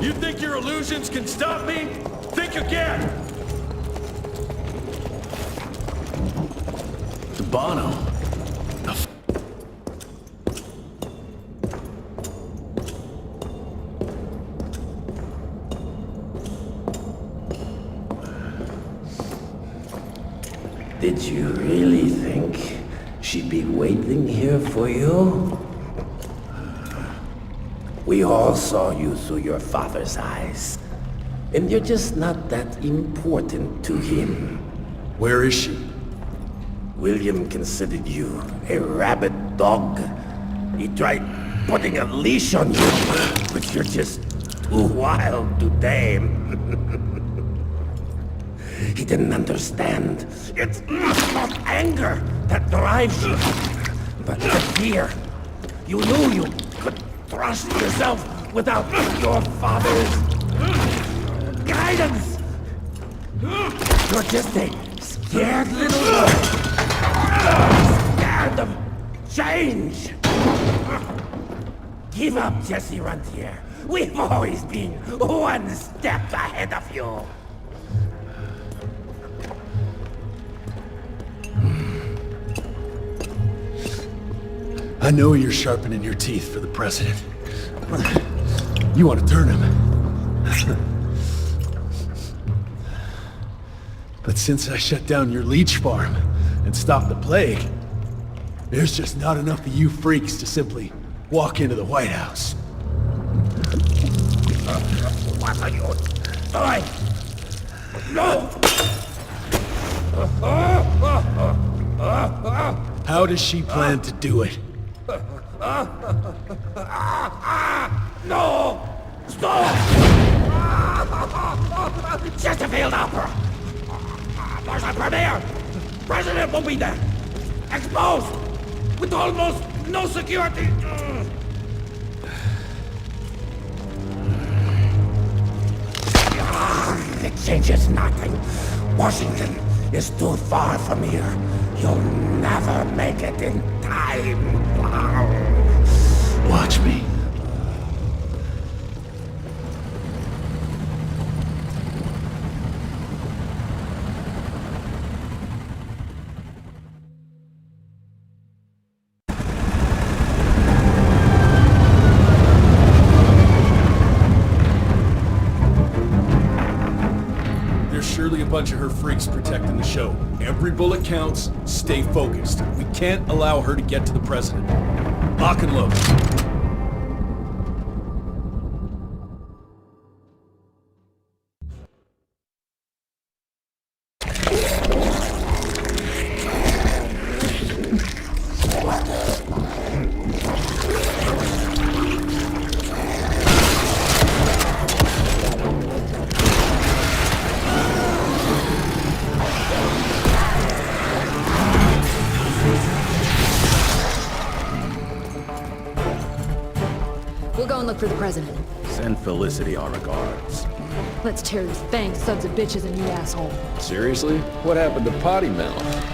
You think your illusions can stop me? Think again! Bono. Did you really think she'd be waiting here for you? We all saw you through your father's eyes. And you're just not that important to him. Where is she? William considered you a rabid dog. He tried putting a leash on you, but you're just too wild to tame. He didn't understand. It's not anger that drives you, but the fear. You knew you could trust yourself without your father's guidance. You're just a scared little boy. Scared of change. Give up, Jesse Runtier. We've always been one step ahead of you. I know you're sharpening your teeth for the president. You want to turn him. But since I shut down your leech farm and stopped the plague, there's just not enough of you freaks to simply walk into the White House. What are you doing? No! How does she plan to do it? No! Stop! Just a failed opera! There's a premiere! President will be there! Exposed! With almost no security! It changes nothing. Washington is too far from here. You'll never make it in time. Watch me. Surely a bunch of her freaks protecting the show. Every bullet counts. Stay focused. We can't allow her to get to the president. Lock and load. Look for the president. Send Felicity our regards. Let's tear these fanged sons of bitches a new asshole. Seriously? What happened to Potty Mouth?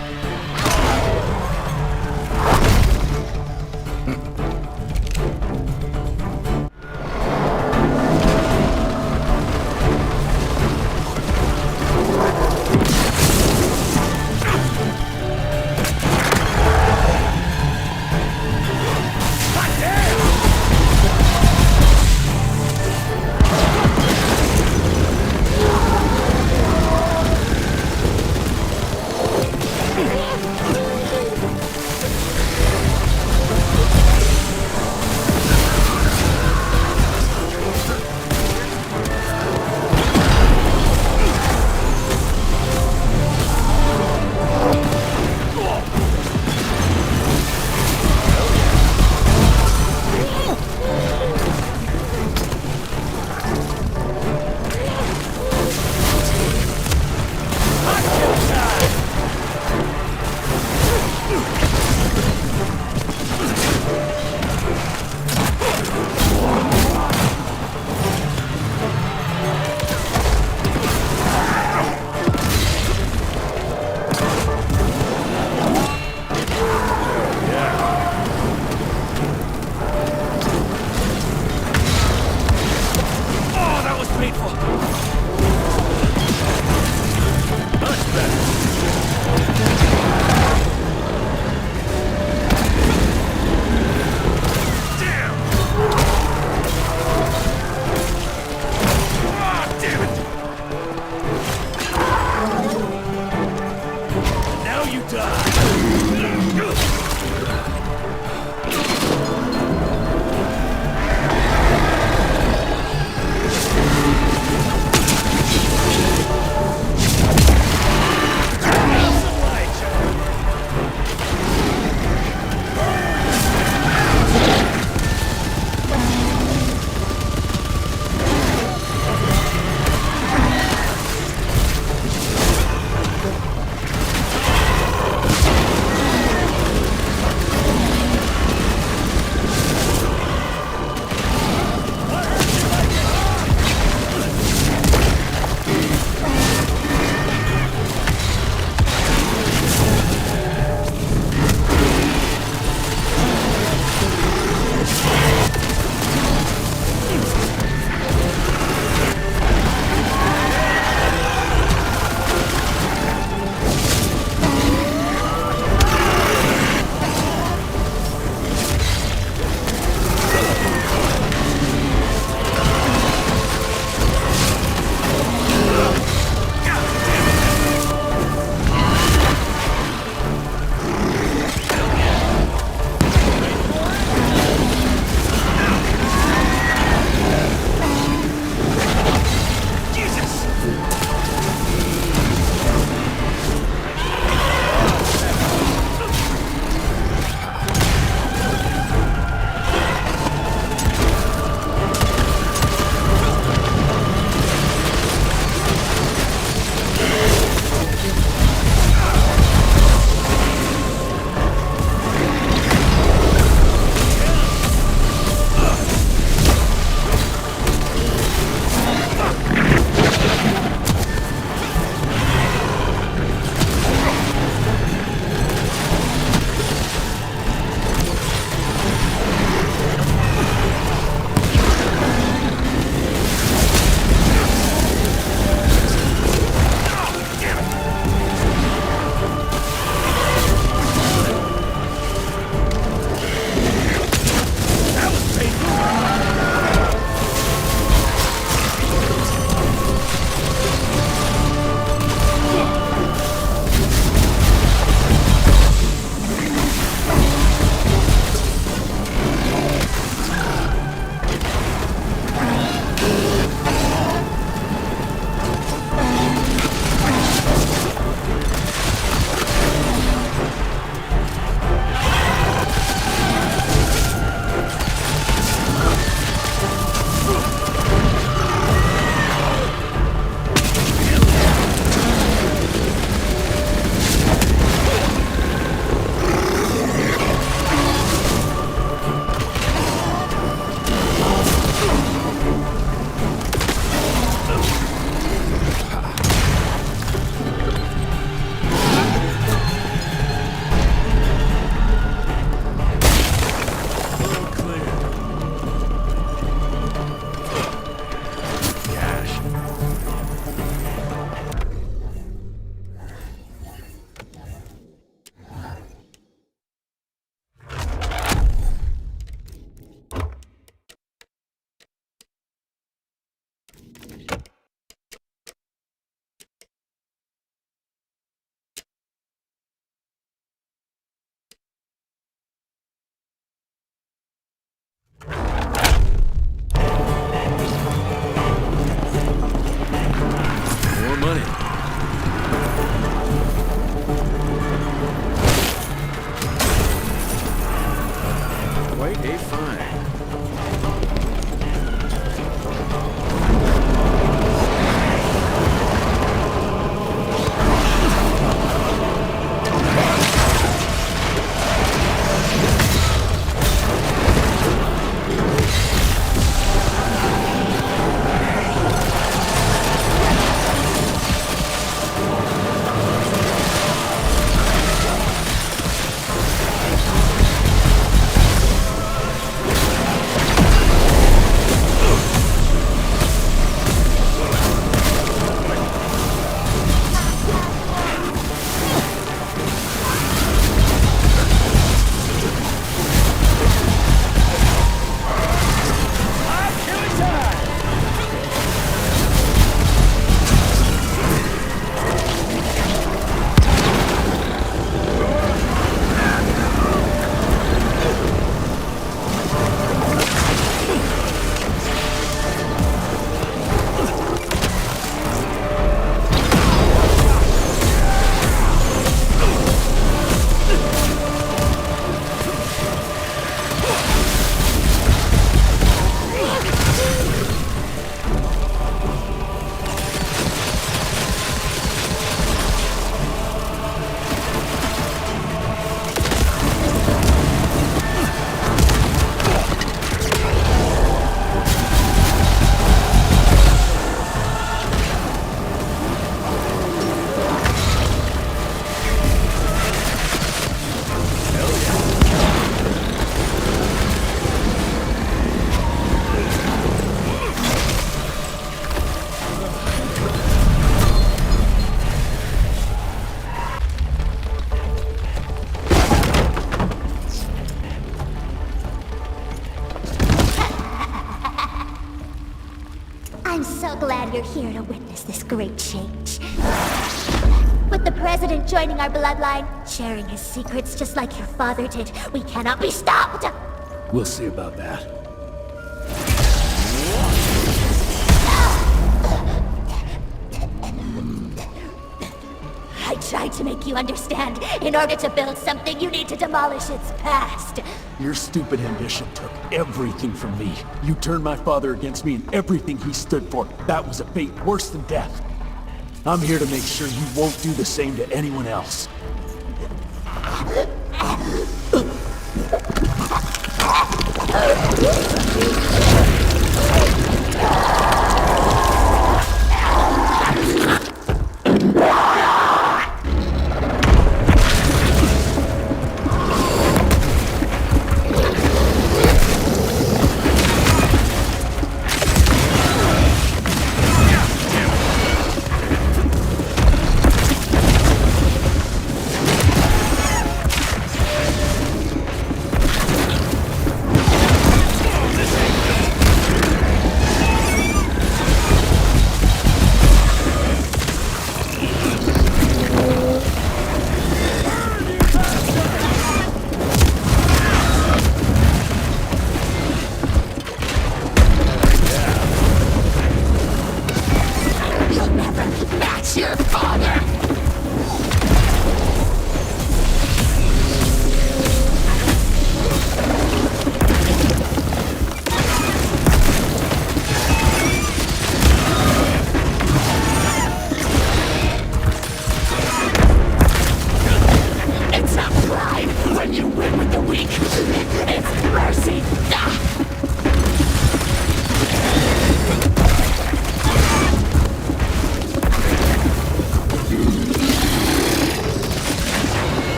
you're here to witness this great change. With the President joining our bloodline, sharing his secrets just like your father did, we cannot be stopped! We'll see about that. I tried to make you understand. In order to build something, you need to demolish its past. Your stupid ambition took everything from me. You turned my father against me and everything he stood for. That was a fate worse than death. I'm here to make sure you won't do the same to anyone else.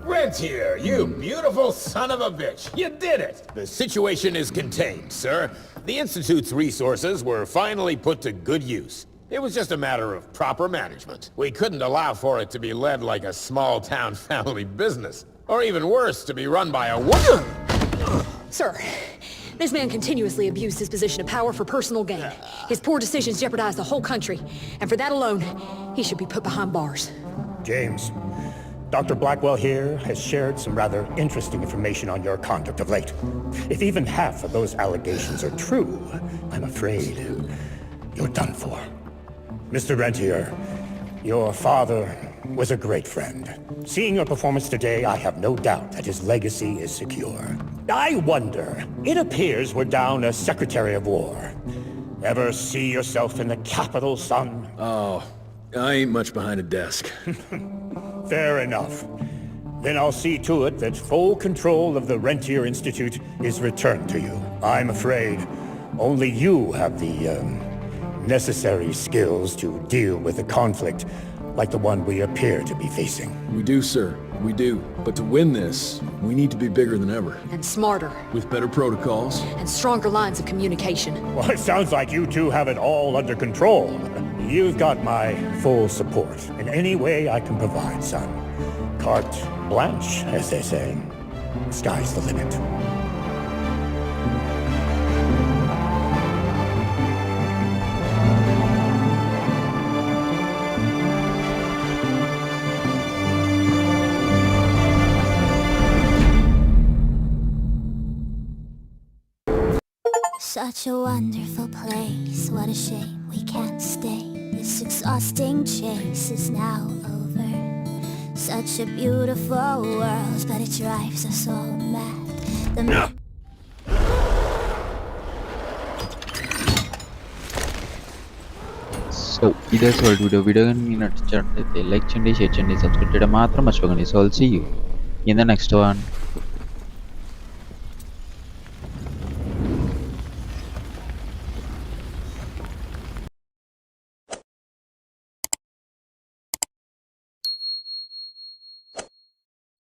Rentier, you beautiful son of a bitch. You did it. The situation is contained, sir. The Institute's resources were finally put to good use. It was just a matter of proper management. We couldn't allow for it to be led like a small-town family business. Or even worse, to be run by a woman. Sir, this man continuously abused his position of power for personal gain. His poor decisions jeopardized the whole country. And for that alone, he should be put behind bars. James, Dr. Blackwell here has shared some rather interesting information on your conduct of late. If even half of those allegations are true, I'm afraid you're done for. Mr. Rentier, your father was a great friend. Seeing your performance today, I have no doubt that his legacy is secure. I wonder, it appears we're down a Secretary of War. Ever see yourself in the Capitol, son? Oh, I ain't much behind a desk. Fair enough. Then I'll see to it that full control of the Rentier Institute is returned to you. I'm afraid only you have the, necessary skills to deal with a conflict like the one we appear to be facing. We do, sir. We do. But to win this, we need to be bigger than ever. And smarter. With better protocols. And stronger lines of communication. Well, it sounds like you two have it all under control. You've got my full support in any way I can provide, son. Carte blanche, as they say. Sky's the limit. Such a wonderful place, what a shame we can't stay. This exhausting chase is now over. Such a beautiful world, but it drives us all mad. So, this world video game like, share, subscribe. So, I'll see you in the next one.